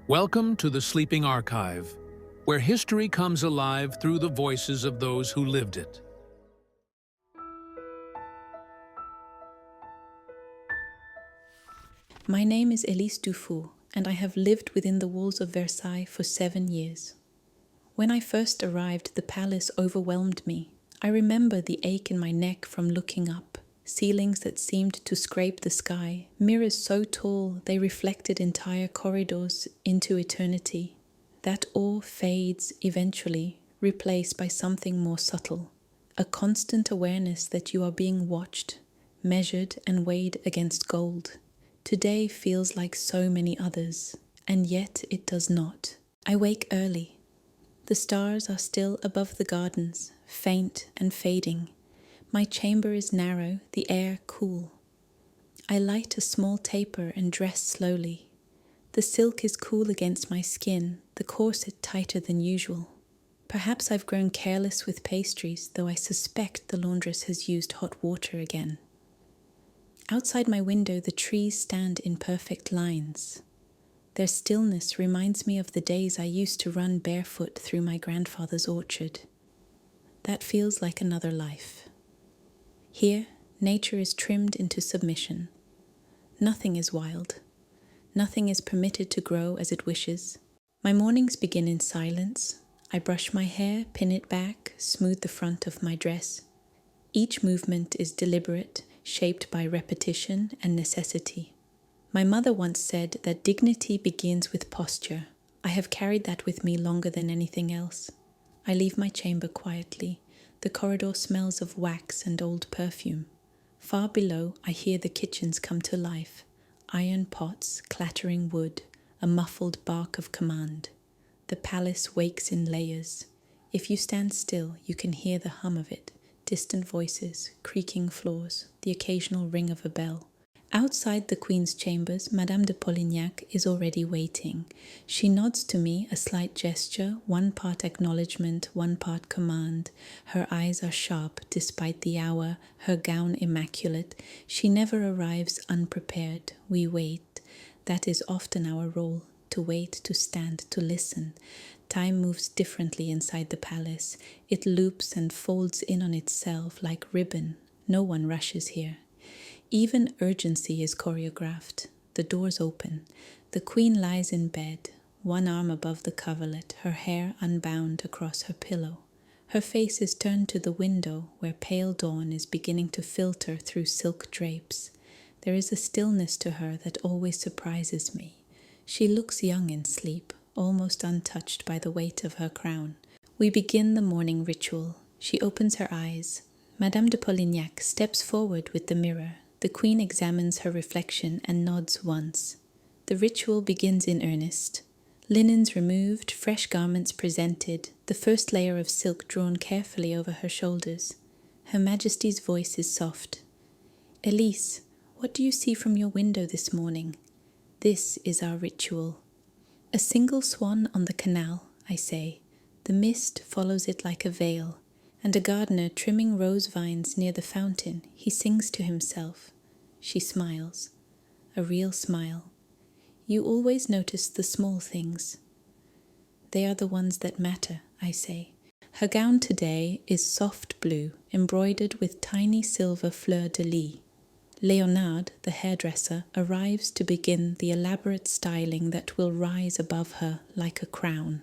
Welcome to the Sleeping Archive, where history comes alive through the voices of those who lived it. My name is Elise Dufour, and I have lived within the walls of Versailles for 7 years. When I first arrived, the palace overwhelmed me. I remember the ache in my neck from looking up, ceilings that seemed to scrape the sky, mirrors so tall they reflected entire corridors into eternity. That awe fades eventually, replaced by something more subtle, a constant awareness that you are being watched, measured and weighed against gold. Today feels like so many others, and yet it does not. I wake early. The stars are still above the gardens, faint and fading. My chamber is narrow, the air cool. I light a small taper and dress slowly. The silk is cool against my skin, the corset tighter than usual. Perhaps I've grown careless with pastries, though I suspect the laundress has used hot water again. Outside my window, the trees stand in perfect lines. Their stillness reminds me of the days I used to run barefoot through my grandfather's orchard. That feels like another life. Here, nature is trimmed into submission. Nothing is wild. Nothing is permitted to grow as it wishes. My mornings begin in silence. I brush my hair, pin it back, smooth the front of my dress. Each movement is deliberate, shaped by repetition and necessity. My mother once said that dignity begins with posture. I have carried that with me longer than anything else. I leave my chamber quietly. The corridor smells of wax and old perfume. Far below, I hear the kitchens come to life. Iron pots, clattering wood, a muffled bark of command. The palace wakes in layers. If you stand still, you can hear the hum of it. Distant voices, creaking floors, the occasional ring of a bell. Outside the Queen's chambers, Madame de Polignac is already waiting. She nods to me, a slight gesture, one part acknowledgement, one part command. Her eyes are sharp despite the hour, her gown immaculate. She never arrives unprepared. We wait. That is often our role, to wait, to stand, to listen. Time moves differently inside the palace. It loops and folds in on itself like ribbon. No one rushes here. Even urgency is choreographed. The doors open. The Queen lies in bed, one arm above the coverlet, her hair unbound across her pillow. Her face is turned to the window where pale dawn is beginning to filter through silk drapes. There is a stillness to her that always surprises me. She looks young in sleep, almost untouched by the weight of her crown. We begin the morning ritual. She opens her eyes. Madame de Polignac steps forward with the mirror. The Queen examines her reflection and nods once. The ritual begins in earnest. Linens removed, fresh garments presented, the first layer of silk drawn carefully over her shoulders. Her Majesty's voice is soft. "Elise, what do you see from your window this morning? This is our ritual." "A single swan on the canal," I say. The mist follows it like a veil. And a gardener trimming rose vines near the fountain, he sings to himself. She smiles. A real smile. "You always notice the small things." "They are the ones that matter," I say. Her gown today is soft blue, embroidered with tiny silver fleurs-de-lis. Leonard, the hairdresser, arrives to begin the elaborate styling that will rise above her like a crown.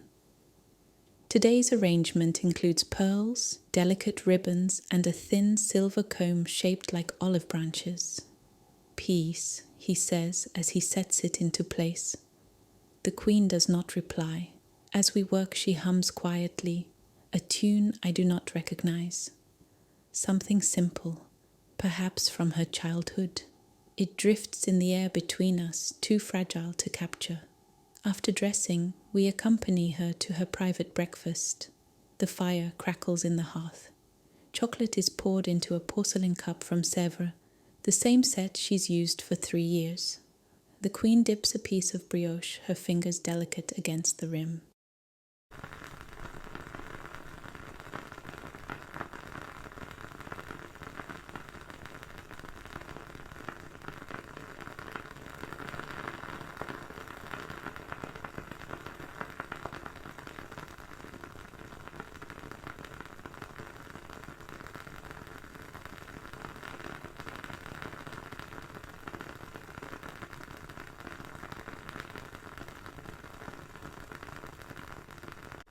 Today's arrangement includes pearls, delicate ribbons, and a thin silver comb shaped like olive branches. "Peace," he says as he sets it into place. The Queen does not reply. As we work, she hums quietly, a tune I do not recognize. Something simple, perhaps from her childhood. It drifts in the air between us, too fragile to capture. After dressing, we accompany her to her private breakfast. The fire crackles in the hearth. Chocolate is poured into a porcelain cup from Sèvres, the same set she's used for 3 years. The Queen dips a piece of brioche, her fingers delicate against the rim.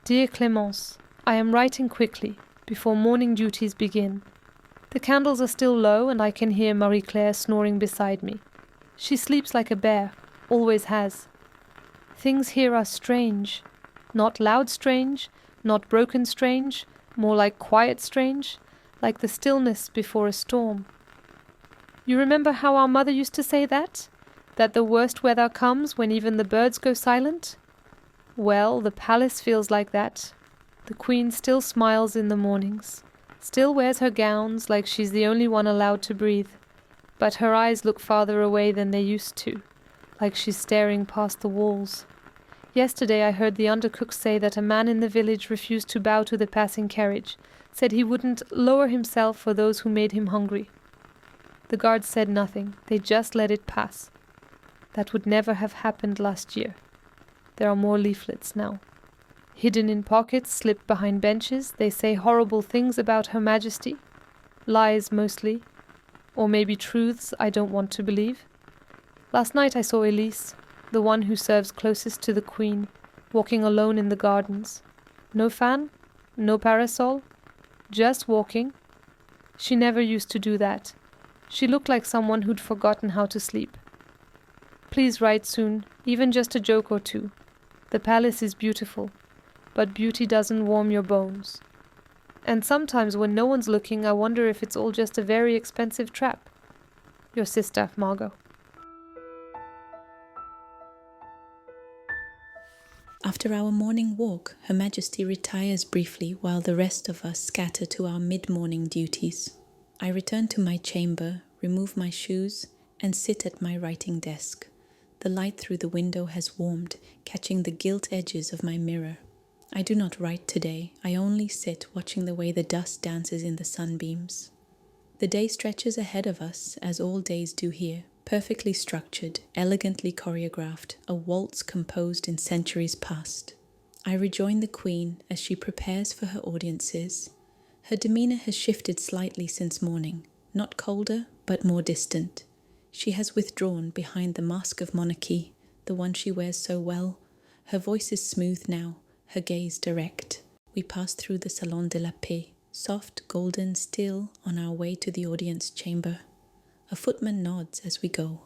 Dear Clémence, I am writing quickly, before morning duties begin. The candles are still low and I can hear Marie-Claire snoring beside me. She sleeps like a bear, always has. Things here are strange. Not loud strange, not broken strange, more like quiet strange, like the stillness before a storm. You remember how our mother used to say that? That the worst weather comes when even the birds go silent? Well, the palace feels like that. The queen still smiles in the mornings, still wears her gowns like she's the only one allowed to breathe, but her eyes look farther away than they used to, like she's staring past the walls. Yesterday I heard the undercook say that a man in the village refused to bow to the passing carriage, said he wouldn't lower himself for those who made him hungry. The guards said nothing, they just let it pass. That would never have happened last year. There are more leaflets now. Hidden in pockets, slipped behind benches, they say horrible things about Her Majesty. Lies mostly. Or maybe truths I don't want to believe. Last night I saw Elise, the one who serves closest to the Queen, walking alone in the gardens. No fan, no parasol, just walking. She never used to do that. She looked like someone who'd forgotten how to sleep. Please write soon, even just a joke or two. The palace is beautiful, but beauty doesn't warm your bones. And sometimes when no one's looking, I wonder if it's all just a very expensive trap. Your sister, Margot. After our morning walk, Her Majesty retires briefly while the rest of us scatter to our mid-morning duties. I return to my chamber, remove my shoes, and sit at my writing desk. The light through the window has warmed, catching the gilt edges of my mirror. I do not write today, I only sit watching the way the dust dances in the sunbeams. The day stretches ahead of us, as all days do here, perfectly structured, elegantly choreographed, a waltz composed in centuries past. I rejoin the Queen as she prepares for her audiences. Her demeanour has shifted slightly since morning, not colder, but more distant. She has withdrawn behind the mask of monarchy, the one she wears so well. Her voice is smooth now, her gaze direct. We pass through the Salon de la Paix, soft, golden, still, on our way to the audience chamber. A footman nods as we go.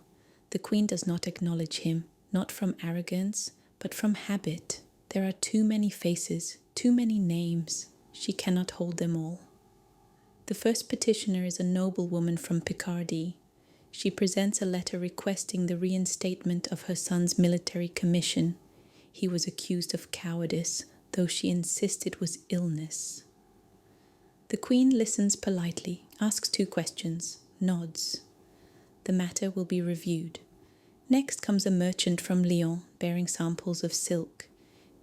The Queen does not acknowledge him, not from arrogance, but from habit. There are too many faces, too many names. She cannot hold them all. The first petitioner is a noblewoman from Picardy. She presents a letter requesting the reinstatement of her son's military commission. He was accused of cowardice, though she insisted was illness. The Queen listens politely, asks 2 questions, nods. The matter will be reviewed. Next comes a merchant from Lyon bearing samples of silk,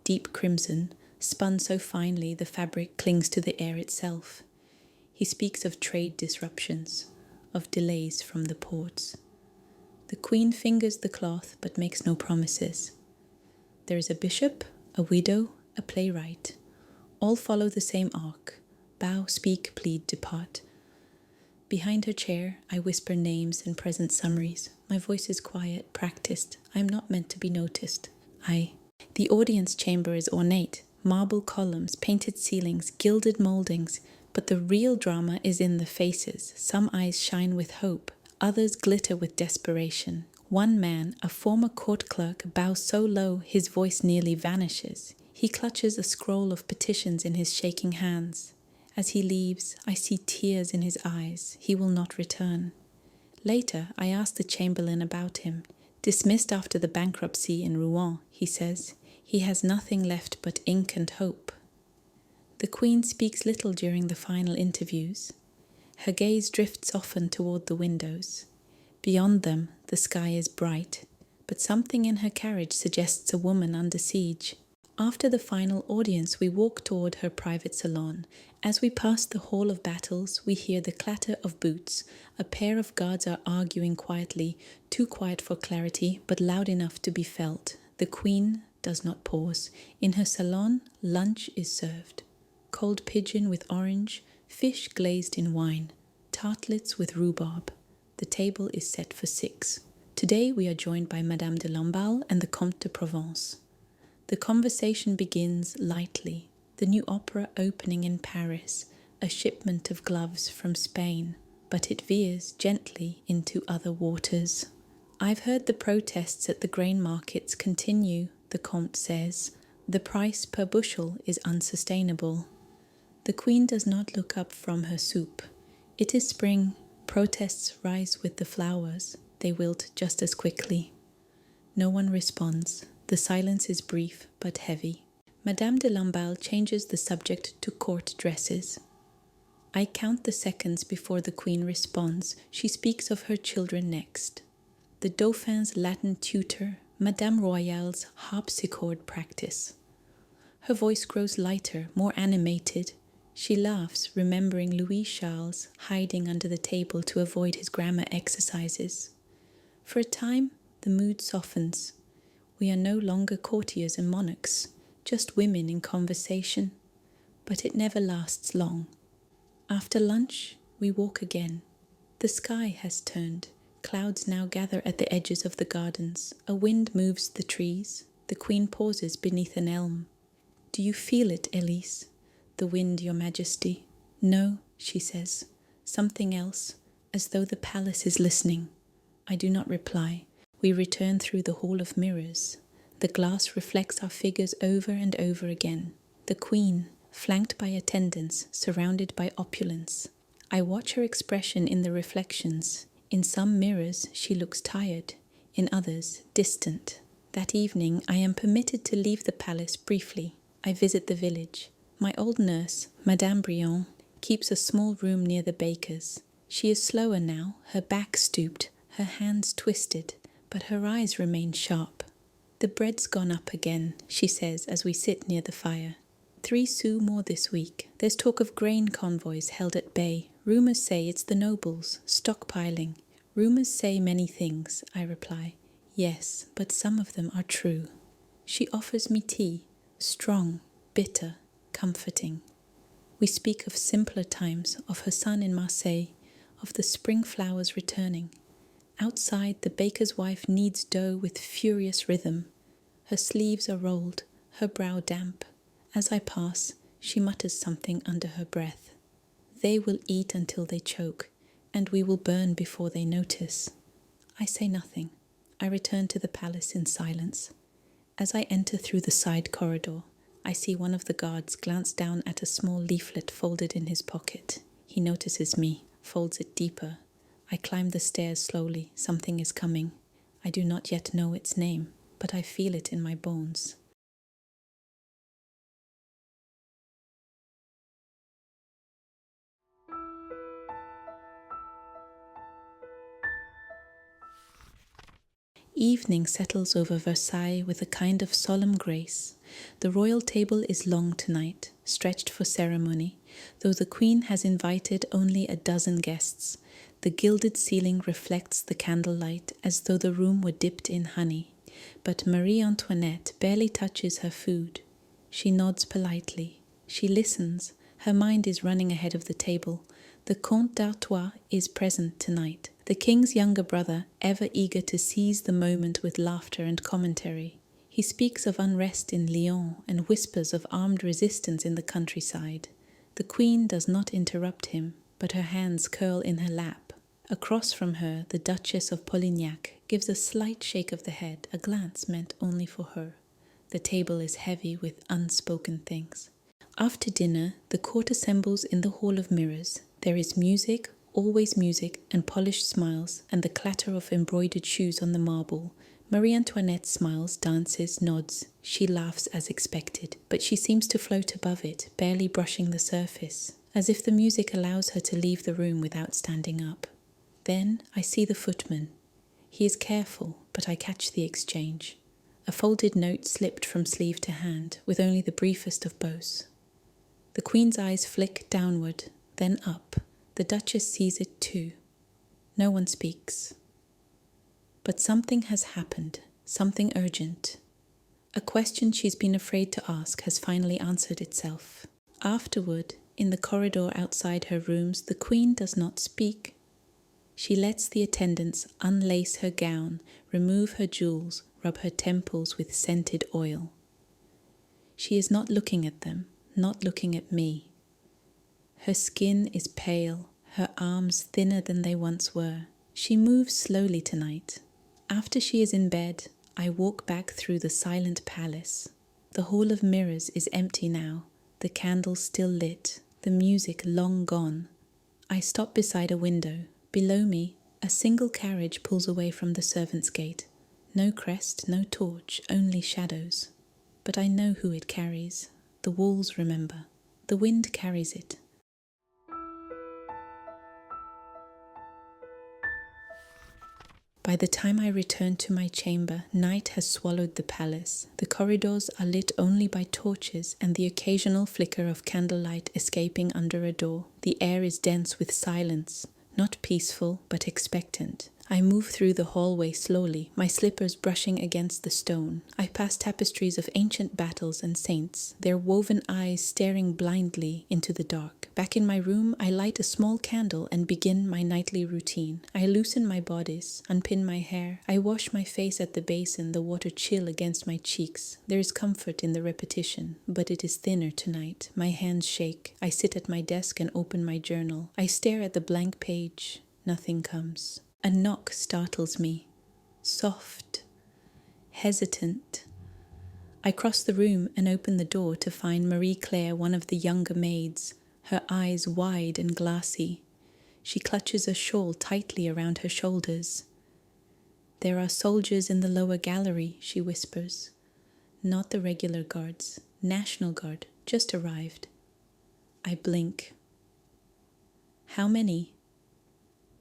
deep crimson, spun so finely the fabric clings to the air itself. He speaks of trade disruptions, of delays from the ports. The Queen fingers the cloth but makes no promises. There is a bishop, a widow, a playwright. All follow the same arc. Bow, speak, plead, depart. Behind her chair, I whisper names and present summaries. My voice is quiet, practiced. I am not meant to be noticed. The audience chamber is ornate. Marble columns, painted ceilings, gilded mouldings. But the real drama is in the faces. Some eyes shine with hope. Others glitter with desperation. One man, a former court clerk, bows so low his voice nearly vanishes. He clutches a scroll of petitions in his shaking hands. As he leaves, I see tears in his eyes. He will not return. Later, I ask the chamberlain about him. Dismissed after the bankruptcy in Rouen, he says, he has nothing left but ink and hope. The Queen speaks little during the final interviews. Her gaze drifts often toward the windows. Beyond them, the sky is bright, but something in her carriage suggests a woman under siege. After the final audience, we walk toward her private salon. As we pass the hall of battles, we hear the clatter of boots. A pair of guards are arguing quietly, too quiet for clarity, but loud enough to be felt. The Queen does not pause. In her salon, lunch is served. Cold pigeon with orange, fish glazed in wine, tartlets with rhubarb. The table is set for 6. Today we are joined by Madame de Lamballe and the Comte de Provence. The conversation begins lightly. The new opera opening in Paris, a shipment of gloves from Spain, but it veers gently into other waters. I've heard the protests at the grain markets continue, the Comte says. The price per bushel is unsustainable. The Queen does not look up from her soup. It is spring. Protests rise with the flowers. They wilt just as quickly. No one responds. The silence is brief but heavy. Madame de Lamballe changes the subject to court dresses. I count the seconds before the Queen responds. She speaks of her children next. The Dauphin's Latin tutor, Madame Royale's harpsichord practice. Her voice grows lighter, more animated. She laughs, remembering Louis Charles hiding under the table to avoid his grammar exercises. For a time, the mood softens. We are no longer courtiers and monarchs, just women in conversation. But it never lasts long. After lunch, we walk again. The sky has turned. Clouds now gather at the edges of the gardens. A wind moves the trees. The Queen pauses beneath an elm. Do you feel it, Elise? The wind, Your Majesty. No, she says. Something else, as though the palace is listening. I do not reply. We return through the hall of mirrors. The glass reflects our figures over and over again. The Queen, flanked by attendants, surrounded by opulence. I watch her expression in the reflections. In some mirrors, she looks tired. In others, distant. That evening, I am permitted to leave the palace briefly. I visit the village. My old nurse, Madame Briand, keeps a small room near the baker's. She is slower now, her back stooped, her hands twisted, but her eyes remain sharp. The bread's gone up again, she says as we sit near the fire. 3 sous more this week. There's talk of grain convoys held at bay. Rumours say it's the nobles, stockpiling. Rumours say many things, I reply. Yes, but some of them are true. She offers me tea, strong, bitter, comforting. We speak of simpler times, of her son in Marseille, of the spring flowers returning. Outside, the baker's wife kneads dough with furious rhythm. Her sleeves are rolled, her brow damp. As I pass, she mutters something under her breath. They will eat until they choke, and we will burn before they notice. I say nothing. I return to the palace in silence. As I enter through the side corridor, I see one of the guards glance down at a small leaflet folded in his pocket. He notices me, folds it deeper. I climb the stairs slowly. Something is coming. I do not yet know its name, but I feel it in my bones. Evening settles over Versailles with a kind of solemn grace. The royal table is long tonight, stretched for ceremony, though the Queen has invited only a dozen guests. The gilded ceiling reflects the candlelight as though the room were dipped in honey. But Marie Antoinette barely touches her food. She nods politely. She listens. Her mind is running ahead of the table. The Comte d'Artois is present tonight, the king's younger brother, ever eager to seize the moment with laughter and commentary. He speaks of unrest in Lyon and whispers of armed resistance in the countryside. The Queen does not interrupt him, but her hands curl in her lap. Across from her, the Duchess of Polignac gives a slight shake of the head, a glance meant only for her. The table is heavy with unspoken things. After dinner, the court assembles in the Hall of Mirrors. There is music, always music, and polished smiles, and the clatter of embroidered shoes on the marble. Marie Antoinette smiles, dances, nods. She laughs as expected, but she seems to float above it, barely brushing the surface, as if the music allows her to leave the room without standing up. Then I see the footman. He is careful, but I catch the exchange. A folded note slipped from sleeve to hand, with only the briefest of bows. The Queen's eyes flick downward, then up. The Duchess sees it too. No one speaks. But something has happened, something urgent. A question she's been afraid to ask has finally answered itself. Afterward, in the corridor outside her rooms, the Queen does not speak. She lets the attendants unlace her gown, remove her jewels, rub her temples with scented oil. She is not looking at them, not looking at me. Her skin is pale, her arms thinner than they once were. She moves slowly tonight. After she is in bed, I walk back through the silent palace. The hall of mirrors is empty now, the candles still lit, the music long gone. I stop beside a window. Below me, a single carriage pulls away from the servants' gate. No crest, no torch, only shadows. But I know who it carries. The walls remember. The wind carries it. By the time I return to my chamber, night has swallowed the palace. The corridors are lit only by torches and the occasional flicker of candlelight escaping under a door. The air is dense with silence, not peaceful but expectant. I move through the hallway slowly, my slippers brushing against the stone. I pass tapestries of ancient battles and saints, their woven eyes staring blindly into the dark. Back in my room, I light a small candle and begin my nightly routine. I loosen my bodice, unpin my hair. I wash my face at the basin, the water chill against my cheeks. There is comfort in the repetition, but it is thinner tonight. My hands shake. I sit at my desk and open my journal. I stare at the blank page. Nothing comes. A knock startles me. Soft, hesitant. I cross the room and open the door to find Marie-Claire, one of the younger maids, her eyes wide and glassy. She clutches a shawl tightly around her shoulders. "There are soldiers in the lower gallery," she whispers. "Not the regular guards. National Guard, just arrived." I blink. "How many?"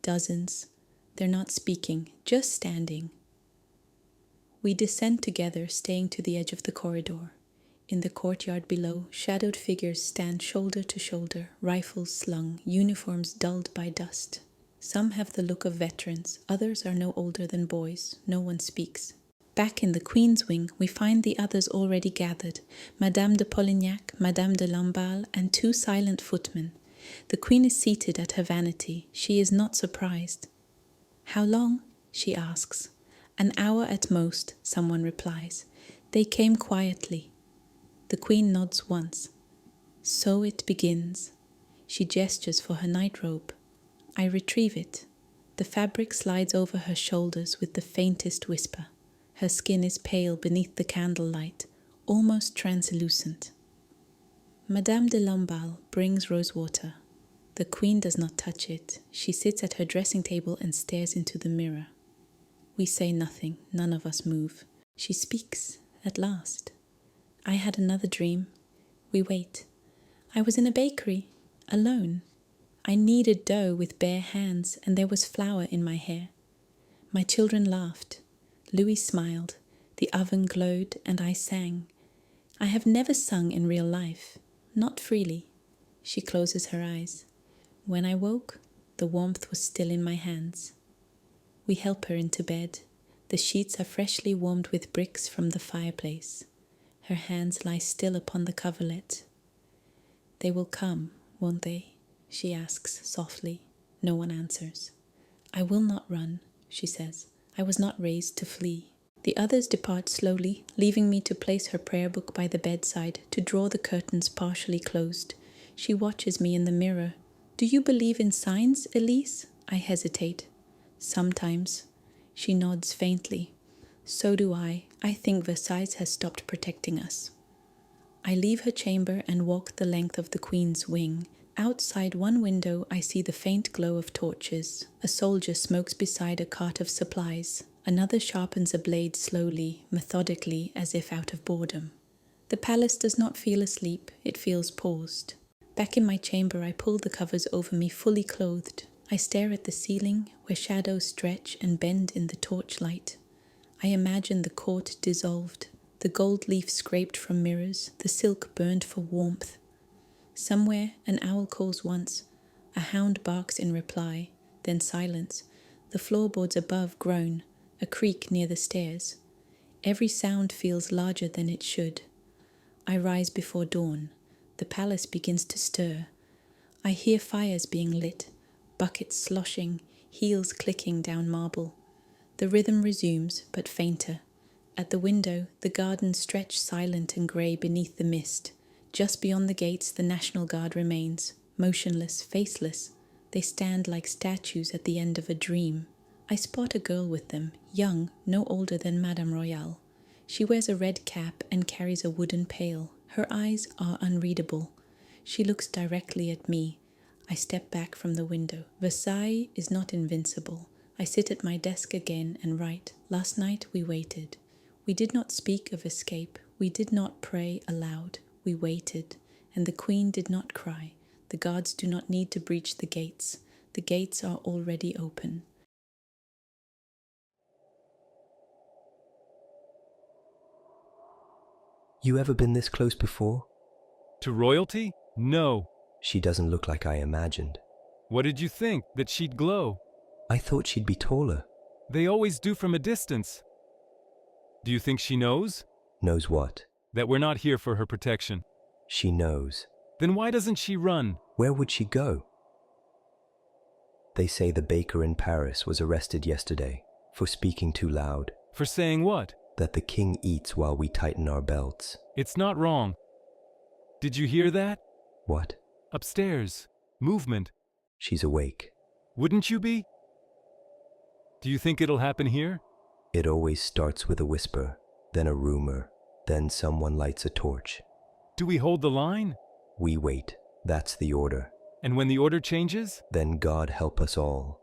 "Dozens. They're not speaking, just standing." We descend together, staying to the edge of the corridor. In the courtyard below, shadowed figures stand shoulder to shoulder, rifles slung, uniforms dulled by dust. Some have the look of veterans, others are no older than boys. No one speaks. Back in the Queen's wing, we find the others already gathered, Madame de Polignac, Madame de Lamballe, and 2 silent footmen. The Queen is seated at her vanity. She is not surprised. "How long?" she asks. "An hour at most," someone replies. "They came quietly." The Queen nods once. "So it begins." She gestures for her nightrobe. I retrieve it. The fabric slides over her shoulders with the faintest whisper. Her skin is pale beneath the candlelight, almost translucent. Madame de Lamballe brings rosewater. The Queen does not touch it. She sits at her dressing table and stares into the mirror. We say nothing. None of us move. She speaks, at last. "I had another dream." We wait. "I was in a bakery, alone. I kneaded dough with bare hands, and there was flour in my hair. My children laughed. Louis smiled. The oven glowed, and I sang. I have never sung in real life, not freely." She closes her eyes. When I woke, the warmth was still in my hands. We help her into bed. The sheets are freshly warmed with bricks from the fireplace. Her hands lie still upon the coverlet. "They will come, won't they?" she asks softly. No one answers. "I will not run," she says. "I was not raised to flee." The others depart slowly, leaving me to place her prayer book by the bedside, to draw the curtains partially closed. She watches me in the mirror. "Do you believe in signs, Elise?" I hesitate. "Sometimes." She nods faintly. "So do I. I think Versailles has stopped protecting us." I leave her chamber and walk the length of the Queen's wing. Outside one window I see the faint glow of torches. A soldier smokes beside a cart of supplies. Another sharpens a blade slowly, methodically, as if out of boredom. The palace does not feel asleep. It feels paused. Back in my chamber, I pull the covers over me, fully clothed. I stare at the ceiling, where shadows stretch and bend in the torchlight. I imagine the court dissolved, the gold leaf scraped from mirrors, the silk burned for warmth. Somewhere an owl calls once, a hound barks in reply, then silence. The floorboards above groan, a creak near the stairs. Every sound feels larger than it should. I rise before dawn. The palace begins to stir. I hear fires being lit, buckets sloshing, heels clicking down marble. The rhythm resumes, but fainter. At the window, the garden stretched silent and grey beneath the mist. Just beyond the gates, the National Guard remains, motionless, faceless. They stand like statues at the end of a dream. I spot a girl with them, young, no older than Madame Royale. She wears a red cap and carries a wooden pail. Her eyes are unreadable. She looks directly at me. I step back from the window. Versailles is not invincible. I sit at my desk again and write. Last night we waited. We did not speak of escape. We did not pray aloud. We waited, and the Queen did not cry. The guards do not need to breach the gates. The gates are already open. You ever been this close before? To royalty? No. She doesn't look like I imagined. What did you think? That she'd glow? I thought she'd be taller. They always do from a distance. Do you think she knows? Knows what? That we're not here for her protection. She knows. Then why doesn't she run? Where would she go? They say the baker in Paris was arrested yesterday for speaking too loud. For saying what? That the king eats while we tighten our belts. It's not wrong. Did you hear that? What? Upstairs. Movement. She's awake. Wouldn't you be? Do you think it'll happen here? It always starts with a whisper, then a rumor, then someone lights a torch. Do we hold the line? We wait. That's the order. And when the order changes? Then God help us all.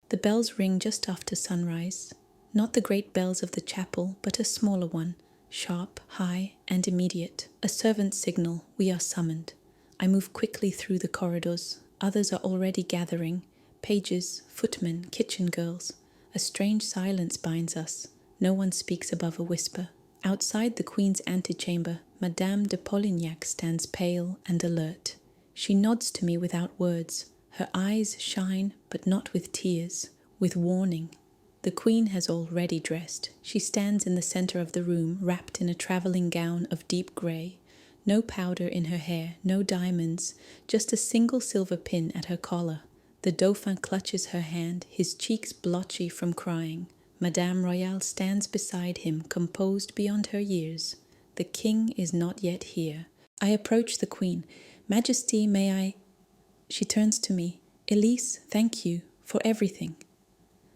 The bells ring just after sunrise. Not the great bells of the chapel, but a smaller one, sharp, high, and immediate. A servant's signal, we are summoned. I move quickly through the corridors. Others are already gathering. Pages, footmen, kitchen girls. A strange silence binds us. No one speaks above a whisper. Outside the Queen's antechamber, Madame de Polignac stands pale and alert. She nods to me without words. Her eyes shine, but not with tears, with warning. The Queen has already dressed. She stands in the center of the room, wrapped in a traveling gown of deep grey. No powder in her hair, no diamonds, just a single silver pin at her collar. The Dauphin clutches her hand, his cheeks blotchy from crying. Madame Royale stands beside him, composed beyond her years. The king is not yet here. I approach the Queen. Majesty, may I... She turns to me. Elise, thank you for everything.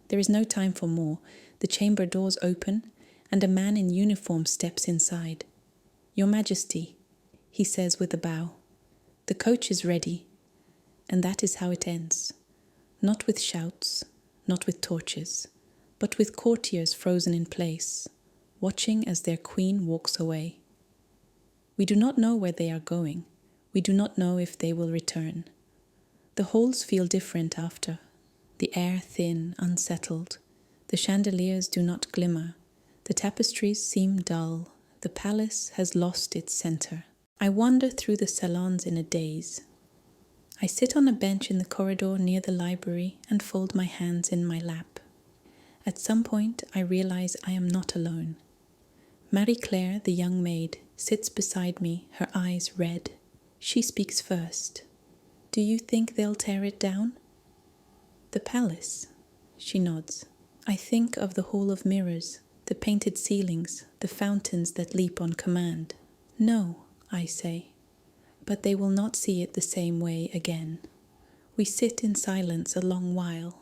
There is no time for more. The chamber doors open, and a man in uniform steps inside. Your Majesty, he says with a bow. The coach is ready, and that is how it ends. Not with shouts, not with torches, but with courtiers frozen in place, watching as their queen walks away. We do not know where they are going. We do not know if they will return. The halls feel different after. The air thin, unsettled. The chandeliers do not glimmer. The tapestries seem dull. The palace has lost its center. I wander through the salons in a daze. I sit on a bench in the corridor near the library and fold my hands in my lap. At some point, I realize I am not alone. Marie-Claire, the young maid, sits beside me, her eyes red. She speaks first. Do you think they'll tear it down? The palace, she nods. I think of the Hall of Mirrors, the painted ceilings, the fountains that leap on command. No, I say, but they will not see it the same way again. We sit in silence a long while.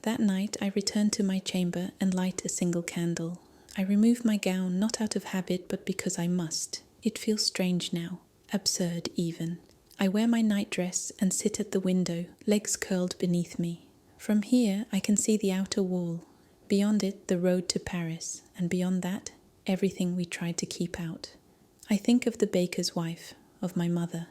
That night I return to my chamber and light a single candle. I remove my gown not out of habit but because I must. It feels strange now, absurd even. I wear my nightdress and sit at the window, legs curled beneath me. From here I can see the outer wall. Beyond it, the road to Paris, and beyond that, everything we tried to keep out. I think of the baker's wife, of my mother,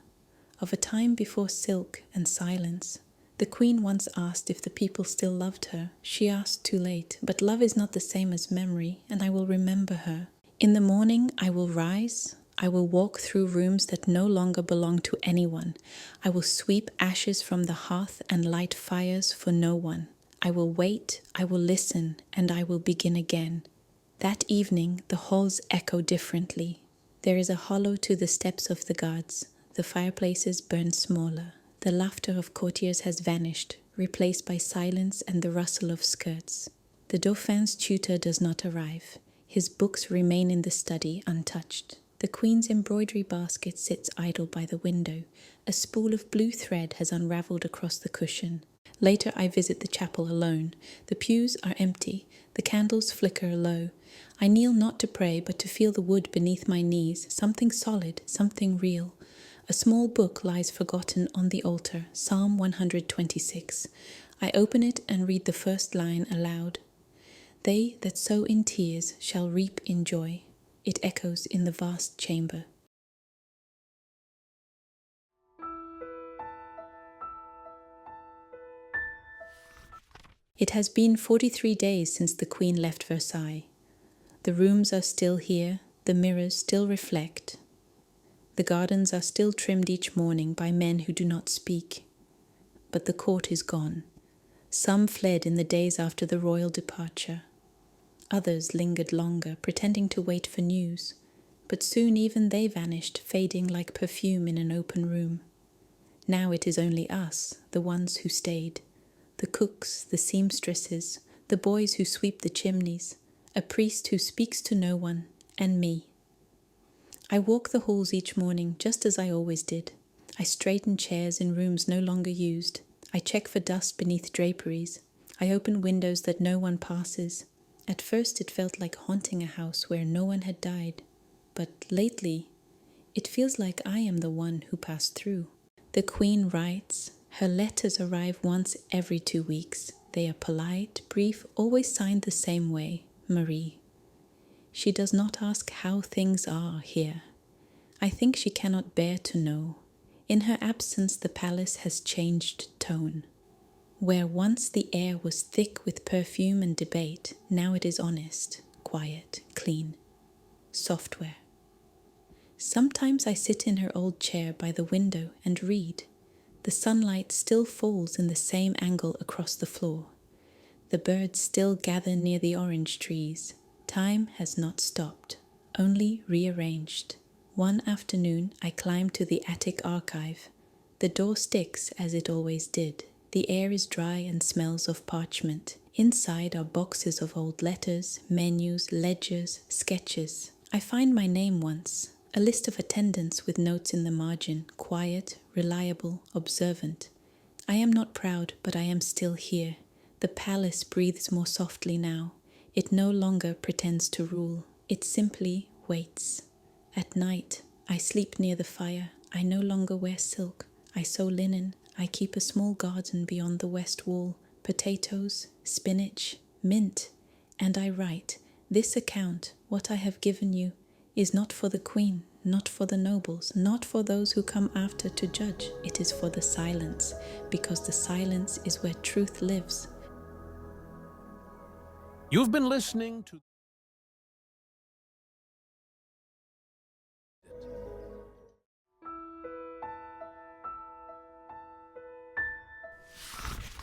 of a time before silk and silence. The Queen once asked if the people still loved her. She asked too late, but love is not the same as memory, and I will remember her. In the morning I will rise. I will walk through rooms that no longer belong to anyone. I will sweep ashes from the hearth and light fires for no one. I will wait, I will listen, and I will begin again. That evening the halls echo differently. There is a hollow to the steps of the guards. The fireplaces burn smaller. The laughter of courtiers has vanished, replaced by silence and the rustle of skirts. The Dauphin's tutor does not arrive. His books remain in the study untouched. The Queen's embroidery basket sits idle by the window. A spool of blue thread has unravelled across the cushion. Later I visit the chapel alone. The pews are empty. The candles flicker low. I kneel not to pray, but to feel the wood beneath my knees, something solid, something real. A small book lies forgotten on the altar, Psalm 126. I open it and read the first line aloud. They that sow in tears shall reap in joy. It echoes in the vast chamber. It has been 43 days since the Queen left Versailles. The rooms are still here, the mirrors still reflect. The gardens are still trimmed each morning by men who do not speak. But the court is gone. Some fled in the days after the royal departure. Others lingered longer, pretending to wait for news. But soon even they vanished, fading like perfume in an open room. Now it is only us, the ones who stayed. The cooks, the seamstresses, the boys who sweep the chimneys, a priest who speaks to no one, and me. I walk the halls each morning just as I always did. I straighten chairs in rooms no longer used. I check for dust beneath draperies. I open windows that no one passes. At first it felt like haunting a house where no one had died. But lately, it feels like I am the one who passed through. The Queen writes. Her letters arrive once every 2 weeks. They are polite, brief, always signed the same way, Marie. She does not ask how things are here. I think she cannot bear to know. In her absence, the palace has changed tone. Where once the air was thick with perfume and debate, now it is honest, quiet, clean. Software. Sometimes I sit in her old chair by the window and read. The sunlight still falls in the same angle across the floor. The birds still gather near the orange trees. Time has not stopped, only rearranged. One afternoon I climbed to the attic archive. The door sticks as it always did. The air is dry and smells of parchment. Inside are boxes of old letters, menus, ledgers, sketches. I find my name once, a list of attendants with notes in the margin, quiet, reliable, observant. I am not proud, but I am still here. The palace breathes more softly now. It no longer pretends to rule. It simply waits. At night, I sleep near the fire. I no longer wear silk. I sew linen. I keep a small garden beyond the west wall. Potatoes, spinach, mint. And I write, this account, what I have given you, is not for the Queen, not for the nobles, not for those who come after to judge. It is for the silence, because the silence is where truth lives. You've been listening to...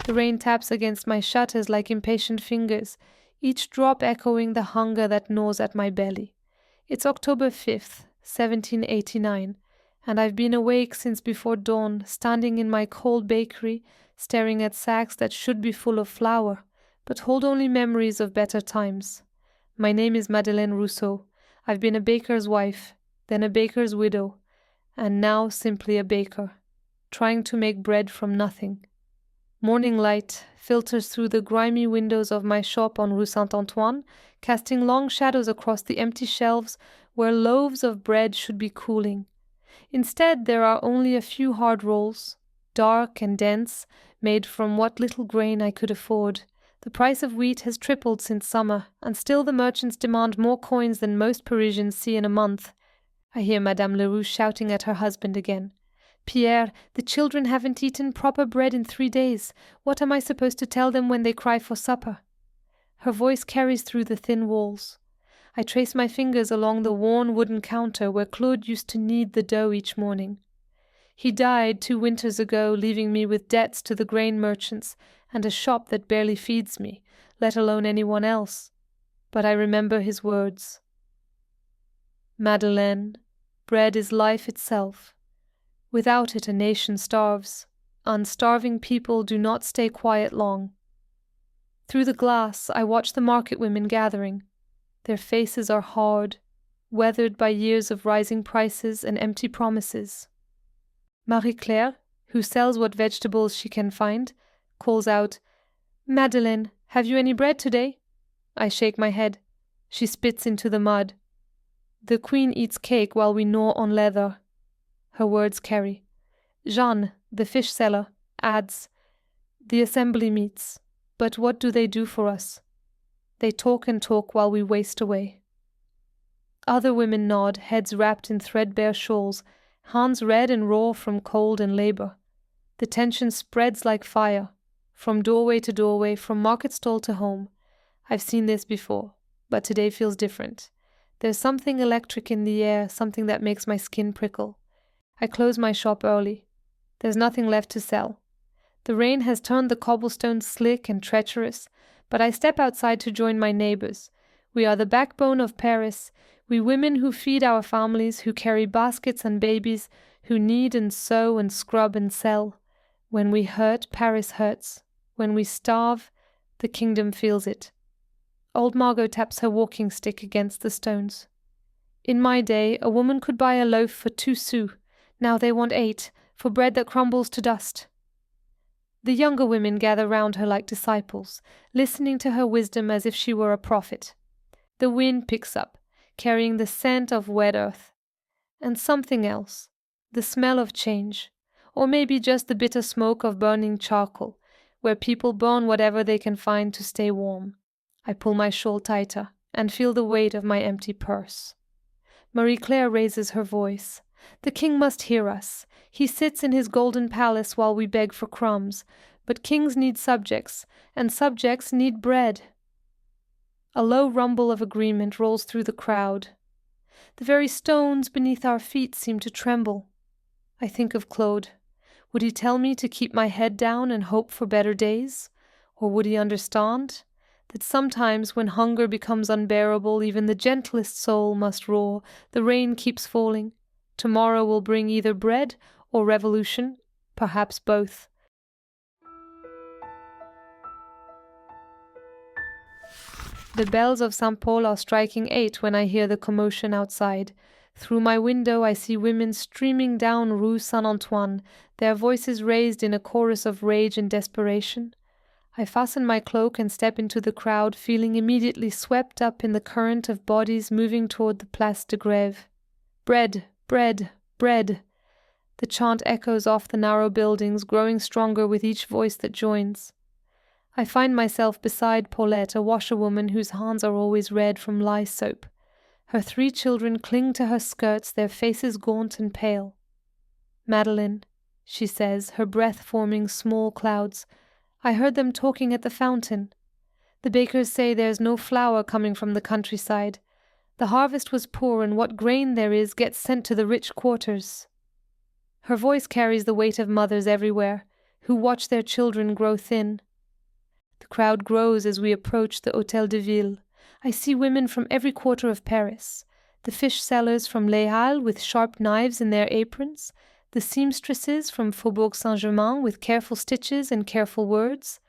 The rain taps against my shutters like impatient fingers, each drop echoing the hunger that gnaws at my belly. It's October 5th, 1789, and I've been awake since before dawn, standing in my cold bakery, staring at sacks that should be full of flour, but hold only memories of better times. My name is Madeleine Rousseau. I've been a baker's wife, then a baker's widow, and now simply a baker, trying to make bread from nothing. Morning light filters through the grimy windows of my shop on Rue Saint-Antoine, casting long shadows across the empty shelves where loaves of bread should be cooling. Instead, there are only a few hard rolls, dark and dense, made from what little grain I could afford. The price of wheat has tripled since summer, and still the merchants demand more coins than most Parisians see in a month. I hear Madame Leroux shouting at her husband again. Pierre, the children haven't eaten proper bread in 3 days. What am I supposed to tell them when they cry for supper? Her voice carries through the thin walls. I trace my fingers along the worn wooden counter where Claude used to knead the dough each morning. He died 2 winters ago, leaving me with debts to the grain merchants and a shop that barely feeds me, let alone anyone else. But I remember his words. Madeleine, bread is life itself. Without it, a nation starves. Unstarving people do not stay quiet long. Through the glass, I watch the market women gathering. Their faces are hard, weathered by years of rising prices and empty promises. Marie-Claire, who sells what vegetables she can find, calls out, "Madeleine, have you any bread today?" I shake my head. She spits into the mud. "The queen eats cake while we gnaw on leather." Her words carry. Jeanne, the fish seller, adds, "The assembly meets, but what do they do for us? They talk and talk while we waste away." Other women nod, heads wrapped in threadbare shawls, hands red and raw from cold and labor. The tension spreads like fire, from doorway to doorway, from market stall to home. I've seen this before, but today feels different. There's something electric in the air, something that makes my skin prickle. I close my shop early. There's nothing left to sell. The rain has turned the cobblestones slick and treacherous, but I step outside to join my neighbors. We are the backbone of Paris, we women who feed our families, who carry baskets and babies, who knead and sew and scrub and sell. When we hurt, Paris hurts. When we starve, the kingdom feels it. Old Margot taps her walking stick against the stones. In my day, a woman could buy a loaf for 2 sous. Now they want 8, for bread that crumbles to dust. The younger women gather round her like disciples, listening to her wisdom as if she were a prophet. The wind picks up, carrying the scent of wet earth. And something else, the smell of change, or maybe just the bitter smoke of burning charcoal, where people burn whatever they can find to stay warm. I pull my shawl tighter and feel the weight of my empty purse. Marie-Claire raises her voice. "The king must hear us. He sits in his golden palace while we beg for crumbs. But kings need subjects, and subjects need bread." A low rumble of agreement rolls through the crowd. The very stones beneath our feet seem to tremble. I think of Claude. Would he tell me to keep my head down and hope for better days? Or would he understand that sometimes when hunger becomes unbearable, even the gentlest soul must roar, "The rain keeps falling. Tomorrow will bring either bread or revolution, perhaps both." The bells of St. Paul are striking 8 when I hear the commotion outside. Through my window I see women streaming down Rue Saint-Antoine, their voices raised in a chorus of rage and desperation. I fasten my cloak and step into the crowd, feeling immediately swept up in the current of bodies moving toward the Place de Grève. "Bread, bread, bread." The chant echoes off the narrow buildings, growing stronger with each voice that joins. I find myself beside Paulette, a washerwoman whose hands are always red from lye soap. Her 3 children cling to her skirts, their faces gaunt and pale. "Madeleine," she says, her breath forming small clouds. "I heard them talking at the fountain. The bakers say there's no flour coming from the countryside. The harvest was poor, and what grain there is gets sent to the rich quarters." Her voice carries the weight of mothers everywhere, who watch their children grow thin. The crowd grows as we approach the Hôtel de Ville. I see women from every quarter of Paris. The fish sellers from Les Halles with sharp knives in their aprons, the seamstresses from Faubourg Saint-Germain with careful stitches and careful words,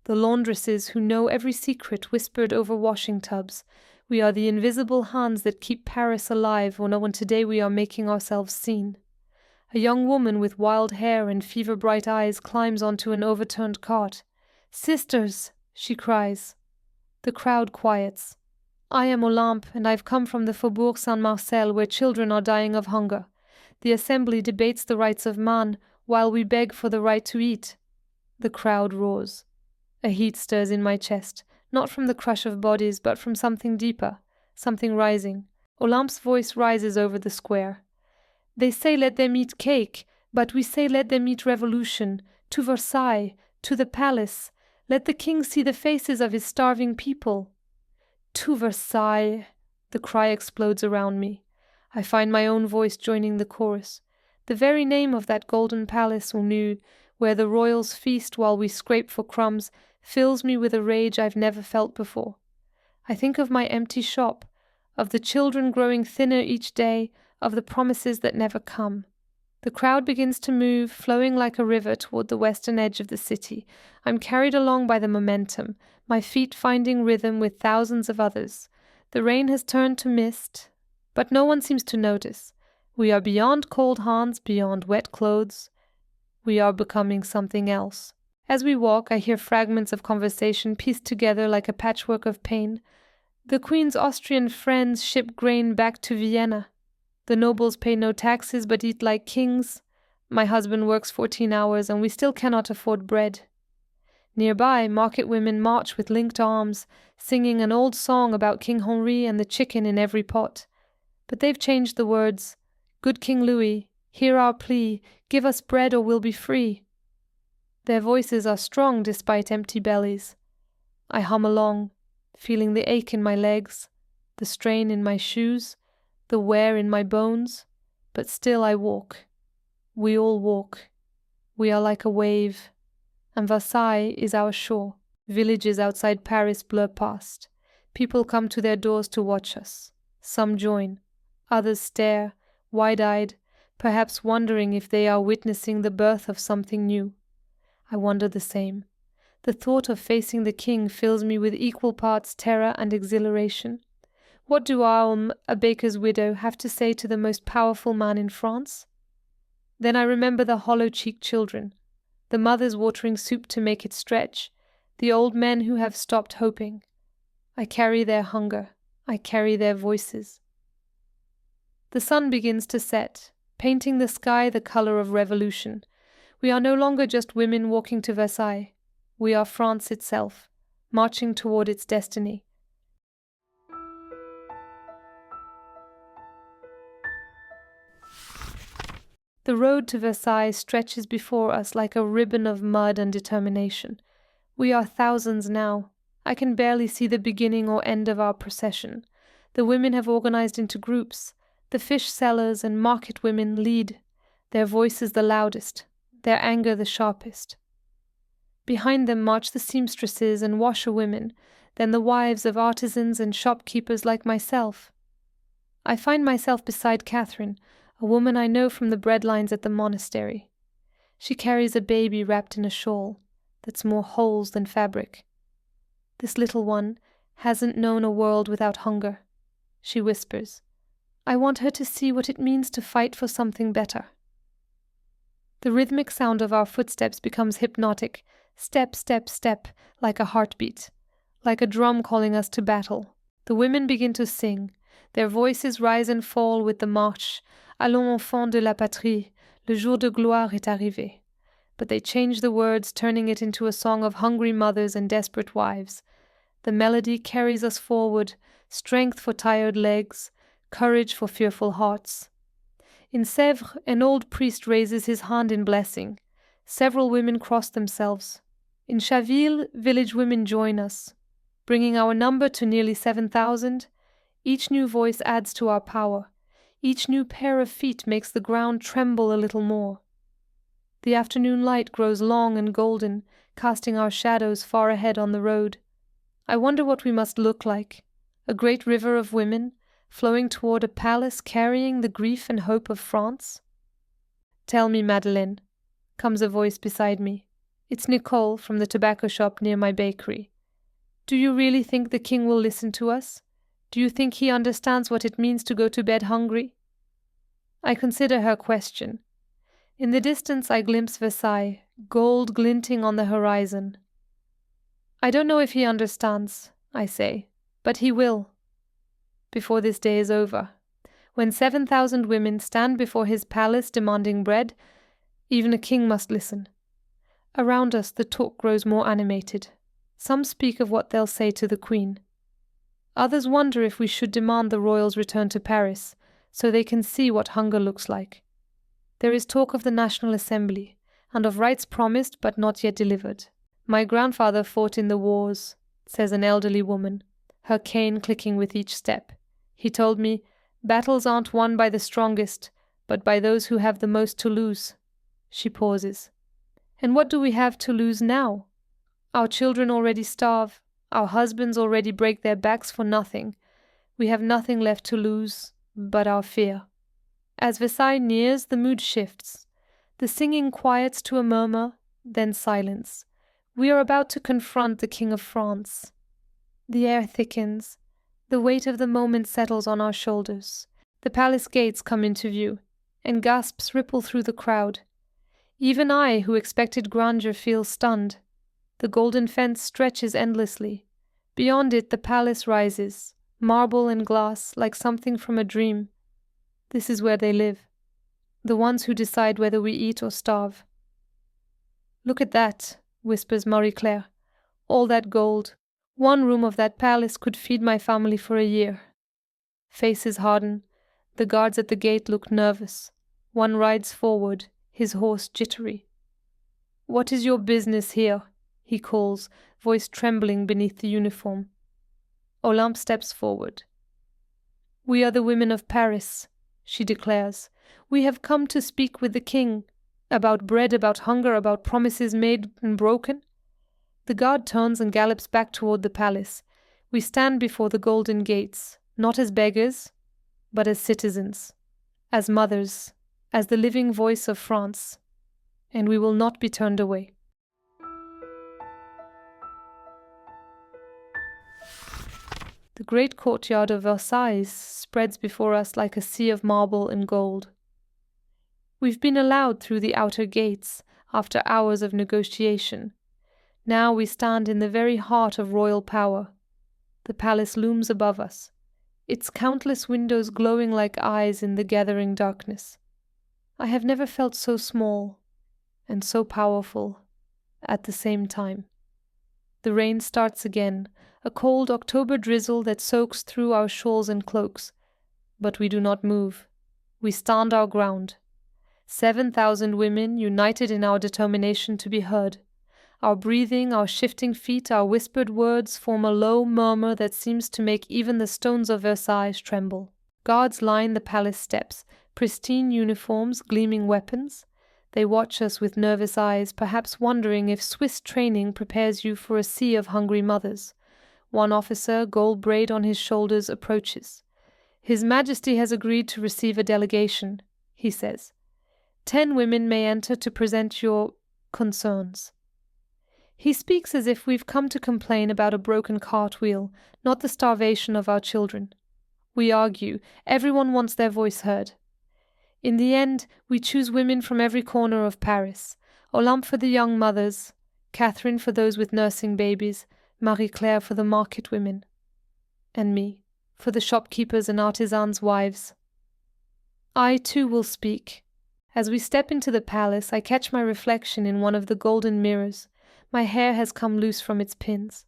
the laundresses who know every secret whispered over washing tubs. We are the invisible hands that keep Paris alive when today we are making ourselves seen. A young woman with wild hair and fever-bright eyes climbs onto an overturned cart. "Sisters!" she cries. The crowd quiets. "I am Olympe, and I've come from the Faubourg Saint-Marcel, where children are dying of hunger. The assembly debates the rights of man, while we beg for the right to eat." The crowd roars. A heat stirs in my chest, not from the crush of bodies, but from something deeper, something rising. Olympe's voice rises over the square. "They say let them eat cake, but we say let them eat revolution, to Versailles, to the palace. Let the king see the faces of his starving people." "To Versailles!" The cry explodes around me. I find my own voice joining the chorus. The very name of that golden palace, Onu, where the royals feast while we scrape for crumbs, fills me with a rage I've never felt before. I think of my empty shop, of the children growing thinner each day, of the promises that never come. The crowd begins to move, flowing like a river toward the western edge of the city. I'm carried along by the momentum, my feet finding rhythm with thousands of others. The rain has turned to mist, but no one seems to notice. We are beyond cold hands, beyond wet clothes. We are becoming something else. As we walk, I hear fragments of conversation pieced together like a patchwork of pain. The Queen's Austrian friends ship grain back to Vienna. The nobles pay no taxes but eat like kings. My husband works 14 hours and we still cannot afford bread. Nearby, market women march with linked arms, singing an old song about King Henri and the chicken in every pot. But they've changed the words. Good King Louis, hear our plea, give us bread or we'll be free. Their voices are strong despite empty bellies. I hum along, feeling the ache in my legs, the strain in my shoes, the wear in my bones, but still I walk. We all walk. We are like a wave, and Versailles is our shore. Villages outside Paris blur past. People come to their doors to watch us. Some join. Others stare, wide-eyed, perhaps wondering if they are witnessing the birth of something new. I wonder the same. The thought of facing the king fills me with equal parts terror and exhilaration. What do Alm, a baker's widow, have to say to the most powerful man in France? Then I remember the hollow-cheeked children, the mothers watering soup to make it stretch, the old men who have stopped hoping. I carry their hunger. I carry their voices. The sun begins to set, painting the sky the color of revolution. We are no longer just women walking to Versailles. We are France itself, marching toward its destiny. The road to Versailles stretches before us like a ribbon of mud and determination. We are thousands now. I can barely see the beginning or end of our procession. The women have organized into groups. The fish sellers and market women lead, their voices the loudest, their anger the sharpest. Behind them march the seamstresses and washerwomen, then the wives of artisans and shopkeepers like myself. I find myself beside Catherine, a woman I know from the breadlines at the monastery. She carries a baby wrapped in a shawl that's more holes than fabric. This little one hasn't known a world without hunger, she whispers. I want her to see what it means to fight for something better. The rhythmic sound of our footsteps becomes hypnotic, step, step, step, like a heartbeat, like a drum calling us to battle. The women begin to sing. Their voices rise and fall with the march. Allons, enfants de la patrie, le jour de gloire est arrivé. But they change the words, turning it into a song of hungry mothers and desperate wives. The melody carries us forward, strength for tired legs, courage for fearful hearts. In Sèvres, an old priest raises his hand in blessing. Several women cross themselves. In Chaville, village women join us. Bringing our number to nearly 7,000, each new voice adds to our power. Each new pair of feet makes the ground tremble a little more. The afternoon light grows long and golden, casting our shadows far ahead on the road. I wonder what we must look like. A great river of women, flowing toward a palace carrying the grief and hope of France? Tell me, Madeleine, comes a voice beside me. It's Nicole from the tobacco shop near my bakery. Do you really think the king will listen to us? Do you think he understands what it means to go to bed hungry? I consider her question. In the distance I glimpse Versailles, gold glinting on the horizon. I don't know if he understands, I say, but he will. Before this day is over, when 7,000 women stand before his palace demanding bread, even a king must listen. Around us the talk grows more animated. Some speak of what they'll say to the queen. Others wonder if we should demand the royals return to Paris, so they can see what hunger looks like. There is talk of the National Assembly, and of rights promised but not yet delivered. My grandfather fought in the wars, says an elderly woman, her cane clicking with each step. He told me, battles aren't won by the strongest, but by those who have the most to lose. She pauses. And what do we have to lose now? Our children already starve. Our husbands already break their backs for nothing. We have nothing left to lose but our fear. As Versailles nears, the mood shifts. The singing quiets to a murmur, then silence. We are about to confront the King of France. The air thickens. The weight of the moment settles on our shoulders. The palace gates come into view, and gasps ripple through the crowd. Even I, who expected grandeur, feel stunned. The golden fence stretches endlessly. Beyond it, the palace rises, marble and glass, like something from a dream. This is where they live, the ones who decide whether we eat or starve. "Look at that," whispers Marie-Claire. "All that gold. One room of that palace could feed my family for a year." Faces harden. The guards at the gate look nervous. One rides forward, his horse jittery. "What is your business here?" he calls, voice trembling beneath the uniform. Olympe steps forward. "We are the women of Paris," she declares. "We have come to speak with the king. About bread, about hunger, about promises made and broken." The guard turns and gallops back toward the palace. We stand before the golden gates, not as beggars, but as citizens, as mothers, as the living voice of France, and we will not be turned away. The great courtyard of Versailles spreads before us like a sea of marble and gold. We've been allowed through the outer gates after hours of negotiation. Now we stand in the very heart of royal power. The palace looms above us, its countless windows glowing like eyes in the gathering darkness. I have never felt so small and so powerful at the same time. The rain starts again, a cold October drizzle that soaks through our shawls and cloaks. But we do not move. We stand our ground. 7,000 women united in our determination to be heard. Our breathing, our shifting feet, our whispered words form a low murmur that seems to make even the stones of Versailles tremble. Guards line the palace steps, pristine uniforms, gleaming weapons. They watch us with nervous eyes, perhaps wondering if Swiss training prepares you for a sea of hungry mothers. One officer, gold braid on his shoulders, approaches. "His Majesty has agreed to receive a delegation," he says. 10 women may enter to present your concerns." He speaks as if we've come to complain about a broken cartwheel, not the starvation of our children. We argue. Everyone wants their voice heard. In the end, we choose women from every corner of Paris. Olympe for the young mothers, Catherine for those with nursing babies, Marie-Claire for the market women, and me for the shopkeepers' and artisans' wives. I too will speak. As we step into the palace, I catch my reflection in one of the golden mirrors. My hair has come loose from its pins.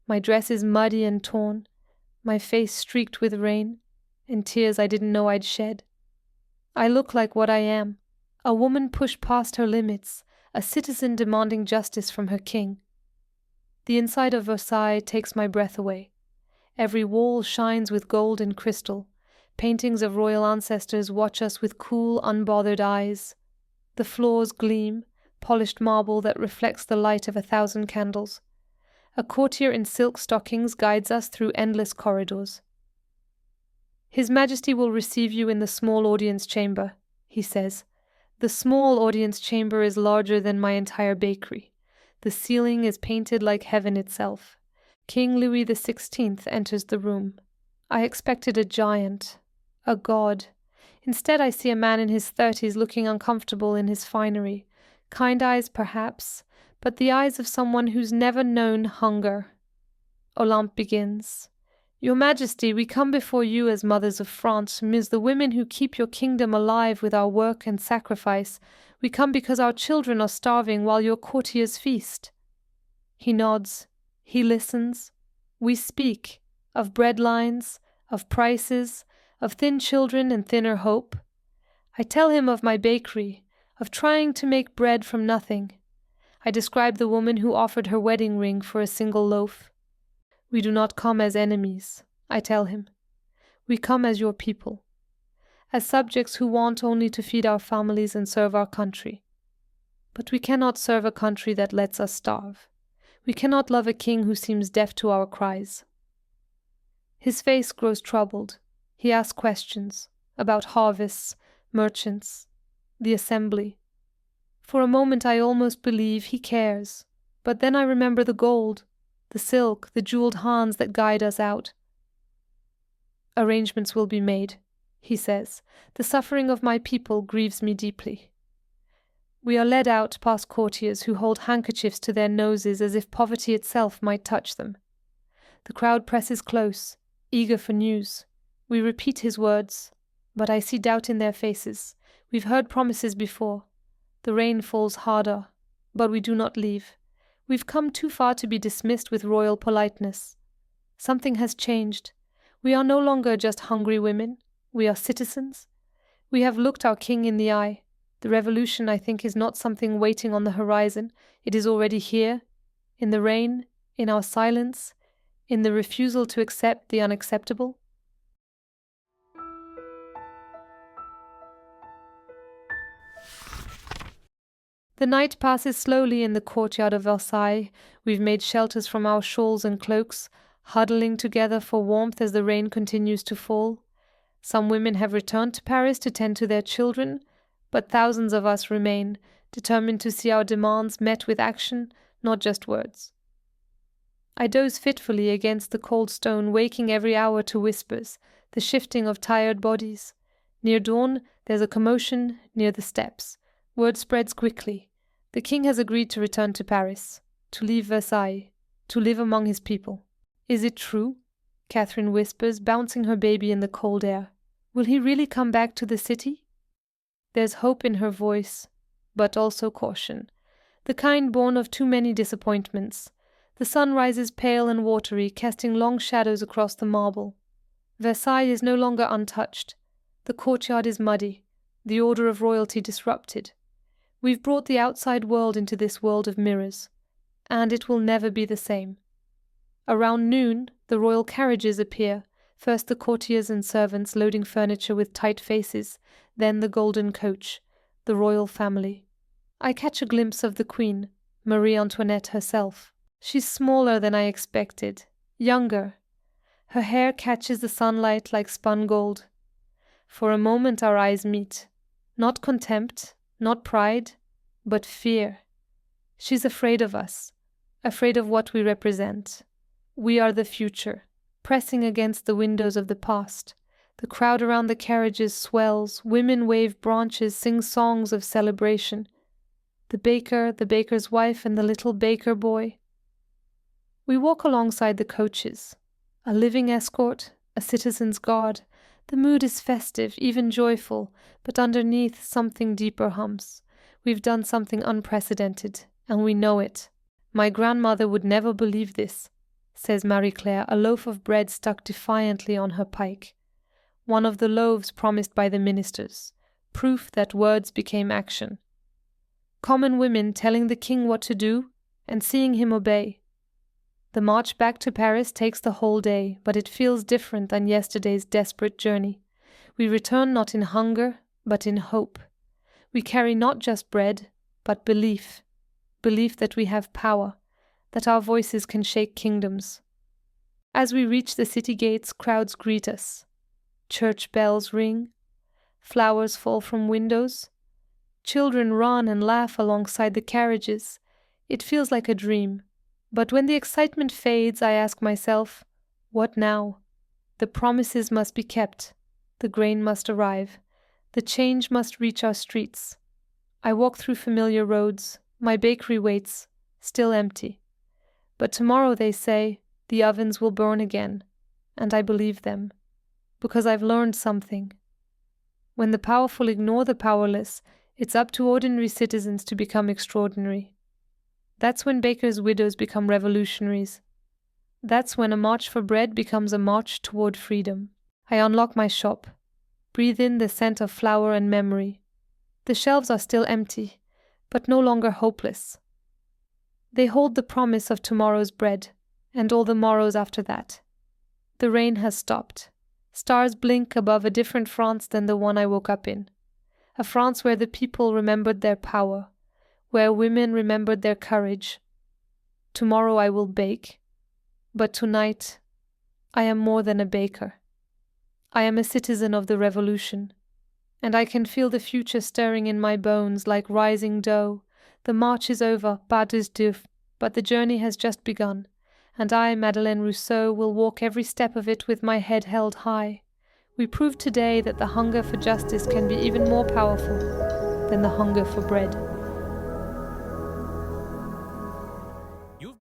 My dress is muddy and torn, my face streaked with rain, and tears I didn't know I'd shed. I look like what I am, a woman pushed past her limits, a citizen demanding justice from her king. The inside of Versailles takes my breath away. Every wall shines with gold and crystal. Paintings of royal ancestors watch us with cool, unbothered eyes. The floors gleam, polished marble that reflects the light of 1,000 candles. A courtier in silk stockings guides us through endless corridors. "His Majesty will receive you in the small audience chamber," he says. The small audience chamber is larger than my entire bakery. The ceiling is painted like heaven itself. King Louis XVI enters the room. I expected a giant, a god. Instead, I see a man in his 30s looking uncomfortable in his finery. Kind eyes, perhaps, but the eyes of someone who's never known hunger. Olympe begins. "Your Majesty, we come before you as mothers of France, as the women who keep your kingdom alive with our work and sacrifice. We come because our children are starving while your courtiers feast." He nods. He listens. We speak of bread lines, of prices, of thin children and thinner hope. I tell him of my bakery, of trying to make bread from nothing. I describe the woman who offered her wedding ring for a single loaf. "We do not come as enemies," I tell him. "We come as your people, as subjects who want only to feed our families and serve our country. But we cannot serve a country that lets us starve. We cannot love a king who seems deaf to our cries." His face grows troubled. He asks questions about harvests, merchants, the assembly. For a moment I almost believe he cares, but then I remember the gold, the silk, the jeweled hands that guide us out. Arrangements will be made, he says. The suffering of my people grieves me deeply. We are led out past courtiers who hold handkerchiefs to their noses as if poverty itself might touch them. The crowd presses close, eager for news. We repeat his words, but I see doubt in their faces. We've heard promises before. The rain falls harder, but we do not leave. We've come too far to be dismissed with royal politeness. Something has changed. We are no longer just hungry women. We are citizens. We have looked our king in the eye. The revolution, I think, is not something waiting on the horizon. It is already here, in the rain, in our silence, in the refusal to accept the unacceptable. The night passes slowly in the courtyard of Versailles. We've made shelters from our shawls and cloaks, huddling together for warmth as the rain continues to fall. Some women have returned to Paris to tend to their children, but thousands of us remain, determined to see our demands met with action, not just words. I doze fitfully against the cold stone, waking every hour to whispers, the shifting of tired bodies. Near dawn, there's a commotion near the steps. Word spreads quickly. The king has agreed to return to Paris, to leave Versailles, to live among his people. Is it true? Catherine whispers, bouncing her baby in the cold air. Will he really come back to the city? There's hope in her voice, but also caution, the kind born of too many disappointments. The sun rises pale and watery, casting long shadows across the marble. Versailles is no longer untouched. The courtyard is muddy, the order of royalty disrupted. We've brought the outside world into this world of mirrors, and it will never be the same. Around noon, the royal carriages appear, first the courtiers and servants loading furniture with tight faces, then the golden coach, the royal family. I catch a glimpse of the Queen, Marie Antoinette herself. She's smaller than I expected, younger. Her hair catches the sunlight like spun gold. For a moment our eyes meet. Not contempt, not pride, but fear. She's afraid of us, afraid of what we represent. We are the future, pressing against the windows of the past. The crowd around the carriages swells, women wave branches, sing songs of celebration. The baker, the baker's wife, and the little baker boy. We walk alongside the coaches, a living escort, a citizen's guard. The mood is festive, even joyful, but underneath something deeper hums. We've done something unprecedented, and we know it. My grandmother would never believe this, says Marie-Claire, a loaf of bread stuck defiantly on her pike. One of the loaves promised by the ministers, proof that words became action. Common women telling the king what to do and seeing him obey. The march back to Paris takes the whole day, but it feels different than yesterday's desperate journey. We return not in hunger, but in hope. We carry not just bread, but belief. Belief that we have power, that our voices can shake kingdoms. As we reach the city gates, crowds greet us. Church bells ring. Flowers fall from windows. Children run and laugh alongside the carriages. It feels like a dream. But when the excitement fades, I ask myself, what now? The promises must be kept. The grain must arrive. The change must reach our streets. I walk through familiar roads. My bakery waits, still empty. But tomorrow, they say, the ovens will burn again. And I believe them. Because I've learned something. When the powerful ignore the powerless, it's up to ordinary citizens to become extraordinary. That's when bakers' widows become revolutionaries. That's when a march for bread becomes a march toward freedom. I unlock my shop, breathe in the scent of flour and memory. The shelves are still empty, but no longer hopeless. They hold the promise of tomorrow's bread, and all the morrows after that. The rain has stopped. Stars blink above a different France than the one I woke up in. A France where the people remembered their power, where women remembered their courage. Tomorrow I will bake, but tonight I am more than a baker. I am a citizen of the revolution, and I can feel the future stirring in my bones like rising dough. The march is over, pas de deux, but the journey has just begun, and I, Madeleine Rousseau, will walk every step of it with my head held high. We proved today that the hunger for justice can be even more powerful than the hunger for bread. You've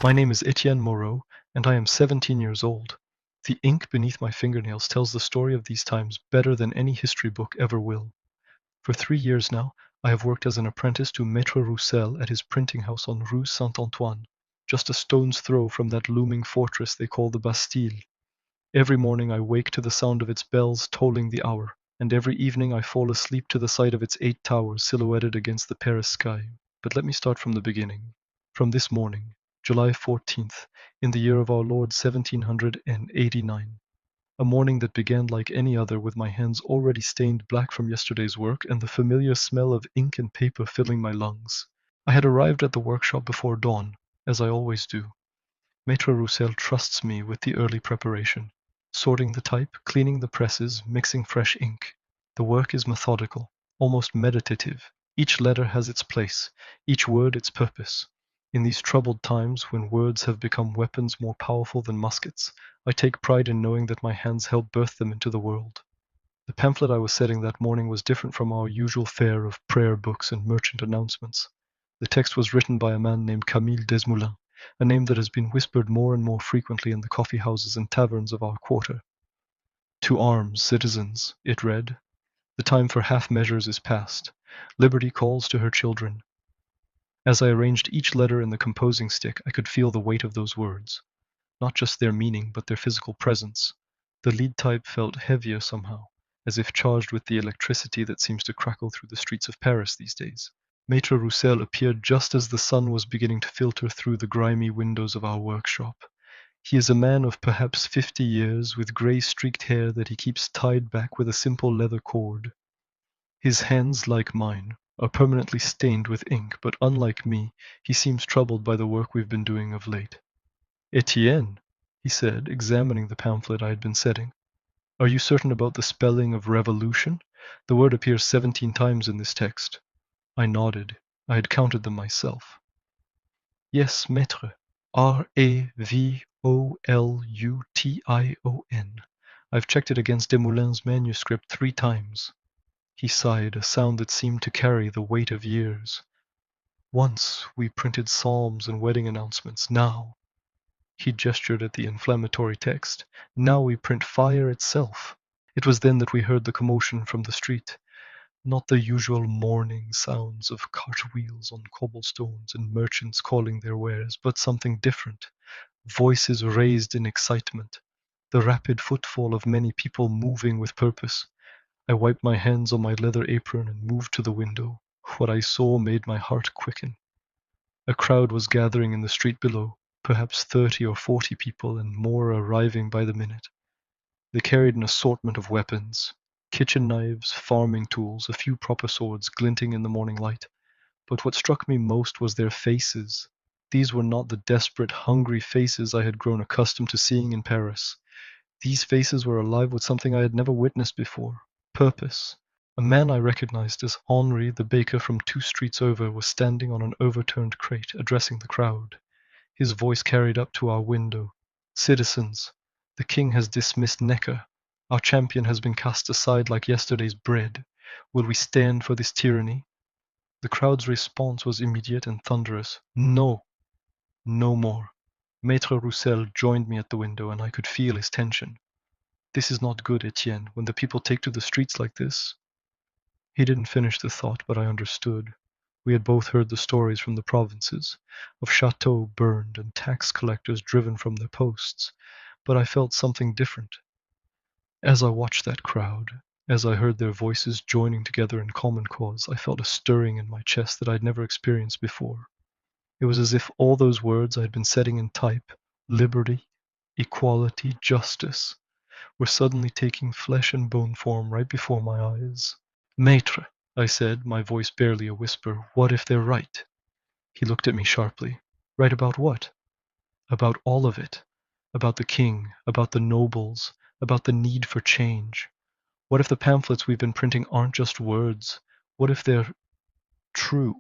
My name is Etienne Moreau, and I am 17 years old. The ink beneath my fingernails tells the story of these times better than any history book ever will. For 3 years now, I have worked as an apprentice to Maître Roussel at his printing house on Rue Saint-Antoine, just a stone's throw from that looming fortress they call the Bastille. Every morning I wake to the sound of its bells tolling the hour, and every evening I fall asleep to the sight of its 8 towers silhouetted against the Paris sky. But let me start from the beginning. From this morning, July 14th, in the year of our Lord 1789. A morning that began like any other with my hands already stained black from yesterday's work and the familiar smell of ink and paper filling my lungs. I had arrived at the workshop before dawn, as I always do. Maître Roussel trusts me with the early preparation. Sorting the type, cleaning the presses, mixing fresh ink. The work is methodical, almost meditative. Each letter has its place, each word its purpose. In these troubled times, when words have become weapons more powerful than muskets, I take pride in knowing that my hands help birth them into the world. The pamphlet I was setting that morning was different from our usual fare of prayer books and merchant announcements. The text was written by a man named Camille Desmoulins, a name that has been whispered more and more frequently in the coffee houses and taverns of our quarter. To arms, citizens, it read. The time for half measures is past. Liberty calls to her children. As I arranged each letter in the composing stick, I could feel the weight of those words. Not just their meaning, but their physical presence. The lead type felt heavier somehow, as if charged with the electricity that seems to crackle through the streets of Paris these days. Maître Roussel appeared just as the sun was beginning to filter through the grimy windows of our workshop. He is a man of perhaps 50 years, with grey streaked hair that he keeps tied back with a simple leather cord. His hands, like mine, are permanently stained with ink, but unlike me, he seems troubled by the work we've been doing of late. Etienne, he said, examining the pamphlet I had been setting. Are you certain about the spelling of revolution? The word appears 17 times in this text. I nodded. I had counted them myself. Yes, maître. Revolution. I've checked it against Desmoulins' manuscript 3 times. He sighed, a sound that seemed to carry the weight of years. Once we printed psalms and wedding announcements. Now, he gestured at the inflammatory text, now we print fire itself. It was then that we heard the commotion from the street. Not the usual mourning sounds of cartwheels on cobblestones and merchants calling their wares, but something different. Voices raised in excitement. The rapid footfall of many people moving with purpose. I wiped my hands on my leather apron and moved to the window. What I saw made my heart quicken. A crowd was gathering in the street below, perhaps 30 or 40 people, and more arriving by the minute. They carried an assortment of weapons, kitchen knives, farming tools, a few proper swords glinting in the morning light. But what struck me most was their faces. These were not the desperate, hungry faces I had grown accustomed to seeing in Paris. These faces were alive with something I had never witnessed before. Purpose. A man I recognized as Henri, the baker from 2 streets over, was standing on an overturned crate, addressing the crowd. His voice carried up to our window. Citizens, the king has dismissed Necker. Our champion has been cast aside like yesterday's bread. Will we stand for this tyranny? The crowd's response was immediate and thunderous. No. No more. Maître Roussel joined me at the window, and I could feel his tension. This is not good, Etienne, when the people take to the streets like this. He didn't finish the thought, but I understood. We had both heard the stories from the provinces, of chateaux burned and tax collectors driven from their posts, but I felt something different. As I watched that crowd, as I heard their voices joining together in common cause, I felt a stirring in my chest that I'd never experienced before. It was as if all those words I had been setting in type, liberty, equality, justice, were suddenly taking flesh and bone form right before my eyes. Maître, I said, my voice barely a whisper, what if they're right? He looked at me sharply. Write about what? About all of it. About the king, about the nobles, about the need for change. What if the pamphlets we've been printing aren't just words? What if they're true?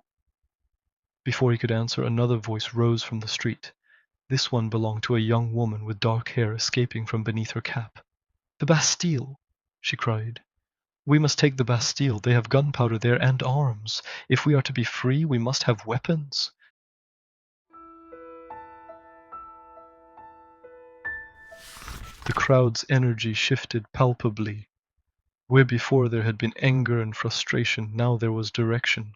Before he could answer, another voice rose from the street. This one belonged to a young woman with dark hair escaping from beneath her cap. The Bastille! She cried. We must take the Bastille. They have gunpowder there and arms. If we are to be free, we must have weapons. The crowd's energy shifted palpably. Where before there had been anger and frustration, now there was direction.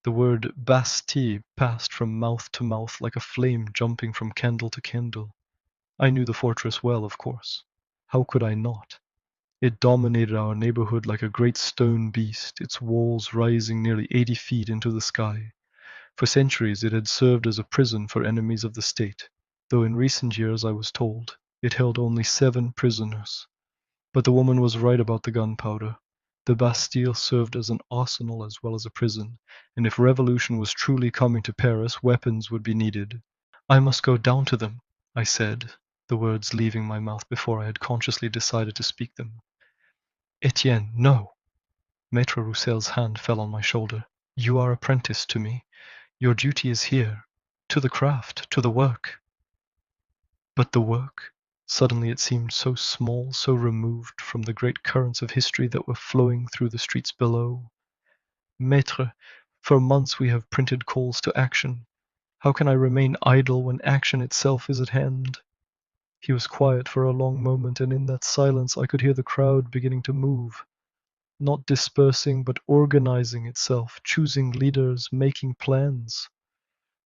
The word Bastille passed from mouth to mouth like a flame jumping from candle to candle. I knew the fortress well, of course. How could I not? It dominated our neighborhood like a great stone beast, its walls rising nearly 80 feet into the sky. For centuries it had served as a prison for enemies of the state, though in recent years, I was told, it held only 7 prisoners. But the woman was right about the gunpowder. The Bastille served as an arsenal as well as a prison, and if revolution was truly coming to Paris, weapons would be needed. I must go down to them, I said, the words leaving my mouth before I had consciously decided to speak them. Etienne, no! Maître Roussel's hand fell on my shoulder. You are apprenticed to me. Your duty is here, to the craft, to the work. But the work? Suddenly it seemed so small, so removed from the great currents of history that were flowing through the streets below. Maître, for months we have printed calls to action. How can I remain idle when action itself is at hand? He was quiet for a long moment, and in that silence I could hear the crowd beginning to move. Not dispersing, but organizing itself, choosing leaders, making plans.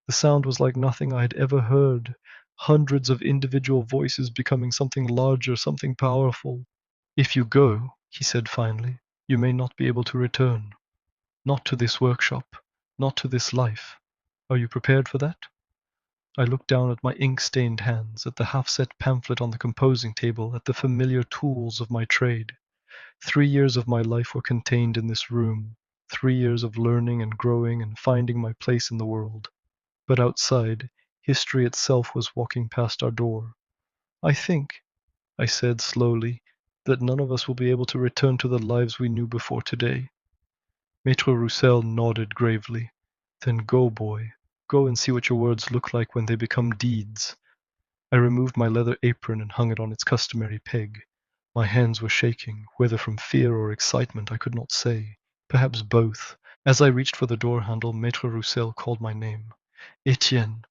The sound was like nothing I had ever heard. Hundreds of individual voices becoming something larger, something powerful. If you go, he said finally, you may not be able to return. Not to this workshop, not to this life. Are you prepared for that? I looked down at my ink-stained hands, at the half-set pamphlet on the composing table, at the familiar tools of my trade. 3 years of my life were contained in this room, 3 years of learning and growing and finding my place in the world. But outside, history itself was walking past our door. I think, I said slowly, that none of us will be able to return to the lives we knew before today. Maître Roussel nodded gravely. Then go, boy. Go and see what your words look like when they become deeds. I removed my leather apron and hung it on its customary peg. My hands were shaking, whether from fear or excitement I could not say. Perhaps both. As I reached for the door handle, Maître Roussel called my name. Etienne,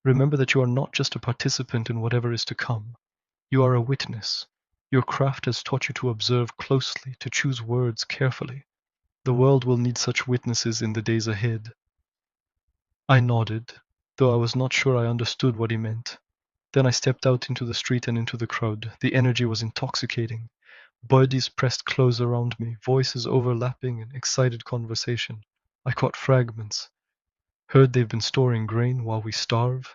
remember that you are not just a participant in whatever is to come. You are a witness. Your craft has taught you to observe closely, to choose words carefully. The world will need such witnesses in the days ahead. I nodded, though I was not sure I understood what he meant. Then I stepped out into the street and into the crowd. The energy was intoxicating. Bodies pressed close around me, voices overlapping in excited conversation. I caught fragments. Heard they've been storing grain while we starve.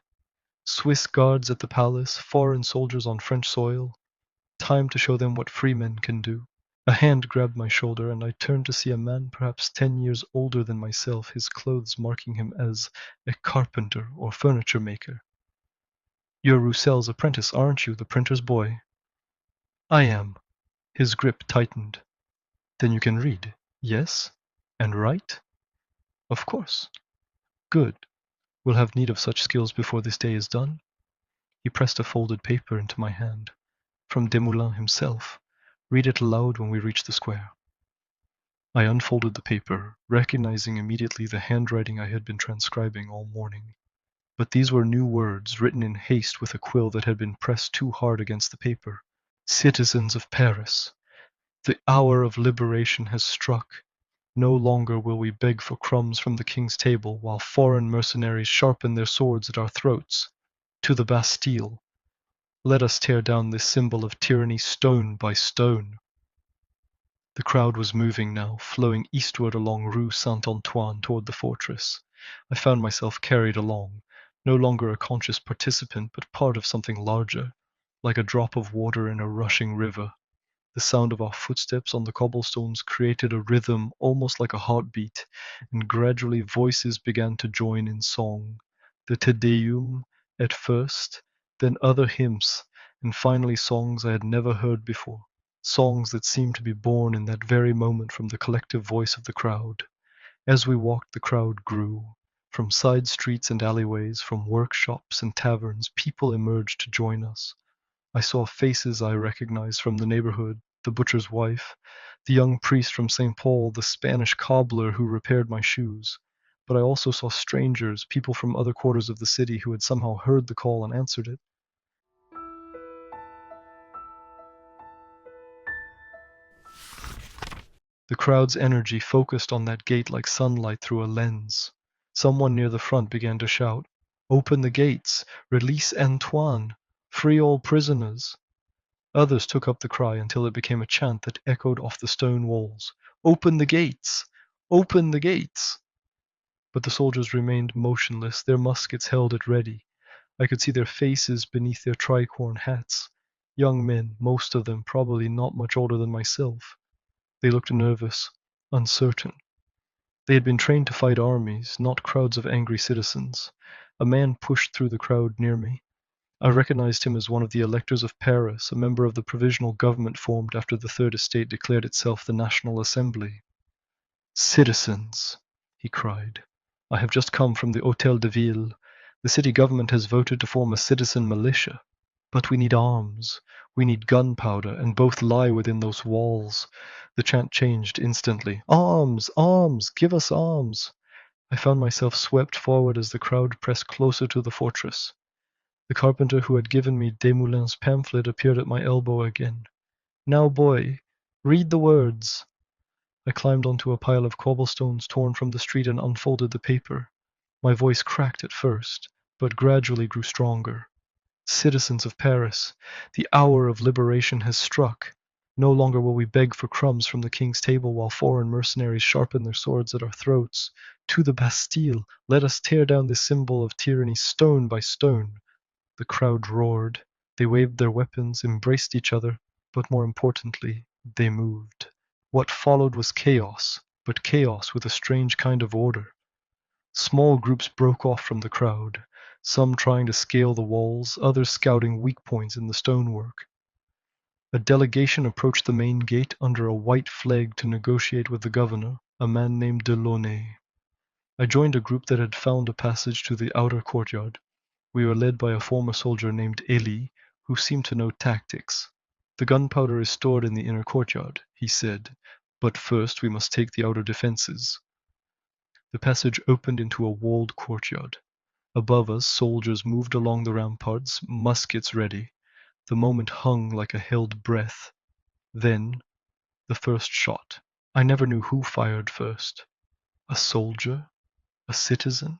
Swiss guards at the palace, foreign soldiers on French soil. Time to show them what free men can do. A hand grabbed my shoulder, and I turned to see a man perhaps 10 years older than myself, his clothes marking him as a carpenter or furniture maker. You're Roussel's apprentice, aren't you, the printer's boy? I am. His grip tightened. Then you can read, yes? And write? Of course. Good. We'll have need of such skills before this day is done. He pressed a folded paper into my hand. From Desmoulins himself. Read it aloud when we reach the square. I unfolded the paper, recognizing immediately the handwriting I had been transcribing all morning. But these were new words, written in haste with a quill that had been pressed too hard against the paper. Citizens of Paris, the hour of liberation has struck. No longer will we beg for crumbs from the king's table while foreign mercenaries sharpen their swords at our throats. To the Bastille. Let us tear down this symbol of tyranny stone by stone. The crowd was moving now, flowing eastward along Rue Saint-Antoine toward the fortress. I found myself carried along, no longer a conscious participant, but part of something larger, like a drop of water in a rushing river. The sound of our footsteps on the cobblestones created a rhythm almost like a heartbeat, and gradually voices began to join in song. The Te Deum at first, then other hymns, and finally songs I had never heard before, songs that seemed to be born in that very moment from the collective voice of the crowd. As we walked, the crowd grew. From side streets and alleyways, from workshops and taverns, people emerged to join us. I saw faces I recognized from the neighborhood, the butcher's wife, the young priest from St. Paul, the Spanish cobbler who repaired my shoes. But I also saw strangers, people from other quarters of the city who had somehow heard the call and answered it. The crowd's energy focused on that gate like sunlight through a lens. Someone near the front began to shout, "Open the gates! Release Antoine! Free all prisoners!" Others took up the cry until it became a chant that echoed off the stone walls. "Open the gates! Open the gates!" But the soldiers remained motionless, their muskets held at ready. I could see their faces beneath their tricorn hats. Young men, most of them probably not much older than myself. They looked nervous, uncertain. They had been trained to fight armies, not crowds of angry citizens. A man pushed through the crowd near me. I recognized him as one of the electors of Paris, a member of the provisional government formed after the Third Estate declared itself the National Assembly. "Citizens," he cried, "I have just come from the Hôtel de Ville. The city government has voted to form a citizen militia. But we need arms. We need gunpowder, and both lie within those walls." The chant changed instantly. "Arms! Arms! Give us arms!" I found myself swept forward as the crowd pressed closer to the fortress. The carpenter who had given me Desmoulins's pamphlet appeared at my elbow again. "Now, boy, read the words." I climbed onto a pile of cobblestones torn from the street and unfolded the paper. My voice cracked at first, but gradually grew stronger. "Citizens of Paris, the hour of liberation has struck. No longer will we beg for crumbs from the king's table while foreign mercenaries sharpen their swords at our throats. To the Bastille, let us tear down this symbol of tyranny stone by stone." The crowd roared. They waved their weapons, embraced each other, but more importantly, they moved. What followed was chaos, but chaos with a strange kind of order. Small groups broke off from the crowd, some trying to scale the walls, others scouting weak points in the stonework. A delegation approached the main gate under a white flag to negotiate with the governor, a man named Delaunay. I joined a group that had found a passage to the outer courtyard. We were led by a former soldier named Elie, who seemed to know tactics. "The gunpowder is stored in the inner courtyard," he said, "but first we must take the outer defenses." The passage opened into a walled courtyard. Above us, soldiers moved along the ramparts, muskets ready. The moment hung like a held breath. Then, the first shot. I never knew who fired first. A soldier? A citizen?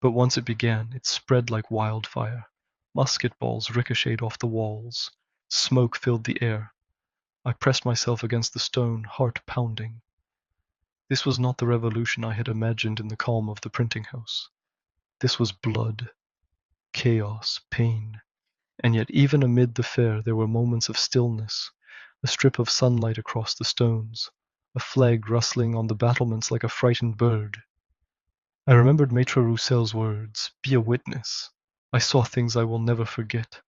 But once it began, it spread like wildfire. Musket balls ricocheted off the walls. Smoke filled the air. I pressed myself against the stone, heart pounding. This was not the revolution I had imagined in the calm of the printing house. This was blood, chaos, pain. And yet even amid the fare there were moments of stillness, a strip of sunlight across the stones, a flag rustling on the battlements like a frightened bird. I remembered Maître Roussel's words, "Be a witness." I saw things I will never forget.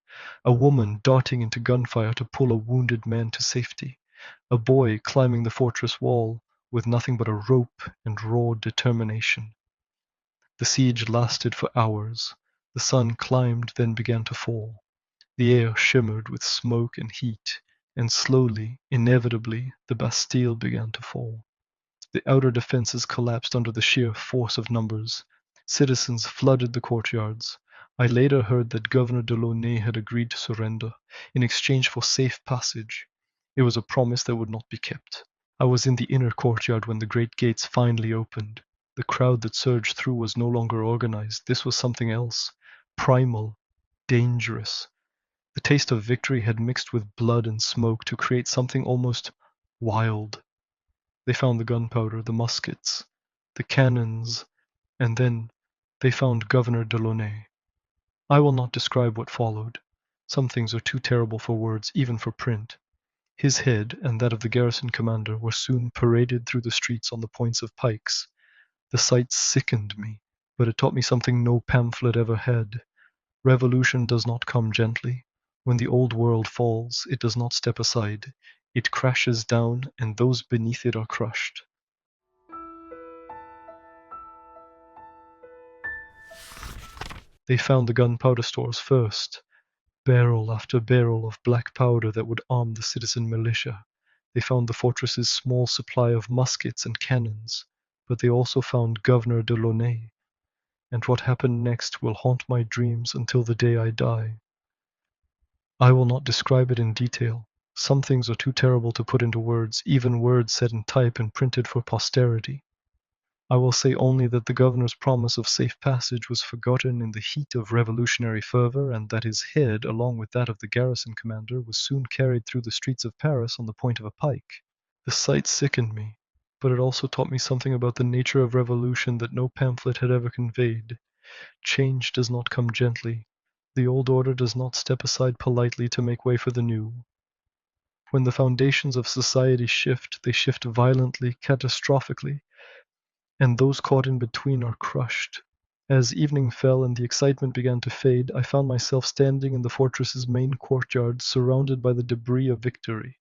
A woman darting into gunfire to pull a wounded man to safety. A boy climbing the fortress wall with nothing but a rope and raw determination. The siege lasted for hours. The sun climbed, then began to fall. The air shimmered with smoke and heat, and slowly, inevitably, the Bastille began to fall. The outer defenses collapsed under the sheer force of numbers. Citizens flooded the courtyards. I later heard that Governor Delaunay had agreed to surrender, in exchange for safe passage. It was a promise that would not be kept. I was in the inner courtyard when the great gates finally opened. The crowd that surged through was no longer organized. This was something else. Primal. Dangerous. The taste of victory had mixed with blood and smoke to create something almost wild. They found the gunpowder, the muskets, the cannons, and then they found Governor Delaunay. I will not describe what followed. Some things are too terrible for words, even for print. His head and that of the garrison commander were soon paraded through the streets on the points of pikes. The sight sickened me, but it taught me something no pamphlet ever had. Revolution does not come gently. When the old world falls, it does not step aside. It crashes down, and those beneath it are crushed. They found the gunpowder stores first, barrel after barrel of black powder that would arm the citizen militia. They found the fortress's small supply of muskets and cannons, but they also found Governor de Launay. And what happened next will haunt my dreams until the day I die. I will not describe it in detail. Some things are too terrible to put into words, even words set in type and printed for posterity. I will say only that the governor's promise of safe passage was forgotten in the heat of revolutionary fervor, and that his head, along with that of the garrison commander, was soon carried through the streets of Paris on the point of a pike. The sight sickened me, but it also taught me something about the nature of revolution that no pamphlet had ever conveyed. Change does not come gently. The old order does not step aside politely to make way for the new. When the foundations of society shift, they shift violently, catastrophically, and those caught in between are crushed. As evening fell and the excitement began to fade, I found myself standing in the fortress's main courtyard, surrounded by the debris of victory.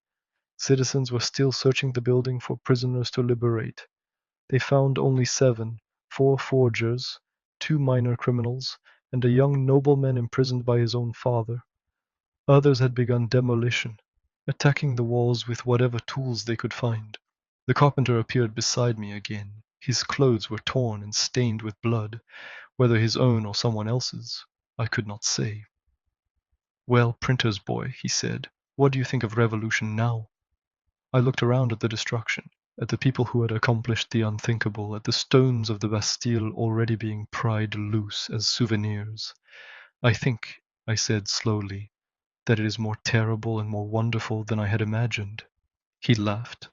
Citizens were still searching the building for prisoners to liberate. They found only 7, 4 forgers, 2 minor criminals, and a young nobleman imprisoned by his own father. Others had begun demolition, attacking the walls with whatever tools they could find. The carpenter appeared beside me again. His clothes were torn and stained with blood, whether his own or someone else's, I could not say. "Well, printer's boy," he said, "what do you think of revolution now?" I looked around at the destruction, at the people who had accomplished the unthinkable, at the stones of the Bastille already being pried loose as souvenirs. "I think," I said slowly, "that it is more terrible and more wonderful than I had imagined." He laughed,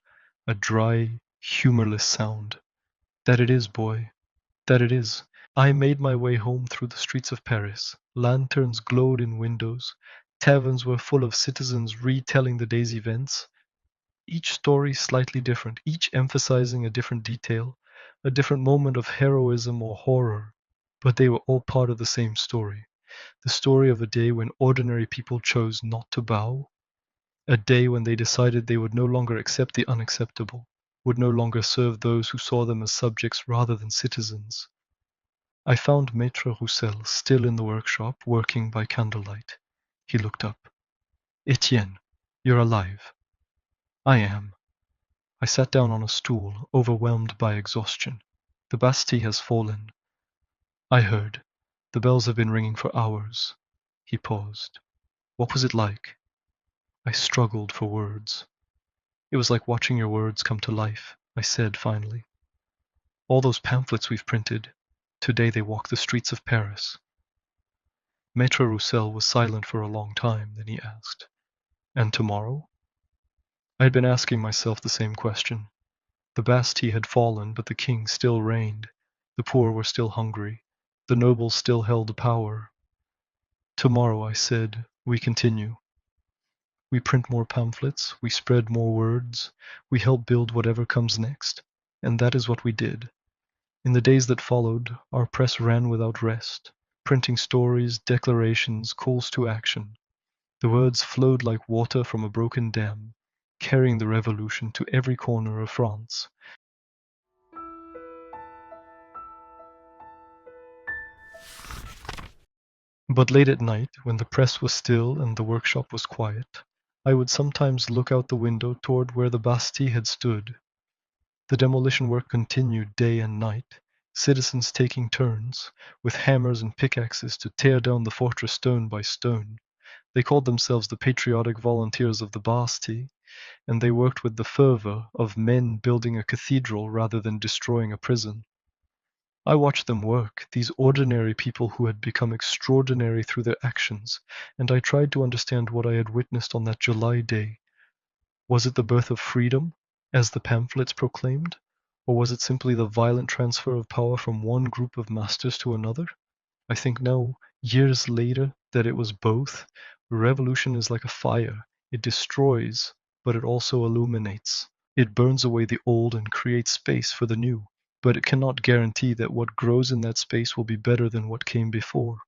a dry, humorless sound. "That it is, boy, that it is." I made my way home through the streets of Paris. Lanterns glowed in windows. Taverns were full of citizens retelling the day's events. Each story slightly different, each emphasizing a different detail, a different moment of heroism or horror. But they were all part of the same story. The story of a day when ordinary people chose not to bow. A day when they decided they would no longer accept the unacceptable, would no longer serve those who saw them as subjects rather than citizens. I found Maître Roussel still in the workshop, working by candlelight. He looked up. "Etienne, you're alive." "I am." I sat down on a stool, overwhelmed by exhaustion. "The Bastille has fallen." "I heard. The bells have been ringing for hours." He paused. "What was it like?" I struggled for words. "It was like watching your words come to life," I said finally. "All those pamphlets we've printed, today they walk the streets of Paris." Maître Roussel was silent for a long time, then he asked, "And tomorrow?" I had been asking myself the same question. The Bastille had fallen, but the king still reigned. The poor were still hungry. The nobles still held power. "Tomorrow," I said, "we continue. We print more pamphlets, we spread more words, we help build whatever comes next." And that is what we did. In the days that followed, our press ran without rest, printing stories, declarations, calls to action. The words flowed like water from a broken dam, carrying the revolution to every corner of France. But late at night, when the press was still and the workshop was quiet, I would sometimes look out the window toward where the Bastille had stood. The demolition work continued day and night, citizens taking turns, with hammers and pickaxes to tear down the fortress stone by stone. They called themselves the patriotic volunteers of the Bastille, and they worked with the fervor of men building a cathedral rather than destroying a prison. I watched them work, these ordinary people who had become extraordinary through their actions, and I tried to understand what I had witnessed on that July day. Was it the birth of freedom, as the pamphlets proclaimed, or was it simply the violent transfer of power from one group of masters to another? I think now, years later, that it was both. Revolution is like a fire. It destroys, but it also illuminates. It burns away the old and creates space for the new, but it cannot guarantee that what grows in that space will be better than what came before.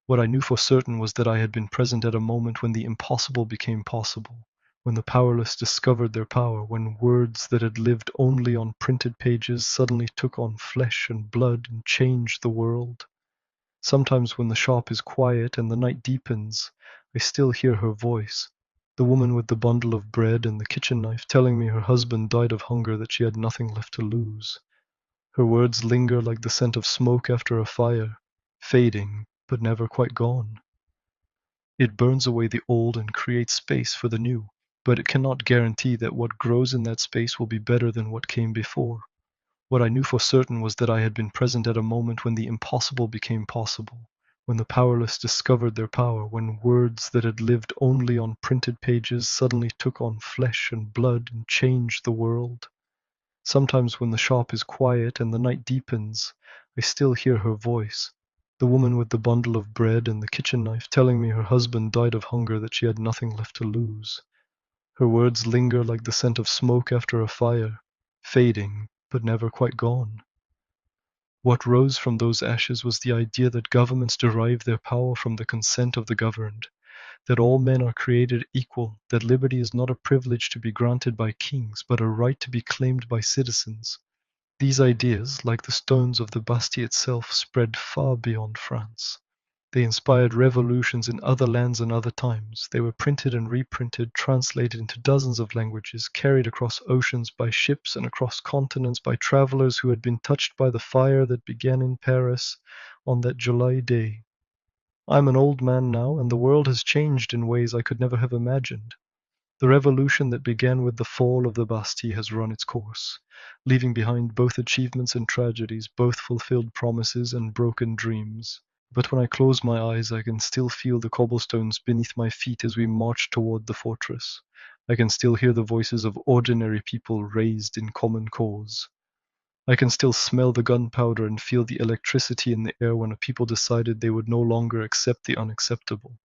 What I knew for certain was that I had been present at a moment when the impossible became possible, when the powerless discovered their power, when words that had lived only on printed pages suddenly took on flesh and blood and changed the world. Sometimes when the shop is quiet and the night deepens, I still hear her voice, the woman with the bundle of bread and the kitchen knife telling me her husband died of hunger, that she had nothing left to lose. Her words linger like the scent of smoke after a fire, fading, but never quite gone. It burns away the old and creates space for the new, but it cannot guarantee that what grows in that space will be better than what came before. What I knew for certain was that I had been present at a moment when the impossible became possible, when the powerless discovered their power, when words that had lived only on printed pages suddenly took on flesh and blood and changed the world. Sometimes when the shop is quiet and the night deepens, I still hear her voice, the woman with the bundle of bread and the kitchen knife telling me her husband died of hunger, that she had nothing left to lose. Her words linger like the scent of smoke after a fire, fading, but never quite gone. What rose from those ashes was the idea that governments derive their power from the consent of the governed, that all men are created equal, that liberty is not a privilege to be granted by kings, but a right to be claimed by citizens. These ideas, like the stones of the Bastille itself, spread far beyond France. They inspired revolutions in other lands and other times. They were printed and reprinted, translated into dozens of languages, carried across oceans by ships and across continents by travelers who had been touched by the fire that began in Paris on that July day. I'm an old man now, and the world has changed in ways I could never have imagined. The revolution that began with the fall of the Bastille has run its course, leaving behind both achievements and tragedies, both fulfilled promises and broken dreams. But when I close my eyes, I can still feel the cobblestones beneath my feet as we march toward the fortress. I can still hear the voices of ordinary people raised in common cause. I can still smell the gunpowder and feel the electricity in the air when a people decided they would no longer accept the unacceptable.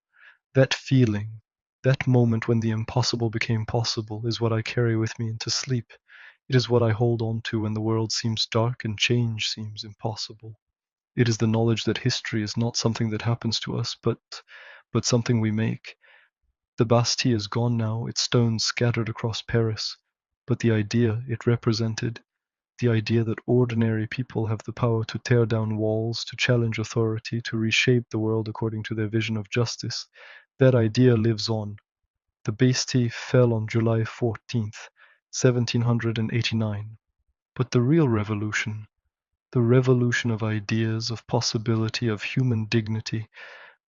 That feeling, that moment when the impossible became possible, is what I carry with me into sleep. It is what I hold on to when the world seems dark and change seems impossible. It is the knowledge that history is not something that happens to us, but something we make. The Bastille is gone now, its stones scattered across Paris, but the idea it represented, the idea that ordinary people have the power to tear down walls, to challenge authority, to reshape the world according to their vision of justice, that idea lives on. The Bastille fell on July 14th, 1789. But the real revolution, the revolution of ideas, of possibility, of human dignity,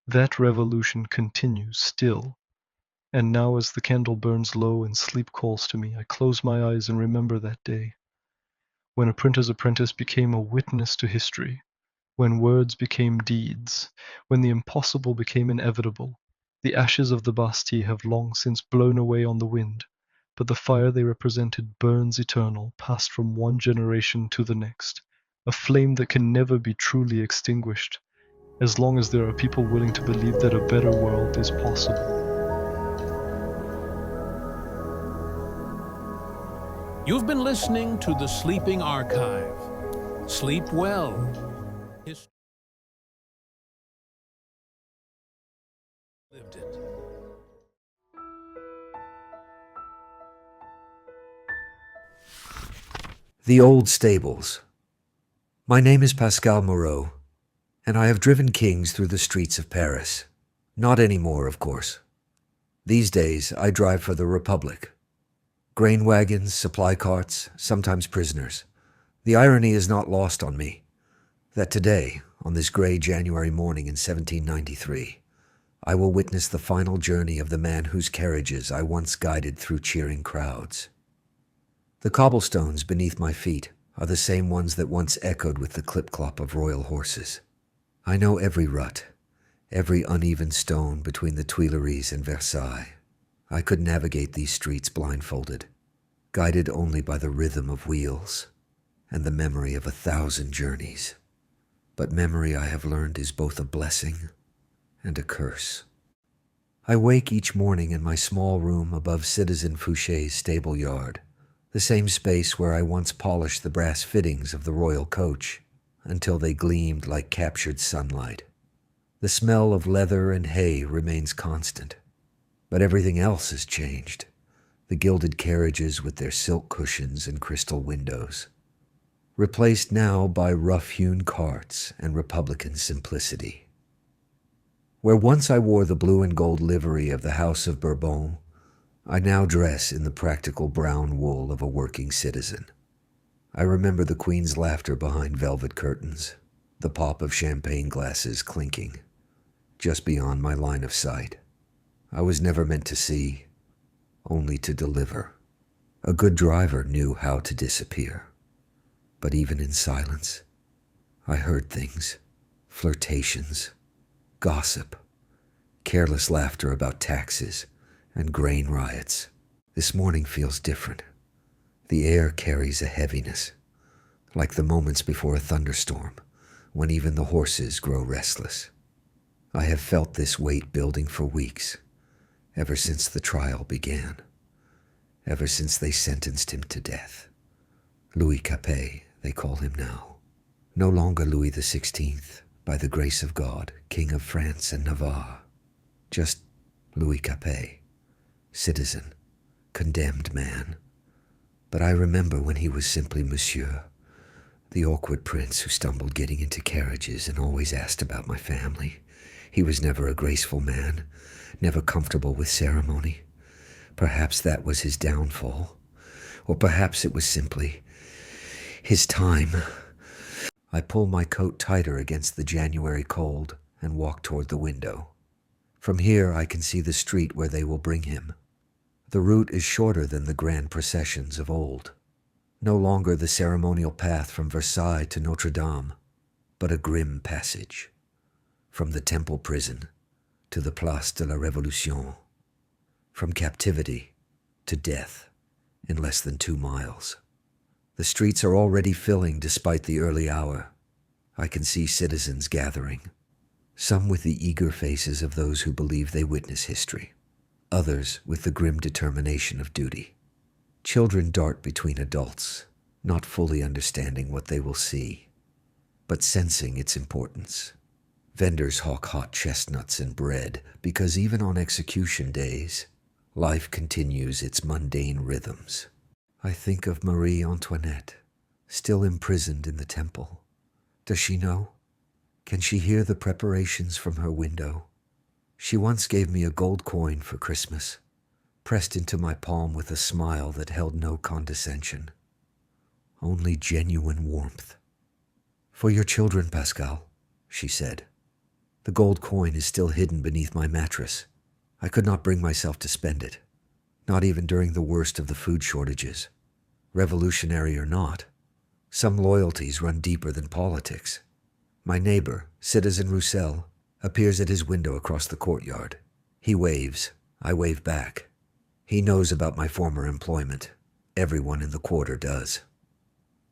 that revolution continues still. And now as the candle burns low and sleep calls to me, I close my eyes and remember that day, when a printer's apprentice became a witness to history, when words became deeds, when the impossible became inevitable. The ashes of the Bastille have long since blown away on the wind, but the fire they represented burns eternal, passed from one generation to the next, a flame that can never be truly extinguished, as long as there are people willing to believe that a better world is possible. You've been listening to The Sleeping Archive. Sleep well. Lived it. The Old Stables. My name is Pascal Moreau, and I have driven kings through the streets of Paris. Not anymore, of course. These days, I drive for the Republic. Grain wagons, supply carts, sometimes prisoners. The irony is not lost on me that today, on this gray January morning in 1793, I will witness the final journey of the man whose carriages I once guided through cheering crowds. The cobblestones beneath my feet are the same ones that once echoed with the clip-clop of royal horses. I know every rut, every uneven stone between the Tuileries and Versailles. I could navigate these streets blindfolded, guided only by the rhythm of wheels and the memory of 1,000 journeys. But memory, I have learned, is both a blessing and a curse. I wake each morning in my small room above Citizen Fouché's stable yard, the same space where I once polished the brass fittings of the royal coach until they gleamed like captured sunlight. The smell of leather and hay remains constant, but everything else has changed. The gilded carriages with their silk cushions and crystal windows, replaced now by rough-hewn carts and Republican simplicity. Where once I wore the blue and gold livery of the House of Bourbon, I now dress in the practical brown wool of a working citizen. I remember the Queen's laughter behind velvet curtains, the pop of champagne glasses clinking, just beyond my line of sight. I was never meant to see, only to deliver. A good driver knew how to disappear. But even in silence, I heard things, flirtations, gossip, careless laughter about taxes and grain riots. This morning feels different. The air carries a heaviness, like the moments before a thunderstorm, when even the horses grow restless. I have felt this weight building for weeks, ever since the trial began, ever since they sentenced him to death. Louis Capet, they call him now. No longer Louis XVI, by the grace of God, King of France and Navarre. Just Louis Capet, citizen, condemned man. But I remember when he was simply Monsieur, the awkward prince who stumbled getting into carriages and always asked about my family. He was never a graceful man, never comfortable with ceremony. Perhaps that was his downfall, or perhaps it was simply his time. I pull my coat tighter against the January cold and walk toward the window. From here I can see the street where they will bring him. The route is shorter than the grand processions of old. No longer the ceremonial path from Versailles to Notre Dame, but a grim passage. From the Temple prison to the Place de la Révolution. From captivity to death in less than 2 miles. The streets are already filling despite the early hour. I can see citizens gathering, some with the eager faces of those who believe they witness history, others with the grim determination of duty. Children dart between adults, not fully understanding what they will see, but sensing its importance. Vendors hawk hot chestnuts and bread because even on execution days, life continues its mundane rhythms. I think of Marie Antoinette, still imprisoned in the temple. Does she know? Can she hear the preparations from her window? She once gave me a gold coin for Christmas, pressed into my palm with a smile that held no condescension, only genuine warmth. "For your children, Pascal," she said. "The gold coin is still hidden beneath my mattress. I could not bring myself to spend it, not even during the worst of the food shortages. Revolutionary or not, some loyalties run deeper than politics. My neighbor, Citizen Roussel, appears at his window across the courtyard. He waves. I wave back. He knows about my former employment. Everyone in the quarter does.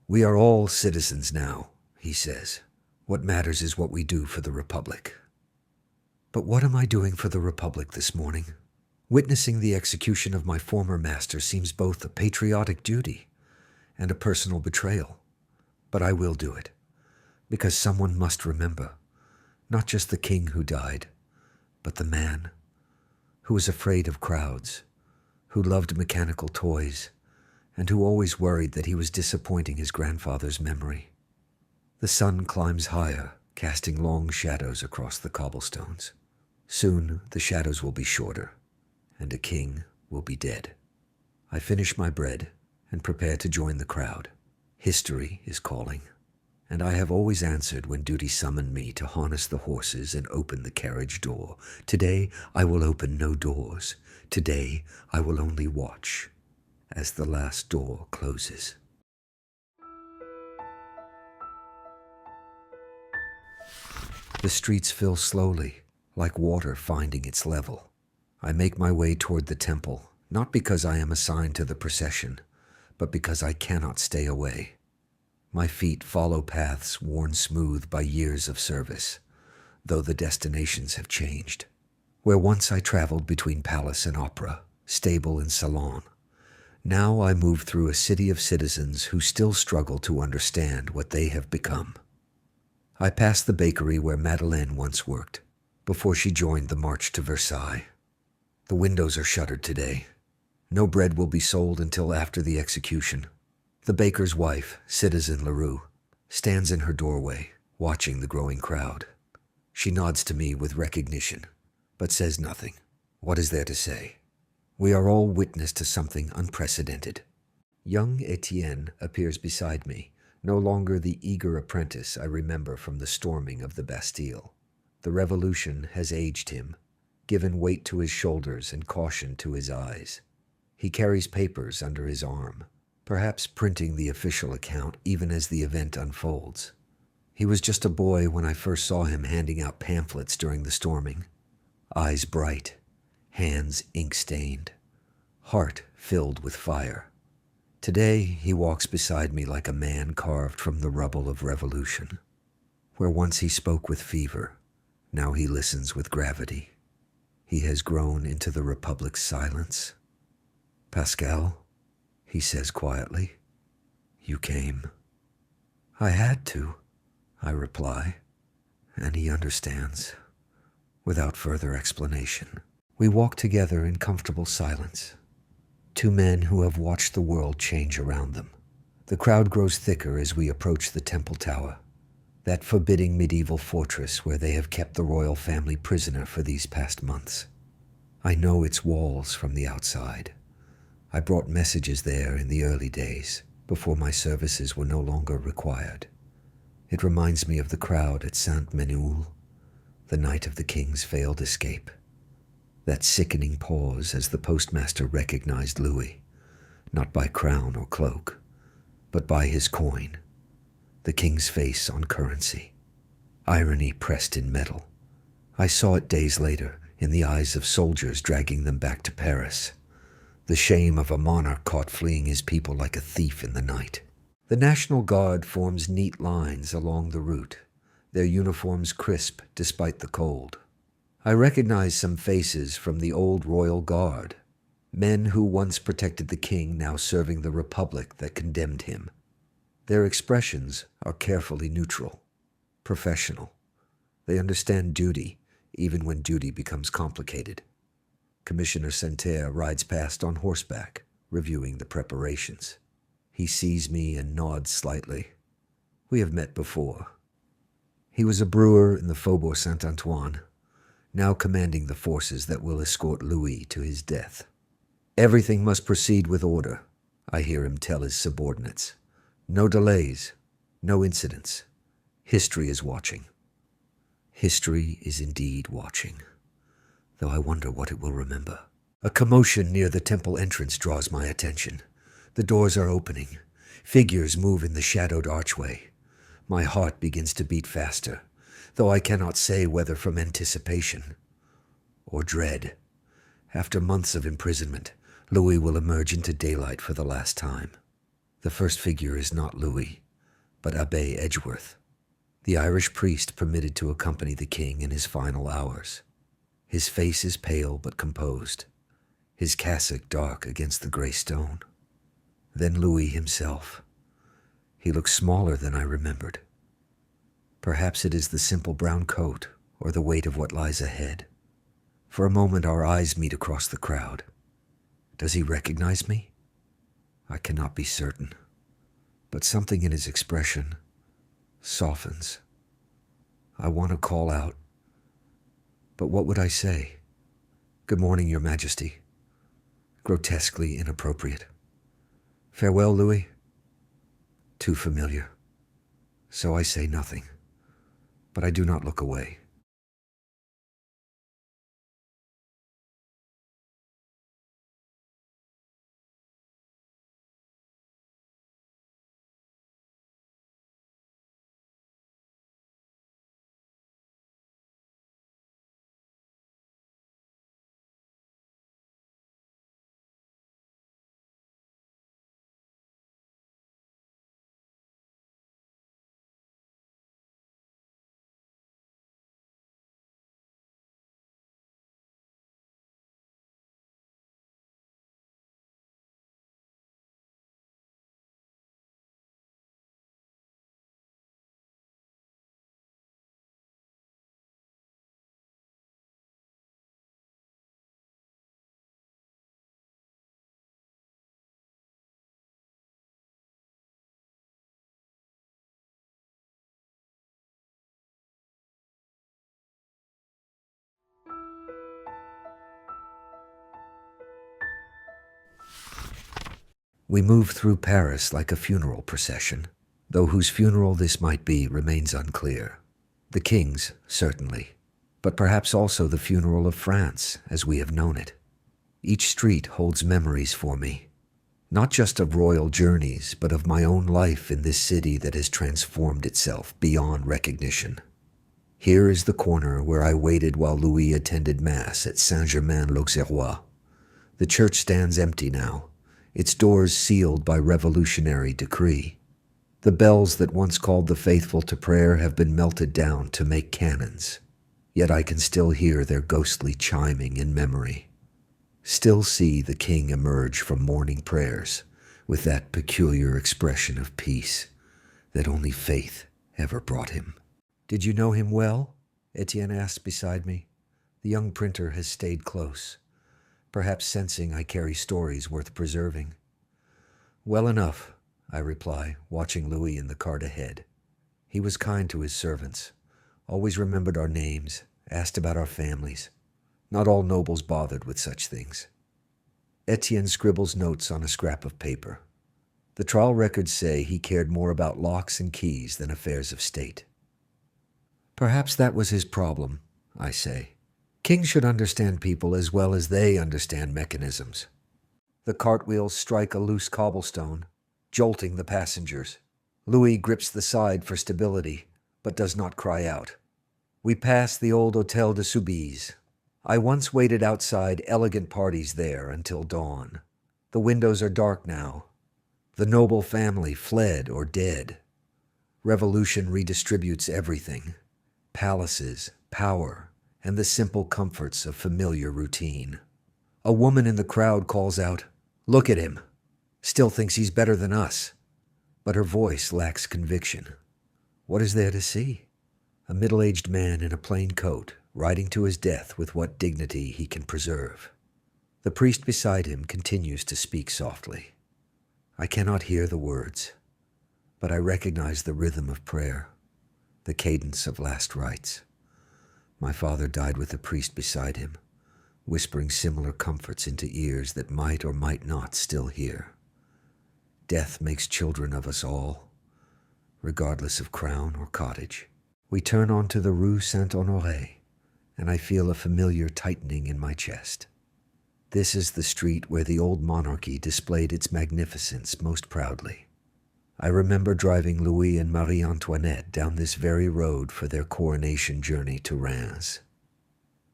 "We are all citizens now," he says. "What matters is what we do for the Republic." But what am I doing for the Republic this morning? Witnessing the execution of my former master seems both a patriotic duty and a personal betrayal. But I will do it, because someone must remember, not just the king who died, but the man who was afraid of crowds, who loved mechanical toys, and who always worried that he was disappointing his grandfather's memory. The sun climbs higher, casting long shadows across the cobblestones. Soon the shadows will be shorter, and a king will be dead. I finish my bread and prepare to join the crowd. History is calling, and I have always answered when duty summoned me to harness the horses and open the carriage door. Today I will open no doors. Today I will only watch as the last door closes. The streets fill slowly, like water finding its level. I make my way toward the temple, not because I am assigned to the procession, but because I cannot stay away. My feet follow paths worn smooth by years of service, though the destinations have changed. where once I traveled between palace and opera, stable and salon. Now I move through a city of citizens who still struggle to understand what they have become. I pass the bakery where Madeleine once worked, before she joined the march to Versailles. The windows are shuttered today. No bread will be sold until after the execution. The baker's wife, Citizen Leroux, stands in her doorway, watching the growing crowd. She nods to me with recognition, but says nothing. What is there to say? We are all witness to something unprecedented. Young Etienne appears beside me, no longer the eager apprentice I remember from the storming of the Bastille. The revolution has aged him, given weight to his shoulders and caution to his eyes. He carries papers under his arm, perhaps printing the official account even as the event unfolds. He was just a boy when I first saw him handing out pamphlets during the storming. Eyes bright, hands ink-stained, heart filled with fire. Today he walks beside me like a man carved from the rubble of revolution. Where once he spoke with fever, now he listens with gravity. He has grown into the Republic's silence. "Pascal," he says quietly, "you came." "I had to," I reply, and he understands. Without further explanation, we walk together in comfortable silence. Two men who have watched the world change around them. The crowd grows thicker as we approach the Temple Tower, that forbidding medieval fortress where they have kept the royal family prisoner for these past months. I know its walls from the outside. I brought messages there in the early days, before my services were no longer required. It reminds me of the crowd at Saint-Menehould, the night of the king's failed escape. That sickening pause as the postmaster recognized Louis, not by crown or cloak, but by his coin, the king's face on currency. Irony pressed in metal. I saw it days later in the eyes of soldiers dragging them back to Paris. The shame of a monarch caught fleeing his people like a thief in the night. The National Guard forms neat lines along the route, their uniforms crisp despite the cold. I recognize some faces from the old Royal Guard, men who once protected the king, now serving the republic that condemned him. Their expressions are carefully neutral, professional. They understand duty, even when duty becomes complicated. Commissioner Santerre rides past on horseback, reviewing the preparations. He sees me and nods slightly. We have met before. He was a brewer in the Faubourg Saint-Antoine, now commanding the forces that will escort Louis to his death. "Everything must proceed with order," I hear him tell his subordinates. "No delays, no incidents. History is watching." History is indeed watching, though I wonder what it will remember. A commotion near the temple entrance draws my attention. The doors are opening. Figures move in the shadowed archway. My heart begins to beat faster, though I cannot say whether from anticipation or dread. After months of imprisonment, Louis will emerge into daylight for the last time. The first figure is not Louis, but Abbé Edgeworth, the Irish priest permitted to accompany the king in his final hours. His face is pale but composed, his cassock dark against the gray stone. Then Louis himself. He looks smaller than I remembered. Perhaps it is the simple brown coat or the weight of what lies ahead. For a moment our eyes meet across the crowd. Does he recognize me? I cannot be certain, but something in his expression softens. I want to call out, but what would I say? "Good morning, Your Majesty." Grotesquely inappropriate. "Farewell, Louis." Too familiar. So I say nothing, but I do not look away. We move through Paris like a funeral procession, though whose funeral this might be remains unclear. The king's, certainly, but perhaps also the funeral of France as we have known it. Each street holds memories for me, not just of royal journeys, but of my own life in this city that has transformed itself beyond recognition. Here is the corner where I waited while Louis attended Mass at Saint-Germain-l'Auxerrois. The church stands empty now, its doors sealed by revolutionary decree. The bells that once called the faithful to prayer have been melted down to make cannons, yet I can still hear their ghostly chiming in memory. Still see the king emerge from morning prayers with that peculiar expression of peace that only faith ever brought him. "Did you know him well?" Etienne asked beside me. The young printer has stayed close, perhaps sensing I carry stories worth preserving. "Well enough," I reply, watching Louis in the cart ahead. He was kind to his servants, always remembered our names, asked about our families. Not all nobles bothered with such things. Etienne scribbles notes on a scrap of paper. The trial records say he cared more about locks and keys than affairs of state. Perhaps that was his problem, I say. Kings should understand people as well as they understand mechanisms. The cartwheels strike a loose cobblestone, jolting the passengers. Louis grips the side for stability, but does not cry out. We pass the old Hôtel de Soubise. I once waited outside elegant parties there until dawn. The windows are dark now. The noble family fled or dead. Revolution redistributes everything. Palaces, power, and the simple comforts of familiar routine. A woman in the crowd calls out, "Look at him!" Still thinks he's better than us. But her voice lacks conviction. What is there to see? A middle-aged man in a plain coat, riding to his death with what dignity he can preserve. The priest beside him continues to speak softly. I cannot hear the words, but I recognize the rhythm of prayer, the cadence of last rites. My father died with the priest beside him, whispering similar comforts into ears that might or might not still hear. Death makes children of us all, regardless of crown or cottage. We turn onto the Rue Saint-Honoré, and I feel a familiar tightening in my chest. This is the street where the old monarchy displayed its magnificence most proudly. I remember driving Louis and Marie Antoinette down this very road for their coronation journey to Reims.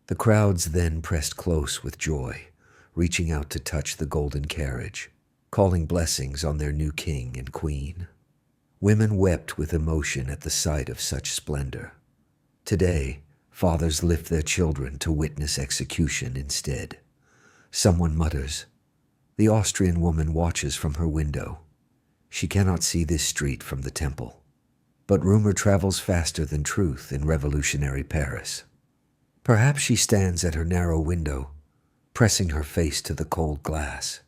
The crowds then pressed close with joy, reaching out to touch the golden carriage, calling blessings on their new king and queen. Women wept with emotion at the sight of such splendor. Today, fathers lift their children to witness execution instead. Someone mutters. The Austrian woman watches from her window. She cannot see this street from the temple. But rumor travels faster than truth in revolutionary Paris. Perhaps she stands at her narrow window, pressing her face to the cold glass,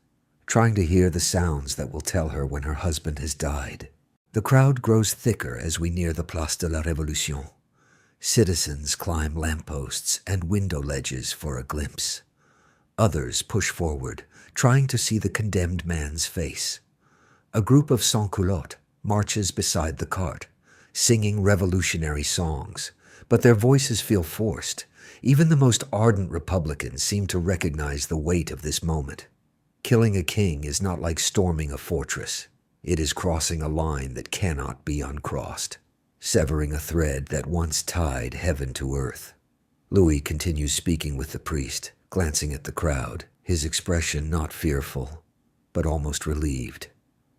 trying to hear the sounds that will tell her when her husband has died. The crowd grows thicker as we near the Place de la Révolution. Citizens climb lampposts and window ledges for a glimpse. Others push forward, trying to see the condemned man's face. A group of sans-culottes marches beside the cart, singing revolutionary songs, but their voices feel forced. Even the most ardent Republicans seem to recognize the weight of this moment. Killing a king is not like storming a fortress. It is crossing a line that cannot be uncrossed, severing a thread that once tied heaven to earth. Louis continues speaking with the priest, glancing at the crowd, his expression not fearful, but almost relieved.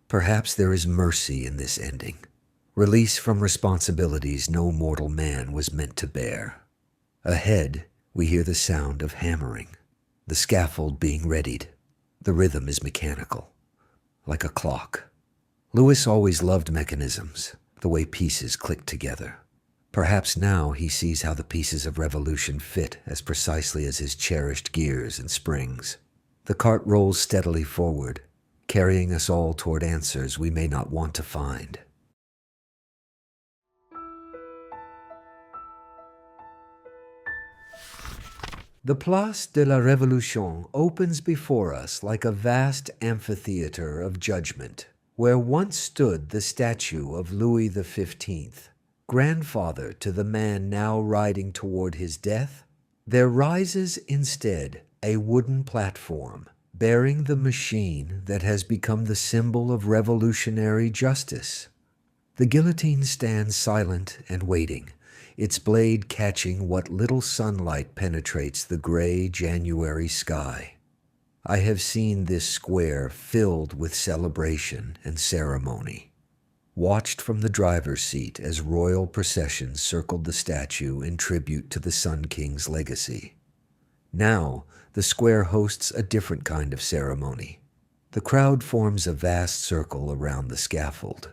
Perhaps there is mercy in this ending, release from responsibilities no mortal man was meant to bear. Ahead, we hear the sound of hammering, the scaffold being readied. The rhythm is mechanical, like a clock. Louis always loved mechanisms, the way pieces click together. Perhaps now he sees how the pieces of revolution fit as precisely as his cherished gears and springs. The cart rolls steadily forward, carrying us all toward answers we may not want to find. The Place de la Révolution opens before us like a vast amphitheater of judgment, where once stood the statue of Louis XV, grandfather to the man now riding toward his death. There rises instead a wooden platform bearing the machine that has become the symbol of revolutionary justice. The guillotine stands silent and waiting, its blade catching what little sunlight penetrates the gray January sky. I have seen this square filled with celebration and ceremony, watched from the driver's seat as royal processions circled the statue in tribute to the Sun King's legacy. Now, the square hosts a different kind of ceremony. The crowd forms a vast circle around the scaffold.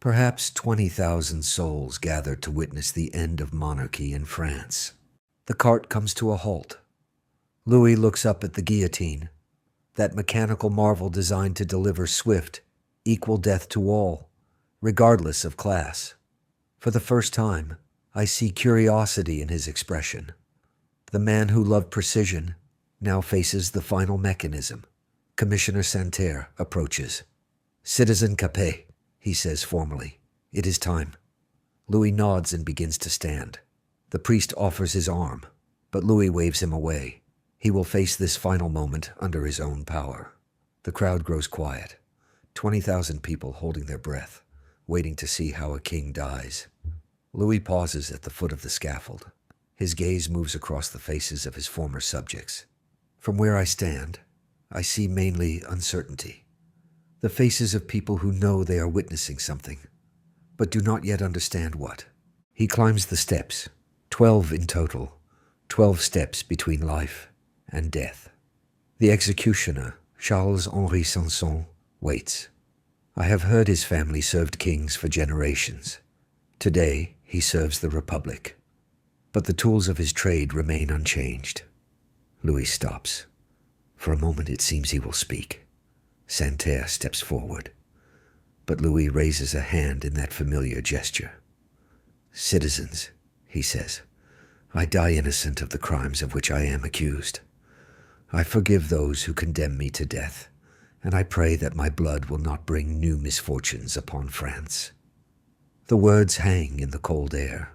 Perhaps 20,000 souls gather to witness the end of monarchy in France. The cart comes to a halt. Louis looks up at the guillotine, that mechanical marvel designed to deliver swift, equal death to all, regardless of class. For the first time, I see curiosity in his expression. The man who loved precision now faces the final mechanism. Commissioner Santerre approaches. "Citizen Capet," he says formally, "it is time." Louis nods and begins to stand. The priest offers his arm, but Louis waves him away. He will face this final moment under his own power. The crowd grows quiet. 20,000 people holding their breath, waiting to see how a king dies. Louis pauses at the foot of the scaffold. His gaze moves across the faces of his former subjects. From where I stand, I see mainly uncertainty. The faces of people who know they are witnessing something, but do not yet understand what. He climbs the steps, 12 in total, 12 steps between life and death. The executioner, Charles-Henri Sanson, waits. I have heard his family served kings for generations. Today, he serves the Republic. But the tools of his trade remain unchanged. Louis stops. For a moment it seems he will speak. Santerre steps forward, but Louis raises a hand in that familiar gesture. "Citizens," he says, "I die innocent of the crimes of which I am accused. I forgive those who condemn me to death, and I pray that my blood will not bring new misfortunes upon France." The words hang in the cold air.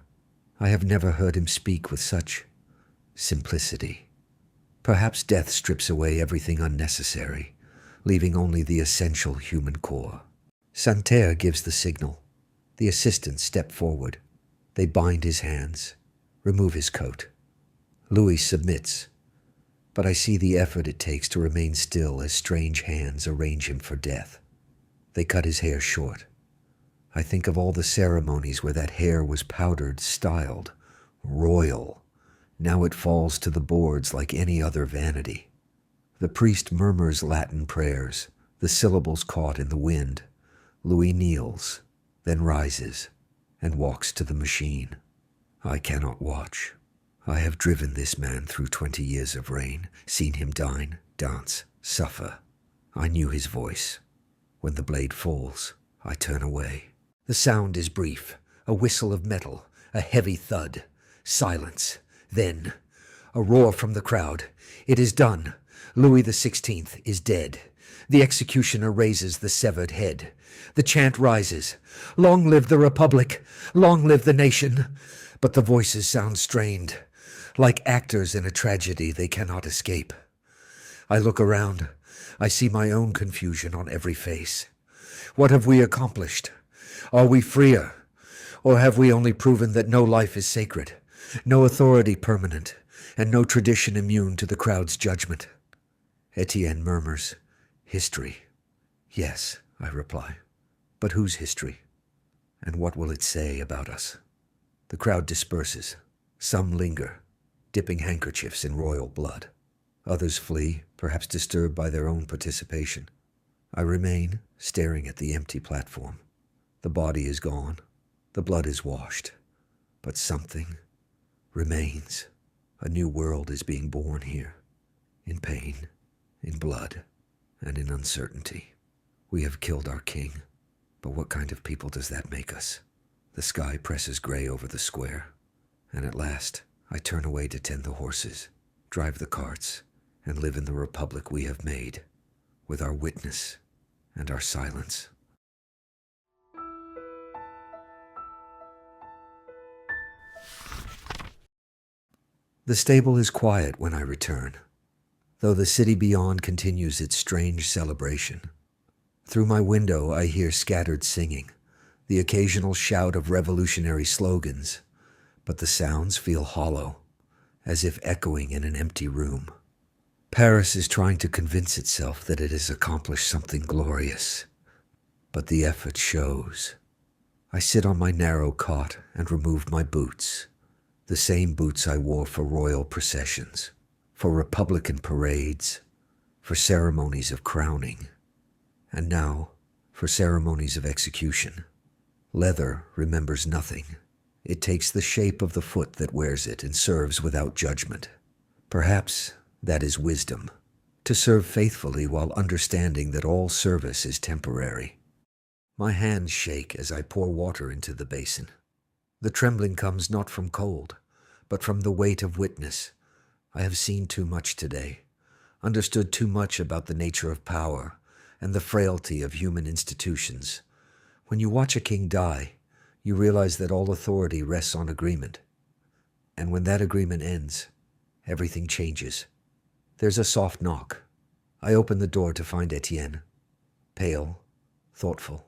I have never heard him speak with such simplicity. Perhaps death strips away everything unnecessary, leaving only the essential human core. Santerre gives the signal. The assistants step forward. They bind his hands, remove his coat. Louis submits, but I see the effort it takes to remain still as strange hands arrange him for death. They cut his hair short. I think of all the ceremonies where that hair was powdered, styled, royal. Now it falls to the boards like any other vanity. The priest murmurs Latin prayers, the syllables caught in the wind. Louis kneels, then rises, and walks to the machine. I cannot watch. I have driven this man through 20 years of reign, seen him dine, dance, suffer. I knew his voice. When the blade falls, I turn away. The sound is brief, a whistle of metal, a heavy thud, silence. Then, a roar from the crowd. It is done. Louis XVI is dead. The executioner raises the severed head. The chant rises. Long live the Republic! Long live the nation! But the voices sound strained. Like actors in a tragedy they cannot escape. I look around. I see my own confusion on every face. What have we accomplished? Are we freer? Or have we only proven that no life is sacred, no authority permanent, and no tradition immune to the crowd's judgment? Etienne murmurs, "History." "Yes," I reply. "But whose history? And what will it say about us?" The crowd disperses. Some linger, dipping handkerchiefs in royal blood. Others flee, perhaps disturbed by their own participation. I remain, staring at the empty platform. The body is gone. The blood is washed. But something remains. A new world is being born here. In pain, in blood, and in uncertainty. We have killed our king. But what kind of people does that make us? The sky presses gray over the square. And at last, I turn away to tend the horses. drive the carts, and live in the republic we have made, with our witness and our silence. The stable is quiet when I return, though the city beyond continues its strange celebration. Through my window I hear scattered singing, the occasional shout of revolutionary slogans, but the sounds feel hollow, as if echoing in an empty room. Paris is trying to convince itself that it has accomplished something glorious, but the effort shows. I sit on my narrow cot and remove my boots, the same boots I wore for royal processions, for Republican parades, for ceremonies of crowning, and now for ceremonies of execution. Leather remembers nothing. It takes the shape of the foot that wears it and serves without judgment. Perhaps that is wisdom, to serve faithfully while understanding that all service is temporary. My hands shake as I pour water into the basin. The trembling comes not from cold, but from the weight of witness. I have seen too much today, understood too much about the nature of power and the frailty of human institutions. When you watch a king die, you realize that all authority rests on agreement. And when that agreement ends, everything changes. There's a soft knock. I open the door to find Etienne, pale, thoughtful.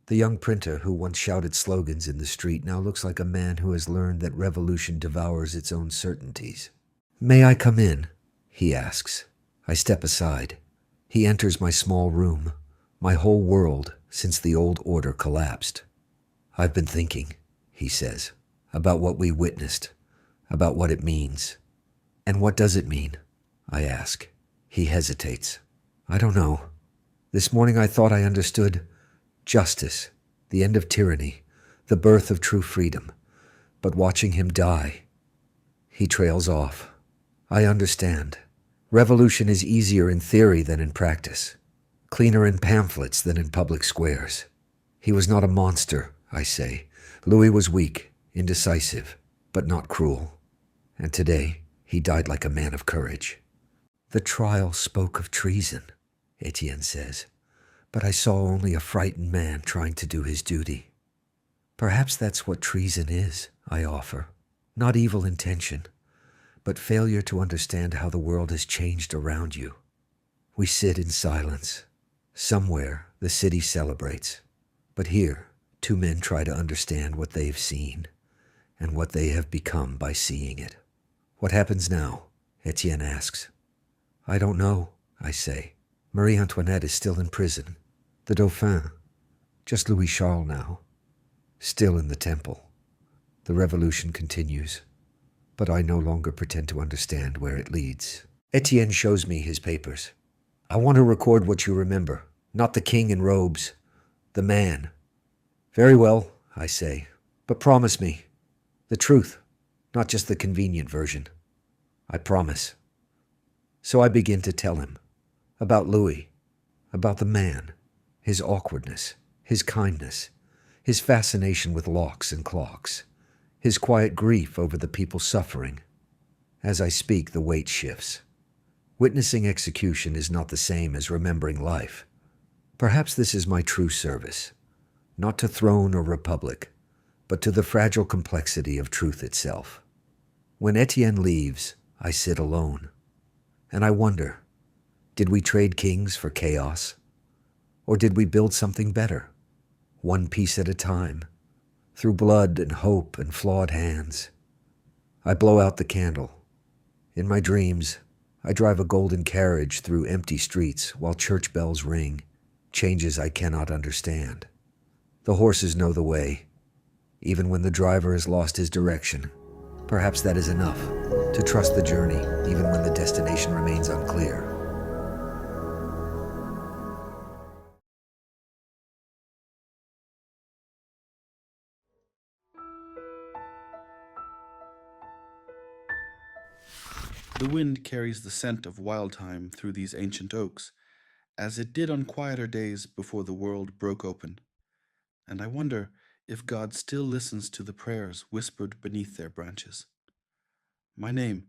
The young printer who once shouted slogans in the street now looks like a man who has learned that revolution devours its own certainties. "May I come in?" he asks. I step aside. He enters my small room, my whole world since the old order collapsed. "I've been thinking," he says, "about what we witnessed, about what it means." "And what does it mean?" I ask. He hesitates. "I don't know. This morning I thought I understood justice, the end of tyranny, the birth of true freedom. But watching him die..." He trails off. I understand. Revolution is easier in theory than in practice, cleaner in pamphlets than in public squares. He was not a monster, I say. Louis was weak, indecisive, but not cruel. And today, he died like a man of courage. "The trial spoke of treason," Etienne says, "but I saw only a frightened man trying to do his duty." "Perhaps that's what treason is," I offer. "Not evil intention, but failure to understand how the world has changed around you." We sit in silence. Somewhere, the city celebrates. But here, two men try to understand what they've seen and what they have become by seeing it. "What happens now?" Etienne asks. "I don't know," I say. "Marie Antoinette is still in prison. The Dauphin, just Louis Charles now, still in the temple. The revolution continues, but I no longer pretend to understand where it leads." Etienne shows me his papers. "I want to record what you remember, not the king in robes, the man." "Very well," I say, "but promise me the truth, not just the convenient version." "I promise." So I begin to tell him about Louis, about the man, his awkwardness, his kindness, his fascination with locks and clocks, his quiet grief over the people suffering. As I speak, the weight shifts. Witnessing execution is not the same as remembering life. Perhaps this is my true service, not to throne or republic, but to the fragile complexity of truth itself. When Etienne leaves, I sit alone, and I wonder, did we trade kings for chaos? Or did we build something better, one piece at a time, through blood and hope and flawed hands? I blow out the candle. In my dreams, I drive a golden carriage through empty streets while church bells ring, changes I cannot understand. The horses know the way, even when the driver has lost his direction. Perhaps that is enough, to trust the journey even when the destination remains unclear. The wind carries the scent of wild thyme through these ancient oaks, as it did on quieter days before the world broke open. And I wonder if God still listens to the prayers whispered beneath their branches. My name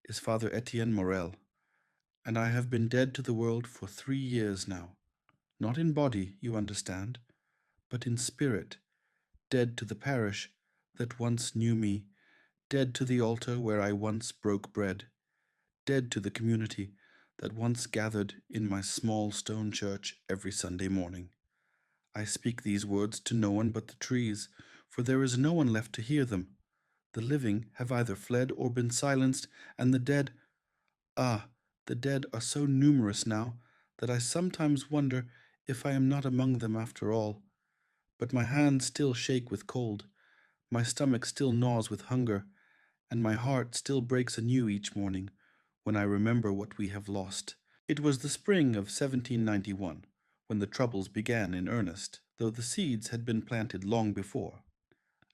is Father Etienne Morel, and I have been dead to the world for 3 years now. Not in body, you understand, but in spirit, dead to the parish that once knew me, dead to the altar where I once broke bread, dead to the community that once gathered in my small stone church every Sunday morning. I speak these words to no one but the trees, for there is no one left to hear them. The living have either fled or been silenced, and the dead, the dead are so numerous now that I sometimes wonder if I am not among them after all. But my hands still shake with cold, my stomach still gnaws with hunger, and my heart still breaks anew each morning when I remember what we have lost. It was the spring of 1791 when the troubles began in earnest, though the seeds had been planted long before.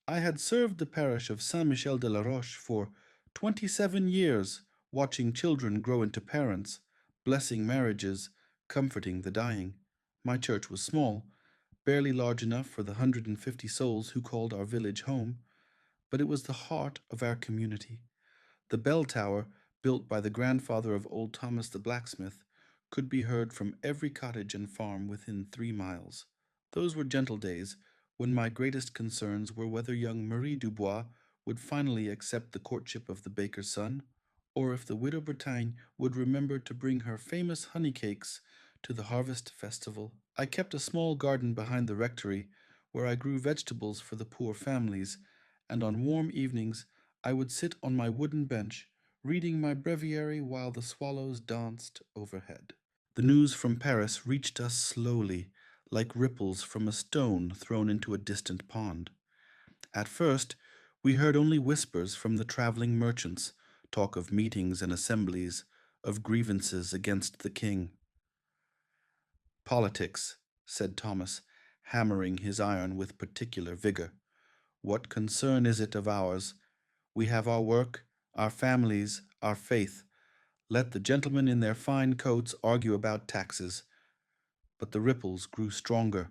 I had served the parish of Saint-Michel-de-la-Roche for 27 years, watching children grow into parents, blessing marriages, comforting the dying. My church was small, barely large enough for the 150 souls who called our village home, but it was the heart of our community. The bell tower, built by the grandfather of old Thomas the blacksmith, could be heard from every cottage and farm within 3 miles. Those were gentle days, when my greatest concerns were whether young Marie Dubois would finally accept the courtship of the baker's son, or if the widow Bretagne would remember to bring her famous honey cakes to the harvest festival. I kept a small garden behind the rectory, where I grew vegetables for the poor families, and on warm evenings I would sit on my wooden bench, reading my breviary while the swallows danced overhead. The news from Paris reached us slowly, like ripples from a stone thrown into a distant pond. At first, we heard only whispers from the traveling merchants, talk of meetings and assemblies, of grievances against the king. Politics, said Thomas, hammering his iron with particular vigor. What concern is it of ours? We have our work, our families, our faith. Let the gentlemen in their fine coats argue about taxes. But the ripples grew stronger.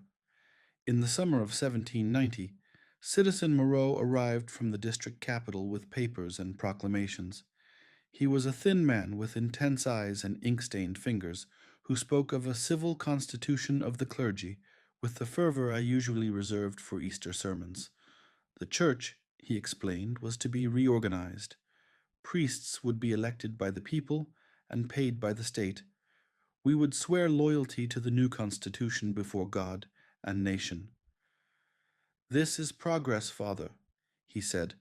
In the summer of 1790, Citizen Moreau arrived from the district capital with papers and proclamations. He was a thin man with intense eyes and ink-stained fingers, who spoke of a civil constitution of the clergy, with the fervor I usually reserved for Easter sermons. The church, he explained, was to be reorganized. Priests would be elected by the people and paid by the state. We would swear loyalty to the new constitution before God and nation. This is progress, Father, he said,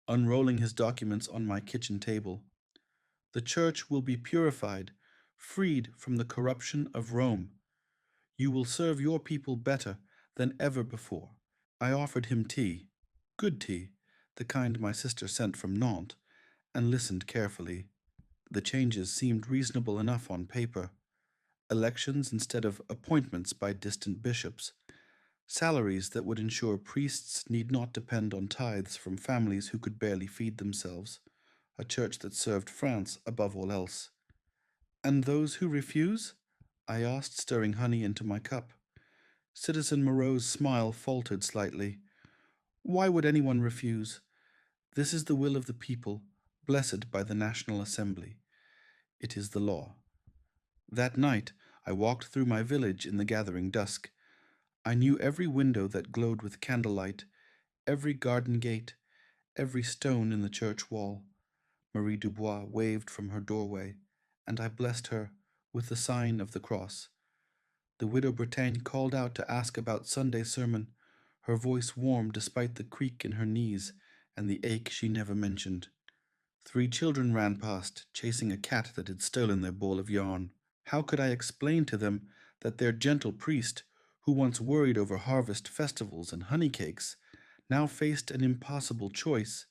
unrolling his documents on my kitchen table. The church will be purified, freed from the corruption of Rome. You will serve your people better than ever before. I offered him tea, good tea, the kind my sister sent from Nantes, and listened carefully. The changes seemed reasonable enough on paper. Elections instead of appointments by distant bishops. Salaries that would ensure priests need not depend on tithes from families who could barely feed themselves. A church that served France above all else. And those who refuse? I asked, stirring honey into my cup. Citizen Moreau's smile faltered slightly. Why would anyone refuse? This is the will of the people, blessed by the National Assembly. It is the law. That night, I walked through my village in the gathering dusk. I knew every window that glowed with candlelight, every garden gate, every stone in the church wall. Marie Dubois waved from her doorway, and I blessed her with the sign of the cross. The widow Bretagne called out to ask about Sunday sermon, her voice warm despite the creak in her knees and the ache she never mentioned. 3 children ran past, chasing a cat that had stolen their ball of yarn. How could I explain to them that their gentle priest, who once worried over harvest festivals and honey cakes, now faced an impossible choice?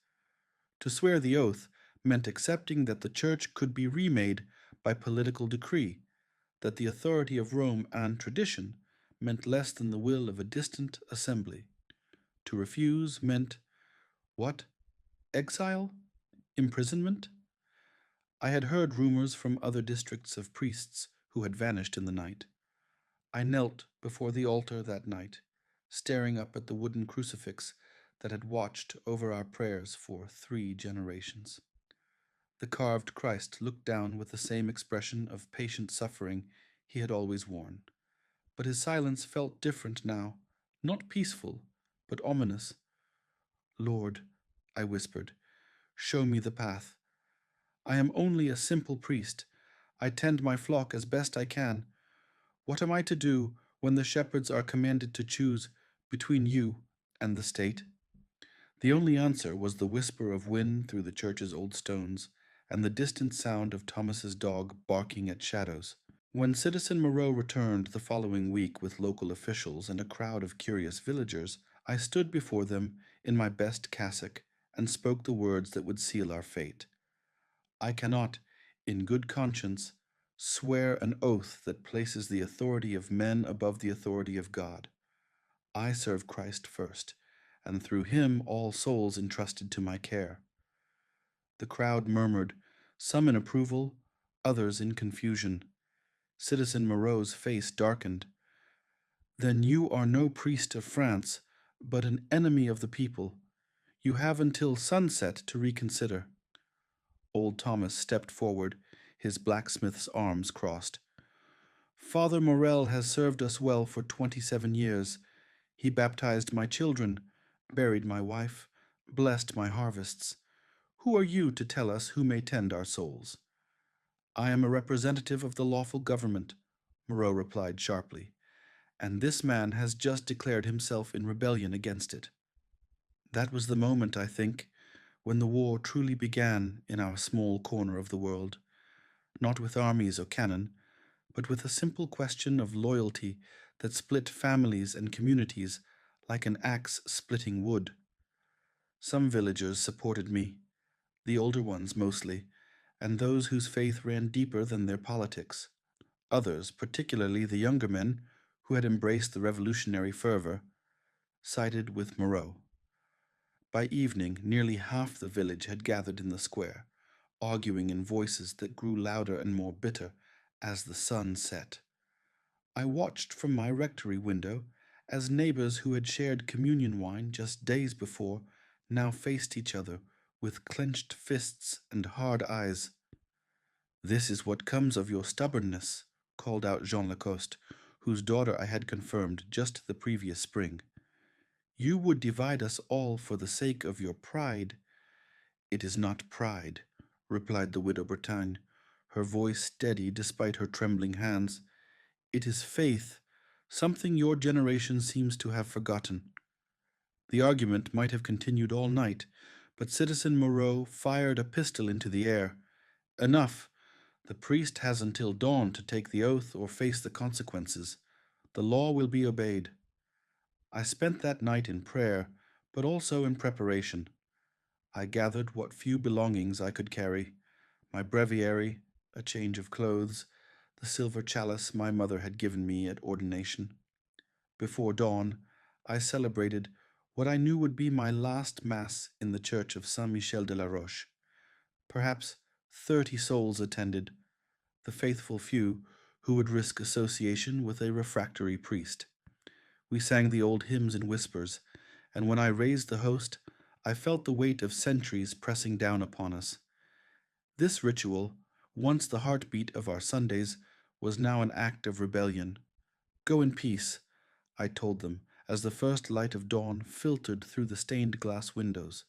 To swear the oath meant accepting that the church could be remade by political decree, that the authority of Rome and tradition meant less than the will of a distant assembly. To refuse meant, what? Exile? Imprisonment? I had heard rumors from other districts of priests who had vanished in the night. I knelt before the altar that night, staring up at the wooden crucifix that had watched over our prayers for 3 generations. The carved Christ looked down with the same expression of patient suffering he had always worn. But his silence felt different now, not peaceful, but ominous. "Lord," I whispered, "show me the path. I am only a simple priest. I tend my flock as best I can. What am I to do when the shepherds are commanded to choose between you and the state?" The only answer was the whisper of wind through the church's old stones, and the distant sound of Thomas's dog barking at shadows. When Citizen Moreau returned the following week with local officials and a crowd of curious villagers, I stood before them in my best cassock and spoke the words that would seal our fate. I cannot, in good conscience, swear an oath that places the authority of men above the authority of God. I serve Christ first, and through him all souls entrusted to my care. The crowd murmured, some in approval, others in confusion. Citizen Moreau's face darkened. "Then you are no priest of France, but an enemy of the people. You have until sunset to reconsider." Old Thomas stepped forward, his blacksmith's arms crossed. "Father Morel has served us well for 27 years. He baptized my children, buried my wife, blessed my harvests. Who are you to tell us who may tend our souls?" "I am a representative of the lawful government," Moreau replied sharply, "and this man has just declared himself in rebellion against it." That was the moment, I think, when the war truly began in our small corner of the world, not with armies or cannon, but with a simple question of loyalty that split families and communities like an axe splitting wood. Some villagers supported me, the older ones mostly, and those whose faith ran deeper than their politics. Others, particularly the younger men who had embraced the revolutionary fervor, sided with Moreau. By evening, nearly half the village had gathered in the square, arguing in voices that grew louder and more bitter as the sun set. I watched from my rectory window as neighbors who had shared communion wine just days before now faced each other with clenched fists and hard eyes. "This is what comes of your stubbornness," called out Jean Lacoste, whose daughter I had confirmed just the previous spring. "You would divide us all for the sake of your pride." "It is not pride," replied the widow Bretagne, her voice steady despite her trembling hands. "It is faith, something your generation seems to have forgotten." The argument might have continued all night, but Citizen Moreau fired a pistol into the air. "Enough! The priest has until dawn to take the oath or face the consequences. The law will be obeyed." I spent that night in prayer, but also in preparation. I gathered what few belongings I could carry, my breviary, a change of clothes, the silver chalice my mother had given me at ordination. Before dawn, I celebrated what I knew would be my last Mass in the church of Saint-Michel de la Roche. Perhaps 30 souls attended, the faithful few who would risk association with a refractory priest. We sang the old hymns in whispers, and when I raised the host, I felt the weight of centuries pressing down upon us. This ritual, once the heartbeat of our Sundays, was now an act of rebellion. "Go in peace," I told them, as the first light of dawn filtered through the stained glass windows.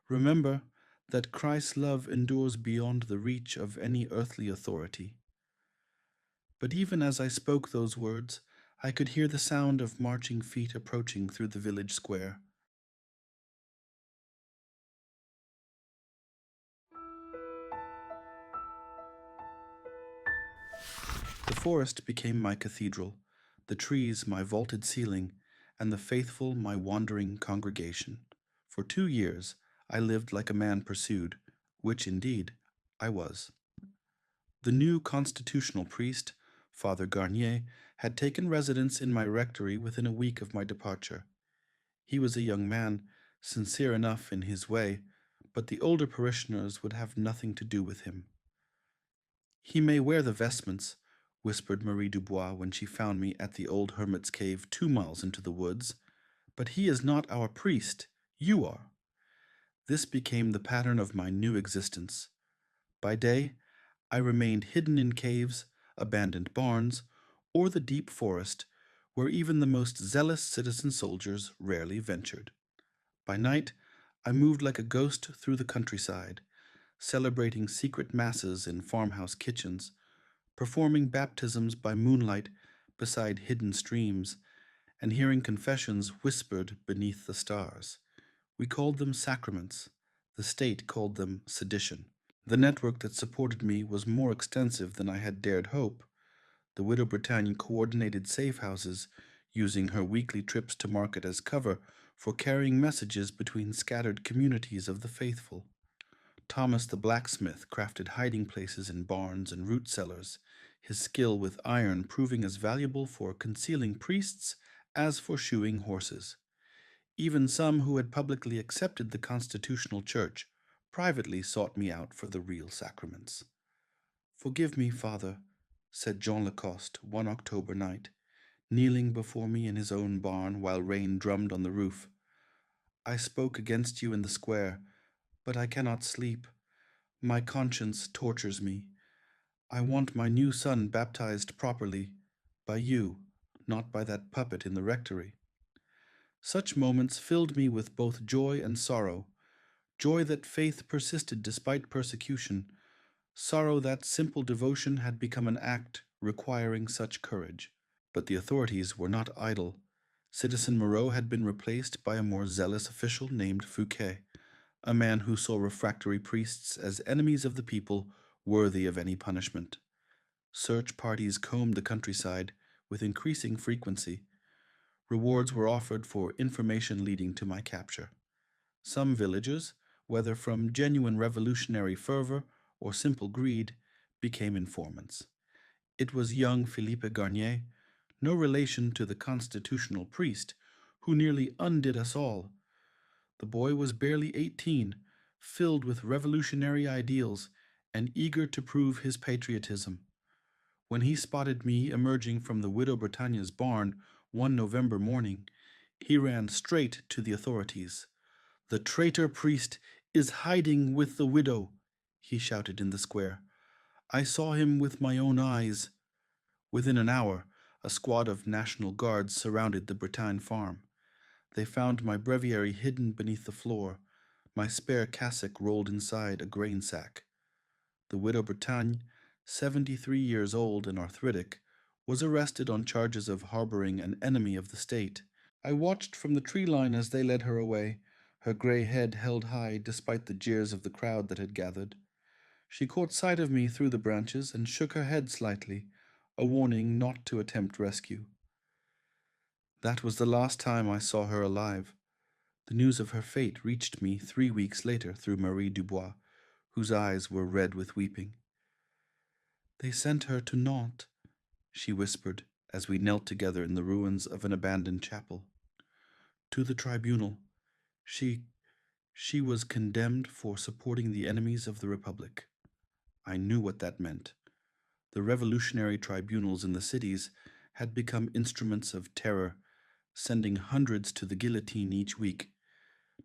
"Remember that Christ's love endures beyond the reach of any earthly authority." But even as I spoke those words, I could hear the sound of marching feet approaching through the village square. The forest became my cathedral, the trees my vaulted ceiling, and the faithful my wandering congregation. For 2 years I lived like a man pursued, which indeed I was. The new constitutional priest, Father Garnier, had taken residence in my rectory within a week of my departure. He was a young man, sincere enough in his way, but the older parishioners would have nothing to do with him. "He may wear the vestments," whispered Marie Dubois when she found me at the old hermit's cave 2 miles into the woods, "but he is not our priest. You are." This became the pattern of my new existence. By day, I remained hidden in caves, abandoned barns, or the deep forest, where even the most zealous citizen soldiers rarely ventured. By night, I moved like a ghost through the countryside, celebrating secret masses in farmhouse kitchens, performing baptisms by moonlight beside hidden streams, and hearing confessions whispered beneath the stars. We called them sacraments. The state called them sedition. The network that supported me was more extensive than I had dared hope. The Widow Bretagne coordinated safe houses, using her weekly trips to market as cover for carrying messages between scattered communities of the faithful. Thomas the blacksmith crafted hiding places in barns and root cellars, his skill with iron proving as valuable for concealing priests as for shoeing horses. Even some who had publicly accepted the constitutional church privately sought me out for the real sacraments. "Forgive me, Father," said Jean Lacoste one October night, kneeling before me in his own barn while rain drummed on the roof. "I spoke against you in the square, but I cannot sleep. My conscience tortures me. I want my new son baptized properly, by you, not by that puppet in the rectory." Such moments filled me with both joy and sorrow, joy that faith persisted despite persecution, sorrow that simple devotion had become an act requiring such courage. But the authorities were not idle. Citizen Moreau had been replaced by a more zealous official named Fouquet, a man who saw refractory priests as enemies of the people worthy of any punishment. Search parties combed the countryside with increasing frequency. Rewards were offered for information leading to my capture. Some villagers, whether from genuine revolutionary fervor or simple greed, became informants. It was young Philippe Garnier, no relation to the constitutional priest, who nearly undid us all. The boy was barely 18, filled with revolutionary ideals and eager to prove his patriotism. When he spotted me emerging from the Widow Bretagne's barn one November morning, he ran straight to the authorities. "The traitor priest is hiding with the widow," he shouted in the square. "I saw him with my own eyes." Within an hour, a squad of National Guards surrounded the Bretagne farm. They found my breviary hidden beneath the floor, my spare cassock rolled inside a grain sack. The Widow Bretagne, 73 years old and arthritic, was arrested on charges of harboring an enemy of the state. I watched from the tree line as they led her away, her gray head held high despite the jeers of the crowd that had gathered. She caught sight of me through the branches and shook her head slightly, a warning not to attempt rescue. That was the last time I saw her alive. The news of her fate reached me 3 weeks later through Marie Dubois, whose eyes were red with weeping. "They sent her to Nantes," she whispered as we knelt together in the ruins of an abandoned chapel. "To the tribunal. She was condemned for supporting the enemies of the Republic." I knew what that meant. The revolutionary tribunals in the cities had become instruments of terror, sending hundreds to the guillotine each week.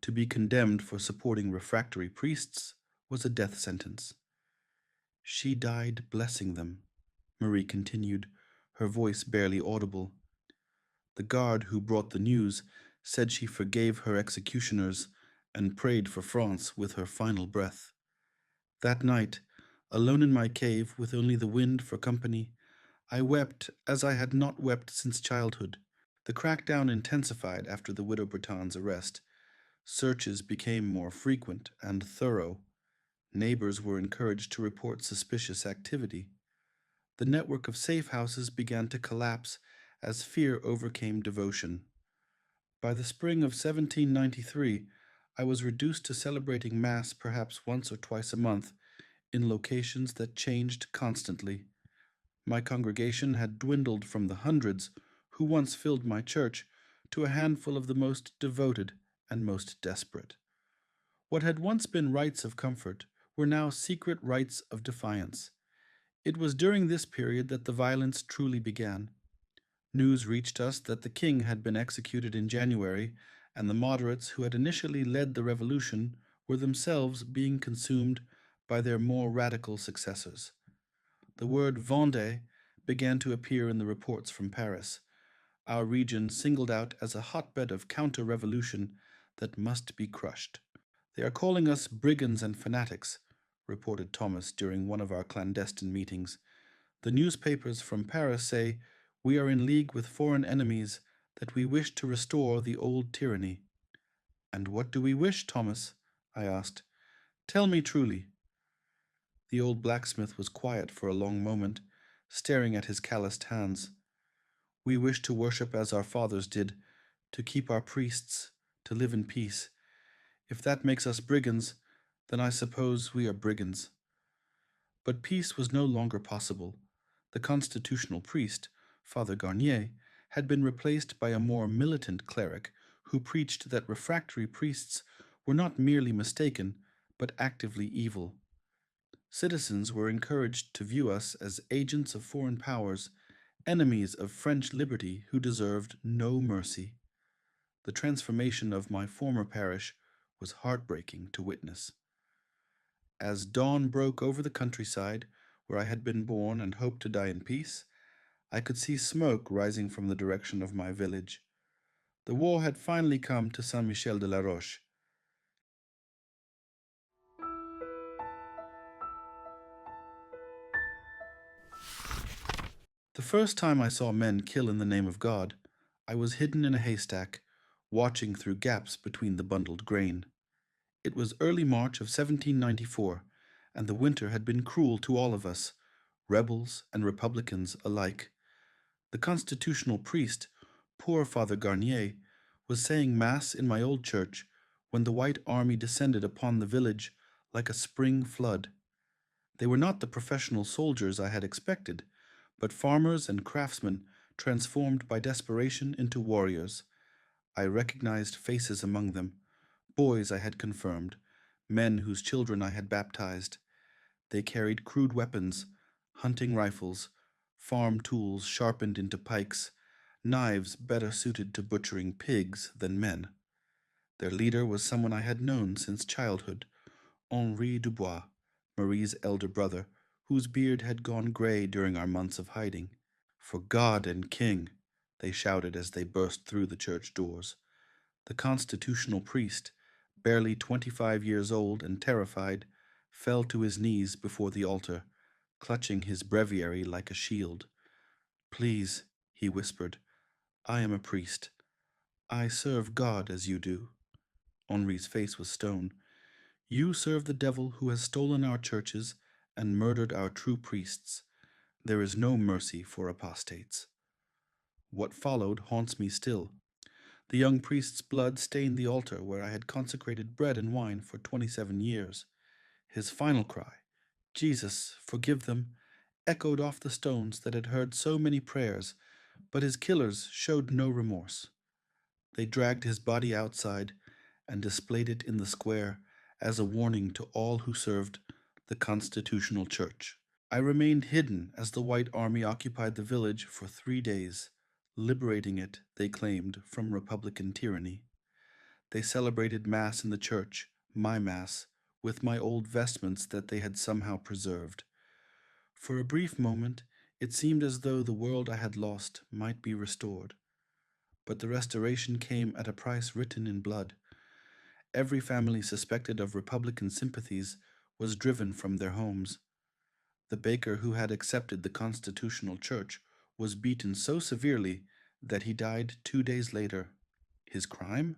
To be condemned for supporting refractory priests was a death sentence. "She died blessing them," Marie continued, her voice barely audible. "The guard who brought the news said she forgave her executioners and prayed for France with her final breath. That night, alone in my cave with only the wind for company, I wept as I had not wept since childhood. The crackdown intensified after the Widow Bretagne's arrest. Searches became more frequent and thorough. Neighbors were encouraged to report suspicious activity. The network of safe houses began to collapse as fear overcame devotion. By the spring of 1793, I was reduced to celebrating Mass perhaps once or twice a month in locations that changed constantly. My congregation had dwindled from the hundreds who once filled my church to a handful of the most devoted and most desperate. What had once been rites of comfort were now secret rites of defiance. It was during this period that the violence truly began. News reached us that the king had been executed in January, and the moderates who had initially led the revolution were themselves being consumed by their more radical successors. The word Vendée began to appear in the reports from Paris, our region singled out as a hotbed of counter-revolution that must be crushed. "They are calling us brigands and fanatics," reported Thomas during one of our clandestine meetings. "The newspapers from Paris say we are in league with foreign enemies, that we wish to restore the old tyranny." "And what do we wish, Thomas?" I asked. "Tell me truly." The old blacksmith was quiet for a long moment, staring at his calloused hands. "We wish to worship as our fathers did, to keep our priests, to live in peace. If that makes us brigands, then I suppose we are brigands." But peace was no longer possible. The constitutional priest, Father Garnier, had been replaced by a more militant cleric who preached that refractory priests were not merely mistaken, but actively evil. Citizens were encouraged to view us as agents of foreign powers, enemies of French liberty who deserved no mercy. The transformation of my former parish was heartbreaking to witness. As dawn broke over the countryside, where I had been born and hoped to die in peace, I could see smoke rising from the direction of my village. The war had finally come to Saint-Michel-de-la-Roche. The first time I saw men kill in the name of God, I was hidden in a haystack, watching through gaps between the bundled grain. It was early March of 1794, and the winter had been cruel to all of us, rebels and Republicans alike. The constitutional priest, poor Father Garnier, was saying Mass in my old church when the White Army descended upon the village like a spring flood. They were not the professional soldiers I had expected, but farmers and craftsmen transformed by desperation into warriors. I recognized faces among them, boys I had confirmed, men whose children I had baptized. They carried crude weapons, hunting rifles, farm tools sharpened into pikes, knives better suited to butchering pigs than men. Their leader was someone I had known since childhood, Henri Dubois, Marie's elder brother, whose beard had gone gray during our months of hiding. "For God and King," they shouted as they burst through the church doors. The constitutional priest, barely 25 years old and terrified, fell to his knees before the altar, clutching his breviary like a shield. "Please," he whispered, "I am a priest. I serve God as you do." Henri's face was stone. "You serve the devil who has stolen our churches and murdered our true priests. There is no mercy for apostates." What followed haunts me still. The young priest's blood stained the altar where I had consecrated bread and wine for 27 years. His final cry, "Jesus, forgive them," echoed off the stones that had heard so many prayers, but his killers showed no remorse. They dragged his body outside and displayed it in the square as a warning to all who served the constitutional church. I remained hidden as the White Army occupied the village for 3 days, liberating it, they claimed, from Republican tyranny. They celebrated Mass in the church, my Mass, with my old vestments that they had somehow preserved. For a brief moment, it seemed as though the world I had lost might be restored. But the restoration came at a price written in blood. Every family suspected of Republican sympathies was driven from their homes. The baker who had accepted the constitutional church was beaten so severely that he died 2 days later. His crime?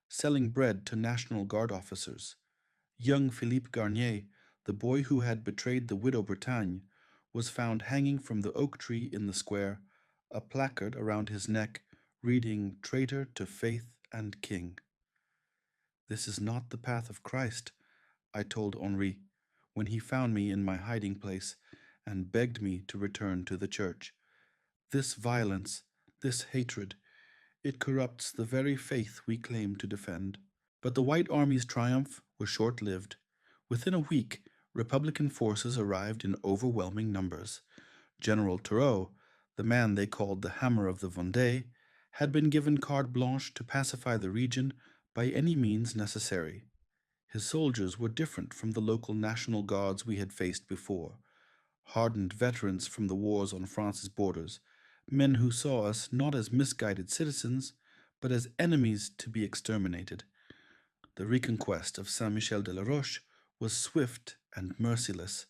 Selling bread to National Guard officers. Young Philippe Garnier, the boy who had betrayed the widow Bretagne, was found hanging from the oak tree in the square, a placard around his neck reading "Traitor to Faith and King." "This is not the path of Christ," I told Henri, when he found me in my hiding place and begged me to return to the church. "This violence, this hatred, it corrupts the very faith we claim to defend." But the White Army's triumph was short-lived. Within a week, Republican forces arrived in overwhelming numbers. General Turreau, the man they called the Hammer of the Vendée, had been given carte blanche to pacify the region by any means necessary. His soldiers were different from the local national guards we had faced before, hardened veterans from the wars on France's borders, men who saw us not as misguided citizens, but as enemies to be exterminated. The reconquest of Saint-Michel-de-la-Roche was swift and merciless.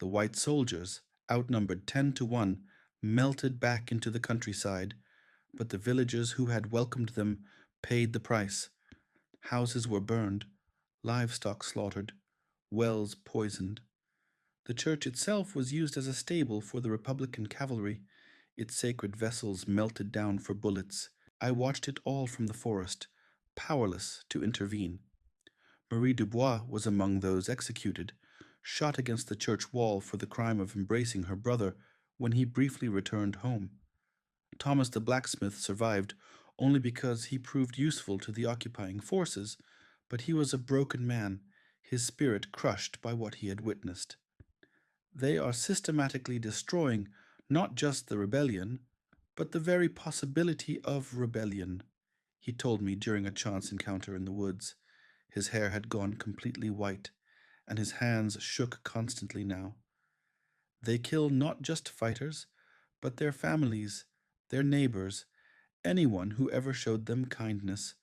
The white soldiers, outnumbered 10-1, melted back into the countryside, but the villagers who had welcomed them paid the price. Houses were burned, livestock slaughtered, wells poisoned. The church itself was used as a stable for the Republican cavalry, its sacred vessels melted down for bullets. I watched it all from the forest, powerless to intervene. Marie Dubois was among those executed, shot against the church wall for the crime of embracing her brother when he briefly returned home. Thomas the blacksmith survived only because he proved useful to the occupying forces, but he was a broken man, his spirit crushed by what he had witnessed. They are systematically destroying not just the rebellion, but the very possibility of rebellion, he told me during a chance encounter in the woods. His hair had gone completely white, and his hands shook constantly now. They kill not just fighters, but their families, their neighbors, anyone who ever showed them kindness.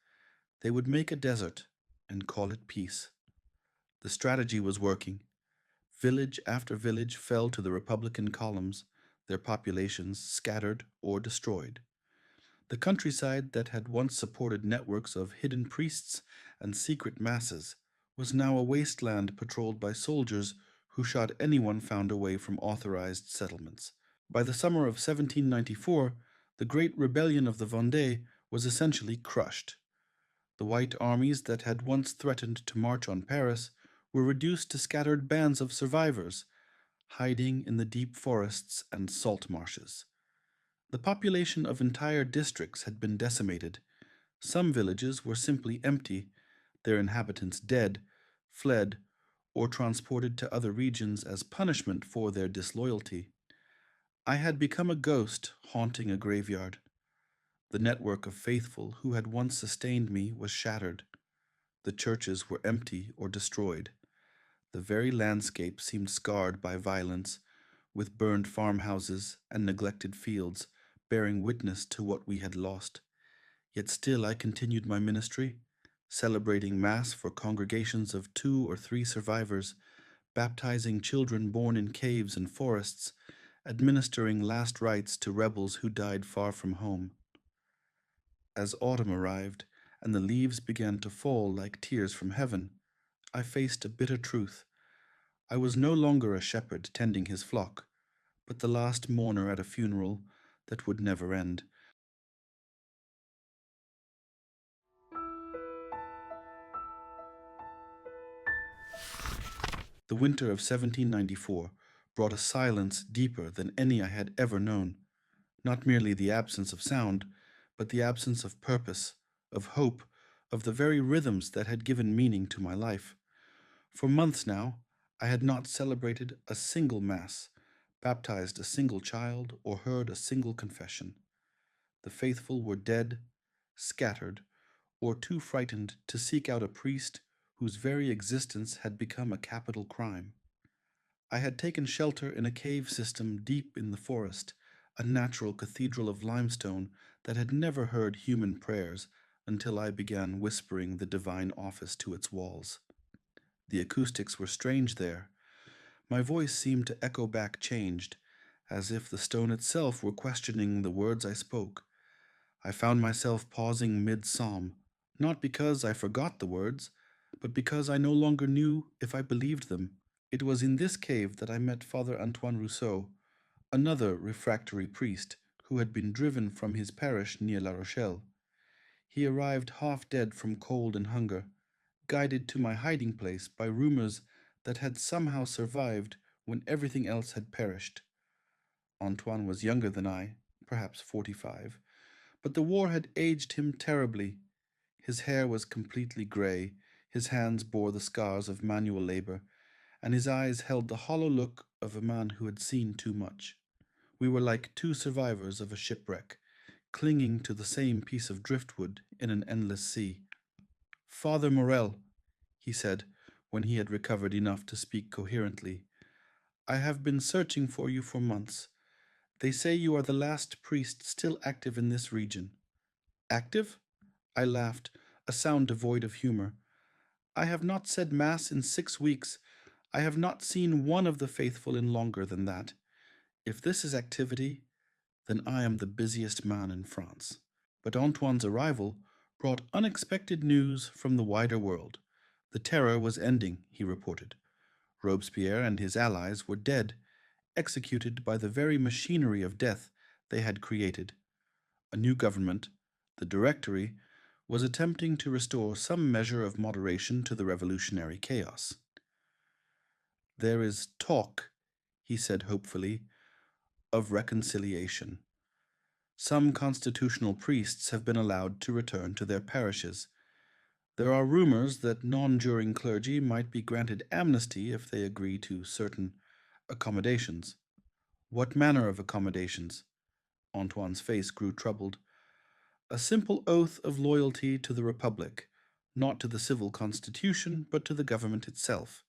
They would make a desert and call it peace. The strategy was working. Village after village fell to the Republican columns, their populations scattered or destroyed. The countryside that had once supported networks of hidden priests and secret masses was now a wasteland patrolled by soldiers who shot anyone found away from authorized settlements. By the summer of 1794, the great rebellion of the Vendée was essentially crushed. The white armies that had once threatened to march on Paris were reduced to scattered bands of survivors, hiding in the deep forests and salt marshes. The population of entire districts had been decimated. Some villages were simply empty, their inhabitants dead, fled, or transported to other regions as punishment for their disloyalty. I had become a ghost haunting a graveyard. The network of faithful who had once sustained me was shattered. The churches were empty or destroyed. The very landscape seemed scarred by violence, with burned farmhouses and neglected fields bearing witness to what we had lost. Yet still I continued my ministry, celebrating Mass for congregations of 2 or 3 survivors, baptizing children born in caves and forests, administering last rites to rebels who died far from home. As autumn arrived and the leaves began to fall like tears from heaven, I faced a bitter truth. I was no longer a shepherd tending his flock, but the last mourner at a funeral that would never end. The winter of 1794 brought a silence deeper than any I had ever known, not merely the absence of sound, but the absence of purpose, of hope, of the very rhythms that had given meaning to my life. For months now, I had not celebrated a single Mass, baptized a single child, or heard a single confession. The faithful were dead, scattered, or too frightened to seek out a priest whose very existence had become a capital crime. I had taken shelter in a cave system deep in the forest, a natural cathedral of limestone that had never heard human prayers until I began whispering the divine office to its walls. The acoustics were strange there. My voice seemed to echo back changed, as if the stone itself were questioning the words I spoke. I found myself pausing mid-psalm, not because I forgot the words, but because I no longer knew if I believed them. It was in this cave that I met Father Antoine Rousseau, another refractory priest who had been driven from his parish near La Rochelle. He arrived half dead from cold and hunger, guided to my hiding place by rumors that had somehow survived when everything else had perished. Antoine was younger than I, perhaps 45, but the war had aged him terribly. His hair was completely gray, his hands bore the scars of manual labor, and his eyes held the hollow look of a man who had seen too much. We were like 2 survivors of a shipwreck, clinging to the same piece of driftwood in an endless sea. "Father Morel," he said, when he had recovered enough to speak coherently. "I have been searching for you for months. They say you are the last priest still active in this region." "Active?" I laughed, a sound devoid of humor. "I have not said Mass in 6 weeks. I have not seen one of the faithful in longer than that. If this is activity, then I am the busiest man in France." But Antoine's arrival brought unexpected news from the wider world. The terror was ending, he reported. Robespierre and his allies were dead, executed by the very machinery of death they had created. A new government, the Directory, was attempting to restore some measure of moderation to the revolutionary chaos. "There is talk," he said hopefully, "of reconciliation. Some constitutional priests have been allowed to return to their parishes. There are rumors that non-juring clergy might be granted amnesty if they agree to certain accommodations." "What manner of accommodations?" Antoine's face grew troubled. "A simple oath of loyalty to the Republic, not to the civil constitution, but to the government itself.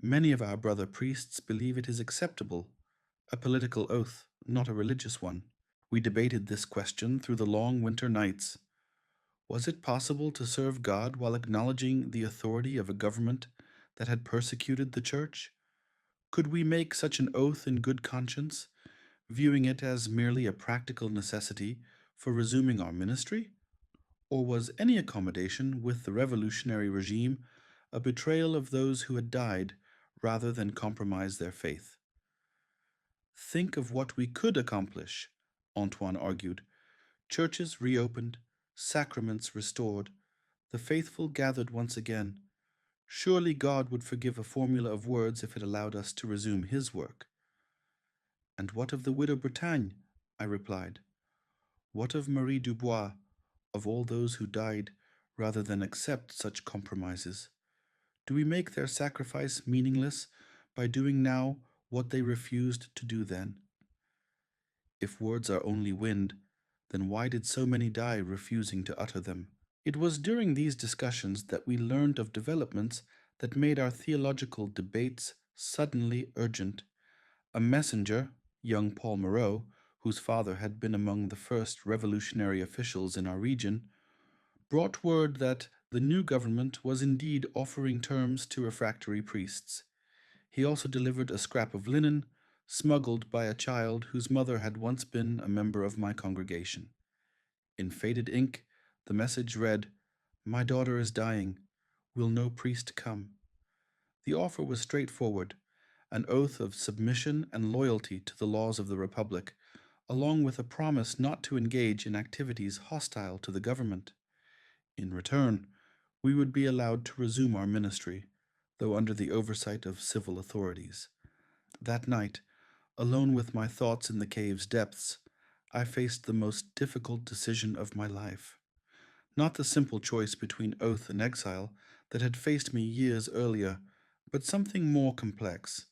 Many of our brother priests believe it is acceptable, a political oath, not a religious one. We debated this question through the long winter nights. Was it possible to serve God while acknowledging the authority of a government that had persecuted the Church? Could we make such an oath in good conscience, viewing it as merely a practical necessity for resuming our ministry? Or was any accommodation with the revolutionary regime a betrayal of those who had died rather than compromise their faith?" "Think of what we could accomplish," Antoine argued. "Churches reopened, sacraments restored, the faithful gathered once again. Surely God would forgive a formula of words if it allowed us to resume his work." "And what of the widow Bretagne?" I replied. "What of Marie Dubois, of all those who died rather than accept such compromises? Do we make their sacrifice meaningless by doing now what they refused to do then? If words are only wind, then why did so many die refusing to utter them?" It was during these discussions that we learned of developments that made our theological debates suddenly urgent. A messenger, young Paul Moreau, whose father had been among the first revolutionary officials in our region, brought word that the new government was indeed offering terms to refractory priests. He also delivered a scrap of linen, smuggled by a child whose mother had once been a member of my congregation. In faded ink, the message read, "My daughter is dying. Will no priest come?" The offer was straightforward, an oath of submission and loyalty to the laws of the Republic, along with a promise not to engage in activities hostile to the government. In return, we would be allowed to resume our ministry, though under the oversight of civil authorities. That night, alone with my thoughts in the cave's depths, I faced the most difficult decision of my life. Not the simple choice between oath and exile that had faced me years earlier, but something more complex,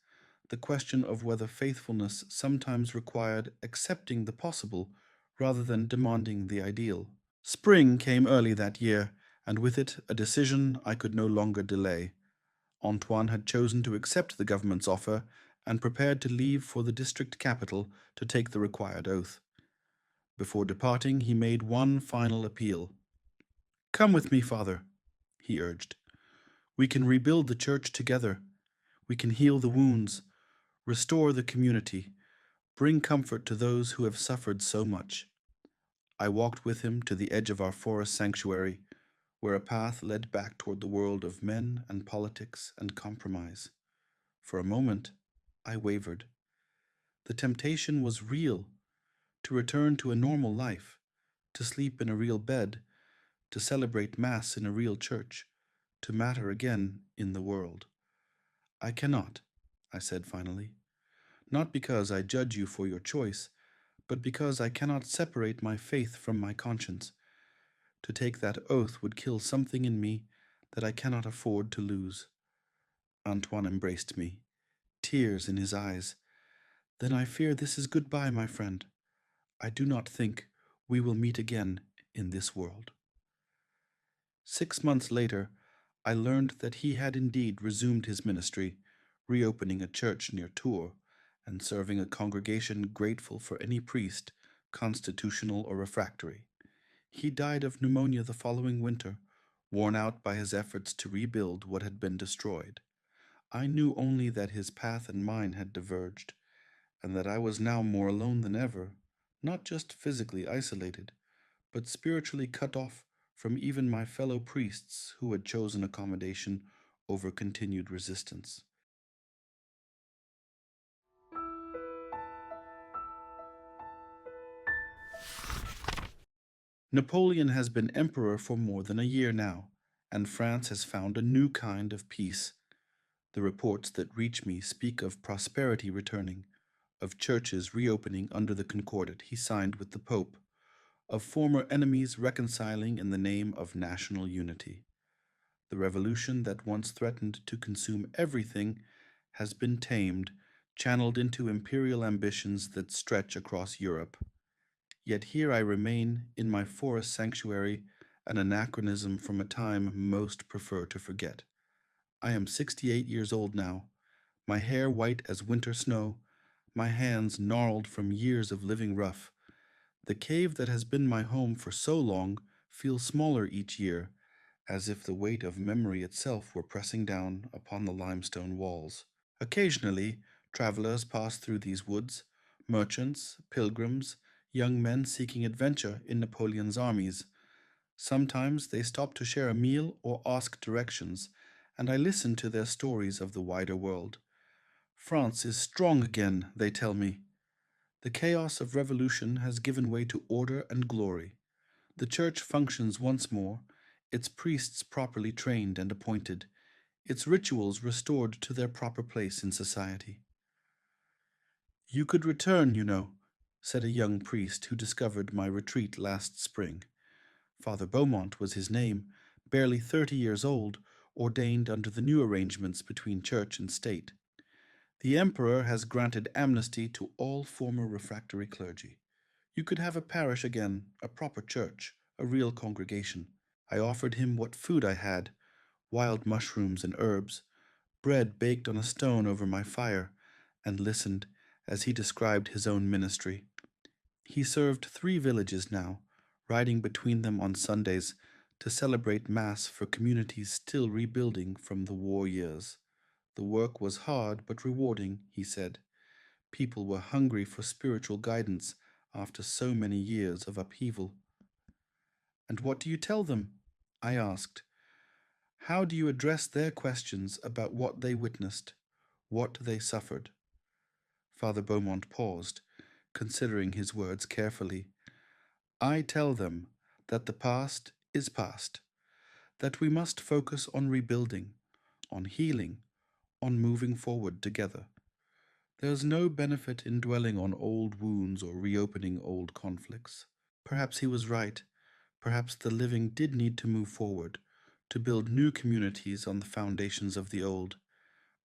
the question of whether faithfulness sometimes required accepting the possible rather than demanding the ideal. Spring came early that year, and with it a decision I could no longer delay. Antoine had chosen to accept the government's offer and prepared to leave for the district capital to take the required oath. Before departing, he made one final appeal. "Come with me, Father," he urged. "We can rebuild the church together. We can heal the wounds, restore the community, bring comfort to those who have suffered so much." I walked with him to the edge of our forest sanctuary, where a path led back toward the world of men and politics and compromise. For a moment, I wavered. The temptation was real, to return to a normal life, to sleep in a real bed, to celebrate Mass in a real church, to matter again in the world. "I cannot," I said finally, "not because I judge you for your choice, but because I cannot separate my faith from my conscience. To take that oath would kill something in me that I cannot afford to lose." Antoine embraced me, tears in his eyes. "Then I fear this is goodbye, my friend. I do not think we will meet again in this world." 6 months later, I learned that he had indeed resumed his ministry, reopening a church near Tours, and serving a congregation grateful for any priest, constitutional or refractory. He died of pneumonia the following winter, worn out by his efforts to rebuild what had been destroyed. I knew only that his path and mine had diverged, and that I was now more alone than ever, not just physically isolated, but spiritually cut off from even my fellow priests who had chosen accommodation over continued resistance. Napoleon has been emperor for more than a year now, and France has found a new kind of peace. The reports that reach me speak of prosperity returning, of churches reopening under the concordat he signed with the Pope, of former enemies reconciling in the name of national unity. The revolution that once threatened to consume everything has been tamed, channeled into imperial ambitions that stretch across Europe. Yet here I remain in my forest sanctuary, an anachronism from a time most prefer to forget. I am 68 years old now, my hair white as winter snow, my hands gnarled from years of living rough. The cave that has been my home for so long feels smaller each year, as if the weight of memory itself were pressing down upon the limestone walls. Occasionally, travelers pass through these woods, merchants, pilgrims, young men seeking adventure in Napoleon's armies. Sometimes they stop to share a meal or ask directions, and I listen to their stories of the wider world. France is strong again, they tell me. The chaos of revolution has given way to order and glory. The church functions once more, its priests properly trained and appointed, its rituals restored to their proper place in society. "You could return, you know," said a young priest who discovered my retreat last spring. Father Beaumont was his name, barely 30 years old, ordained under the new arrangements between church and state. The emperor has granted amnesty to all former refractory clergy. You could have a parish again, a proper church, a real congregation. I offered him what food I had, wild mushrooms and herbs, bread baked on a stone over my fire, and listened as he described his own ministry. He served 3 villages now, riding between them on Sundays to celebrate Mass for communities still rebuilding from the war years. The work was hard but rewarding, he said. People were hungry for spiritual guidance after so many years of upheaval. "And what do you tell them?" I asked. "How do you address their questions about what they witnessed, what they suffered?" Father Beaumont paused, considering his words carefully. "I tell them that the past is past, that we must focus on rebuilding, on healing, on moving forward together. There's no benefit in dwelling on old wounds or reopening old conflicts." Perhaps he was right. Perhaps the living did need to move forward, to build new communities on the foundations of the old.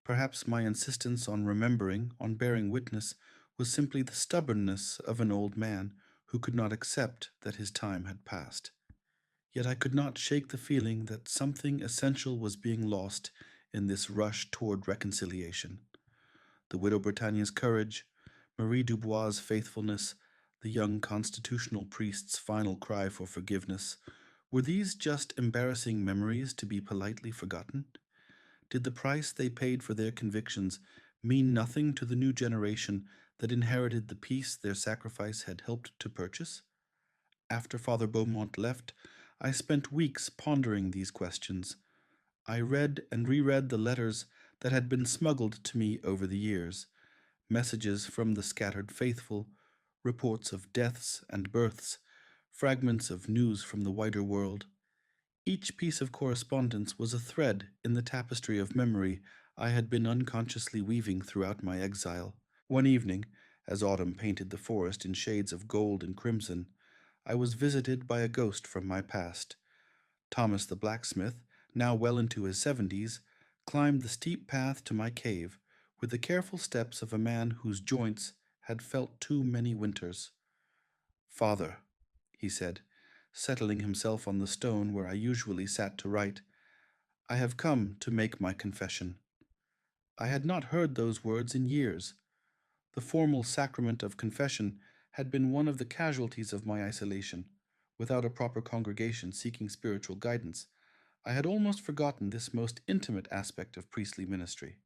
Perhaps my insistence on remembering, on bearing witness, was simply the stubbornness of an old man who could not accept that his time had passed. Yet I could not shake the feeling that something essential was being lost in this rush toward reconciliation. The Widow Britannia's courage, Marie Dubois' faithfulness, the young constitutional priest's final cry for forgiveness, were these just embarrassing memories to be politely forgotten? Did the price they paid for their convictions mean nothing to the new generation that inherited the peace their sacrifice had helped to purchase? After Father Beaumont left, I spent weeks pondering these questions. I read and reread the letters that had been smuggled to me over the years, messages from the scattered faithful, reports of deaths and births, fragments of news from the wider world. Each piece of correspondence was a thread in the tapestry of memory I had been unconsciously weaving throughout my exile. One evening, as autumn painted the forest in shades of gold and crimson, I was visited by a ghost from my past. Thomas the blacksmith, now well into his 70s, climbed the steep path to my cave with the careful steps of a man whose joints had felt too many winters. "Father," he said, settling himself on the stone where I usually sat to write, I have come to make my confession. I had not heard those words in years. The formal sacrament of confession had been one of the casualties of my isolation. Without a proper congregation seeking spiritual guidance, I had almost forgotten this most intimate aspect of priestly ministry.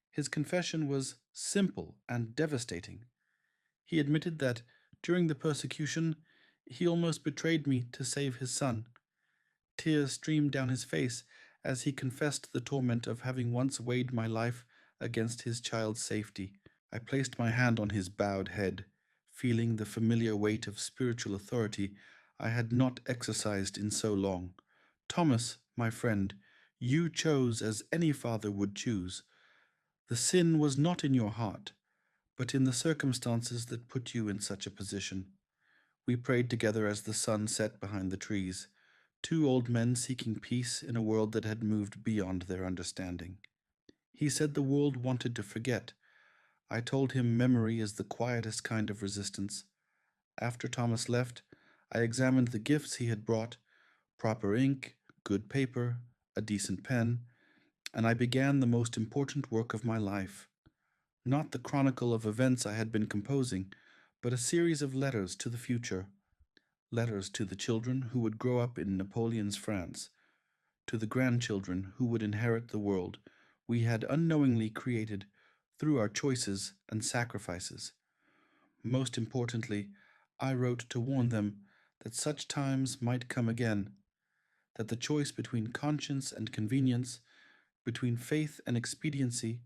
His confession was simple and devastating. He admitted that, during the persecution, he almost betrayed me to save his son. Tears streamed down his face as he confessed the torment of having once weighed my life against his child's safety. I placed my hand on his bowed head, feeling the familiar weight of spiritual authority I had not exercised in so long. Thomas, my friend, you chose as any father would choose. The sin was not in your heart, but in the circumstances that put you in such a position. We prayed together as the sun set behind the trees, two old men seeking peace in a world that had moved beyond their understanding. He said the world wanted to forget. I told him memory is the quietest kind of resistance. After Thomas left, I examined the gifts he had brought: proper ink, good paper, a decent pen, and I began the most important work of my life. Not the chronicle of events I had been composing, but a series of letters to the future. Letters to the children who would grow up in Napoleon's France, to the grandchildren who would inherit the world we had unknowingly created through our choices and sacrifices. Most importantly, I wrote to warn them that such times might come again, that the choice between conscience and convenience, between faith and expediency,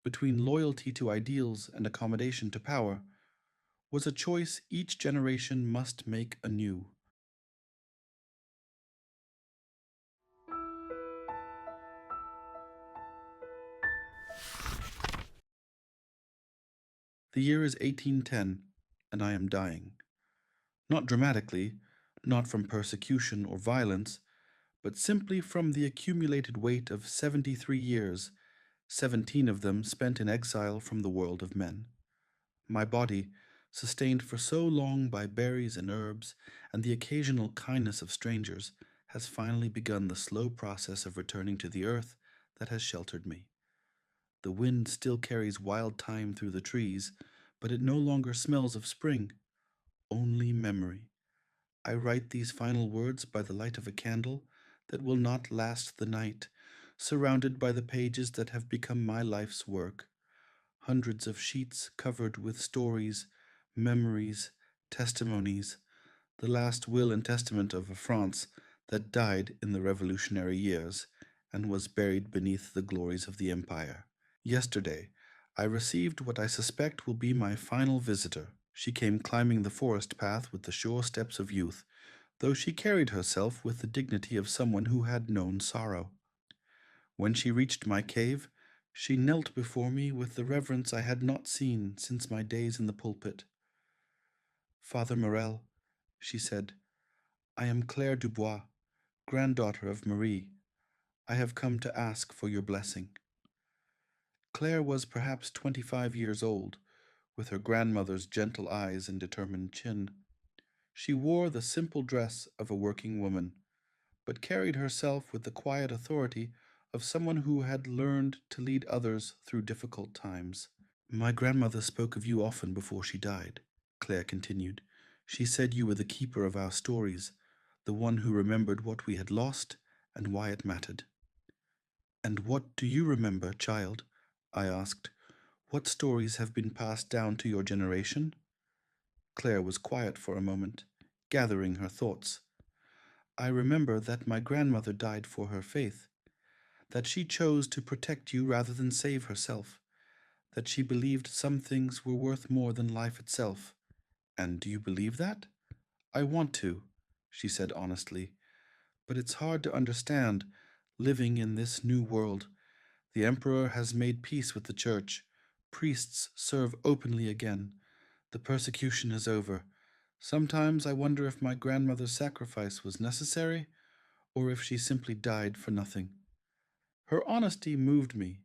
between loyalty to ideals and accommodation to power, was a choice each generation must make anew. The year is 1810, and I am dying. Not dramatically, not from persecution or violence, but simply from the accumulated weight of 73 years, 17 of them spent in exile from the world of men. My body, sustained for so long by berries and herbs and the occasional kindness of strangers, has finally begun the slow process of returning to the earth that has sheltered me. The wind still carries wild thyme through the trees, but it no longer smells of spring, only memory. I write these final words by the light of a candle that will not last the night, surrounded by the pages that have become my life's work. Hundreds of sheets covered with stories, memories, testimonies, the last will and testament of a France that died in the revolutionary years and was buried beneath the glories of the empire. Yesterday, I received what I suspect will be my final visitor. She came climbing the forest path with the sure steps of youth, though she carried herself with the dignity of someone who had known sorrow. When she reached my cave, she knelt before me with the reverence I had not seen since my days in the pulpit. "Father Morel," she said, "I am Claire Dubois, granddaughter of Marie. I have come to ask for your blessing." Claire was perhaps 25 years old, with her grandmother's gentle eyes and determined chin. She wore the simple dress of a working woman, but carried herself with the quiet authority of someone who had learned to lead others through difficult times. "My grandmother spoke of you often before she died," Claire continued. "She said you were the keeper of our stories, the one who remembered what we had lost and why it mattered." "And what do you remember, child?" I asked. "What stories have been passed down to your generation?" Claire was quiet for a moment, gathering her thoughts. "I remember that my grandmother died for her faith, that she chose to protect you rather than save herself, that she believed some things were worth more than life itself. And do you believe that?" "I want to," she said honestly, "but it's hard to understand, living in this new world. The emperor has made peace with the church. Priests serve openly again. The persecution is over. Sometimes I wonder if my grandmother's sacrifice was necessary, or if she simply died for nothing." Her honesty moved me.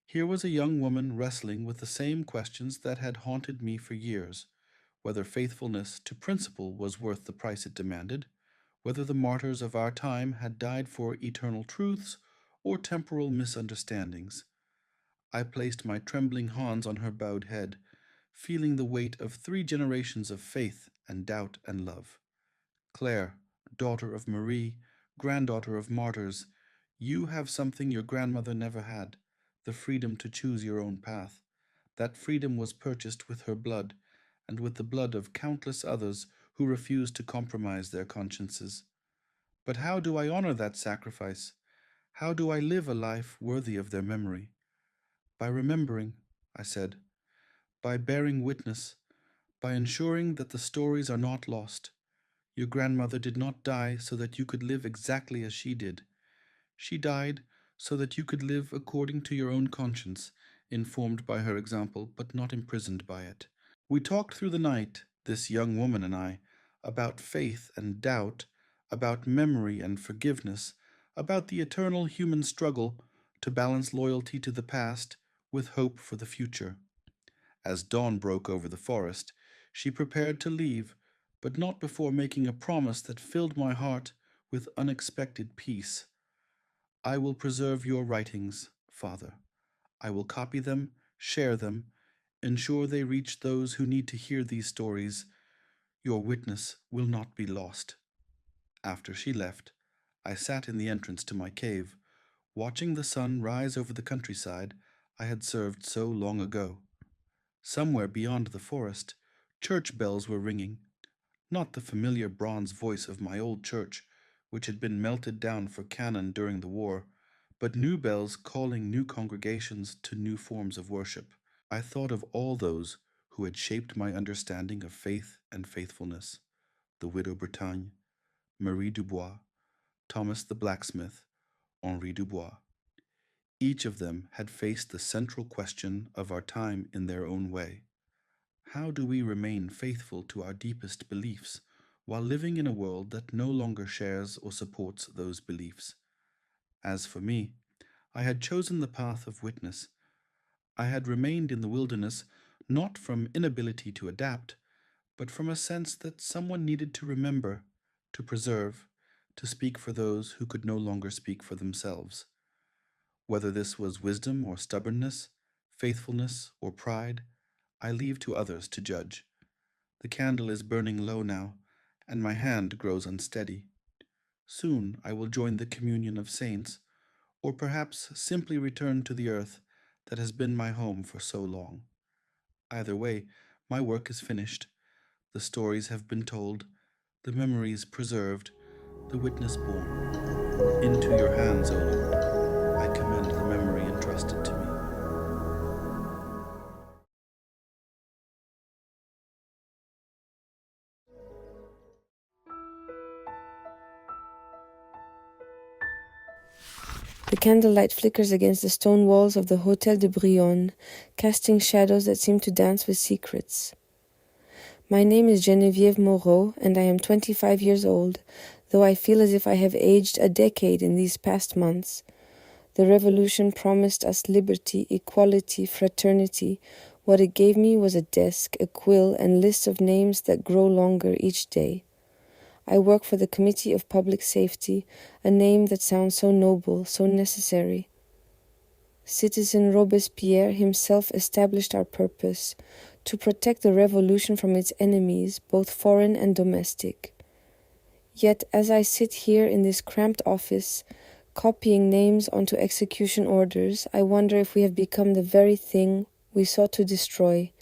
Here was a young woman wrestling with the same questions that had haunted me for years: whether faithfulness to principle was worth the price it demanded, whether the martyrs of our time had died for eternal truths, or temporal misunderstandings. I placed my trembling hands on her bowed head, feeling the weight of 3 generations of faith and doubt and love. Claire, daughter of Marie, granddaughter of martyrs, you have something your grandmother never had, the freedom to choose your own path. That freedom was purchased with her blood, and with the blood of countless others who refused to compromise their consciences. But how do I honor that sacrifice? How do I live a life worthy of their memory? By remembering, I said, by bearing witness, by ensuring that the stories are not lost. Your grandmother did not die so that you could live exactly as she did. She died so that you could live according to your own conscience, informed by her example, but not imprisoned by it. We talked through the night, this young woman and I, about faith and doubt, about memory and forgiveness, about the eternal human struggle to balance loyalty to the past with hope for the future. As dawn broke over the forest, she prepared to leave, but not before making a promise that filled my heart with unexpected peace. I will preserve your writings, Father. I will copy them, share them, ensure they reach those who need to hear these stories. Your witness will not be lost. After she left, I sat in the entrance to my cave, watching the sun rise over the countryside I had served so long ago. Somewhere beyond the forest, church bells were ringing, not the familiar bronze voice of my old church, which had been melted down for cannon during the war, but new bells calling new congregations to new forms of worship. I thought of all those who had shaped my understanding of faith and faithfulness: the widow Bretagne, Marie Dubois, Thomas the blacksmith, Henri Dubois. Each of them had faced the central question of our time in their own way. How do we remain faithful to our deepest beliefs while living in a world that no longer shares or supports those beliefs? As for me, I had chosen the path of witness. I had remained in the wilderness not from inability to adapt, but from a sense that someone needed to remember, to preserve, to speak for those who could no longer speak for themselves. Whether this was wisdom or stubbornness, faithfulness or pride, I leave to others to judge. The candle is burning low now, and my hand grows unsteady. Soon I will join the communion of saints, or perhaps simply return to the earth that has been my home for so long. Either way, my work is finished. The stories have been told, the memories preserved, the witness borne. Into your hands, O Lord, I commend the memory entrusted to me. The candlelight flickers against the stone walls of the Hôtel de Brionne, casting shadows that seem to dance with secrets. My name is Geneviève Moreau, and I am 25 years old, though I feel as if I have aged a decade in these past months. The revolution promised us liberty, equality, fraternity. What it gave me was a desk, a quill, and lists of names that grow longer each day. I work for the Committee of Public Safety, a name that sounds so noble, so necessary. Citizen Robespierre himself established our purpose: to protect the revolution from its enemies, both foreign and domestic. Yet, as I sit here in this cramped office, copying names onto execution orders, I wonder if we have become the very thing we sought to destroy.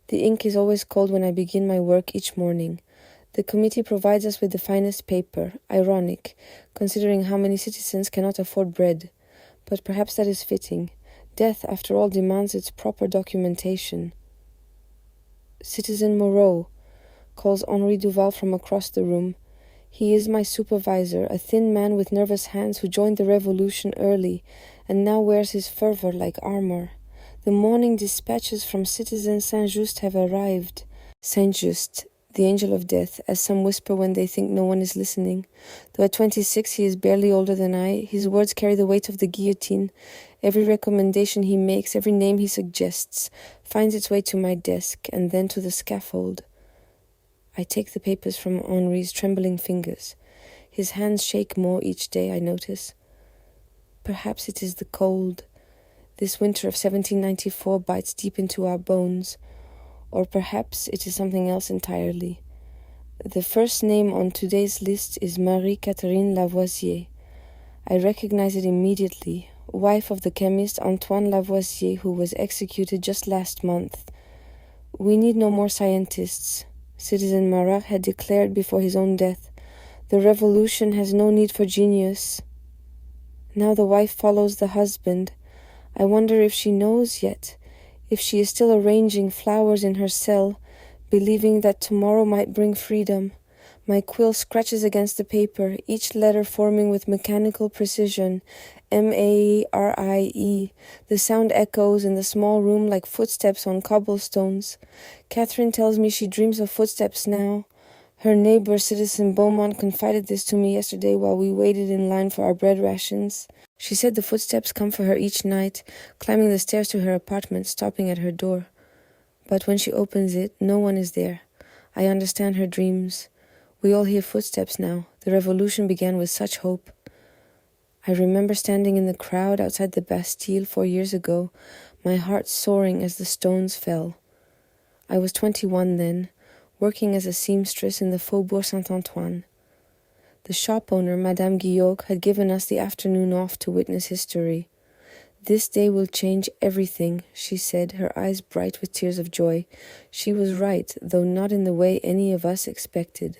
The ink is always cold when I begin my work each morning. The committee provides us with the finest paper, ironic, considering how many citizens cannot afford bread. But perhaps that is fitting. Death, after all, demands its proper documentation. Citizen Moreau, calls Henri Duval from across the room. He is my supervisor, a thin man with nervous hands who joined the revolution early and now wears his fervor like armor. The morning dispatches from Citizen Saint-Just have arrived. Saint-Just, the angel of death, as some whisper when they think no one is listening. Though at 26 he is barely older than I, his words carry the weight of the guillotine. Every recommendation he makes, every name he suggests, finds its way to my desk and then to the scaffold. I take the papers from Henri's trembling fingers. His hands shake more each day, I notice. Perhaps it is the cold. This winter of 1794 bites deep into our bones. Or perhaps it is something else entirely. The first name on today's list is Marie-Catherine Lavoisier. I recognize it immediately, wife of the chemist Antoine Lavoisier, who was executed just last month. We need no more scientists. Citizen Marat had declared before his own death, "The revolution has no need for genius." Now the wife follows the husband. I wonder if she knows yet, if she is still arranging flowers in her cell, believing that tomorrow might bring freedom. My quill scratches against the paper, each letter forming with mechanical precision, M-A-R-I-E. The sound echoes in the small room like footsteps on cobblestones. Catherine tells me she dreams of footsteps now. Her neighbor, Citizen Beaumont, confided this to me yesterday while we waited in line for our bread rations. She said the footsteps come for her each night, climbing the stairs to her apartment, stopping at her door. But when she opens it, no one is there. I understand her dreams. We all hear footsteps now. The revolution began with such hope. I remember standing in the crowd outside the Bastille 4 years ago, my heart soaring as the stones fell. I was 21 then, working as a seamstress in the Faubourg Saint-Antoine. The shop owner, Madame Guillaume, had given us the afternoon off to witness history. "This day will change everything," she said, her eyes bright with tears of joy. She was right, though not in the way any of us expected.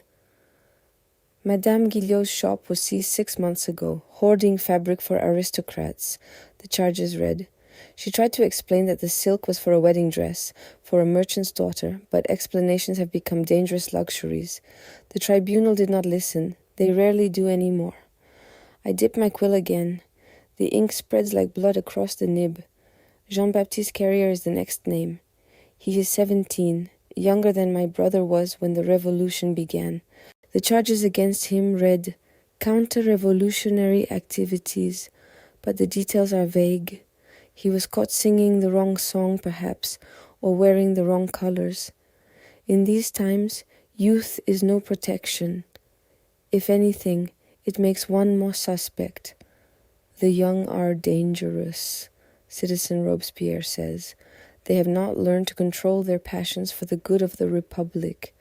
Madame Guillaume's shop was seized 6 months ago, hoarding fabric for aristocrats, the charges read. She tried to explain that the silk was for a wedding dress, for a merchant's daughter, but explanations have become dangerous luxuries. The tribunal did not listen. They rarely do any more. I dip my quill again. The ink spreads like blood across the nib. Jean-Baptiste Carrier is the next name. He is 17, younger than my brother was when the revolution began. The charges against him read, counter-revolutionary activities, but the details are vague. He was caught singing the wrong song, perhaps, or wearing the wrong colors. In these times, youth is no protection. If anything, it makes one more suspect. The young are dangerous, Citizen Robespierre says. They have not learned to control their passions for the good of the Republic.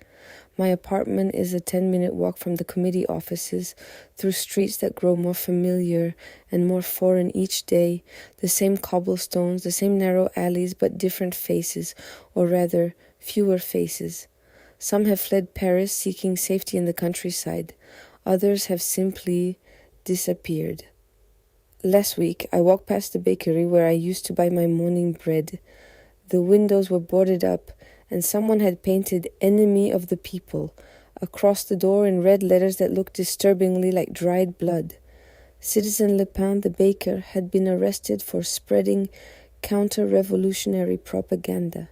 My apartment is a 10-minute walk from the committee offices, through streets that grow more familiar and more foreign each day, the same cobblestones, the same narrow alleys, but different faces, or rather, fewer faces. Some have fled Paris seeking safety in the countryside. Others have simply disappeared. Last week, I walked past the bakery where I used to buy my morning bread. The windows were boarded up, and someone had painted "Enemy of the People" across the door in red letters that looked disturbingly like dried blood. Citizen Lepin, the baker, had been arrested for spreading counter-revolutionary propaganda.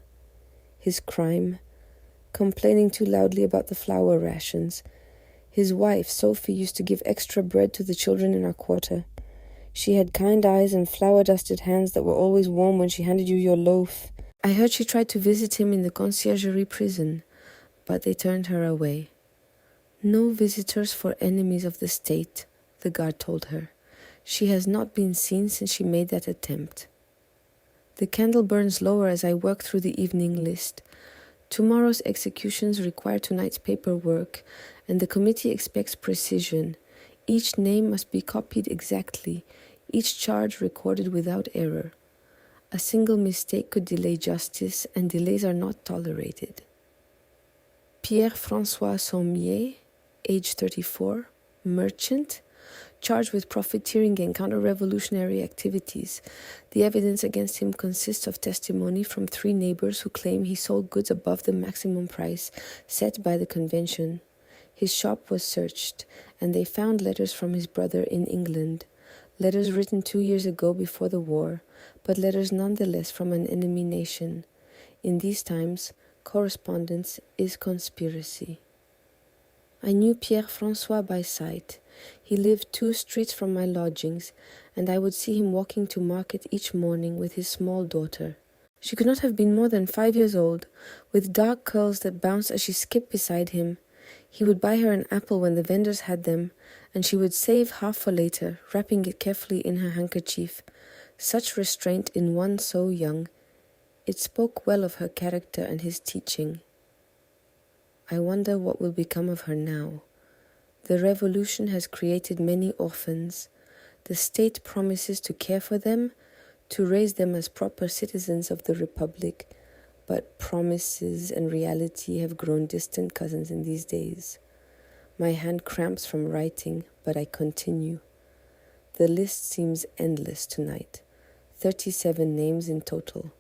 His crime? Complaining too loudly about the flour rations. His wife, Sophie, used to give extra bread to the children in our quarter. She had kind eyes and flour-dusted hands that were always warm when she handed you your loaf. I heard she tried to visit him in the conciergerie prison, but they turned her away. No visitors for enemies of the state, the guard told her. She has not been seen since she made that attempt. The candle burns lower as I work through the evening list. Tomorrow's executions require tonight's paperwork, and the committee expects precision. Each name must be copied exactly, each charge recorded without error. A single mistake could delay justice, and delays are not tolerated. Pierre-François Sommier, age 34, merchant, charged with profiteering and counter-revolutionary activities. The evidence against him consists of testimony from 3 neighbors who claim he sold goods above the maximum price set by the convention. His shop was searched, and they found letters from his brother in England, letters written 2 years ago before the war, but letters nonetheless from an enemy nation. In these times, correspondence is conspiracy. I knew Pierre-François by sight. He lived 2 streets from my lodgings, and I would see him walking to market each morning with his small daughter. She could not have been more than 5 years old, with dark curls that bounced as she skipped beside him. He would buy her an apple when the vendors had them, and she would save half for later, wrapping it carefully in her handkerchief. Such restraint in one so young. It spoke well of her character and his teaching. I wonder what will become of her now. The revolution has created many orphans. The state promises to care for them, to raise them as proper citizens of the Republic, but promises and reality have grown distant cousins in these days. My hand cramps from writing, but I continue. The list seems endless tonight. 37 names in total.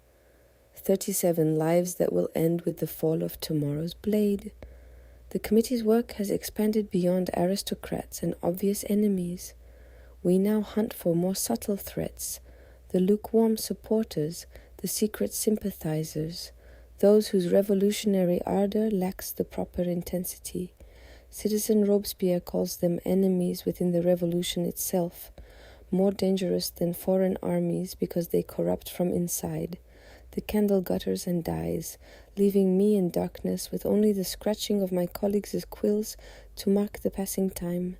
37 lives that will end with the fall of tomorrow's blade. The committee's work has expanded beyond aristocrats and obvious enemies. We now hunt for more subtle threats, the lukewarm supporters, the secret sympathizers, those whose revolutionary ardor lacks the proper intensity. Citizen Robespierre calls them enemies within the revolution itself, more dangerous than foreign armies because they corrupt from inside. The candle gutters and dies, leaving me in darkness with only the scratching of my colleagues' quills to mark the passing time.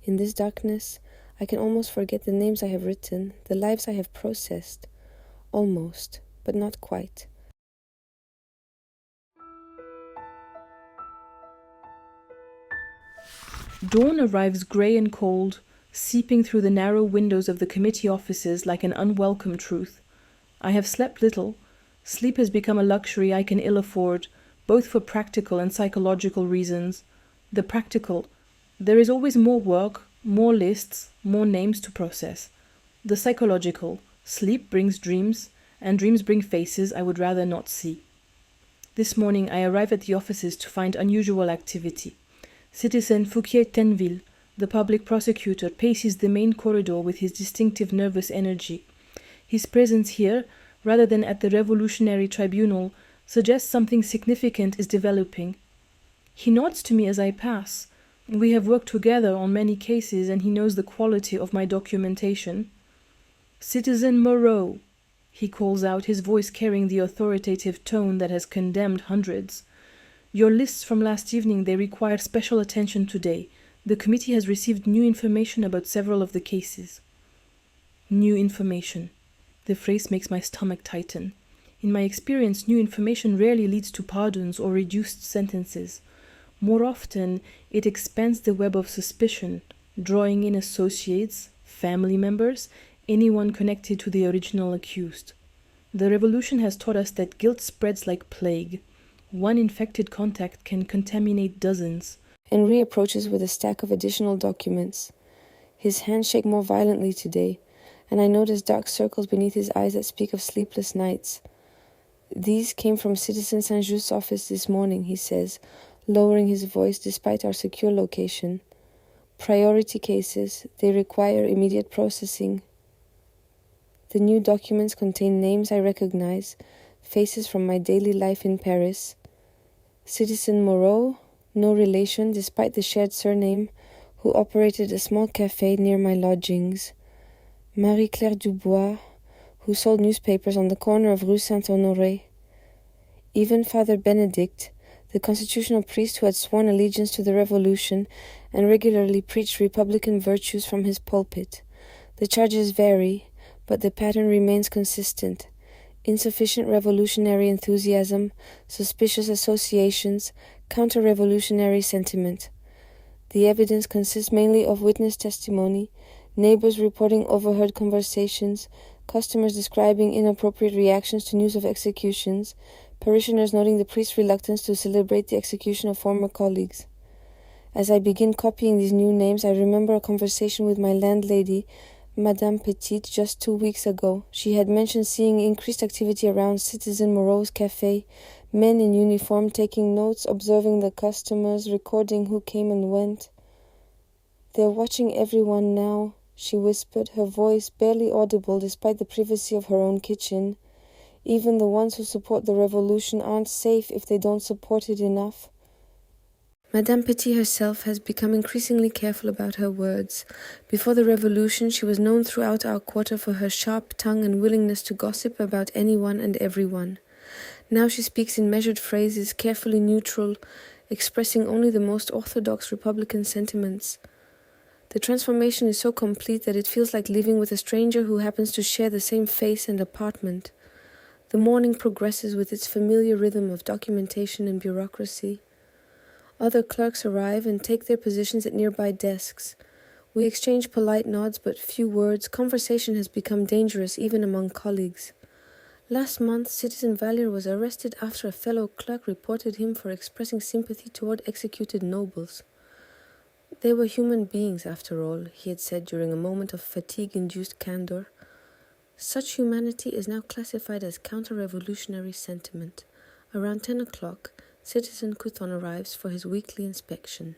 In this darkness, I can almost forget the names I have written, the lives I have processed. Almost, but not quite. Dawn arrives grey and cold, seeping through the narrow windows of the committee offices like an unwelcome truth. I have slept little. Sleep has become a luxury I can ill afford, both for practical and psychological reasons. The practical, there is always more work, more lists, more names to process. The psychological, sleep brings dreams, and dreams bring faces I would rather not see. This morning I arrive at the offices to find unusual activity. Citizen Fouquier-Tinville, the public prosecutor, paces the main corridor with his distinctive nervous energy. His presence here, rather than at the Revolutionary Tribunal, suggests something significant is developing. He nods to me as I pass. We have worked together on many cases, and he knows the quality of my documentation. "Citizen Moreau," he calls out, his voice carrying the authoritative tone that has condemned hundreds. "Your lists from last evening, they require special attention today. The committee has received new information about several of the cases." New information. The phrase makes my stomach tighten. In my experience, new information rarely leads to pardons or reduced sentences. More often, it expands the web of suspicion, drawing in associates, family members, anyone connected to the original accused. The revolution has taught us that guilt spreads like plague. One infected contact can contaminate dozens. Henri approaches with a stack of additional documents. His hands shake more violently today, and I notice dark circles beneath his eyes that speak of sleepless nights. "These came from Citizen Saint-Just's office this morning," he says, lowering his voice despite our secure location. "Priority cases, they require immediate processing." The new documents contain names I recognize, faces from my daily life in Paris. Citizen Moreau, no relation despite the shared surname, who operated a small cafe near my lodgings. Marie-Claire Dubois, who sold newspapers on the corner of Rue Saint-Honoré. Even Father Benedict, the constitutional priest who had sworn allegiance to the revolution and regularly preached republican virtues from his pulpit. The charges vary, but the pattern remains consistent. Insufficient revolutionary enthusiasm, suspicious associations, counter-revolutionary sentiment. The evidence consists mainly of witness testimony, neighbors reporting overheard conversations, customers describing inappropriate reactions to news of executions, parishioners noting the priest's reluctance to celebrate the execution of former colleagues. As I begin copying these new names, I remember a conversation with my landlady, Madame Petit, just 2 weeks ago. She had mentioned seeing increased activity around Citizen Moreau's cafe, men in uniform taking notes, observing the customers, recording who came and went. "They're watching everyone now," she whispered, her voice barely audible despite the privacy of her own kitchen. "Even the ones who support the revolution aren't safe if they don't support it enough." Madame Petit herself has become increasingly careful about her words. Before the revolution, she was known throughout our quarter for her sharp tongue and willingness to gossip about anyone and everyone. Now she speaks in measured phrases, carefully neutral, expressing only the most orthodox Republican sentiments. The transformation is so complete that it feels like living with a stranger who happens to share the same face and apartment. The morning progresses with its familiar rhythm of documentation and bureaucracy. Other clerks arrive and take their positions at nearby desks. We exchange polite nods but few words. Conversation has become dangerous even among colleagues. Last month, Citizen Valier was arrested after a fellow clerk reported him for expressing sympathy toward executed nobles. They were human beings, after all, he had said during a moment of fatigue-induced candor. Such humanity is now classified as counter-revolutionary sentiment. Around 10 o'clock, Citizen Couthon arrives for his weekly inspection.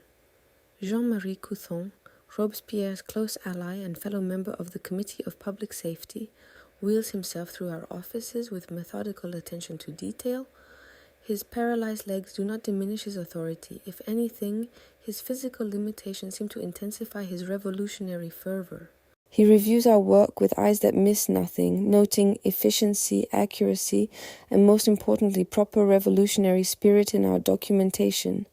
Jean-Marie Couthon, Robespierre's close ally and fellow member of the Committee of Public Safety, wheels himself through our offices with methodical attention to detail. His paralyzed legs do not diminish his authority. If anything, his physical limitations seem to intensify his revolutionary fervor. He reviews our work with eyes that miss nothing, noting efficiency, accuracy, and most importantly, proper revolutionary spirit in our documentation.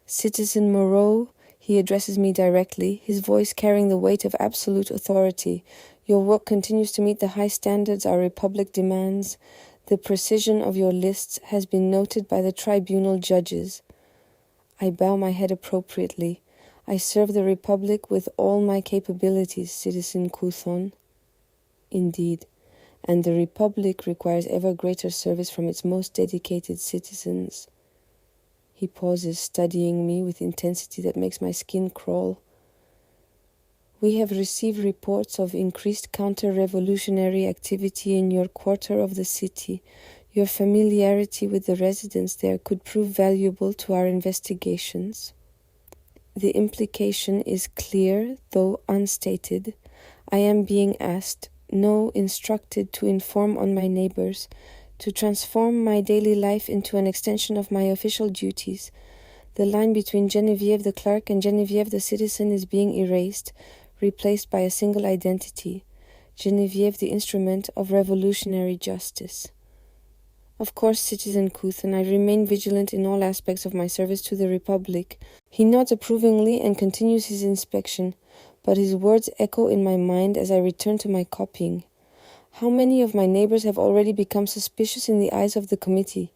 Citizen Moreau, he addresses me directly, his voice carrying the weight of absolute authority. Your work continues to meet the high standards our republic demands. The precision of your lists has been noted by the tribunal judges. I bow my head appropriately. I serve the Republic with all my capabilities, Citizen Couthon. Indeed, and the Republic requires ever greater service from its most dedicated citizens. He pauses, studying me with intensity that makes my skin crawl. We have received reports of increased counter-revolutionary activity in your quarter of the city. Your familiarity with the residents there could prove valuable to our investigations. The implication is clear, though unstated. I am being asked, no, instructed to inform on my neighbors, to transform my daily life into an extension of my official duties. The line between Geneviève the clerk and Geneviève the citizen is being erased, replaced by a single identity, Geneviève the instrument of revolutionary justice. Of course, Citizen Couthon, I remain vigilant in all aspects of my service to the Republic. He nods approvingly and continues his inspection, but his words echo in my mind as I return to my copying. How many of my neighbors have already become suspicious in the eyes of the committee?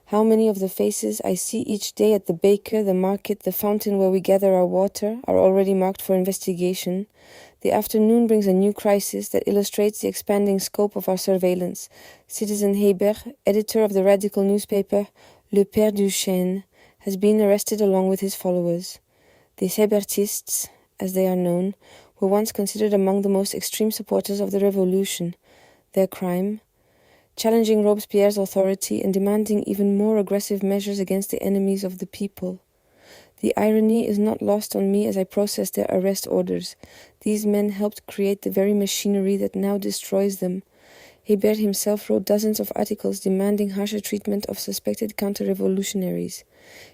How many of the faces I see each day at the baker, the market, the fountain where we gather our water are already marked for investigation? The afternoon brings a new crisis that illustrates the expanding scope of our surveillance. Citizen Hébert, editor of the radical newspaper Le Père du Chêne, has been arrested along with his followers. The Hébertists, as they are known, were once considered among the most extreme supporters of the revolution. Their crime? Challenging Robespierre's authority and demanding even more aggressive measures against the enemies of the people. The irony is not lost on me as I process their arrest orders. These men helped create the very machinery that now destroys them. Hébert himself wrote dozens of articles demanding harsher treatment of suspected counter-revolutionaries.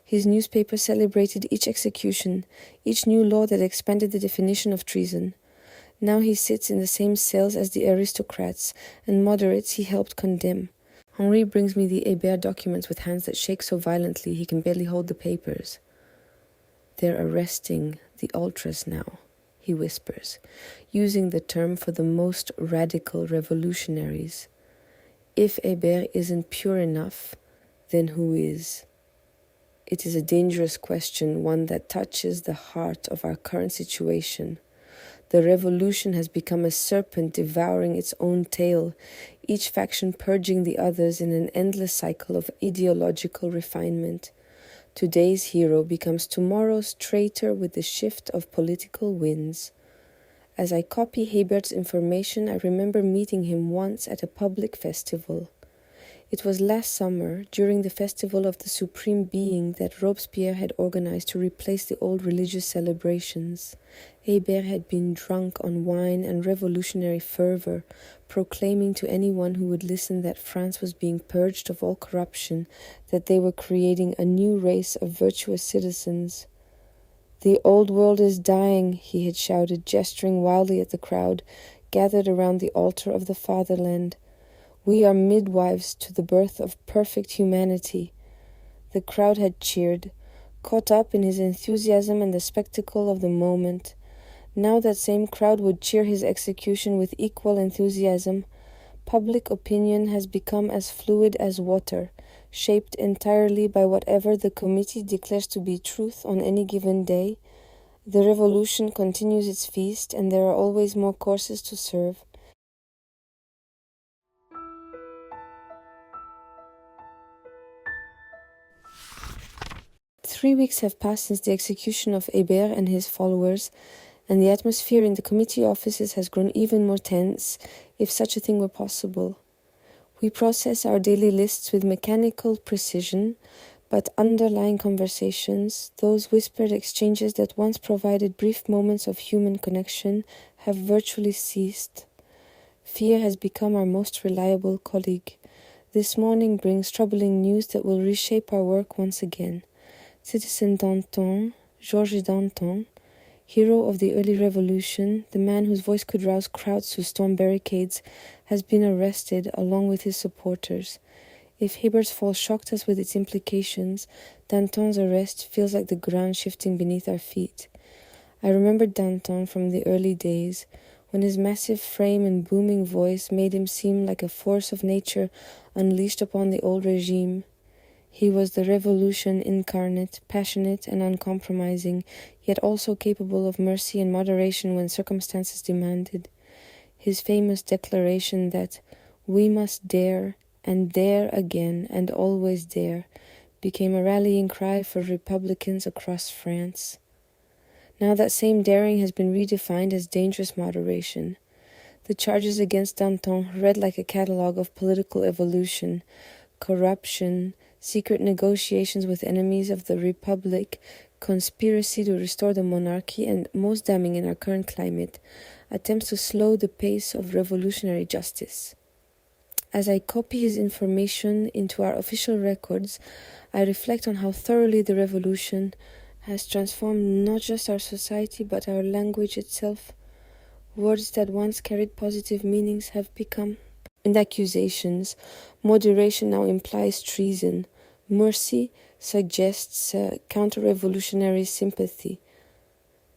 His newspaper celebrated each execution, each new law that expanded the definition of treason. Now he sits in the same cells as the aristocrats, and moderates he helped condemn. Henri brings me the Hébert documents with hands that shake so violently he can barely hold the papers. They're arresting the ultras now, he whispers, using the term for the most radical revolutionaries. If Hébert isn't pure enough, then who is? It is a dangerous question, one that touches the heart of our current situation. The revolution has become a serpent devouring its own tail, each faction purging the others in an endless cycle of ideological refinement. Today's hero becomes tomorrow's traitor with the shift of political winds. As I copy Hébert's information, I remember meeting him once at a public festival. It was last summer, during the Festival of the Supreme Being that Robespierre had organized to replace the old religious celebrations. Hébert had been drunk on wine and revolutionary fervor, proclaiming to anyone who would listen that France was being purged of all corruption, that they were creating a new race of virtuous citizens. "The old world is dying," he had shouted, gesturing wildly at the crowd, gathered around the altar of the fatherland. "We are midwives to the birth of perfect humanity." The crowd had cheered. caught up in his enthusiasm and the spectacle of the moment. Now that same crowd would cheer his execution with equal enthusiasm. Public opinion has become as fluid as water, shaped entirely by whatever the committee declares to be truth on any given day. The revolution continues its feast, and there are always more courses to serve. Three weeks have passed since the execution of Hébert and his followers, and the atmosphere in the committee offices has grown even more tense, if such a thing were possible. We process our daily lists with mechanical precision, but underlying conversations, those whispered exchanges that once provided brief moments of human connection, have virtually ceased. Fear has become our most reliable colleague. This morning brings troubling news that will reshape our work once again. Citizen Danton, Georges Danton, hero of the early revolution, the man whose voice could rouse crowds to storm barricades, has been arrested along with his supporters. If Hébert's fall shocked us with its implications, Danton's arrest feels like the ground shifting beneath our feet. I remember Danton from the early days, when his massive frame and booming voice made him seem like a force of nature unleashed upon the old regime. He was the revolution incarnate, passionate and uncompromising, yet also capable of mercy and moderation when circumstances demanded. His famous declaration that "we must dare, and dare again, and always dare," became a rallying cry for Republicans across France. Now that same daring has been redefined as dangerous moderation. The charges against Danton read like a catalogue of political evolution: corruption, secret negotiations with enemies of the Republic, conspiracy to restore the monarchy, and, most damning in our current climate, attempts to slow the pace of revolutionary justice. As I copy his information into our official records, I reflect on how thoroughly the revolution has transformed not just our society but our language itself. Words that once carried positive meanings have become accusations. Moderation now implies treason. Mercy suggests counter-revolutionary sympathy.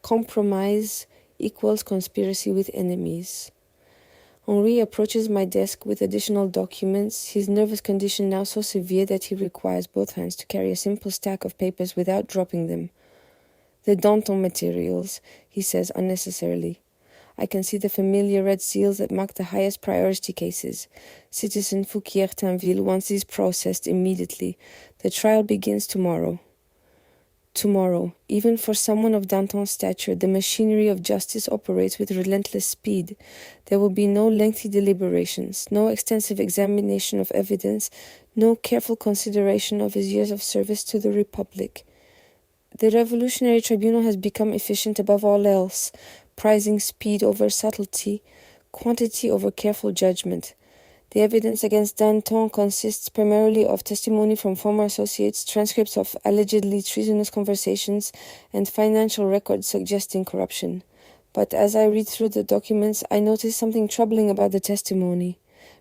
Compromise equals conspiracy with enemies. Henri approaches my desk with additional documents, his nervous condition now so severe that he requires both hands to carry a simple stack of papers without dropping them. "The Danton materials," he says unnecessarily. I can see the familiar red seals that mark the highest priority cases. Citizen Fouquier-Tinville wants these processed immediately. The trial begins tomorrow. Tomorrow, even for someone of Danton's stature, the machinery of justice operates with relentless speed. There will be no lengthy deliberations, no extensive examination of evidence, no careful consideration of his years of service to the Republic. The Revolutionary Tribunal has become efficient above all else, prizing speed over subtlety, quantity over careful judgment. The evidence against Danton consists primarily of testimony from former associates, transcripts of allegedly treasonous conversations, and financial records suggesting corruption. But as I read through the documents, I notice something troubling about the testimony.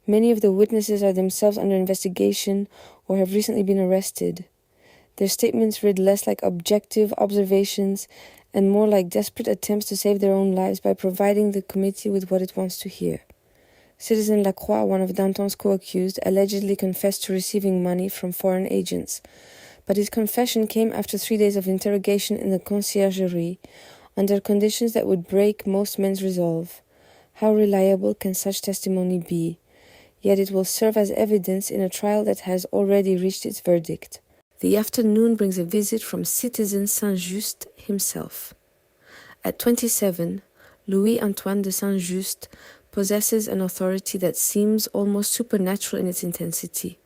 Many of the witnesses are themselves under investigation or have recently been arrested. Their statements read less like objective observations and more like desperate attempts to save their own lives by providing the committee with what it wants to hear. Citizen Lacroix, one of Danton's co-accused, allegedly confessed to receiving money from foreign agents. But his confession came after 3 days of interrogation in the conciergerie, under conditions that would break most men's resolve. How reliable can such testimony be? Yet it will serve as evidence in a trial that has already reached its verdict. The afternoon brings a visit from Citizen Saint-Just himself. At 27, Louis-Antoine de Saint-Just possesses an authority that seems almost supernatural in its intensity.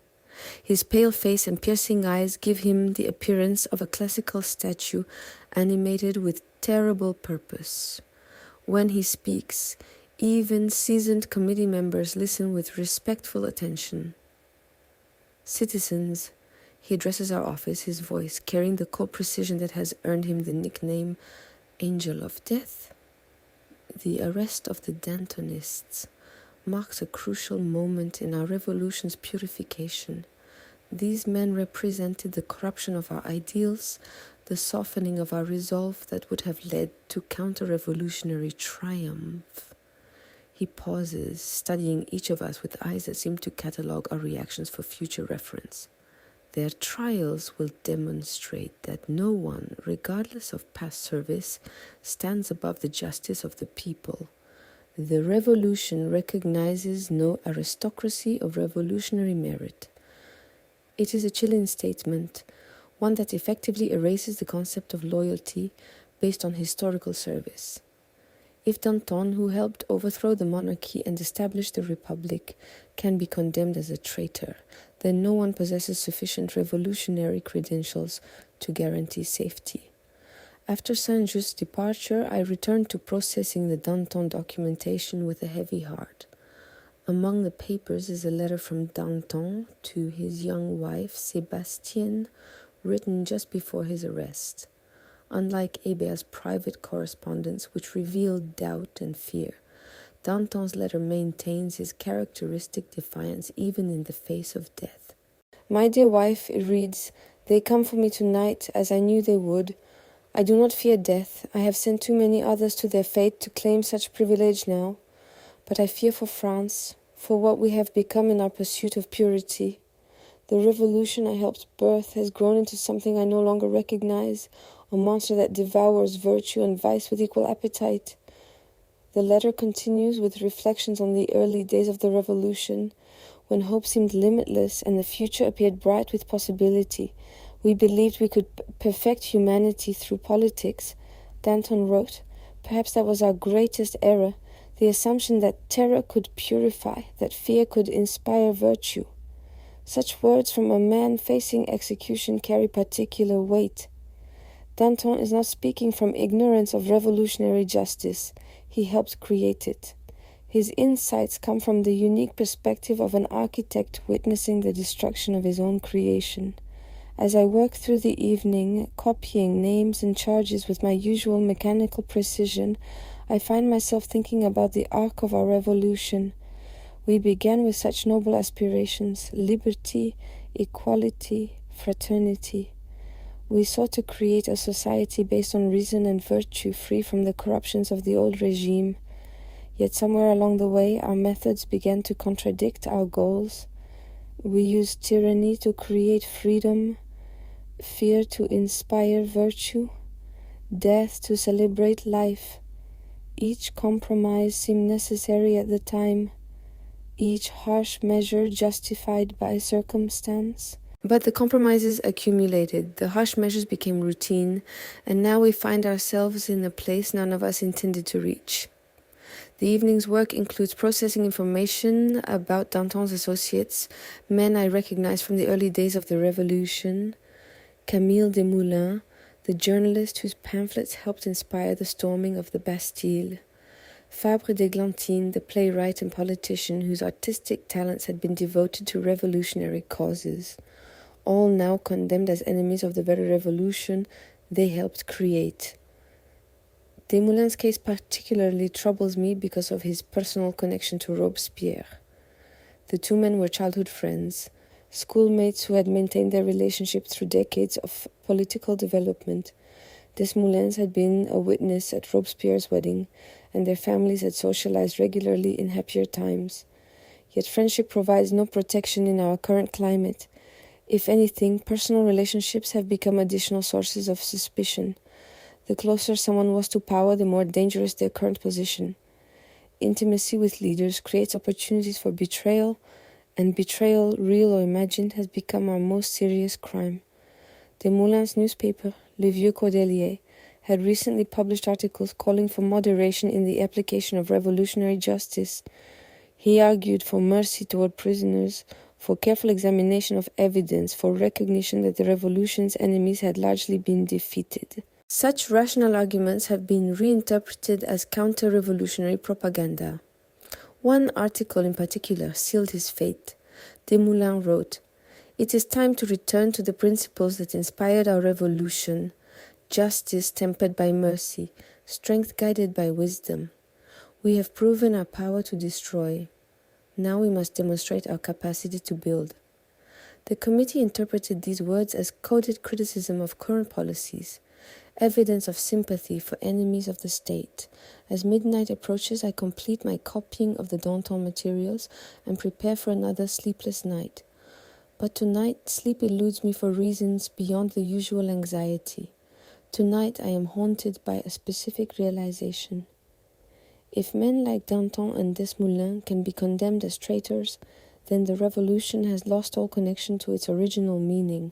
His pale face and piercing eyes give him the appearance of a classical statue animated with terrible purpose. When he speaks, even seasoned committee members listen with respectful attention. Citizens, he addresses our office, his voice carrying the cold precision that has earned him the nickname Angel of Death. The arrest of the Dantonists marks a crucial moment in our revolution's purification. These men represented the corruption of our ideals, the softening of our resolve that would have led to counter-revolutionary triumph. He pauses, studying each of us with eyes that seem to catalogue our reactions for future reference. Their trials will demonstrate that no one, regardless of past service, stands above the justice of the people. The revolution recognizes no aristocracy of revolutionary merit. It is a chilling statement, one that effectively erases the concept of loyalty based on historical service. If Danton, who helped overthrow the monarchy and establish the republic, can be condemned as a traitor, then no one possesses sufficient revolutionary credentials to guarantee safety. After Saint-Just's departure, I returned to processing the Danton documentation with a heavy heart. Among the papers is a letter from Danton to his young wife, Sebastienne, written just before his arrest. Unlike Hébert's private correspondence, which revealed doubt and fear, Danton's letter maintains his characteristic defiance even in the face of death. My dear wife, it reads, "They come for me tonight, as I knew they would. I do not fear death. I have sent too many others to their fate to claim such privilege now. But I fear for France, for what we have become in our pursuit of purity. The revolution I helped birth has grown into something I no longer recognize, a monster that devours virtue and vice with equal appetite." The letter continues with reflections on the early days of the revolution, when hope seemed limitless and the future appeared bright with possibility. We believed we could perfect humanity through politics. Danton wrote, "Perhaps that was our greatest error, the assumption that terror could purify, that fear could inspire virtue." Such words from a man facing execution carry particular weight. Danton is not speaking from ignorance of revolutionary justice. He helped create it. His insights come from the unique perspective of an architect witnessing the destruction of his own creation. As I work through the evening, copying names and charges with my usual mechanical precision, I find myself thinking about the arc of our revolution. We began with such noble aspirations: liberty, equality, fraternity. We sought to create a society based on reason and virtue, free from the corruptions of the old regime. Yet somewhere along the way, our methods began to contradict our goals. We used tyranny to create freedom, fear to inspire virtue, death to celebrate life. Each compromise seemed necessary at the time, each harsh measure justified by circumstance. But the compromises accumulated, the harsh measures became routine, and now we find ourselves in a place none of us intended to reach. The evening's work includes processing information about Danton's associates, men I recognize from the early days of the Revolution: Camille Desmoulins, the journalist whose pamphlets helped inspire the storming of the Bastille; Fabre d'Églantine, the playwright and politician whose artistic talents had been devoted to revolutionary causes. All now condemned as enemies of the very revolution they helped create. Desmoulins' case particularly troubles me because of his personal connection to Robespierre. The two men were childhood friends, schoolmates who had maintained their relationship through decades of political development. Desmoulins had been a witness at Robespierre's wedding, and their families had socialized regularly in happier times. Yet friendship provides no protection in our current climate. If anything, personal relationships have become additional sources of suspicion. The closer someone was to power, the more dangerous their current position. Intimacy with leaders creates opportunities for betrayal, and betrayal, real or imagined, has become our most serious crime. Desmoulins' newspaper, Le Vieux Cordelier, had recently published articles calling for moderation in the application of revolutionary justice. He argued for mercy toward prisoners, for careful examination of evidence, for recognition that the revolution's enemies had largely been defeated. Such rational arguments have been reinterpreted as counter-revolutionary propaganda. One article in particular sealed his fate. Desmoulins wrote, "It is time to return to the principles that inspired our revolution: justice tempered by mercy, strength guided by wisdom. We have proven our power to destroy. Now we must demonstrate our capacity to build." The committee interpreted these words as coded criticism of current policies, evidence of sympathy for enemies of the state. As midnight approaches, I complete my copying of the Danton materials and prepare for another sleepless night. But tonight, sleep eludes me for reasons beyond the usual anxiety. Tonight, I am haunted by a specific realization. If men like Danton and Desmoulins can be condemned as traitors, then the revolution has lost all connection to its original meaning.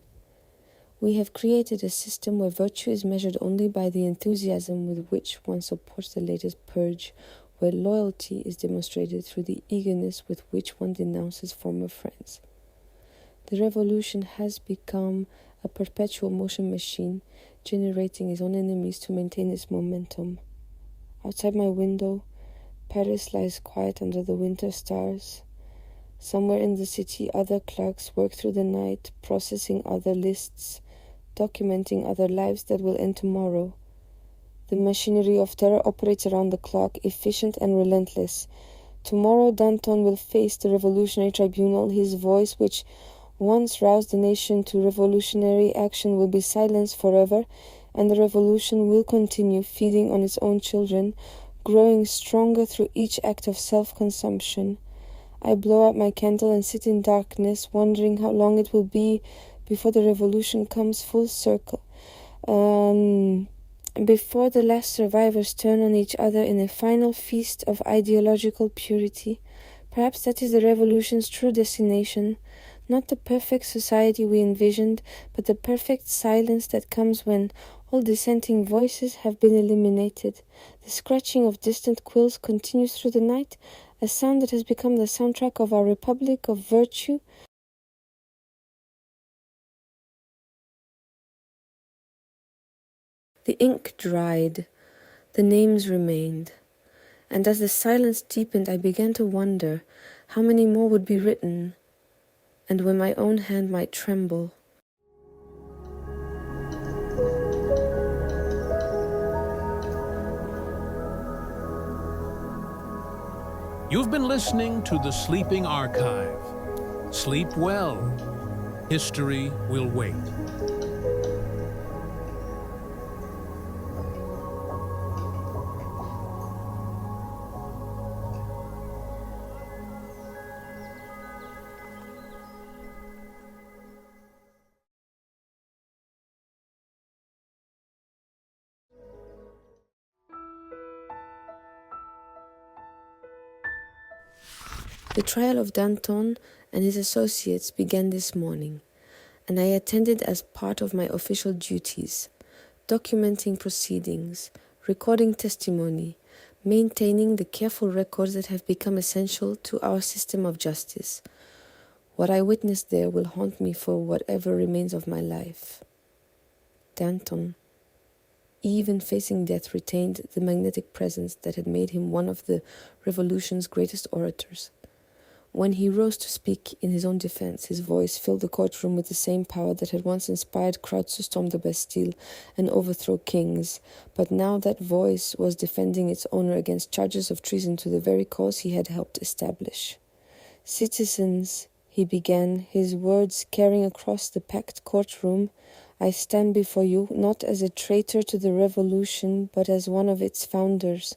We have created a system where virtue is measured only by the enthusiasm with which one supports the latest purge, where loyalty is demonstrated through the eagerness with which one denounces former friends. The revolution has become a perpetual motion machine, generating its own enemies to maintain its momentum. Outside my window, Paris lies quiet under the winter stars. Somewhere in the city, other clerks work through the night, processing other lists, documenting other lives that will end tomorrow. The machinery of terror operates around the clock, efficient and relentless. Tomorrow, Danton will face the revolutionary tribunal. His voice, which once roused the nation to revolutionary action, will be silenced forever, and the revolution will continue feeding on its own children, growing stronger through each act of self-consumption. I blow out my candle and sit in darkness, wondering how long it will be before the revolution comes full circle. Before the last survivors turn on each other in a final feast of ideological purity. Perhaps that is the revolution's true destination, not the perfect society we envisioned, but the perfect silence that comes when all dissenting voices have been eliminated. The scratching of distant quills continues through the night, a sound that has become the soundtrack of our republic of virtue. The ink dried, the names remained, and as the silence deepened, I began to wonder how many more would be written, and when my own hand might tremble. You've been listening to The Sleeping Archive. Sleep well. History will wait. The trial of Danton and his associates began this morning, and I attended as part of my official duties, documenting proceedings, recording testimony, maintaining the careful records that have become essential to our system of justice. What I witnessed there will haunt me for whatever remains of my life. Danton, even facing death, retained the magnetic presence that had made him one of the revolution's greatest orators. When he rose to speak in his own defense, his voice filled the courtroom with the same power that had once inspired crowds to storm the Bastille and overthrow kings. But now that voice was defending its owner against charges of treason to the very cause he had helped establish. "Citizens," he began, his words carrying across the packed courtroom, "I stand before you not as a traitor to the revolution, but as one of its founders.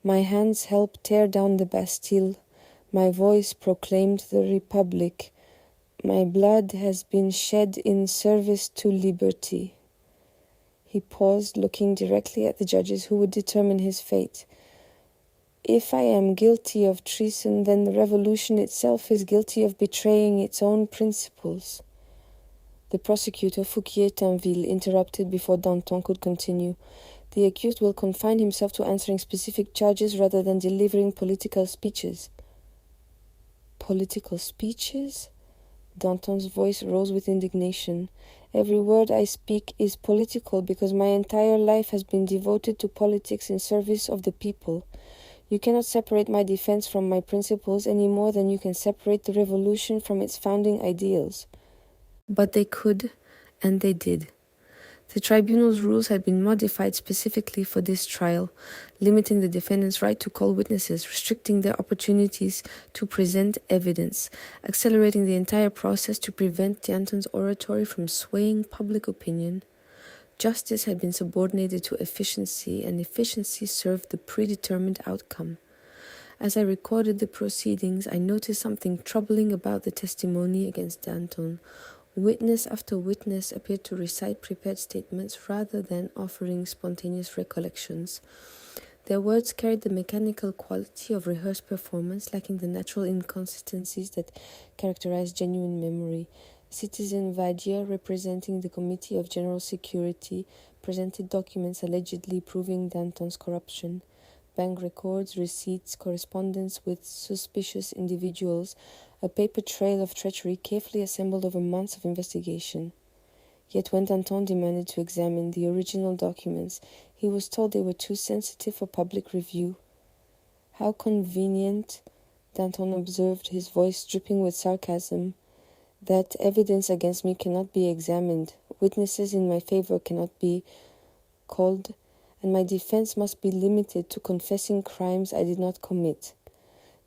My hands helped tear down the Bastille. My voice proclaimed the Republic. My blood has been shed in service to liberty." He paused, looking directly at the judges who would determine his fate. "If I am guilty of treason, then the revolution itself is guilty of betraying its own principles." The prosecutor, Fouquier-Tinville, interrupted before Danton could continue. "The accused will confine himself to answering specific charges rather than delivering political speeches." "Political speeches?" Danton's voice rose with indignation. "Every word I speak is political because my entire life has been devoted to politics in service of the people. You cannot separate my defense from my principles any more than you can separate the revolution from its founding ideals." But they could, and they did. The tribunal's rules had been modified specifically for this trial, limiting the defendant's right to call witnesses, restricting their opportunities to present evidence, accelerating the entire process to prevent Danton's oratory from swaying public opinion. Justice had been subordinated to efficiency, and efficiency served the predetermined outcome. As I recorded the proceedings, I noticed something troubling about the testimony against Danton. Witness after witness appeared to recite prepared statements rather than offering spontaneous recollections. Their words carried the mechanical quality of rehearsed performance, lacking the natural inconsistencies that characterize genuine memory. Citizen Vadier, representing the Committee of General Security, presented documents allegedly proving Danton's corruption. Bank records, receipts, correspondence with suspicious individuals, a paper trail of treachery carefully assembled over months of investigation. Yet when Danton demanded to examine the original documents, he was told they were too sensitive for public review. How convenient, Danton observed, his voice dripping with sarcasm, that evidence against me cannot be examined, witnesses in my favor cannot be called, and my defense must be limited to confessing crimes I did not commit.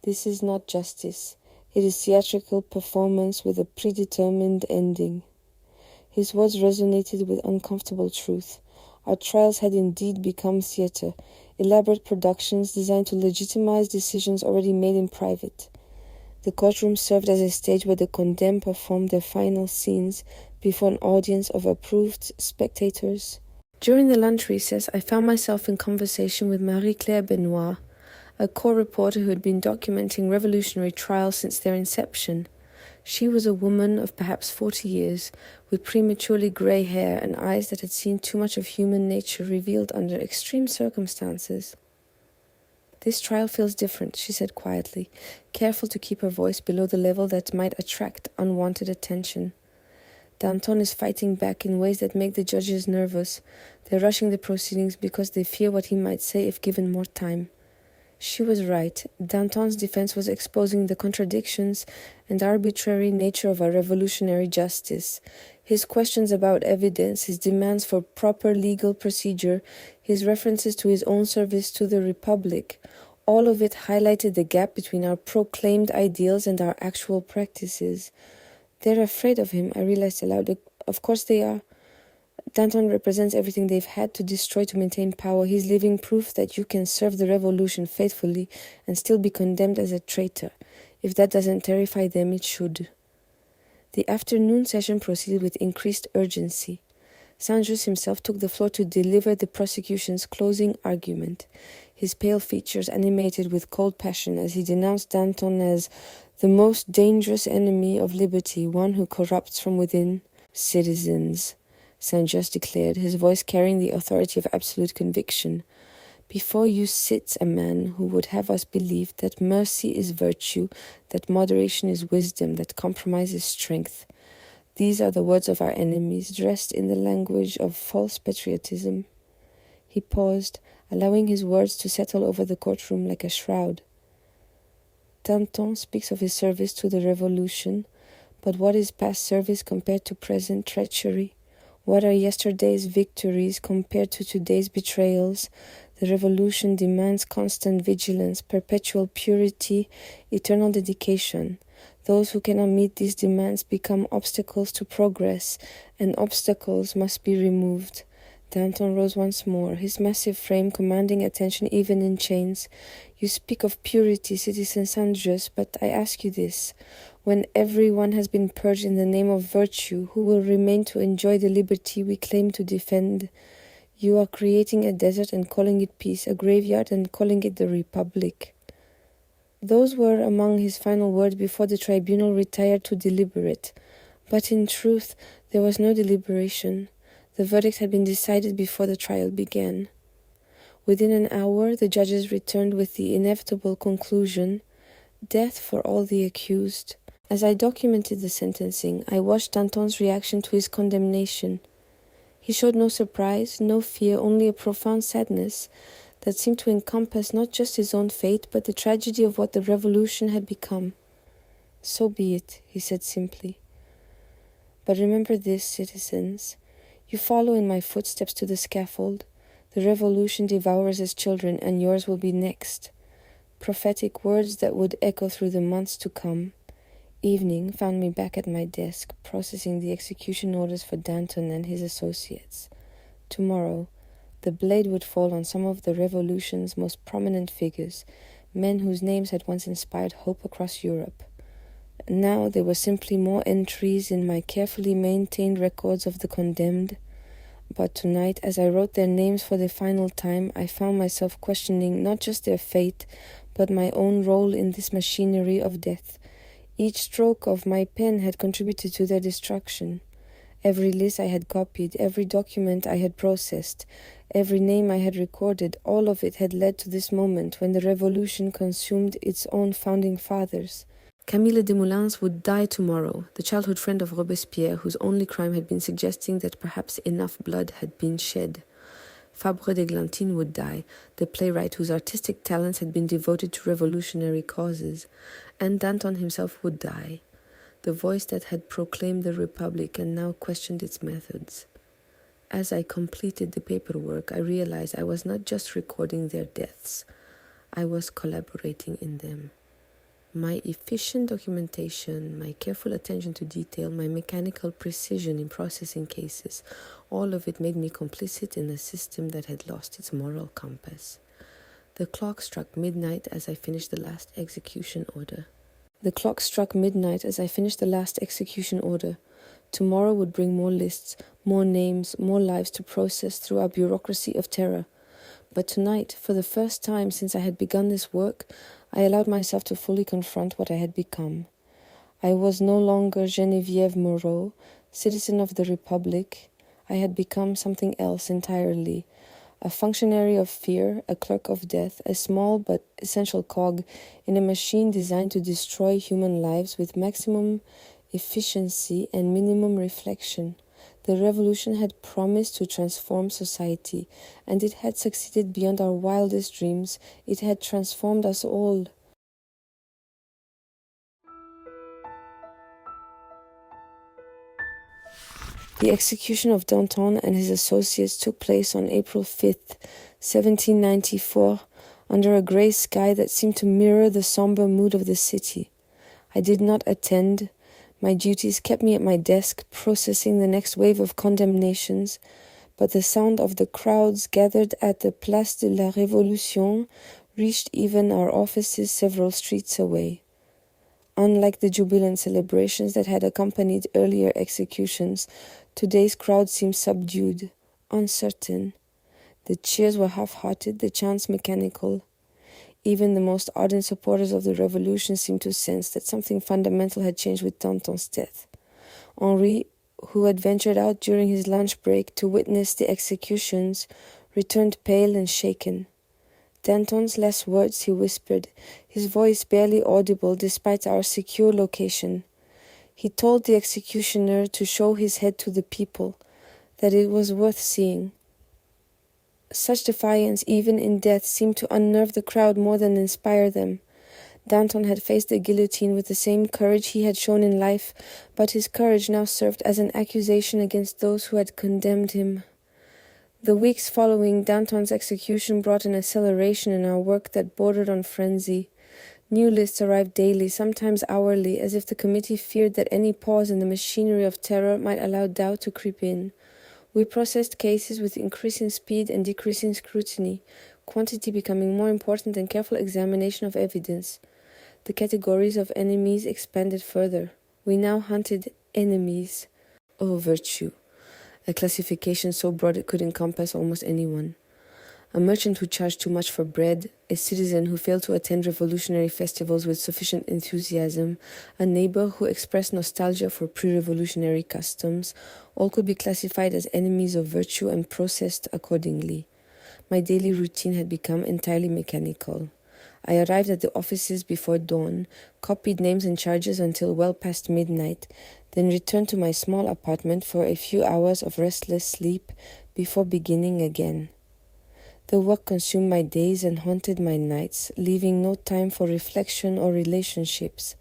This is not justice. It is theatrical performance with a predetermined ending. His words resonated with uncomfortable truth. Our trials had indeed become theatre, elaborate productions designed to legitimize decisions already made in private. The courtroom served as a stage where the condemned performed their final scenes before an audience of approved spectators. During the lunch recess, I found myself in conversation with Marie-Claire Benoit, a corps reporter who had been documenting revolutionary trials since their inception. She was a woman of perhaps 40 years, with prematurely grey hair and eyes that had seen too much of human nature revealed under extreme circumstances. "This trial feels different," she said quietly, careful to keep her voice below the level that might attract unwanted attention. Danton is fighting back in ways that make the judges nervous. They're rushing the proceedings because they fear what he might say if given more time. She was right. Danton's defense was exposing the contradictions and arbitrary nature of our revolutionary justice. His questions about evidence, his demands for proper legal procedure, his references to his own service to the Republic, all of it highlighted the gap between our proclaimed ideals and our actual practices. "They're afraid of him," I realized aloud. Of course they are. Danton represents everything they've had to destroy to maintain power. He's living proof that you can serve the revolution faithfully and still be condemned as a traitor. If that doesn't terrify them, it should. The afternoon session proceeded with increased urgency. Saint-Just himself took the floor to deliver the prosecution's closing argument, his pale features animated with cold passion as he denounced Danton as the most dangerous enemy of liberty, one who corrupts from within. "Citizens," Saint-Just declared, his voice carrying the authority of absolute conviction, "before you sits a man who would have us believe that mercy is virtue, that moderation is wisdom, that compromise is strength. These are the words of our enemies, dressed in the language of false patriotism." He paused, allowing his words to settle over the courtroom like a shroud. Danton speaks of his service to the revolution, but what is past service compared to present treachery? What are yesterday's victories compared to today's betrayals? The revolution demands constant vigilance, perpetual purity, eternal dedication. Those who cannot meet these demands become obstacles to progress, and obstacles must be removed. Danton rose once more, his massive frame commanding attention even in chains. "You speak of purity, Citizen Saint-Just, but I ask you this. When everyone has been purged in the name of virtue, who will remain to enjoy the liberty we claim to defend? You are creating a desert and calling it peace, a graveyard and calling it the Republic." Those were among his final words before the tribunal retired to deliberate. But in truth, there was no deliberation. The verdict had been decided before the trial began. Within an hour, the judges returned with the inevitable conclusion: death for all the accused. As I documented the sentencing, I watched Danton's reaction to his condemnation. He showed no surprise, no fear, only a profound sadness that seemed to encompass not just his own fate, but the tragedy of what the revolution had become. "So be it," he said simply. "But remember this, citizens. You follow in my footsteps to the scaffold. The revolution devours its children, and yours will be next. Prophetic words that would echo through the months to come. Evening found me back at my desk, processing the execution orders for Danton and his associates. Tomorrow, the blade would fall on some of the revolution's most prominent figures, men whose names had once inspired hope across Europe. Now they were simply more entries in my carefully maintained records of the condemned. But tonight, as I wrote their names for the final time, I found myself questioning not just their fate, but my own role in this machinery of death. Each stroke of my pen had contributed to their destruction. Every list I had copied, every document I had processed, every name I had recorded, all of it had led to this moment when the revolution consumed its own founding fathers. Camille Desmoulins would die tomorrow, the childhood friend of Robespierre, whose only crime had been suggesting that perhaps enough blood had been shed. Fabre d'Églantine would die, the playwright whose artistic talents had been devoted to revolutionary causes. And Danton himself would die, the voice that had proclaimed the Republic and now questioned its methods. As I completed the paperwork, I realized I was not just recording their deaths, I was collaborating in them. My efficient documentation, my careful attention to detail, my mechanical precision in processing cases, all of it made me complicit in a system that had lost its moral compass. The clock struck midnight as I finished the last execution order. Tomorrow would bring more lists, more names, more lives to process through our bureaucracy of terror. But tonight, for the first time since I had begun this work, I allowed myself to fully confront what I had become. I was no longer Geneviève Moreau, citizen of the Republic. I had become something else entirely. A functionary of fear, a clerk of death, a small but essential cog in a machine designed to destroy human lives with maximum efficiency and minimum reflection. The revolution had promised to transform society, and it had succeeded beyond our wildest dreams. It had transformed us all. The execution of Danton and his associates took place on April 5th, 1794, under a grey sky that seemed to mirror the somber mood of the city. I did not attend. My duties kept me at my desk, processing the next wave of condemnations, but the sound of the crowds gathered at the Place de la Révolution reached even our offices several streets away. Unlike the jubilant celebrations that had accompanied earlier executions, today's crowd seemed subdued, uncertain. The cheers were half-hearted, the chants mechanical. Even the most ardent supporters of the revolution seemed to sense that something fundamental had changed with Danton's death. Henri, who had ventured out during his lunch break to witness the executions, returned pale and shaken. Danton's last words, he whispered, his voice barely audible despite our secure location. He told the executioner to show his head to the people, that it was worth seeing. Such defiance, even in death, seemed to unnerve the crowd more than inspire them. Danton had faced the guillotine with the same courage he had shown in life, but his courage now served as an accusation against those who had condemned him. The weeks following Danton's execution brought an acceleration in our work that bordered on frenzy. New lists arrived daily, sometimes hourly, as if the committee feared that any pause in the machinery of terror might allow doubt to creep in. We processed cases with increasing speed and decreasing scrutiny, quantity becoming more important than careful examination of evidence. The categories of enemies expanded further. We now hunted enemies. Oh, virtue! A classification so broad it could encompass almost anyone. A merchant who charged too much for bread, a citizen who failed to attend revolutionary festivals with sufficient enthusiasm, a neighbor who expressed nostalgia for pre-revolutionary customs, all could be classified as enemies of virtue and processed accordingly. My daily routine had become entirely mechanical. I arrived at the offices before dawn, copied names and charges until well past midnight, then returned to my small apartment for a few hours of restless sleep before beginning again. The work consumed my days and haunted my nights, leaving no time for reflection or relationships.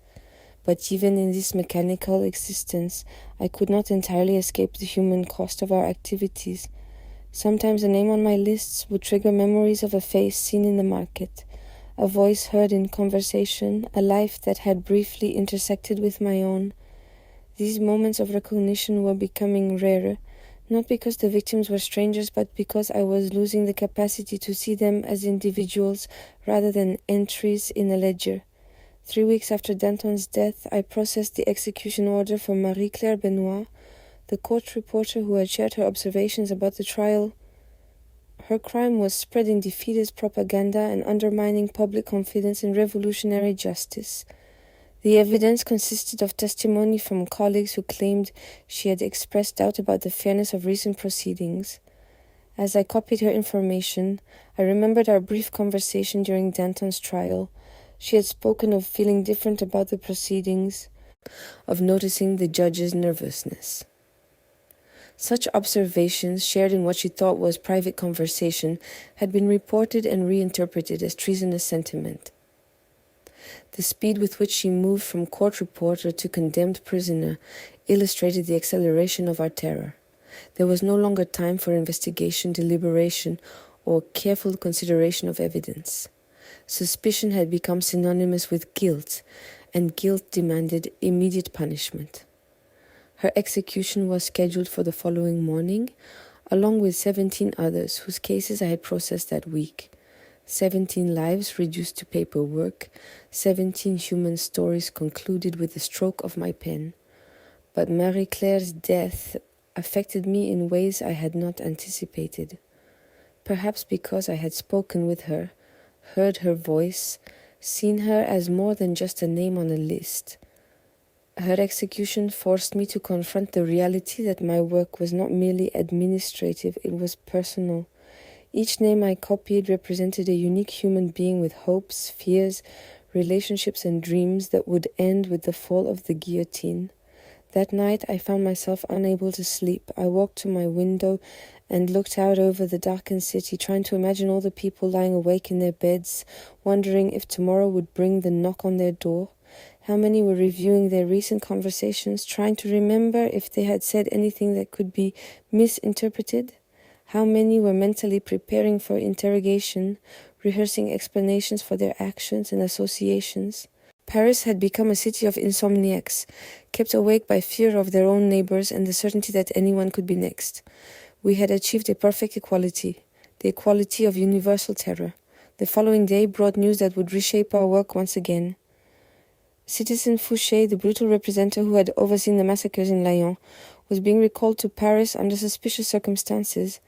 But even in this mechanical existence, I could not entirely escape the human cost of our activities. Sometimes a name on my lists would trigger memories of a face seen in the market, a voice heard in conversation, a life that had briefly intersected with my own. These moments of recognition were becoming rarer, not because the victims were strangers, but because I was losing the capacity to see them as individuals rather than entries in a ledger. 3 weeks after Danton's death, I processed the execution order for Marie-Claire Benoit, the court reporter who had shared her observations about the trial. Her crime was spreading defeatist propaganda and undermining public confidence in revolutionary justice. The evidence consisted of testimony from colleagues who claimed she had expressed doubt about the fairness of recent proceedings. As I copied her information, I remembered our brief conversation during Danton's trial. She had spoken of feeling different about the proceedings, of noticing the judge's nervousness. Such observations, shared in what she thought was private conversation, had been reported and reinterpreted as treasonous sentiment. The speed with which she moved from court reporter to condemned prisoner illustrated the acceleration of our terror. There was no longer time for investigation, deliberation, or careful consideration of evidence. Suspicion had become synonymous with guilt, and guilt demanded immediate punishment. Her execution was scheduled for the following morning, along with 17 others whose cases I had processed that week. 17 lives reduced to paperwork, 17 human stories concluded with the stroke of my pen. But Marie-Claire's death affected me in ways I had not anticipated. Perhaps because I had spoken with her, heard her voice, seen her as more than just a name on a list. Her execution forced me to confront the reality that my work was not merely administrative, it was personal. Each name I copied represented a unique human being with hopes, fears, relationships, and dreams that would end with the fall of the guillotine. That night I found myself unable to sleep. I walked to my window and looked out over the darkened city, trying to imagine all the people lying awake in their beds, wondering if tomorrow would bring the knock on their door. How many were reviewing their recent conversations, trying to remember if they had said anything that could be misinterpreted? How many were mentally preparing for interrogation, rehearsing explanations for their actions and associations? Paris had become a city of insomniacs, kept awake by fear of their own neighbors and the certainty that anyone could be next. We had achieved a perfect equality, the equality of universal terror. The following day brought news that would reshape our work once again. Citizen Fouché, the brutal representative who had overseen the massacres in Lyon, was being recalled to Paris under suspicious circumstances.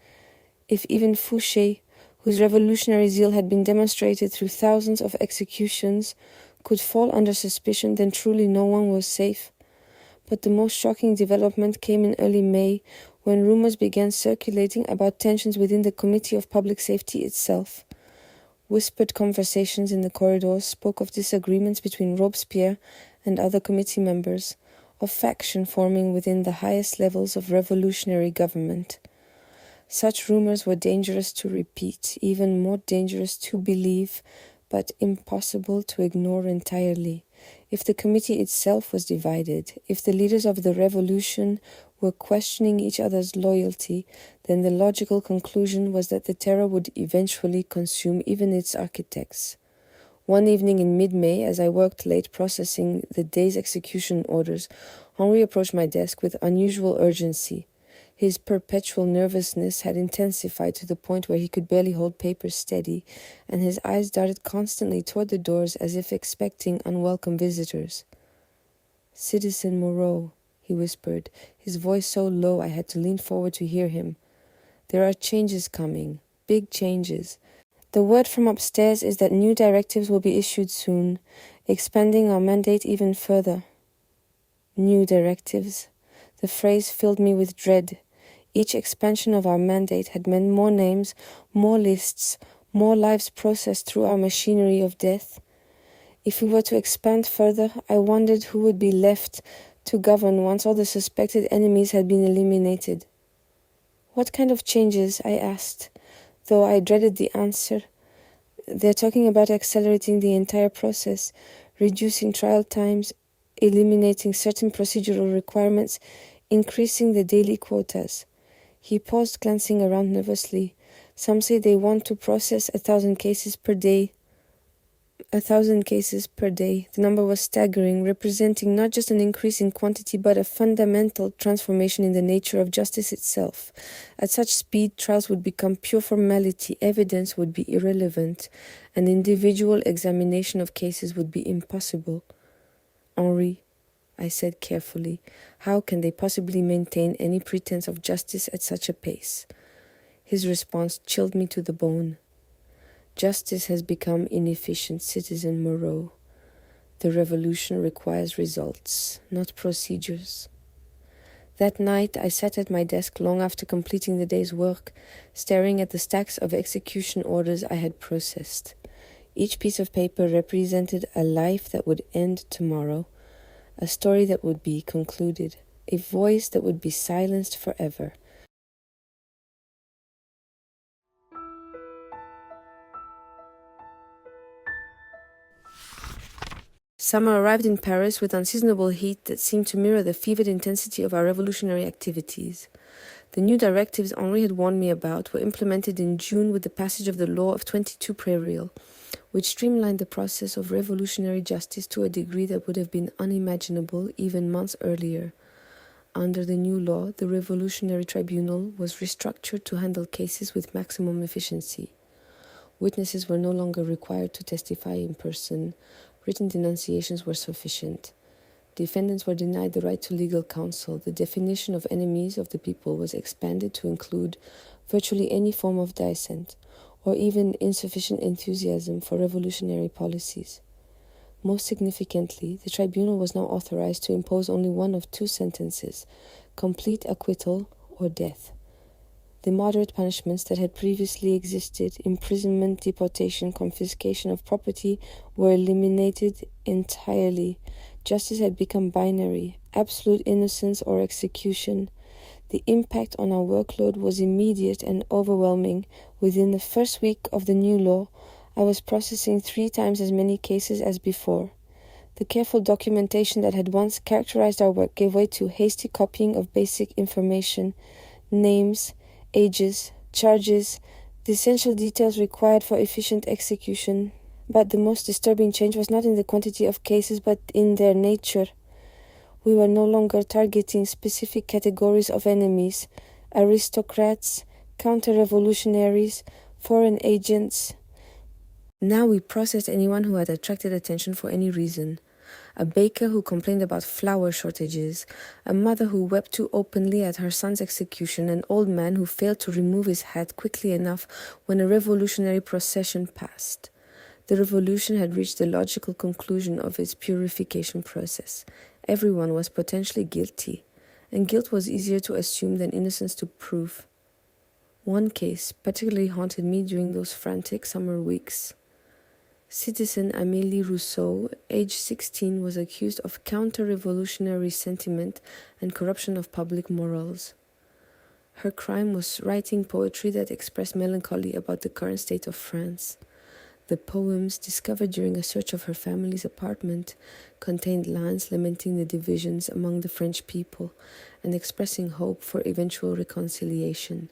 If even Fouché, whose revolutionary zeal had been demonstrated through thousands of executions, could fall under suspicion, then truly no one was safe. But the most shocking development came in early May, when rumors began circulating about tensions within the Committee of Public Safety itself. Whispered conversations in the corridors spoke of disagreements between Robespierre and other committee members, of faction forming within the highest levels of revolutionary government. Such rumors were dangerous to repeat, even more dangerous to believe, but impossible to ignore entirely. If the committee itself was divided, if the leaders of the revolution were questioning each other's loyalty, then the logical conclusion was that the terror would eventually consume even its architects. One evening in mid-May, as I worked late processing the day's execution orders, Henri approached my desk with unusual urgency. His perpetual nervousness had intensified to the point where he could barely hold papers steady, and his eyes darted constantly toward the doors as if expecting unwelcome visitors. "Citizen Moreau," he whispered, his voice so low I had to lean forward to hear him. "There are changes coming, big changes. The word from upstairs is that new directives will be issued soon, expanding our mandate even further." New directives. The phrase filled me with dread. Each expansion of our mandate had meant more names, more lists, more lives processed through our machinery of death. If we were to expand further, I wondered who would be left to govern once all the suspected enemies had been eliminated. "What kind of changes?" I asked, though I dreaded the answer. "They're talking about accelerating the entire process, reducing trial times. eliminating certain procedural requirements, increasing the daily quotas. He paused, glancing around nervously. Some say they want to process 1,000 cases per day. 1,000 cases per day. The number was staggering, representing not just an increase in quantity, but a fundamental transformation in the nature of justice itself. At such speed, trials would become pure formality, evidence would be irrelevant, and individual examination of cases would be impossible. Henri, I said carefully, how can they possibly maintain any pretense of justice at such a pace? His response chilled me to the bone. Justice has become inefficient, Citizen Moreau. The revolution requires results, not procedures. That night, I sat at my desk long after completing the day's work, staring at the stacks of execution orders I had processed. Each piece of paper represented a life that would end tomorrow, a story that would be concluded, a voice that would be silenced forever. Summer arrived in Paris with unseasonable heat that seemed to mirror the fevered intensity of our revolutionary activities. The new directives Henri had warned me about were implemented in June with the passage of the law of 22 Prairial, which streamlined the process of revolutionary justice to a degree that would have been unimaginable even months earlier. Under the new law, the Revolutionary Tribunal was restructured to handle cases with maximum efficiency. Witnesses were no longer required to testify in person. Written denunciations were sufficient. Defendants were denied the right to legal counsel. The definition of enemies of the people was expanded to include virtually any form of dissent, or even insufficient enthusiasm for revolutionary policies. Most significantly, the tribunal was now authorized to impose only one of two sentences: complete acquittal or death. The moderate punishments that had previously existed, imprisonment, deportation, confiscation of property, were eliminated entirely. Justice had become binary, absolute innocence or execution. The impact on our workload was immediate and overwhelming. Within the first week of the new law, I was processing 3 times as many cases as before. The careful documentation that had once characterized our work gave way to hasty copying of basic information, names, ages, charges, the essential details required for efficient execution. But the most disturbing change was not in the quantity of cases, but in their nature. We were no longer targeting specific categories of enemies: aristocrats, counter-revolutionaries, foreign agents. Now we processed anyone who had attracted attention for any reason. A baker who complained about flour shortages, a mother who wept too openly at her son's execution, an old man who failed to remove his hat quickly enough when a revolutionary procession passed. The revolution had reached the logical conclusion of its purification process. Everyone was potentially guilty, and guilt was easier to assume than innocence to prove. One case particularly haunted me during those frantic summer weeks. Citizen Amélie Rousseau, aged 16, was accused of counter-revolutionary sentiment and corruption of public morals. Her crime was writing poetry that expressed melancholy about the current state of France. The poems, discovered during a search of her family's apartment, contained lines lamenting the divisions among the French people and expressing hope for eventual reconciliation.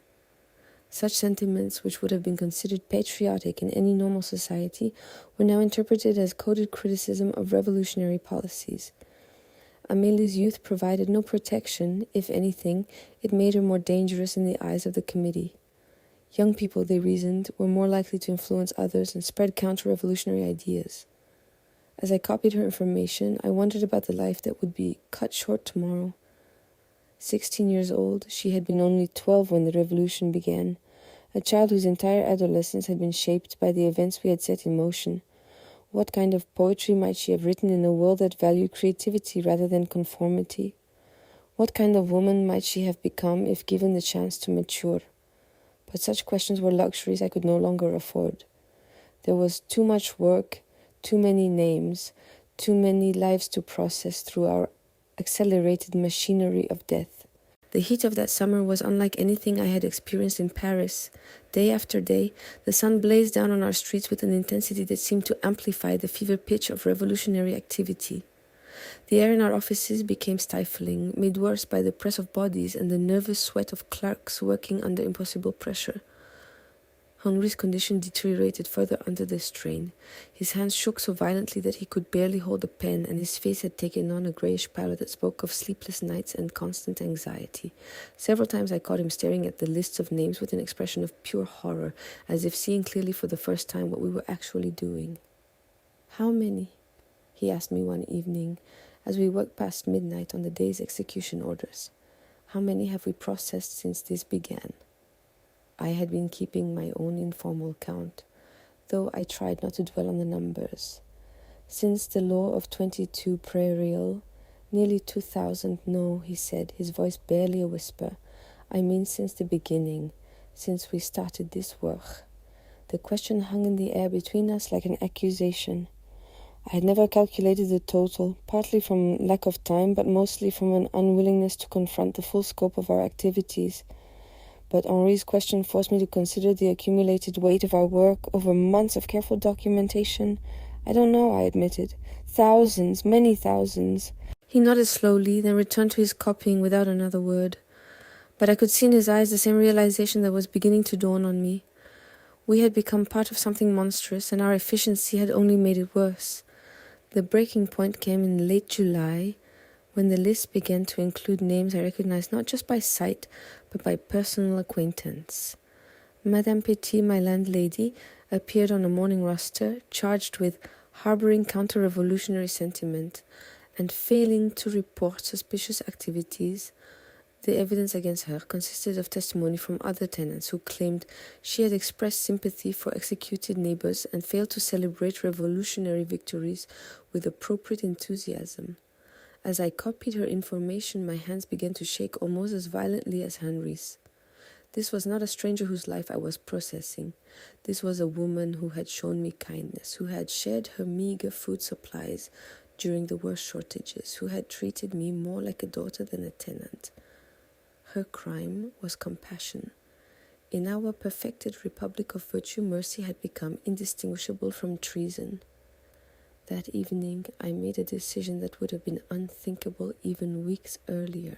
Such sentiments, which would have been considered patriotic in any normal society, were now interpreted as coded criticism of revolutionary policies. Amélie's youth provided no protection. If anything, it made her more dangerous in the eyes of the committee. Young people, they reasoned, were more likely to influence others and spread counter-revolutionary ideas. As I copied her information, I wondered about the life that would be cut short tomorrow. 16 years old, she had been only 12 when the revolution began, a child whose entire adolescence had been shaped by the events we had set in motion. What kind of poetry might she have written in a world that valued creativity rather than conformity? What kind of woman might she have become if given the chance to mature? But such questions were luxuries I could no longer afford. There was too much work, too many names, too many lives to process through our accelerated machinery of death. The heat of that summer was unlike anything I had experienced in Paris. Day after day, the sun blazed down on our streets with an intensity that seemed to amplify the fever pitch of revolutionary activity. The air in our offices became stifling, made worse by the press of bodies and the nervous sweat of clerks working under impossible pressure. Henri's condition deteriorated further under the strain. His hands shook so violently that he could barely hold a pen, and his face had taken on a greyish pallor that spoke of sleepless nights and constant anxiety. Several times I caught him staring at the lists of names with an expression of pure horror, as if seeing clearly for the first time what we were actually doing. "How many?" he asked me one evening, as we worked past midnight on the day's execution orders. "How many have we processed since this began?" I had been keeping my own informal count, though I tried not to dwell on the numbers. Since the law of 22 prairial, nearly 2,000, no, he said, his voice barely a whisper. I mean since the beginning, since we started this work. The question hung in the air between us like an accusation. I had never calculated the total, partly from lack of time, but mostly from an unwillingness to confront the full scope of our activities. But Henri's question forced me to consider the accumulated weight of our work over months of careful documentation. "I don't know," I admitted. "Thousands, many thousands." He nodded slowly, then returned to his copying without another word. But I could see in his eyes the same realization that was beginning to dawn on me. We had become part of something monstrous, and our efficiency had only made it worse. The breaking point came in late July, when the list began to include names I recognized not just by sight, but by personal acquaintance. Madame Petit, my landlady, appeared on a morning roster, charged with harboring counter-revolutionary sentiment and failing to report suspicious activities. The evidence against her consisted of testimony from other tenants who claimed she had expressed sympathy for executed neighbors and failed to celebrate revolutionary victories with appropriate enthusiasm. As I copied her information, my hands began to shake almost as violently as Henri's. This was not a stranger whose life I was processing. This was a woman who had shown me kindness, who had shared her meager food supplies during the worst shortages, who had treated me more like a daughter than a tenant. Her crime was compassion. In our perfected republic of virtue, mercy had become indistinguishable from treason. That evening, I made a decision that would have been unthinkable even weeks earlier.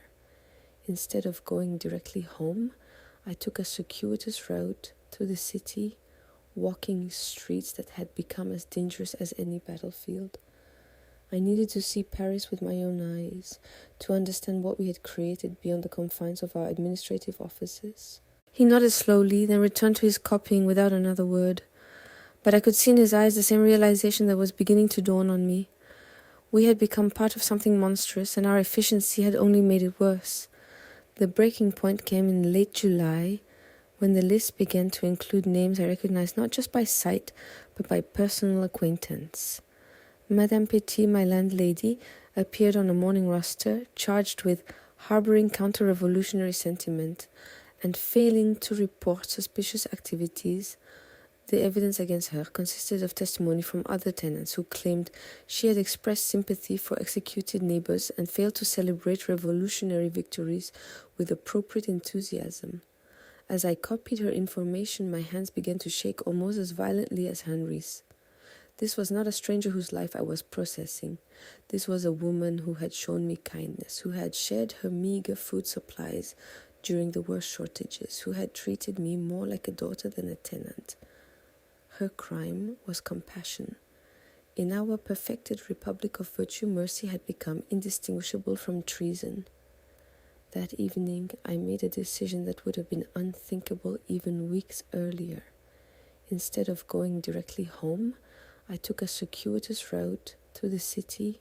Instead of going directly home, I took a circuitous route to the city, walking streets that had become as dangerous as any battlefield. I needed to see Paris with my own eyes, to understand what we had created beyond the confines of our administrative offices. He nodded slowly, then returned to his copying without another word. But I could see in his eyes the same realization that was beginning to dawn on me. We had become part of something monstrous, and our efficiency had only made it worse. The breaking point came in late July, when the list began to include names I recognized not just by sight, but by personal acquaintance. Madame Petit, my landlady, appeared on a morning roster, charged with harboring counter-revolutionary sentiment and failing to report suspicious activities. The evidence against her consisted of testimony from other tenants who claimed she had expressed sympathy for executed neighbors and failed to celebrate revolutionary victories with appropriate enthusiasm. As I copied her information, my hands began to shake almost as violently as Henri's. This was not a stranger whose life I was processing. This was a woman who had shown me kindness, who had shared her meager food supplies during the worst shortages, who had treated me more like a daughter than a tenant. Her crime was compassion. In our perfected republic of virtue, mercy had become indistinguishable from treason. That evening, I made a decision that would have been unthinkable even weeks earlier. Instead of going directly home, I took a circuitous route to the city,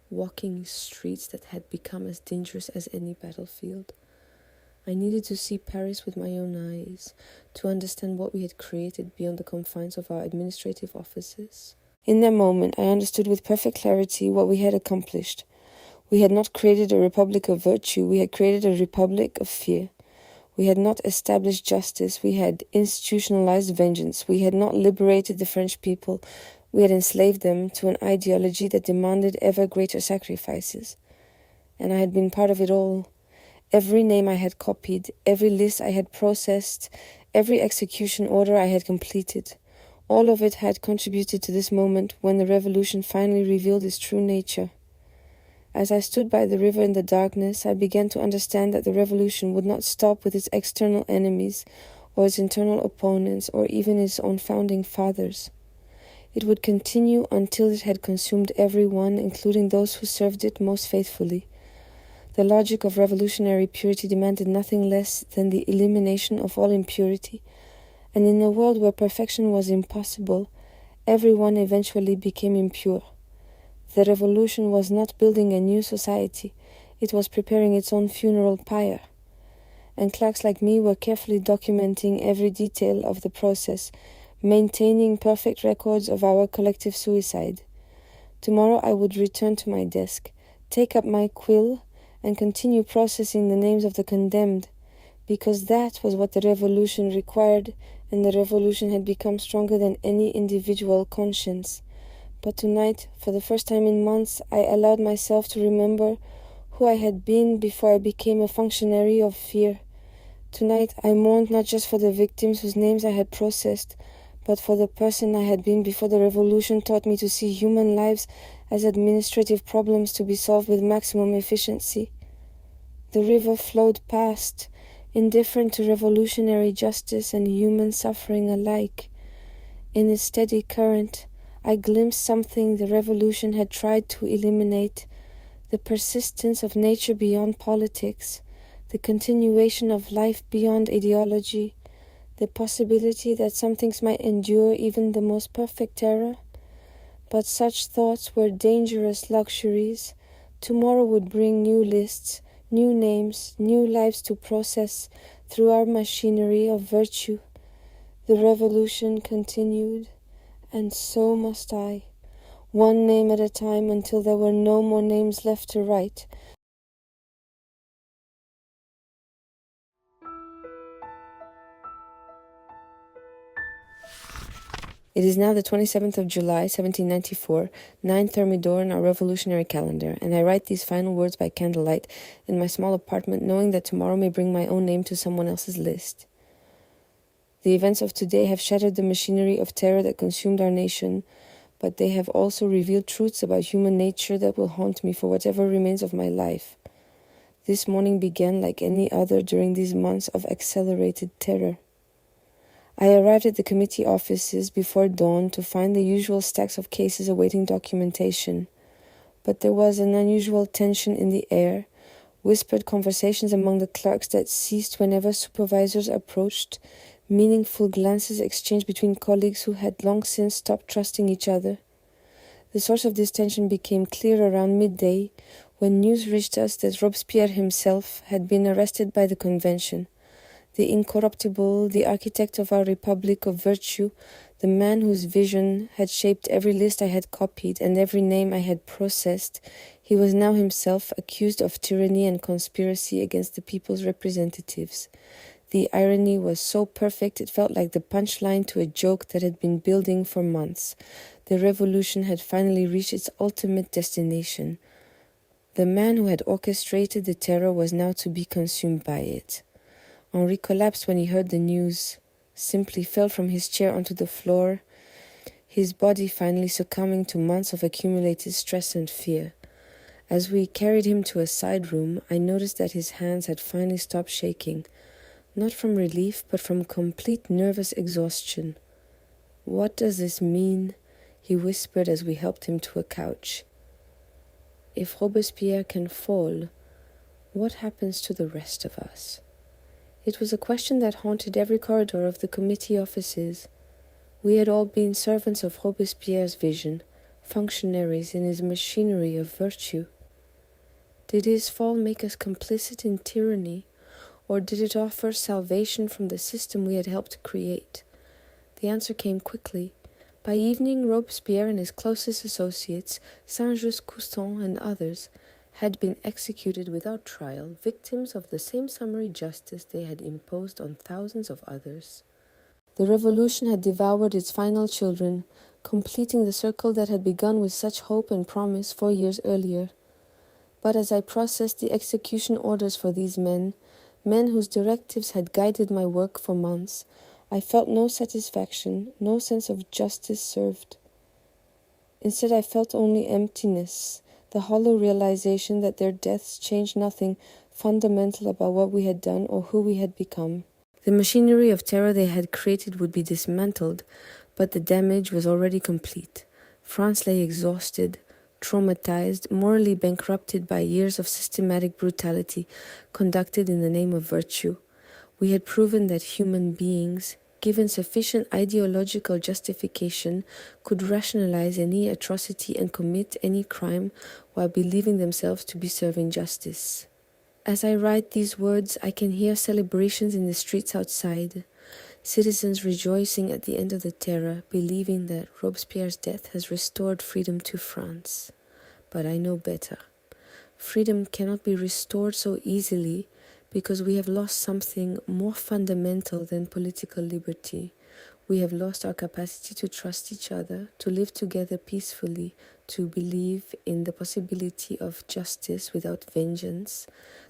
walking streets that had become as dangerous as any battlefield. I needed to see Paris with my own eyes, to understand what we had created beyond the confines of our administrative offices. In that moment, I understood with perfect clarity what we had accomplished. We had not created a republic of virtue, we had created a republic of fear. We had not established justice, we had institutionalized vengeance. We had not liberated the French people, we had enslaved them to an ideology that demanded ever greater sacrifices. And I had been part of it all. Every name I had copied, every list I had processed, every execution order I had completed, all of it had contributed to this moment when the revolution finally revealed its true nature. As I stood by the river in the darkness, I began to understand that the revolution would not stop with its external enemies, or its internal opponents, or even its own founding fathers. It would continue until it had consumed everyone, including those who served it most faithfully. The logic of revolutionary purity demanded nothing less than the elimination of all impurity, and in a world where perfection was impossible, everyone eventually became impure. The revolution was not building a new society, it was preparing its own funeral pyre. And clerks like me were carefully documenting every detail of the process, maintaining perfect records of our collective suicide. Tomorrow I would return to my desk, take up my quill, and continue processing the names of the condemned, because that was what the revolution required, and the revolution had become stronger than any individual conscience. But tonight, for the first time in months, I allowed myself to remember who I had been before I became a functionary of fear. Tonight, I mourned not just for the victims whose names I had processed, but for the person I had been before the revolution taught me to see human lives as administrative problems to be solved with maximum efficiency. The river flowed past, indifferent to revolutionary justice and human suffering alike. In its steady current, I glimpsed something the revolution had tried to eliminate: the persistence of nature beyond politics, the continuation of life beyond ideology, the possibility that some things might endure even the most perfect terror. But such thoughts were dangerous luxuries. Tomorrow would bring new lists, new names, new lives to process through our machinery of virtue. The revolution continued, and so must I, one name at a time until there were no more names left to write. It is now the 27th of July, 1794, 9 Thermidor in our revolutionary calendar, and I write these final words by candlelight in my small apartment, knowing that tomorrow may bring my own name to someone else's list. The events of today have shattered the machinery of terror that consumed our nation, but they have also revealed truths about human nature that will haunt me for whatever remains of my life. This morning began like any other during these months of accelerated terror. I arrived at the committee offices before dawn to find the usual stacks of cases awaiting documentation. But there was an unusual tension in the air, whispered conversations among the clerks that ceased whenever supervisors approached, meaningful glances exchanged between colleagues who had long since stopped trusting each other. The source of this tension became clear around midday, when news reached us that Robespierre himself had been arrested by the convention. The incorruptible, the architect of our republic of virtue, the man whose vision had shaped every list I had copied and every name I had processed, he was now himself accused of tyranny and conspiracy against the people's representatives. The irony was so perfect it felt like the punchline to a joke that had been building for months. The revolution had finally reached its ultimate destination. The man who had orchestrated the terror was now to be consumed by it. Henri collapsed when he heard the news, simply fell from his chair onto the floor, his body finally succumbing to months of accumulated stress and fear. As we carried him to a side room, I noticed that his hands had finally stopped shaking, not from relief, but from complete nervous exhaustion. "What does this mean?" he whispered as we helped him to a couch. "If Robespierre can fall, what happens to the rest of us?" It was a question that haunted every corridor of the committee offices. We had all been servants of Robespierre's vision, functionaries in his machinery of virtue. Did his fall make us complicit in tyranny, or did it offer salvation from the system we had helped create? The answer came quickly. By evening, Robespierre and his closest associates, Saint-Just, Cousin, and others, had been executed without trial, victims of the same summary justice they had imposed on thousands of others. The revolution had devoured its final children, completing the circle that had begun with such hope and promise 4 years earlier. But as I processed the execution orders for these men whose directives had guided my work for months, I felt no satisfaction, no sense of justice served. Instead, I felt only emptiness, the hollow realization that their deaths changed nothing fundamental about what we had done or who we had become. The machinery of terror they had created would be dismantled, but the damage was already complete. France lay exhausted, traumatized, morally bankrupted by years of systematic brutality conducted in the name of virtue. We had proven that human beings, given sufficient ideological justification, could rationalize any atrocity and commit any crime while believing themselves to be serving justice. As I write these words, I can hear celebrations in the streets outside, citizens rejoicing at the end of the terror, believing that Robespierre's death has restored freedom to France. But I know better. Freedom cannot be restored so easily because we have lost something more fundamental than political liberty. We have lost our capacity to trust each other, to live together peacefully, to believe in the possibility of justice without vengeance.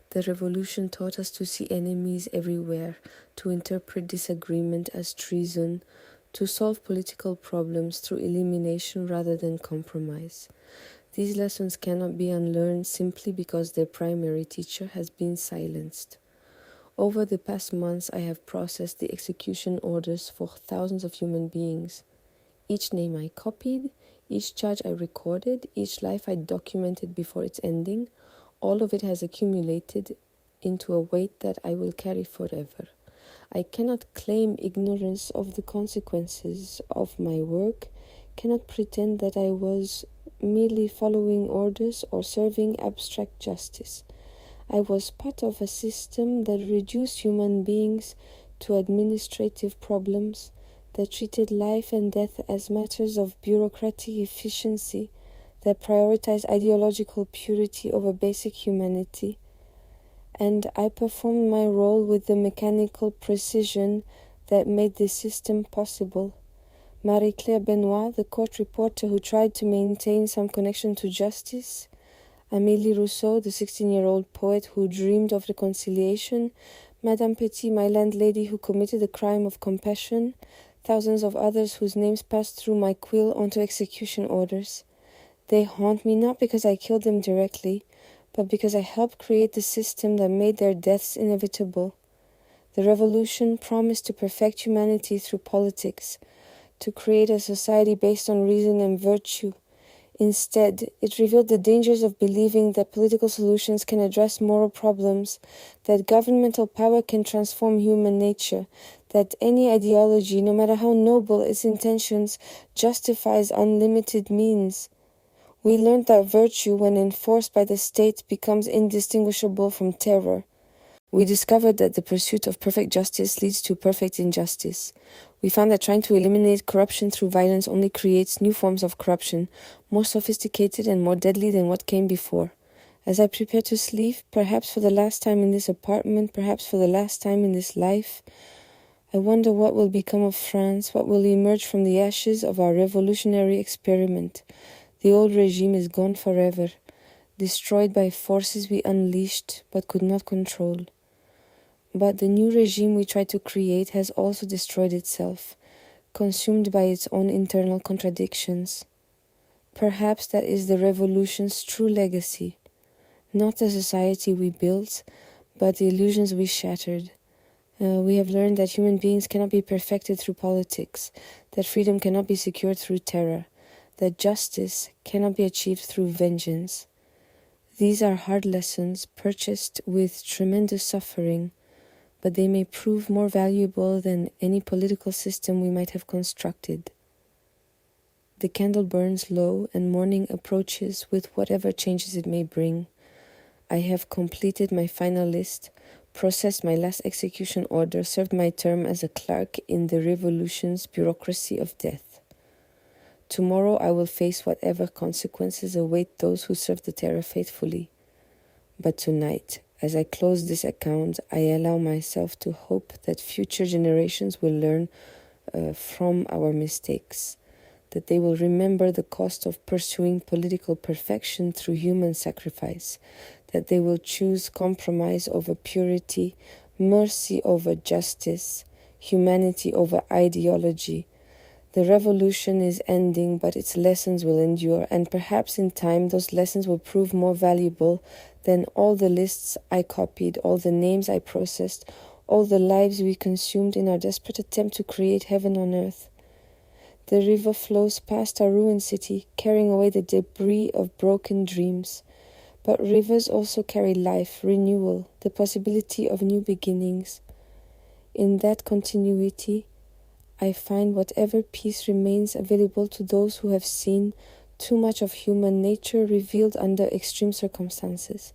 The revolution taught us to see enemies everywhere, to interpret disagreement as treason, to solve political problems through elimination rather than compromise. These lessons cannot be unlearned simply because their primary teacher has been silenced. Over the past months, I have processed the execution orders for thousands of human beings. Each name I copied, each charge I recorded, each life I documented before its ending, all of it has accumulated into a weight that I will carry forever. I cannot claim ignorance of the consequences of my work, cannot pretend that I was merely following orders or serving abstract justice. I was part of a system that reduced human beings to administrative problems, that treated life and death as matters of bureaucratic efficiency, that prioritized ideological purity over basic humanity. And I performed my role with the mechanical precision that made this system possible. Marie-Claire Benoit, the court reporter who tried to maintain some connection to justice, Amélie Rousseau, the 16-year-old poet who dreamed of reconciliation, Madame Petit, my landlady who committed the crime of compassion, thousands of others whose names passed through my quill onto execution orders. They haunt me not because I killed them directly, but because I helped create the system that made their deaths inevitable. The revolution promised to perfect humanity through politics, to create a society based on reason and virtue. Instead, it revealed the dangers of believing that political solutions can address moral problems, that governmental power can transform human nature, that any ideology, no matter how noble its intentions, justifies unlimited means. We learned that virtue, when enforced by the state, becomes indistinguishable from terror. We discovered that the pursuit of perfect justice leads to perfect injustice. We found that trying to eliminate corruption through violence only creates new forms of corruption, more sophisticated and more deadly than what came before. As I prepare to sleep, perhaps for the last time in this apartment, perhaps for the last time in this life, I wonder what will become of France, what will emerge from the ashes of our revolutionary experiment. The old regime is gone forever, destroyed by forces we unleashed but could not control. But the new regime we tried to create has also destroyed itself, consumed by its own internal contradictions. Perhaps that is the revolution's true legacy, not the society we built, but the illusions we shattered. We have learned that human beings cannot be perfected through politics, that freedom cannot be secured through terror, that justice cannot be achieved through vengeance. These are hard lessons purchased with tremendous suffering, but they may prove more valuable than any political system we might have constructed. The candle burns low, and morning approaches with whatever changes it may bring. I have completed my final list, processed my last execution order, served my term as a clerk in the revolution's bureaucracy of death. Tomorrow I will face whatever consequences await those who serve the terror faithfully. But tonight, as I close this account, I allow myself to hope that future generations will learn from our mistakes, that they will remember the cost of pursuing political perfection through human sacrifice, that they will choose compromise over purity, mercy over justice, humanity over ideology, The revolution is ending, but its lessons will endure, and perhaps in time those lessons will prove more valuable than all the lists I copied, all the names I processed, all the lives we consumed in our desperate attempt to create heaven on earth. The river flows past our ruined city, carrying away the debris of broken dreams. But rivers also carry life, renewal, the possibility of new beginnings. In that continuity, I find whatever peace remains available to those who have seen too much of human nature revealed under extreme circumstances.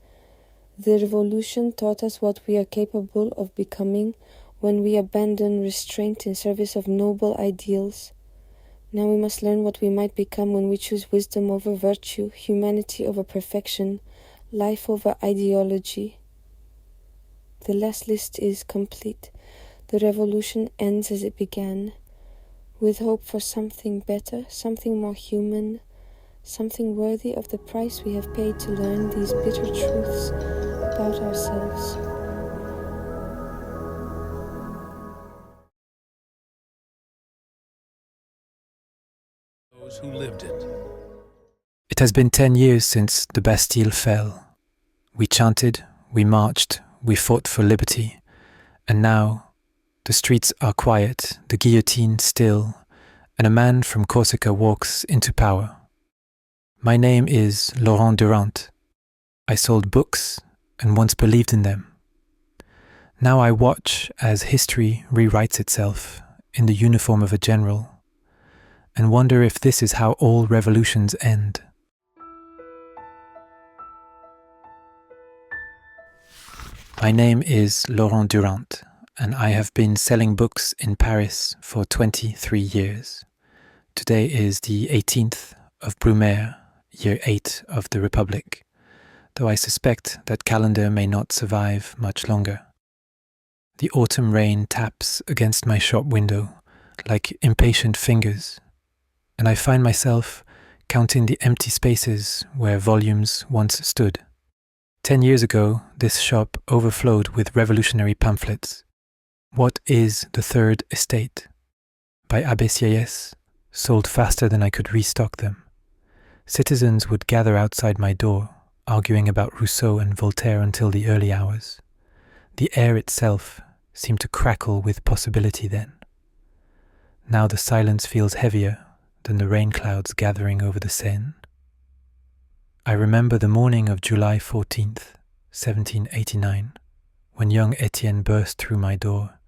The revolution taught us what we are capable of becoming when we abandon restraint in service of noble ideals. Now we must learn what we might become when we choose wisdom over virtue, humanity over perfection, life over ideology. The last list is complete. The revolution ends as it began, with hope for something better, something more human, something worthy of the price we have paid to learn these bitter truths about ourselves. Those who lived it. It has been 10 years since the Bastille fell. We chanted, we marched, we fought for liberty, and now the streets are quiet, the guillotine still, and a man from Corsica walks into power. My name is Laurent Durant. I sold books and once believed in them. Now I watch as history rewrites itself in the uniform of a general, and wonder if this is how all revolutions end. My name is Laurent Durant, and I have been selling books in Paris for 23 years. Today is the 18th of Brumaire, year 8 of the Republic, though I suspect that calendar may not survive much longer. The autumn rain taps against my shop window like impatient fingers, and I find myself counting the empty spaces where volumes once stood. 10 years ago, this shop overflowed with revolutionary pamphlets. What is the Third Estate? By Abbé Sieyès, sold faster than I could restock them. Citizens would gather outside my door, arguing about Rousseau and Voltaire until the early hours. The air itself seemed to crackle with possibility then. Now the silence feels heavier than the rain clouds gathering over the Seine. I remember the morning of July 14th, 1789, when young Etienne burst through my door,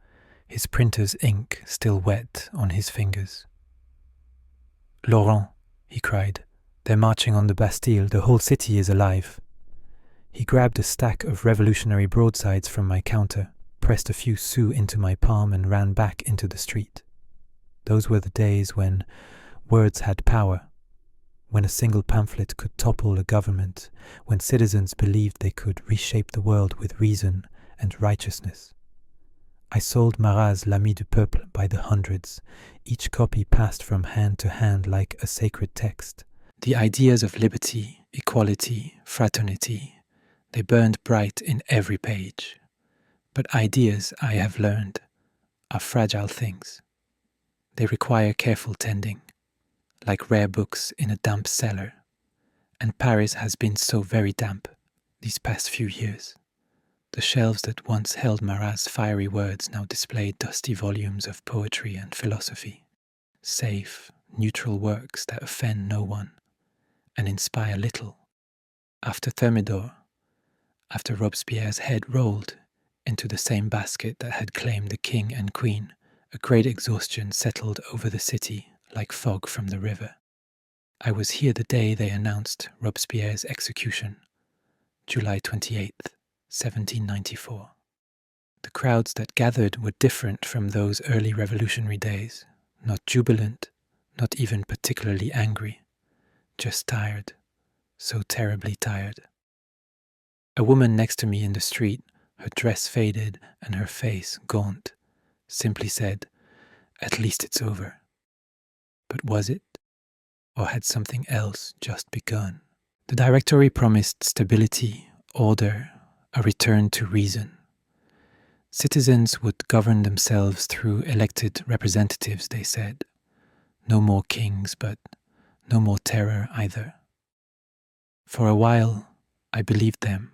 his printer's ink still wet on his fingers. "Laurent," he cried, "they're marching on the Bastille, the whole city is alive." He grabbed a stack of revolutionary broadsides from my counter, pressed a few sous into my palm and ran back into the street. Those were the days when words had power, when a single pamphlet could topple a government, when citizens believed they could reshape the world with reason and righteousness. I sold Marat's L'Ami du Peuple by the hundreds, each copy passed from hand to hand like a sacred text. The ideas of liberty, equality, fraternity, they burned bright in every page. But ideas, I have learned, are fragile things. They require careful tending, like rare books in a damp cellar, and Paris has been so very damp these past few years. The shelves that once held Marat's fiery words now display dusty volumes of poetry and philosophy, safe, neutral works that offend no one and inspire little. After Thermidor, after Robespierre's head rolled into the same basket that had claimed the king and queen, a great exhaustion settled over the city like fog from the river. I was here the day they announced Robespierre's execution, July 28th, 1794. The crowds that gathered were different from those early revolutionary days, not jubilant, not even particularly angry, just tired, so terribly tired. A woman next to me in the street, her dress faded and her face gaunt, simply said, "At least it's over." But was it? Or had something else just begun? The Directory promised stability, order, a return to reason. Citizens would govern themselves through elected representatives, they said. No more kings, but no more terror either. For a while, I believed them.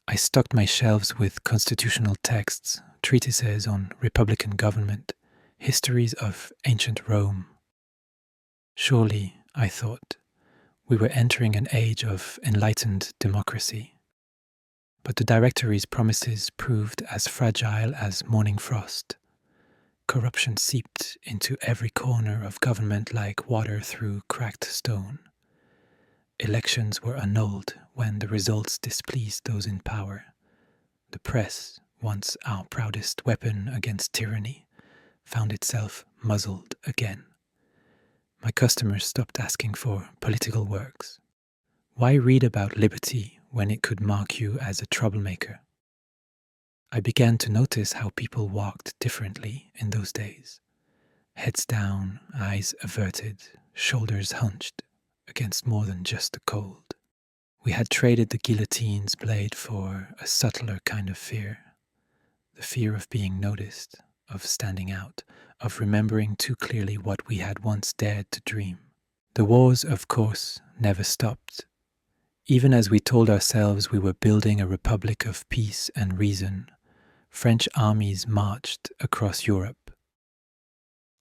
I stocked my shelves with constitutional texts, treatises on republican government, histories of ancient Rome. Surely, I thought, we were entering an age of enlightened democracy. But the Directory's promises proved as fragile as morning frost. Corruption seeped into every corner of government like water through cracked stone. Elections were annulled when the results displeased those in power. The press, once our proudest weapon against tyranny, found itself muzzled again. My customers stopped asking for political works. Why read about liberty when it could mark you as a troublemaker? I began to notice how people walked differently in those days. Heads down, eyes averted, shoulders hunched, against more than just the cold. We had traded the guillotine's blade for a subtler kind of fear. The fear of being noticed, of standing out, of remembering too clearly what we had once dared to dream. The wars, of course, never stopped. Even as we told ourselves we were building a republic of peace and reason, French armies marched across Europe.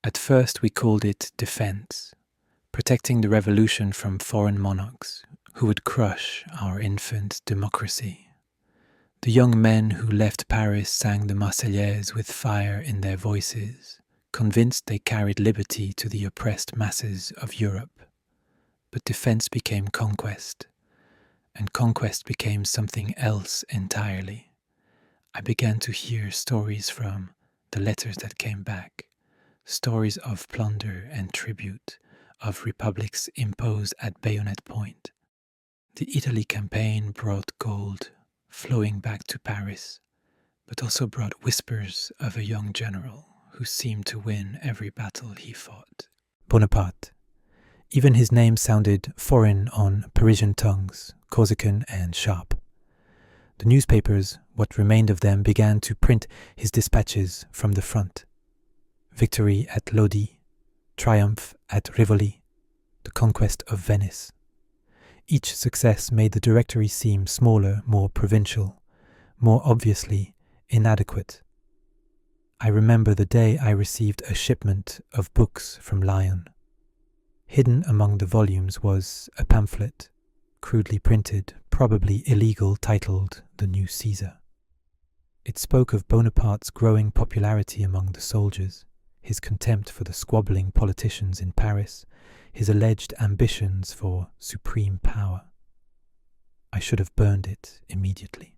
At first we called it defense, protecting the revolution from foreign monarchs who would crush our infant democracy. The young men who left Paris sang the Marseillaise with fire in their voices, convinced they carried liberty to the oppressed masses of Europe. But defense became conquest, and conquest became something else entirely. I began to hear stories from the letters that came back, stories of plunder and tribute, of republics imposed at bayonet point. The Italy campaign brought gold flowing back to Paris, but also brought whispers of a young general who seemed to win every battle he fought. Bonaparte. Even his name sounded foreign on Parisian tongues, Corsican and sharp. The newspapers, what remained of them, began to print his dispatches from the front. Victory at Lodi, triumph at Rivoli, the conquest of Venice. Each success made the Directory seem smaller, more provincial, more obviously inadequate. I remember the day I received a shipment of books from Lyon. Hidden among the volumes was a pamphlet, crudely printed, probably illegal, titled The New Caesar. It spoke of Bonaparte's growing popularity among the soldiers, his contempt for the squabbling politicians in Paris, his alleged ambitions for supreme power. I should have burned it immediately.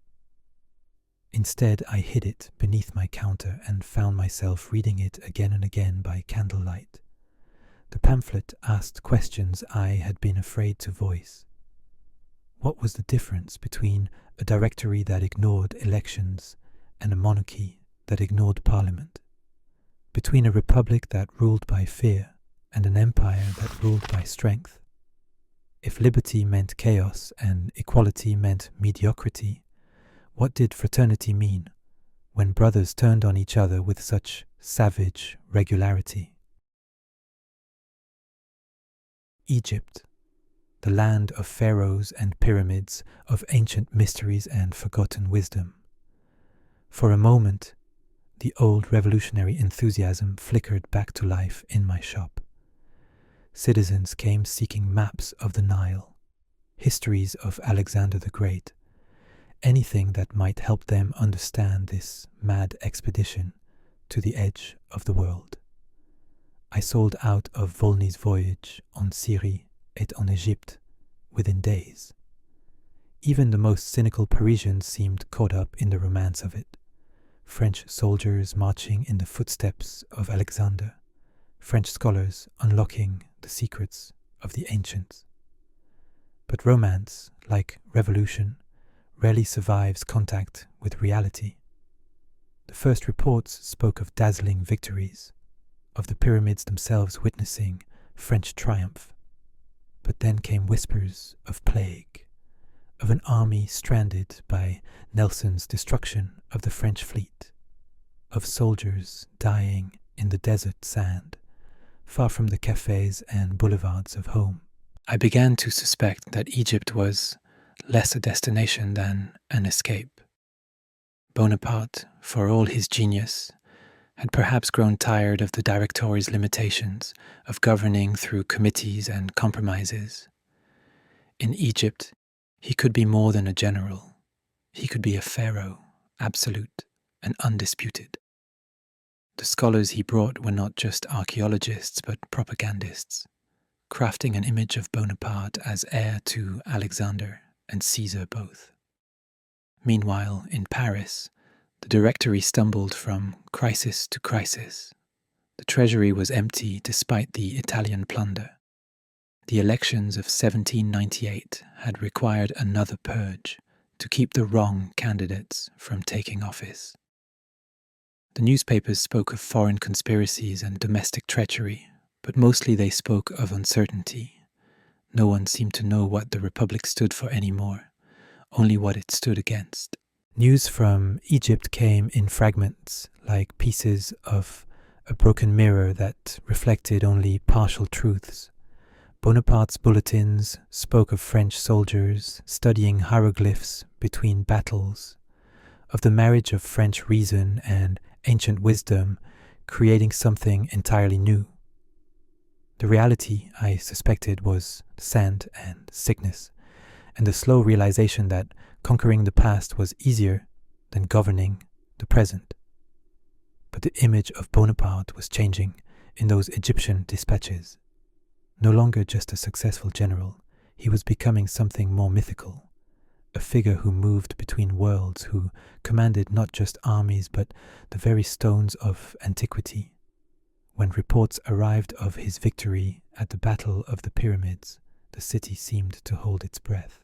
Instead, I hid it beneath my counter and found myself reading it again and again by candlelight. The pamphlet asked questions I had been afraid to voice. What was the difference between a directory that ignored elections and a monarchy that ignored parliament? Between a republic that ruled by fear and an empire that ruled by strength? If liberty meant chaos and equality meant mediocrity, what did fraternity mean when brothers turned on each other with such savage regularity? Egypt, the land of pharaohs and pyramids, of ancient mysteries and forgotten wisdom. For a moment, the old revolutionary enthusiasm flickered back to life in my shop. Citizens came seeking maps of the Nile, histories of Alexander the Great, anything that might help them understand this mad expedition to the edge of the world. I sold out of Volney's voyage en Syrie et en Egypte within days. Even the most cynical Parisians seemed caught up in the romance of it. French soldiers marching in the footsteps of Alexander, French scholars unlocking the secrets of the ancients. But romance, like revolution, rarely survives contact with reality. The first reports spoke of dazzling victories, of the pyramids themselves witnessing French triumph. But then came whispers of plague, of an army stranded by Nelson's destruction of the French fleet, of soldiers dying in the desert sand, far from the cafes and boulevards of home. I began to suspect that Egypt was less a destination than an escape. Bonaparte, for all his genius, had perhaps grown tired of the Directory's limitations of governing through committees and compromises. In Egypt, he could be more than a general. He could be a pharaoh, absolute and undisputed. The scholars he brought were not just archaeologists but propagandists, crafting an image of Bonaparte as heir to Alexander and Caesar both. Meanwhile, in Paris, the Directory stumbled from crisis to crisis. The treasury was empty despite the Italian plunder. The elections of 1798 had required another purge to keep the wrong candidates from taking office. The newspapers spoke of foreign conspiracies and domestic treachery, but mostly they spoke of uncertainty. No one seemed to know what the Republic stood for anymore, only what it stood against. News from Egypt came in fragments, like pieces of a broken mirror that reflected only partial truths. Bonaparte's bulletins spoke of French soldiers studying hieroglyphs between battles, of the marriage of French reason and ancient wisdom creating something entirely new. The reality, I suspected, was sand and sickness, and the slow realization that conquering the past was easier than governing the present. But the image of Bonaparte was changing in those Egyptian dispatches. No longer just a successful general, he was becoming something more mythical, a figure who moved between worlds, who commanded not just armies but the very stones of antiquity. When reports arrived of his victory at the Battle of the Pyramids, the city seemed to hold its breath.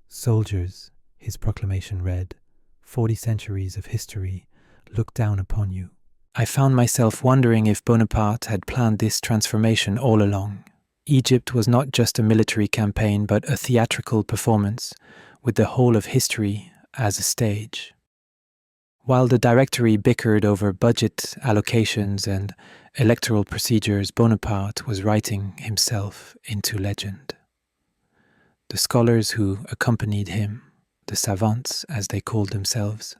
Soldiers, his proclamation read, 40 centuries of history look down upon you. I found myself wondering if Bonaparte had planned this transformation all along. Egypt was not just a military campaign, but a theatrical performance, with the whole of history as a stage. While the Directory bickered over budget allocations and electoral procedures, Bonaparte was writing himself into legend. The scholars who accompanied him, the savants as they called themselves,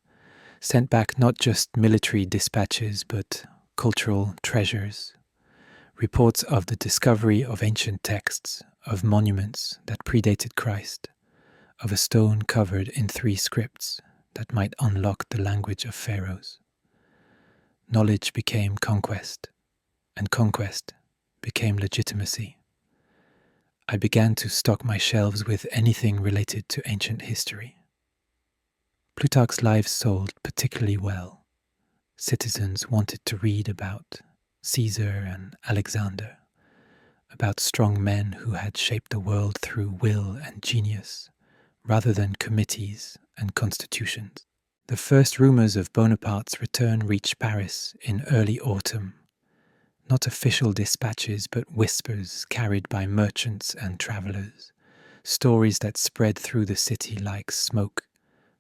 sent back not just military dispatches but cultural treasures, reports of the discovery of ancient texts, of monuments that predated Christ, of a stone covered in 3 scripts that might unlock the language of pharaohs. Knowledge became conquest, and conquest became legitimacy. I began to stock my shelves with anything related to ancient history. Plutarch's Lives sold particularly well. Citizens wanted to read about Caesar and Alexander, about strong men who had shaped the world through will and genius, rather than committees and constitutions. The first rumors of Bonaparte's return reached Paris in early autumn. Not official dispatches, but whispers carried by merchants and travelers, stories that spread through the city like smoke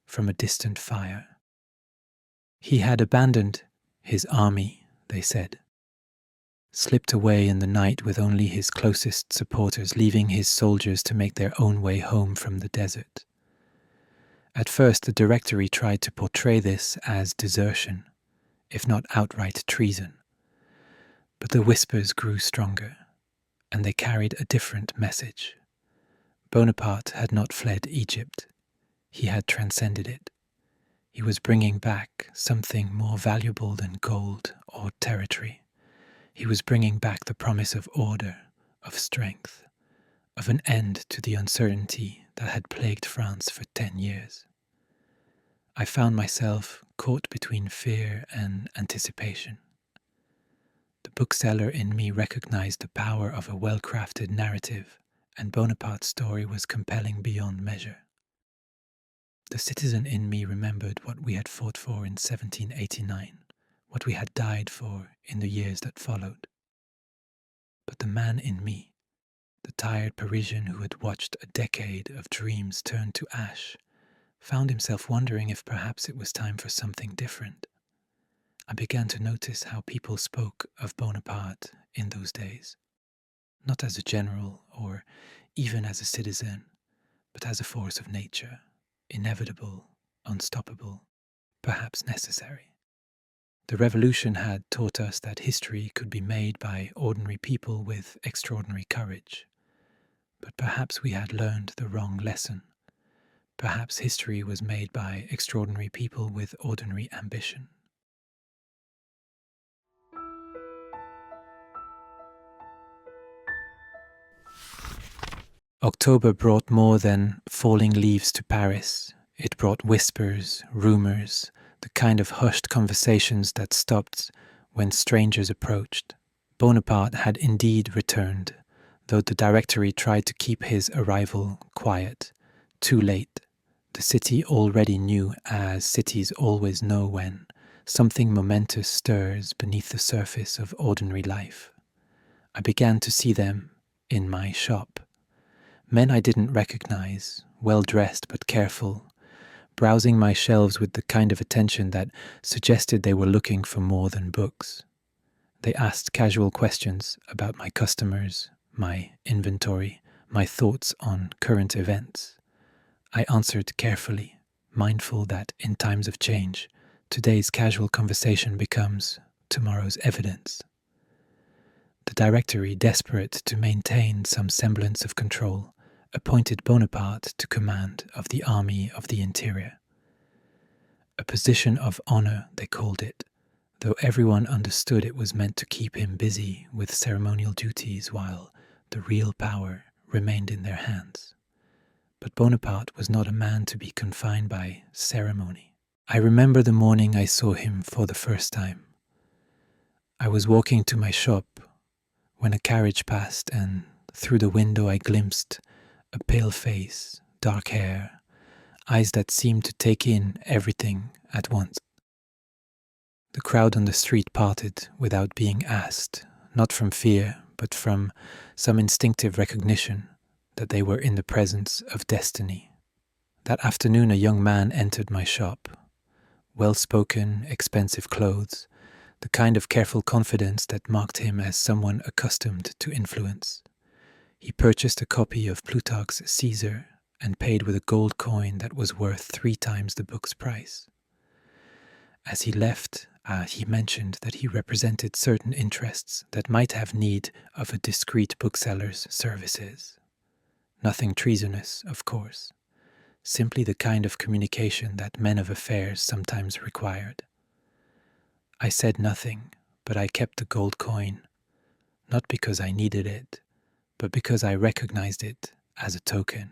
from a distant fire. He had abandoned his army, they said, slipped away in the night with only his closest supporters, leaving his soldiers to make their own way home from the desert. At first, the Directory tried to portray this as desertion, if not outright treason. But the whispers grew stronger, and they carried a different message. Bonaparte had not fled Egypt. He had transcended it. He was bringing back something more valuable than gold or territory. He was bringing back the promise of order, of strength, of an end to the uncertainty that had plagued France for 10 years. I found myself caught between fear and anticipation. The bookseller in me recognized the power of a well-crafted narrative, and Bonaparte's story was compelling beyond measure. The citizen in me remembered what we had fought for in 1789, what we had died for in the years that followed. But the man in me, the tired Parisian who had watched a decade of dreams turn to ash, found himself wondering if perhaps it was time for something different. I began to notice how people spoke of Bonaparte in those days, not as a general or even as a citizen, but as a force of nature, inevitable, unstoppable, perhaps necessary. The revolution had taught us that history could be made by ordinary people with extraordinary courage. But perhaps we had learned the wrong lesson. Perhaps history was made by extraordinary people with ordinary ambition. October brought more than falling leaves to Paris. It brought whispers, rumors, the kind of hushed conversations that stopped when strangers approached. Bonaparte had indeed returned, though the Directory tried to keep his arrival quiet. Too late. The city already knew, as cities always know when something momentous stirs beneath the surface of ordinary life. I began to see them in my shop. Men I didn't recognize, well-dressed but careful, browsing my shelves with the kind of attention that suggested they were looking for more than books. They asked casual questions about my customers, my inventory, my thoughts on current events. I answered carefully, mindful that in times of change, today's casual conversation becomes tomorrow's evidence. The Directory, desperate to maintain some semblance of control, appointed Bonaparte to command of the Army of the Interior. A position of honor, they called it, though everyone understood it was meant to keep him busy with ceremonial duties while the real power remained in their hands. But Bonaparte was not a man to be confined by ceremony. I remember the morning I saw him for the first time. I was walking to my shop when a carriage passed, and through the window I glimpsed a pale face, dark hair, eyes that seemed to take in everything at once. The crowd on the street parted without being asked, not from fear, but from some instinctive recognition that they were in the presence of destiny. That afternoon a young man entered my shop. Well-spoken, expensive clothes, the kind of careful confidence that marked him as someone accustomed to influence. He purchased a copy of Plutarch's Caesar and paid with a gold coin that was worth 3 times the book's price. As he left, he mentioned that he represented certain interests that might have need of a discreet bookseller's services. Nothing treasonous, of course, simply the kind of communication that men of affairs sometimes required. I said nothing, but I kept the gold coin, not because I needed it, but because I recognized it as a token,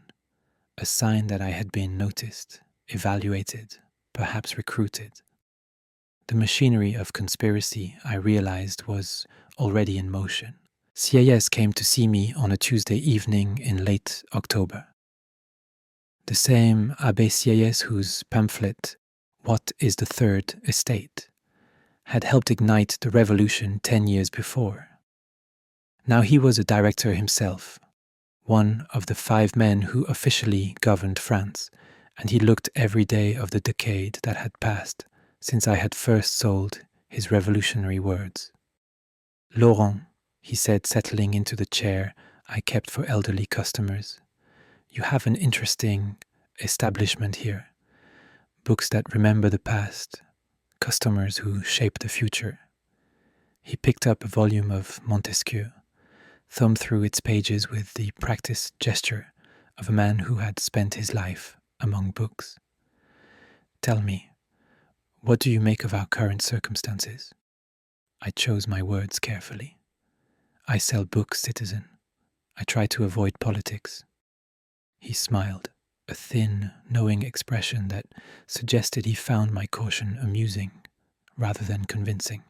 a sign that I had been noticed, evaluated, perhaps recruited. The machinery of conspiracy, I realized, was already in motion. Sieyès came to see me on a Tuesday evening in late October. The same Abbé Sieyès whose pamphlet, What is the Third Estate?, had helped ignite the revolution 10 years before. Now he was a director himself, one of the 5 men who officially governed France, and he looked every day of the decade that had passed since I had first sold his revolutionary words. Laurent, he said, settling into the chair I kept for elderly customers, you have an interesting establishment here. Books that remember the past, customers who shape the future. He picked up a volume of Montesquieu, thumbed through its pages with the practiced gesture of a man who had spent his life among books. Tell me, what do you make of our current circumstances? I chose my words carefully. I sell books, citizen. I try to avoid politics. He smiled, a thin, knowing expression that suggested he found my caution amusing rather than convincing.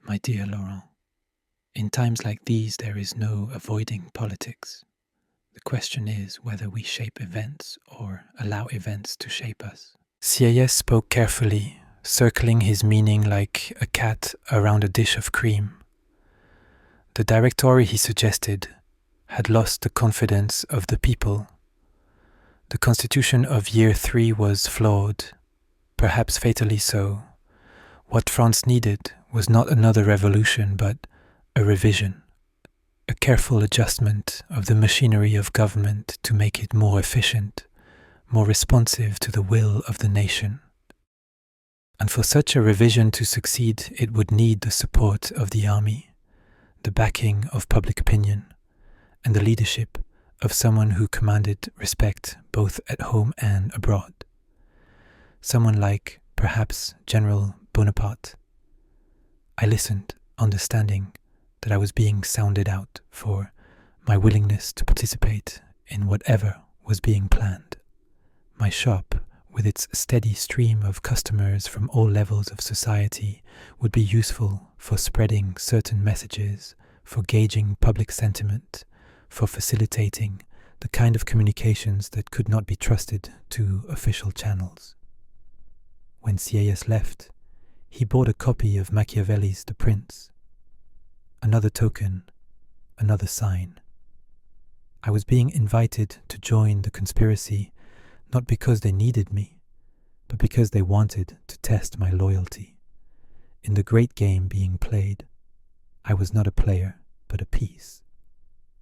My dear Laurent, in times like these there is no avoiding politics. The question is whether we shape events or allow events to shape us. Sieyès spoke carefully, circling his meaning like a cat around a dish of cream. The Directory, he suggested, had lost the confidence of the people. The constitution of year 3 was flawed, perhaps fatally so. What France needed was not another revolution, but a revision, a careful adjustment of the machinery of government to make it more efficient, more responsive to the will of the nation. And for such a revision to succeed, it would need the support of the army, the backing of public opinion, and the leadership of someone who commanded respect both at home and abroad. Someone like, perhaps, General Bonaparte. I listened, understanding that I was being sounded out for my willingness to participate in whatever was being planned. My shop, with its steady stream of customers from all levels of society, would be useful for spreading certain messages, for gauging public sentiment, for facilitating the kind of communications that could not be trusted to official channels. When Sieyès left, he bought a copy of Machiavelli's The Prince. Another token, another sign. I was being invited to join the conspiracy not because they needed me, but because they wanted to test my loyalty. In the great game being played, I was not a player, but a piece,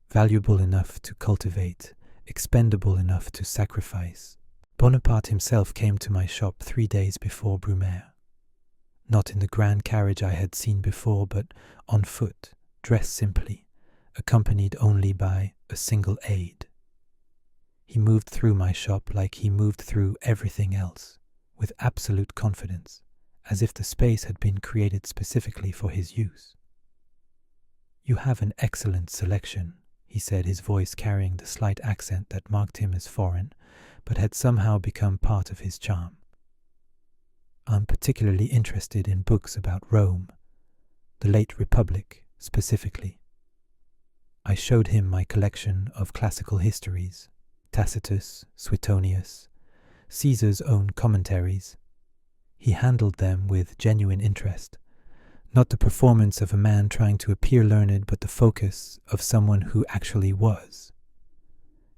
valuable enough to cultivate, expendable enough to sacrifice. Bonaparte himself came to my shop 3 days before Brumaire. Not in the grand carriage I had seen before, but on foot, dressed simply, accompanied only by a single aide. He moved through my shop like he moved through everything else, with absolute confidence, as if the space had been created specifically for his use. "You have an excellent selection," he said, his voice carrying the slight accent that marked him as foreign, but had somehow become part of his charm. "I'm particularly interested in books about Rome, the late Republic specifically." I showed him my collection of classical histories, Tacitus, Suetonius, Caesar's own commentaries. He handled them with genuine interest, not the performance of a man trying to appear learned, but the focus of someone who actually was.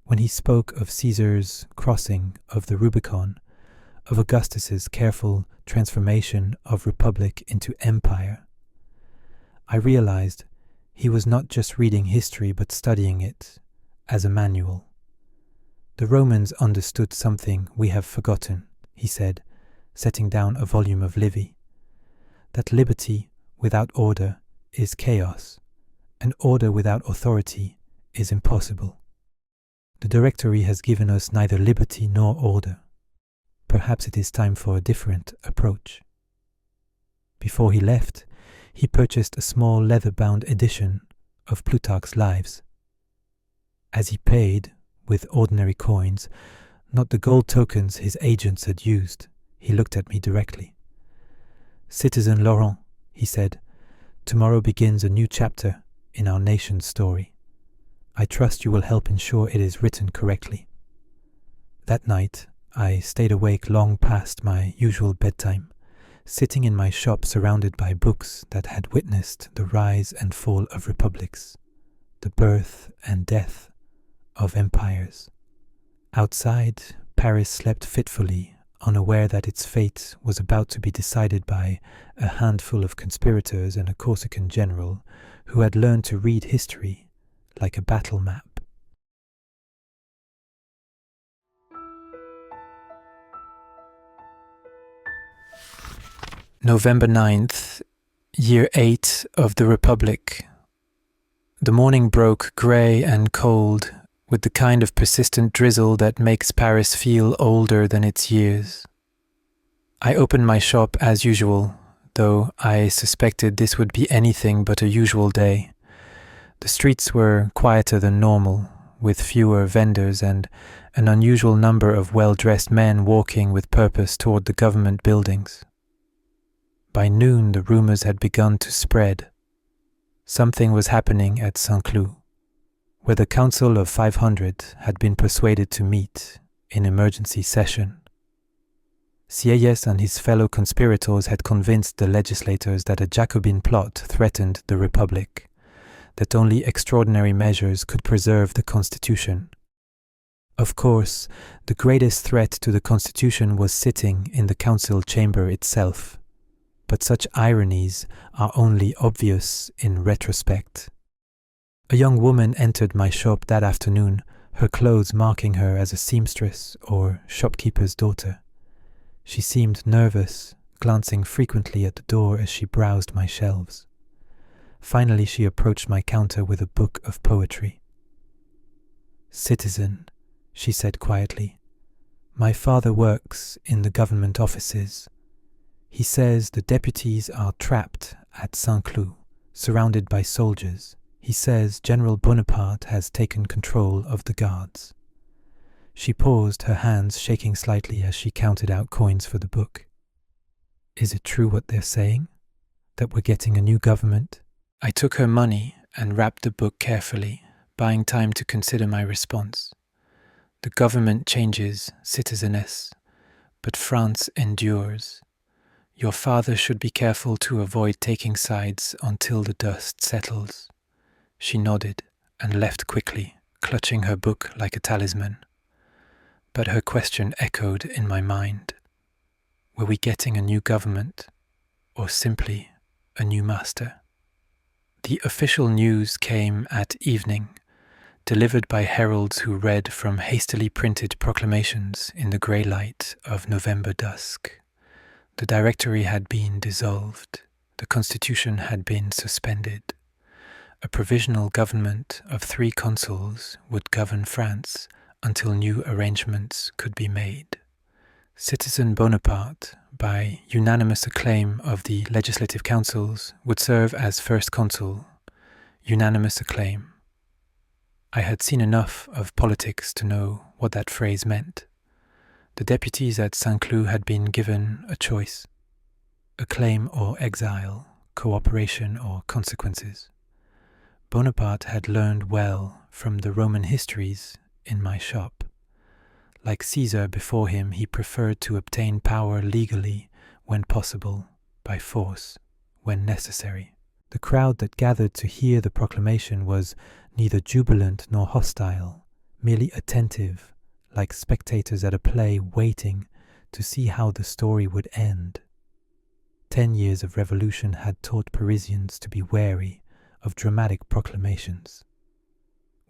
When he spoke of Caesar's crossing of the Rubicon, of Augustus's careful transformation of republic into empire, I realized he was not just reading history but studying it as a manual. "The Romans understood something we have forgotten," he said, setting down a volume of Livy. "That liberty without order is chaos, and order without authority is impossible. The Directory has given us neither liberty nor order. Perhaps it is time for a different approach." Before he left, he purchased a small leather-bound edition of Plutarch's Lives. As he paid, with ordinary coins, not the gold tokens his agents had used, he looked at me directly. "Citizen Laurent," he said, "tomorrow begins a new chapter in our nation's story. I trust you will help ensure it is written correctly." That night, I stayed awake long past my usual bedtime, sitting in my shop surrounded by books that had witnessed the rise and fall of republics, the birth and death of empires. Outside, Paris slept fitfully, unaware that its fate was about to be decided by a handful of conspirators and a Corsican general who had learned to read history like a battle map. November 9th, Year 8 of the Republic. The morning broke grey and cold, with the kind of persistent drizzle that makes Paris feel older than its years. I opened my shop as usual, though I suspected this would be anything but a usual day. The streets were quieter than normal, with fewer vendors and an unusual number of well-dressed men walking with purpose toward the government buildings. By noon, the rumors had begun to spread. Something was happening at Saint-Cloud, where the Council of 500 had been persuaded to meet in emergency session. Sieyès and his fellow conspirators had convinced the legislators that a Jacobin plot threatened the Republic, that only extraordinary measures could preserve the Constitution. Of course, the greatest threat to the Constitution was sitting in the council chamber itself, but such ironies are only obvious in retrospect. A young woman entered my shop that afternoon, her clothes marking her as a seamstress or shopkeeper's daughter. She seemed nervous, glancing frequently at the door as she browsed my shelves. Finally, she approached my counter with a book of poetry. "Citizen," she said quietly, "my father works in the government offices. He says the deputies are trapped at Saint-Cloud, surrounded by soldiers. He says General Bonaparte has taken control of the guards." She paused, her hands shaking slightly as she counted out coins for the book. "Is it true what they're saying? That we're getting a new government?" I took her money and wrapped the book carefully, buying time to consider my response. "The government changes, citizeness, but France endures. Your father should be careful to avoid taking sides until the dust settles." She nodded and left quickly, clutching her book like a talisman. But her question echoed in my mind. Were we getting a new government, or simply a new master? The official news came at evening, delivered by heralds who read from hastily printed proclamations in the grey light of November dusk. The Directory had been dissolved, the Constitution had been suspended. A provisional government of 3 consuls would govern France until new arrangements could be made. Citizen Bonaparte, by unanimous acclaim of the legislative councils, would serve as first consul. Unanimous acclaim. I had seen enough of politics to know what that phrase meant. The deputies at Saint-Cloud had been given a choice: acclaim or exile, cooperation or consequences. Bonaparte had learned well from the Roman histories in my shop. Like Caesar before him, he preferred to obtain power legally when possible, by force when necessary. The crowd that gathered to hear the proclamation was neither jubilant nor hostile, merely attentive, like spectators at a play waiting to see how the story would end. 10 years of revolution had taught Parisians to be wary of dramatic proclamations.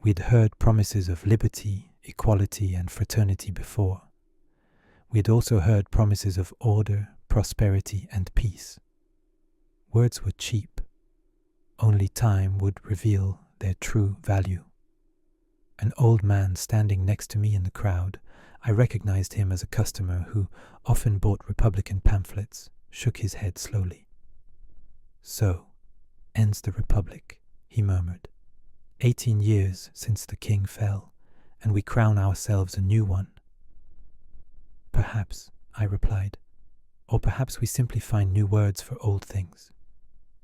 We'd heard promises of liberty, equality, and fraternity before. We had also heard promises of order, prosperity, and peace. Words were cheap. Only time would reveal their true value. An old man standing next to me in the crowd, I recognized him as a customer who often bought Republican pamphlets, shook his head slowly. "So ends the Republic," he murmured. 18 years since the king fell, and we crown ourselves a new one. "Perhaps," I replied, "or perhaps we simply find new words for old things.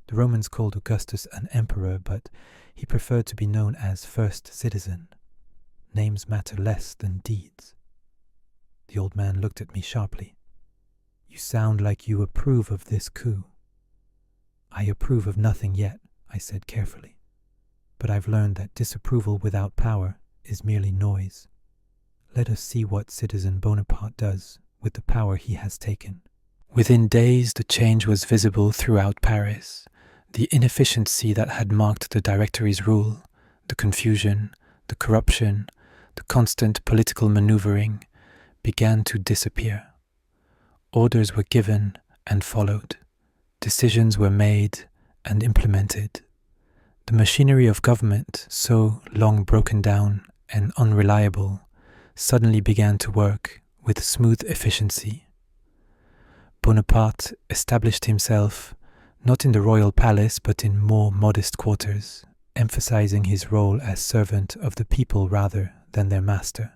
The Romans called Augustus an emperor, but he preferred to be known as first citizen. Names matter less than deeds." The old man looked at me sharply. "You sound like you approve of this coup." "I approve of nothing yet," I said carefully. "But I've learned that disapproval without power is merely noise. Let us see what Citizen Bonaparte does with the power he has taken." Within days, the change was visible throughout Paris. The inefficiency that had marked the Directory's rule, the confusion, the corruption, the constant political maneuvering, began to disappear. Orders were given and followed. Decisions were made and implemented. The machinery of government, so long broken down and unreliable, suddenly began to work with smooth efficiency. Bonaparte established himself not in the royal palace but in more modest quarters, emphasizing his role as servant of the people rather than their master.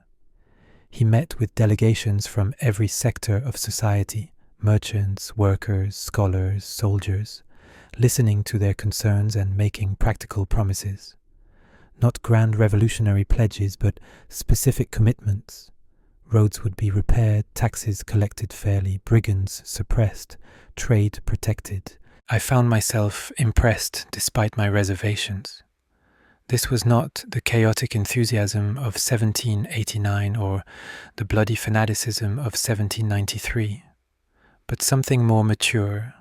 He met with delegations from every sector of society, merchants, workers, scholars, soldiers, listening to their concerns and making practical promises. Not grand revolutionary pledges, but specific commitments. Roads would be repaired, taxes collected fairly, brigands suppressed, trade protected. I found myself impressed despite my reservations. This was not the chaotic enthusiasm of 1789 or the bloody fanaticism of 1793, but something more mature,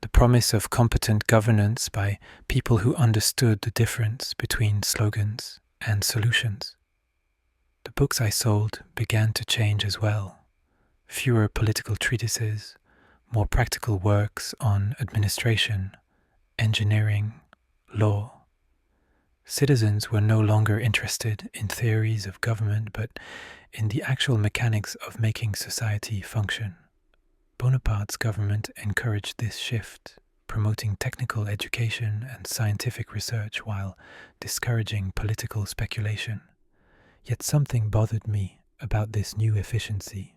the promise of competent governance by people who understood the difference between slogans and solutions. The books I sold began to change as well. Fewer political treatises, more practical works on administration, engineering, law. Citizens were no longer interested in theories of government, but in the actual mechanics of making society function. Bonaparte's government encouraged this shift, promoting technical education and scientific research while discouraging political speculation. Yet something bothered me about this new efficiency.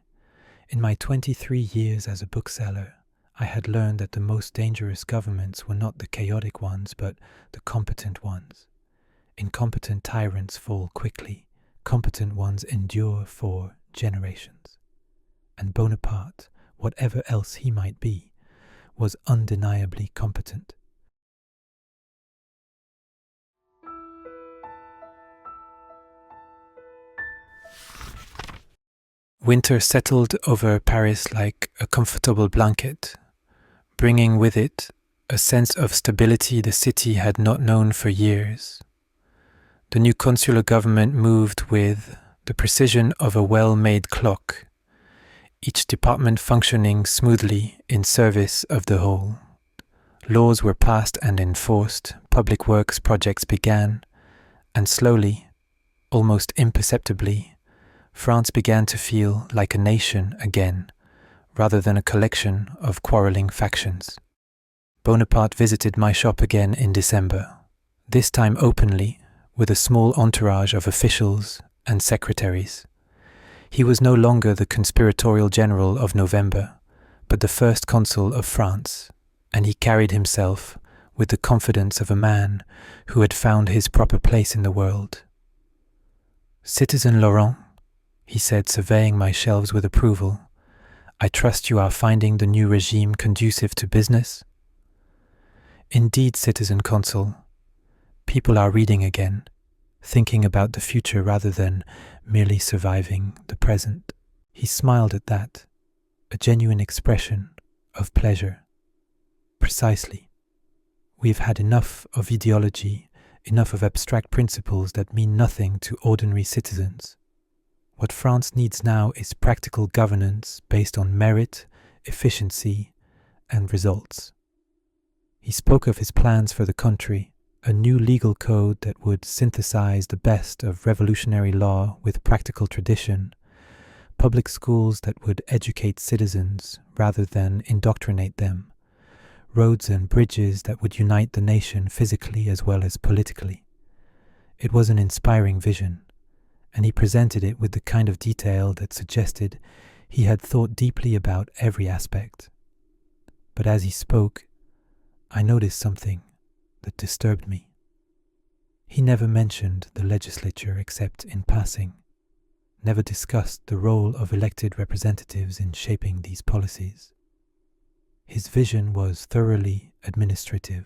In my 23 years as a bookseller, I had learned that the most dangerous governments were not the chaotic ones, but the competent ones. Incompetent tyrants fall quickly, competent ones endure for generations. And Bonaparte, whatever else he might be, was undeniably competent. Winter settled over Paris like a comfortable blanket, bringing with it a sense of stability the city had not known for years. The new consular government moved with the precision of a well-made clock, each department functioning smoothly in service of the whole. Laws were passed and enforced, public works projects began, and slowly, almost imperceptibly, France began to feel like a nation again, rather than a collection of quarrelling factions. Bonaparte visited my shop again in December, this time openly, with a small entourage of officials and secretaries. He was no longer the conspiratorial general of November, but the first consul of France, and he carried himself with the confidence of a man who had found his proper place in the world. "Citizen Laurent," he said, surveying my shelves with approval, "I trust you are finding the new regime conducive to business?" "Indeed, Citizen Consul. People are reading again, thinking about the future rather than merely surviving the present." He smiled at that, a genuine expression of pleasure. "Precisely. We've had enough of ideology, enough of abstract principles that mean nothing to ordinary citizens. What France needs now is practical governance based on merit, efficiency, and results." He spoke of his plans for the country, a new legal code that would synthesize the best of revolutionary law with practical tradition, public schools that would educate citizens rather than indoctrinate them, roads and bridges that would unite the nation physically as well as politically. It was an inspiring vision, and he presented it with the kind of detail that suggested he had thought deeply about every aspect. But as he spoke, I noticed something that disturbed me. He never mentioned the legislature except in passing, never discussed the role of elected representatives in shaping these policies. His vision was thoroughly administrative,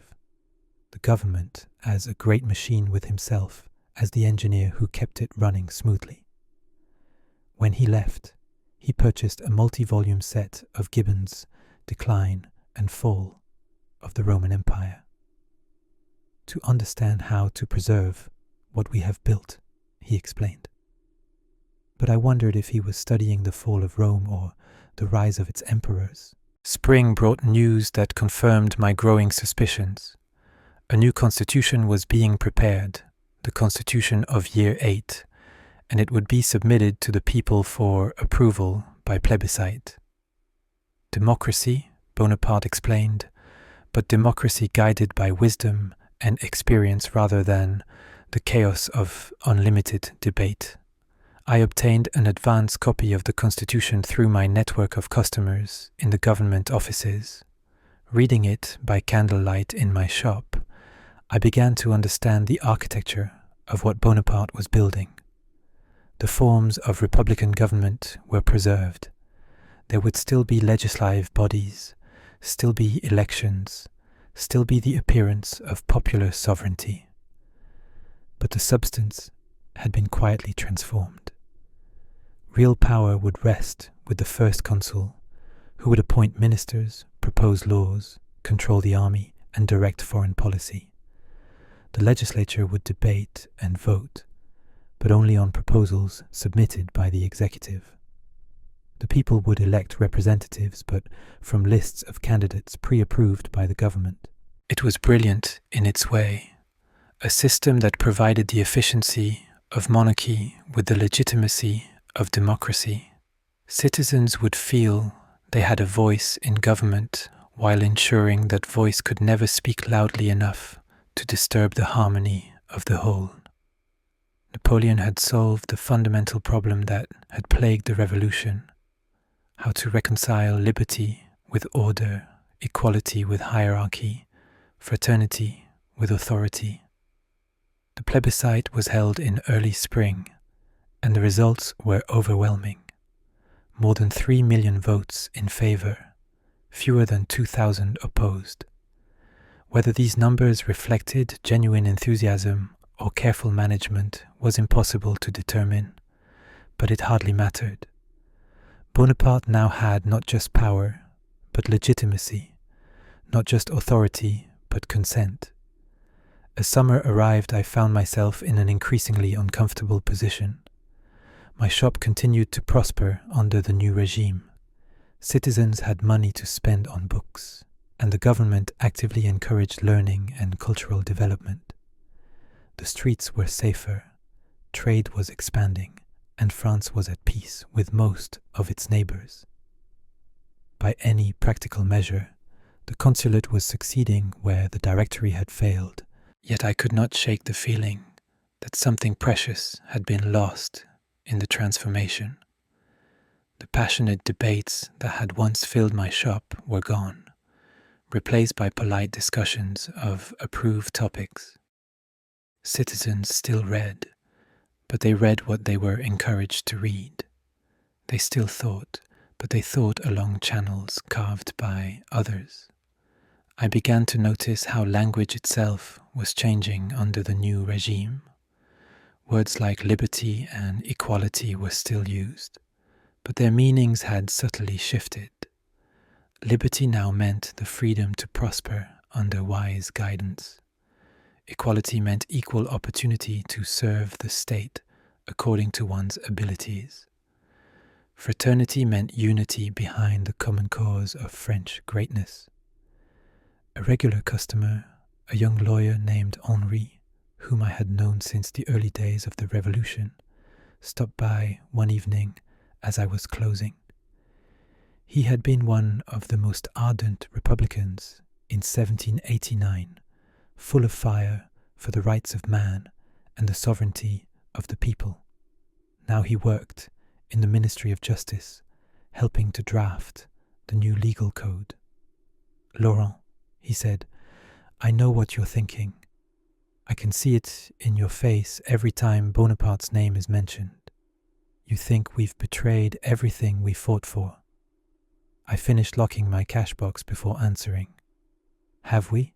the government as a great machine with himself as the engineer who kept it running smoothly. When he left, he purchased a multi-volume set of Gibbon's Decline and Fall of the Roman Empire. "To understand how to preserve what we have built," he explained. But I wondered if he was studying the fall of Rome or the rise of its emperors. Spring brought news that confirmed my growing suspicions. A new constitution was being prepared, the constitution of year 8, and it would be submitted to the people for approval by plebiscite. Democracy, Bonaparte explained, but democracy guided by wisdom and experience rather than the chaos of unlimited debate. I obtained an advance copy of the Constitution through my network of customers in the government offices. Reading it by candlelight in my shop, I began to understand the architecture of what Bonaparte was building. The forms of republican government were preserved. There would still be legislative bodies, still be elections, still be the appearance of popular sovereignty. But the substance had been quietly transformed. Real power would rest with the first consul, who would appoint ministers, propose laws, control the army, and direct foreign policy. The legislature would debate and vote, but only on proposals submitted by the executive. The people would elect representatives, but from lists of candidates pre-approved by the government. It was brilliant in its way, a system that provided the efficiency of monarchy with the legitimacy of democracy. Citizens would feel they had a voice in government while ensuring that voice could never speak loudly enough to disturb the harmony of the whole. Napoleon had solved the fundamental problem that had plagued the revolution: how to reconcile liberty with order, equality with hierarchy, fraternity with authority. The plebiscite was held in early spring, and the results were overwhelming. More than 3 million votes in favor, fewer than 2,000 opposed. Whether these numbers reflected genuine enthusiasm or careful management was impossible to determine, but it hardly mattered. Bonaparte now had not just power, but legitimacy, not just authority, but consent. As summer arrived, I found myself in an increasingly uncomfortable position. My shop continued to prosper under the new regime. Citizens had money to spend on books, and the government actively encouraged learning and cultural development. The streets were safer, trade was expanding, and France was at peace with most of its neighbors. By any practical measure, the consulate was succeeding where the directory had failed, yet I could not shake the feeling that something precious had been lost in the transformation. The passionate debates that had once filled my shop were gone, replaced by polite discussions of approved topics. Citizens still read, but they read what they were encouraged to read. They still thought, but they thought along channels carved by others. I began to notice how language itself was changing under the new regime. Words like liberty and equality were still used, but their meanings had subtly shifted. Liberty now meant the freedom to prosper under wise guidance. Equality meant equal opportunity to serve the state according to one's abilities. Fraternity meant unity behind the common cause of French greatness. A regular customer, a young lawyer named Henri, whom I had known since the early days of the Revolution, stopped by one evening as I was closing. He had been one of the most ardent Republicans in 1789, full of fire for the rights of man and the sovereignty of the people. Now he worked in the Ministry of Justice, helping to draft the new legal code. "Laurent," he said, "I know what you're thinking. I can see it in your face every time Bonaparte's name is mentioned. You think we've betrayed everything we fought for." I finished locking my cash box before answering. "Have we?"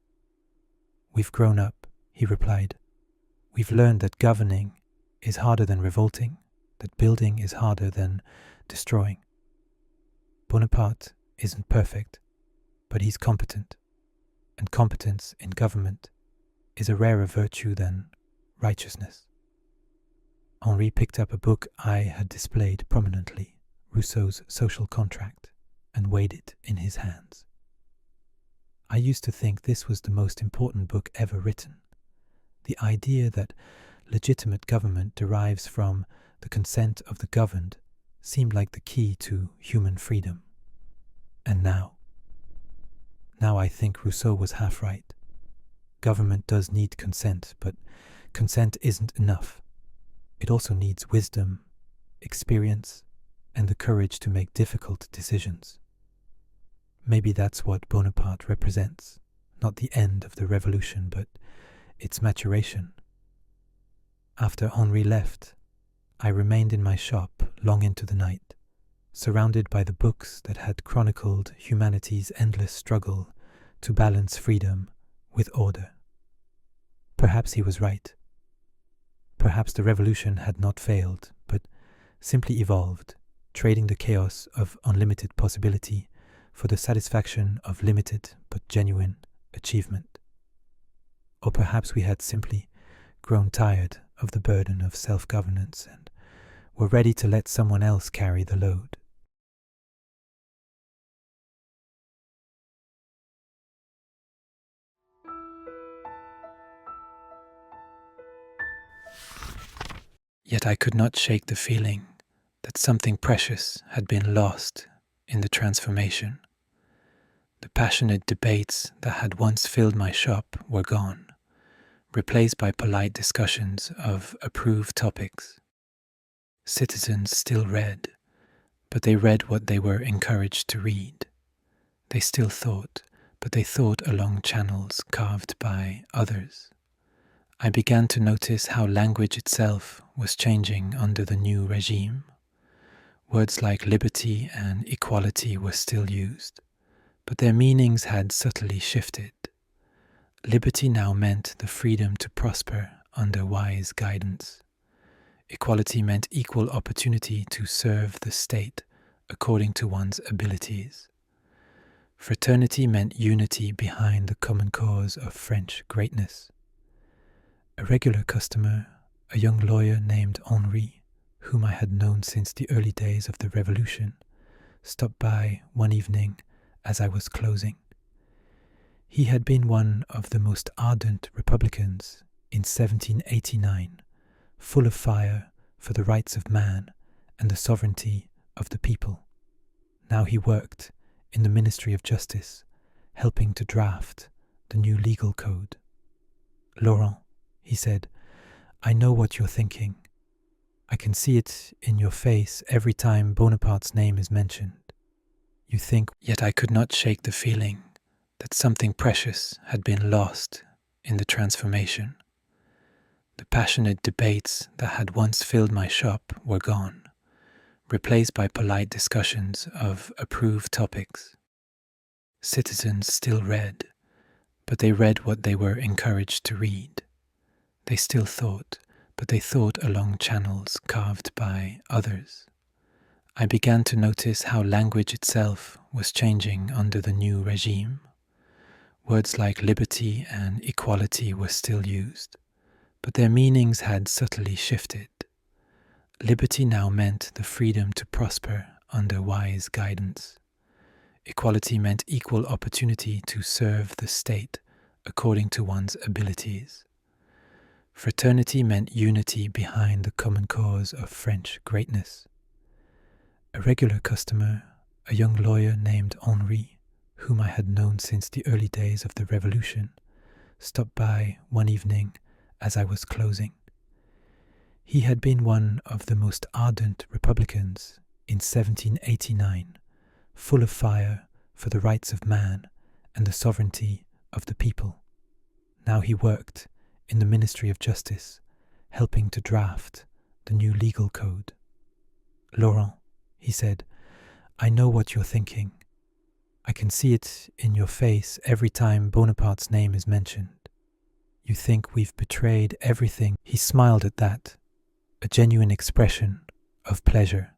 "We've grown up," he replied. "We've learned that governing is harder than revolting, that building is harder than destroying. Bonaparte isn't perfect, but he's competent, and competence in government is a rarer virtue than righteousness." Henri picked up a book I had displayed prominently, Rousseau's Social Contract, and weighed it in his hands. I used to think this was the most important book ever written. The idea that legitimate government derives from the consent of the governed seemed like the key to human freedom. And now I think Rousseau was half right. Government does need consent, but consent isn't enough. It also needs wisdom, experience, and the courage to make difficult decisions. Maybe that's what Bonaparte represents, not the end of the revolution, but its maturation. After Henri left, I remained in my shop long into the night, surrounded by the books that had chronicled humanity's endless struggle to balance freedom with order. Perhaps he was right. Perhaps the revolution had not failed, but simply evolved, trading the chaos of unlimited possibility for the satisfaction of limited but genuine achievement. Or perhaps we had simply grown tired of the burden of self-governance and were ready to let someone else carry the load. Yet I could not shake the feeling that something precious had been lost in the transformation. The passionate debates that had once filled my shop were gone, replaced by polite discussions of approved topics. Citizens still read, but they read what they were encouraged to read. They still thought, but they thought along channels carved by others. I began to notice how language itself was changing under the new regime. Words like liberty and equality were still used, but their meanings had subtly shifted. Liberty now meant the freedom to prosper under wise guidance. Equality meant equal opportunity to serve the state according to one's abilities. Fraternity meant unity behind the common cause of French greatness. A regular customer, a young lawyer named Henri, whom I had known since the early days of the Revolution, stopped by one evening as I was closing. He had been one of the most ardent Republicans in 1789, full of fire for the rights of man and the sovereignty of the people. Now he worked in the Ministry of Justice, helping to draft the new legal code. "Laurent," he said, "I know what you're thinking. I can see it in your face every time Bonaparte's name is mentioned. You think," yet I could not shake the feeling that something precious had been lost in the transformation. The passionate debates that had once filled my shop were gone, replaced by polite discussions of approved topics. Citizens still read, but they read what they were encouraged to read. They still thought, but they thought along channels carved by others. I began to notice how language itself was changing under the new regime. Words like liberty and equality were still used, but their meanings had subtly shifted. Liberty now meant the freedom to prosper under wise guidance. Equality meant equal opportunity to serve the state according to one's abilities. Fraternity meant unity behind the common cause of French greatness. A regular customer, a young lawyer named Henri, whom I had known since the early days of the Revolution, stopped by one evening as I was closing. He had been one of the most ardent Republicans in 1789, full of fire for the rights of man and the sovereignty of the people. Now he worked in the Ministry of Justice, helping to draft the new legal code. "Laurent," he said, "I know what you're thinking. I can see it in your face every time Bonaparte's name is mentioned. You think we've betrayed everything." He smiled at that, a genuine expression of pleasure.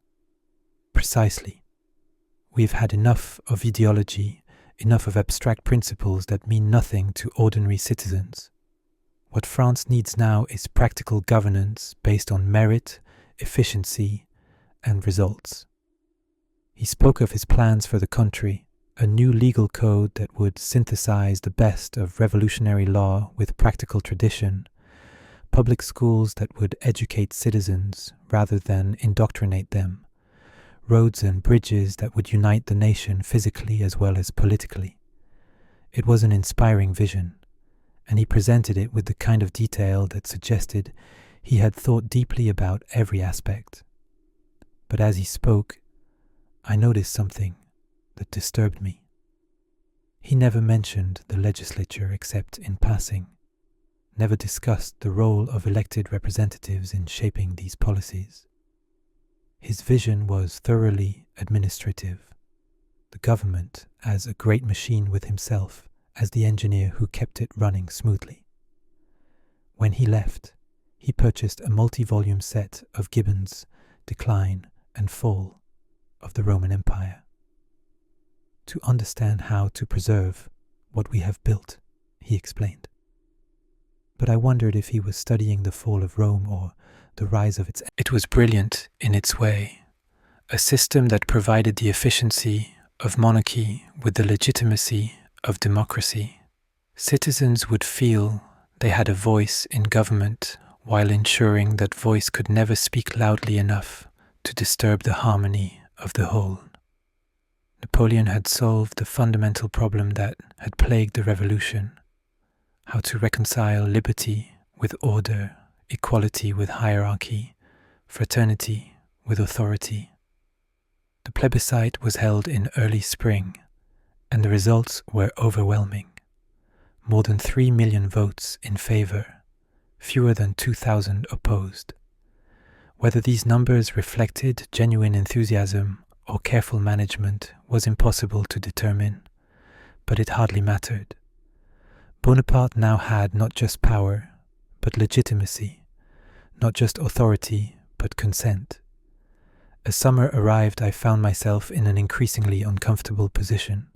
"Precisely. We've had enough of ideology, enough of abstract principles that mean nothing to ordinary citizens. What France needs now is practical governance based on merit, efficiency, and results." He spoke of his plans for the country, a new legal code that would synthesize the best of revolutionary law with practical tradition, public schools that would educate citizens rather than indoctrinate them, roads and bridges that would unite the nation physically as well as politically. It was an inspiring vision, and he presented it with the kind of detail that suggested he had thought deeply about every aspect. But as he spoke, I noticed something that disturbed me. He never mentioned the legislature except in passing, never discussed the role of elected representatives in shaping these policies. His vision was thoroughly administrative, the government as a great machine with himself as the engineer who kept it running smoothly. When he left, he purchased a multi-volume set of Gibbon's Decline and Fall of the Roman Empire. to understand how to preserve what we have built, he explained. But I wondered if he was studying the fall of Rome or the rise of its... It was brilliant in its way, a system that provided the efficiency of monarchy with the legitimacy of democracy. Citizens would feel they had a voice in government while ensuring that voice could never speak loudly enough to disturb the harmony of the whole. Napoleon had solved the fundamental problem that had plagued the revolution: how to reconcile liberty with order, equality with hierarchy, fraternity with authority. The plebiscite was held in early spring, and the results were overwhelming. More than 3 million votes in favor, fewer than 2,000 opposed. Whether these numbers reflected genuine enthusiasm or careful management was impossible to determine, but it hardly mattered. Bonaparte now had not just power, but legitimacy, not just authority, but consent. As summer arrived, I found myself in an increasingly uncomfortable position.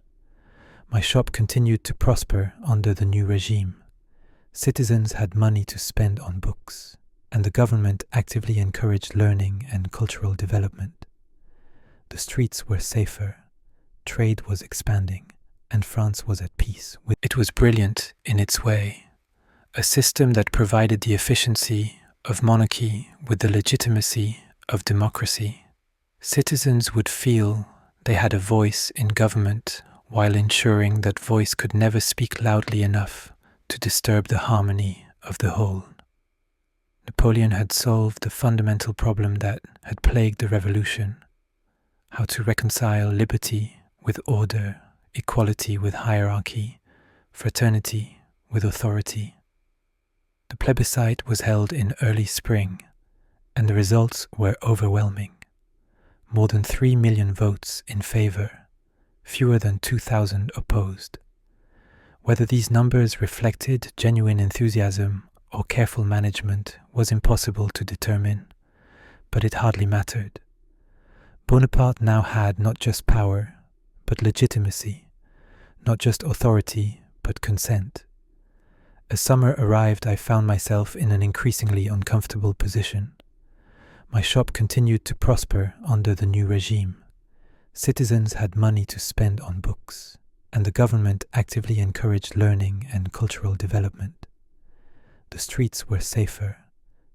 My shop continued to prosper under the new regime. Citizens had money to spend on books, and the government actively encouraged learning and cultural development. The streets were safer, trade was expanding, and France was at peace. It was brilliant in its way, a system that provided the efficiency of monarchy with the legitimacy of democracy. Citizens would feel they had a voice in government while ensuring that voice could never speak loudly enough to disturb the harmony of the whole. Napoleon had solved the fundamental problem that had plagued the revolution: how to reconcile liberty with order, equality with hierarchy, fraternity with authority. The plebiscite was held in early spring, and the results were overwhelming. More than 3 million votes in favor, fewer than 2,000 opposed. Whether these numbers reflected genuine enthusiasm or careful management was impossible to determine, but it hardly mattered. Bonaparte now had not just power, but legitimacy, not just authority, but consent. As summer arrived, I found myself in an increasingly uncomfortable position. My shop continued to prosper under the new regime. Citizens had money to spend on books, and the government actively encouraged learning and cultural development. The streets were safer,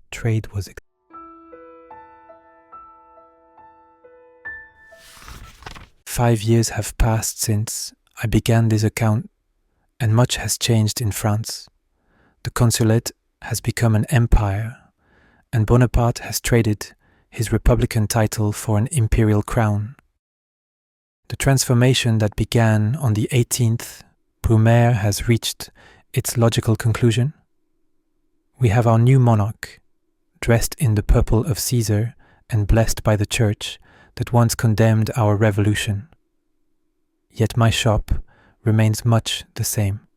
trade was... 5 years have passed since I began this account, and much has changed in France. The consulate has become an empire, and Bonaparte has traded his republican title for an imperial crown. The transformation that began on the 18th Brumaire has reached its logical conclusion. We have our new monarch, dressed in the purple of Caesar and blessed by the church that once condemned our revolution. Yet my shop remains much the same.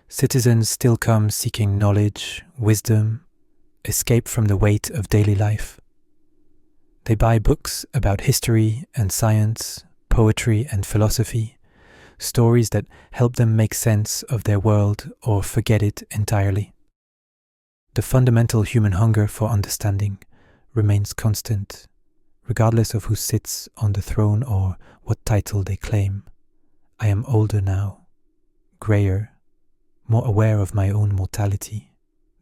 Citizens still come seeking knowledge, wisdom, escape from the weight of daily life. They buy books about history and science, poetry and philosophy, stories that help them make sense of their world or forget it entirely. The fundamental human hunger for understanding remains constant, regardless of who sits on the throne or what title they claim. I am older now, greyer, more aware of my own mortality.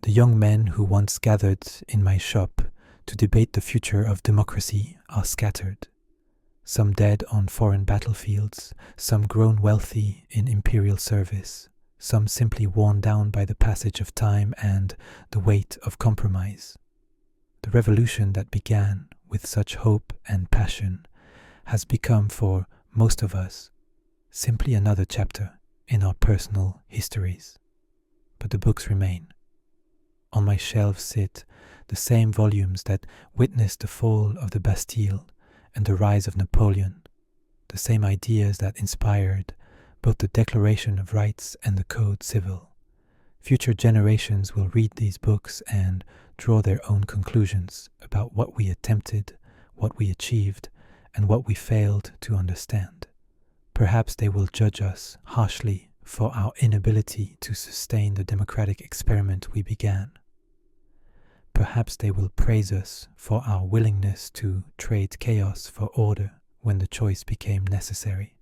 The young men who once gathered in my shop to debate the future of democracy are scattered. Some dead on foreign battlefields, some grown wealthy in imperial service, some simply worn down by the passage of time and the weight of compromise. The revolution that began with such hope and passion has become, for most of us, simply another chapter in our personal histories. But the books remain. On my shelves sit the same volumes that witnessed the fall of the Bastille and the rise of Napoleon, the same ideas that inspired both the Declaration of Rights and the Code Civil. Future generations will read these books and draw their own conclusions about what we attempted, what we achieved, and what we failed to understand. Perhaps they will judge us harshly for our inability to sustain the democratic experiment we began. Perhaps they will praise us for our willingness to trade chaos for order when the choice became necessary.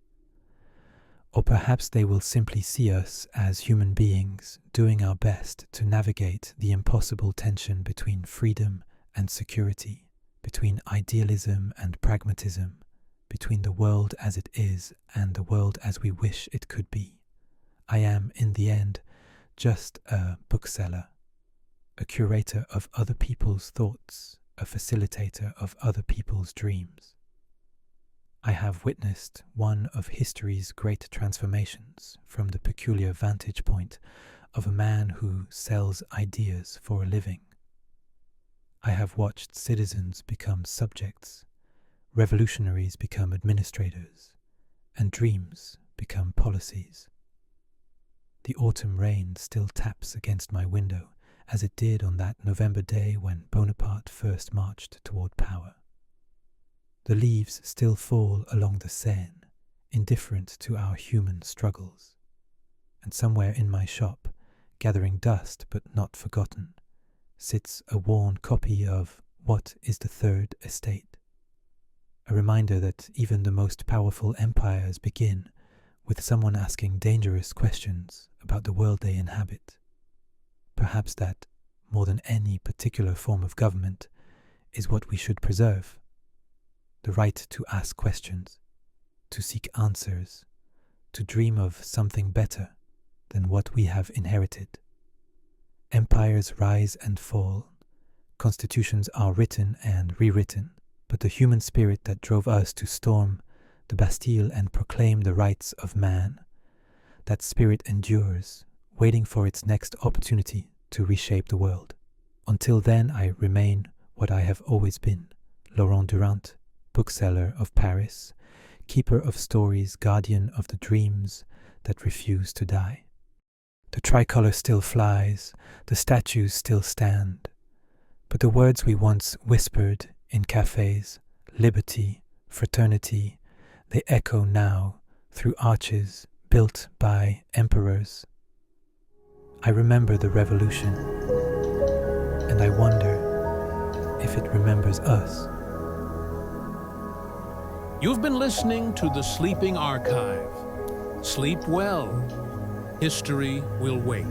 Or perhaps they will simply see us as human beings doing our best to navigate the impossible tension between freedom and security, between idealism and pragmatism, between the world as it is and the world as we wish it could be. I am, in the end, just a bookseller, a curator of other people's thoughts, a facilitator of other people's dreams. I have witnessed one of history's great transformations from the peculiar vantage point of a man who sells ideas for a living. I have watched citizens become subjects, revolutionaries become administrators, and dreams become policies. The autumn rain still taps against my window, as it did on that November day when Bonaparte first marched toward power. The leaves still fall along the Seine, indifferent to our human struggles. And somewhere in my shop, gathering dust but not forgotten, sits a worn copy of What is the Third Estate? A reminder that even the most powerful empires begin with someone asking dangerous questions about the world they inhabit. Perhaps that, more than any particular form of government, is what we should preserve. The right to ask questions, to seek answers, to dream of something better than what we have inherited. Empires rise and fall, constitutions are written and rewritten, but the human spirit that drove us to storm the Bastille and proclaim the rights of man, that spirit endures, waiting for its next opportunity to reshape the world. Until then, I remain what I have always been, Laurent Durant, bookseller of Paris, keeper of stories, guardian of the dreams that refuse to die. The tricolor still flies, the statues still stand, but the words we once whispered in cafes, liberty, fraternity, they echo now through arches built by emperors. I remember the revolution, and I wonder if it remembers us. You've been listening to The Sleeping Archive. Sleep well. History will wait.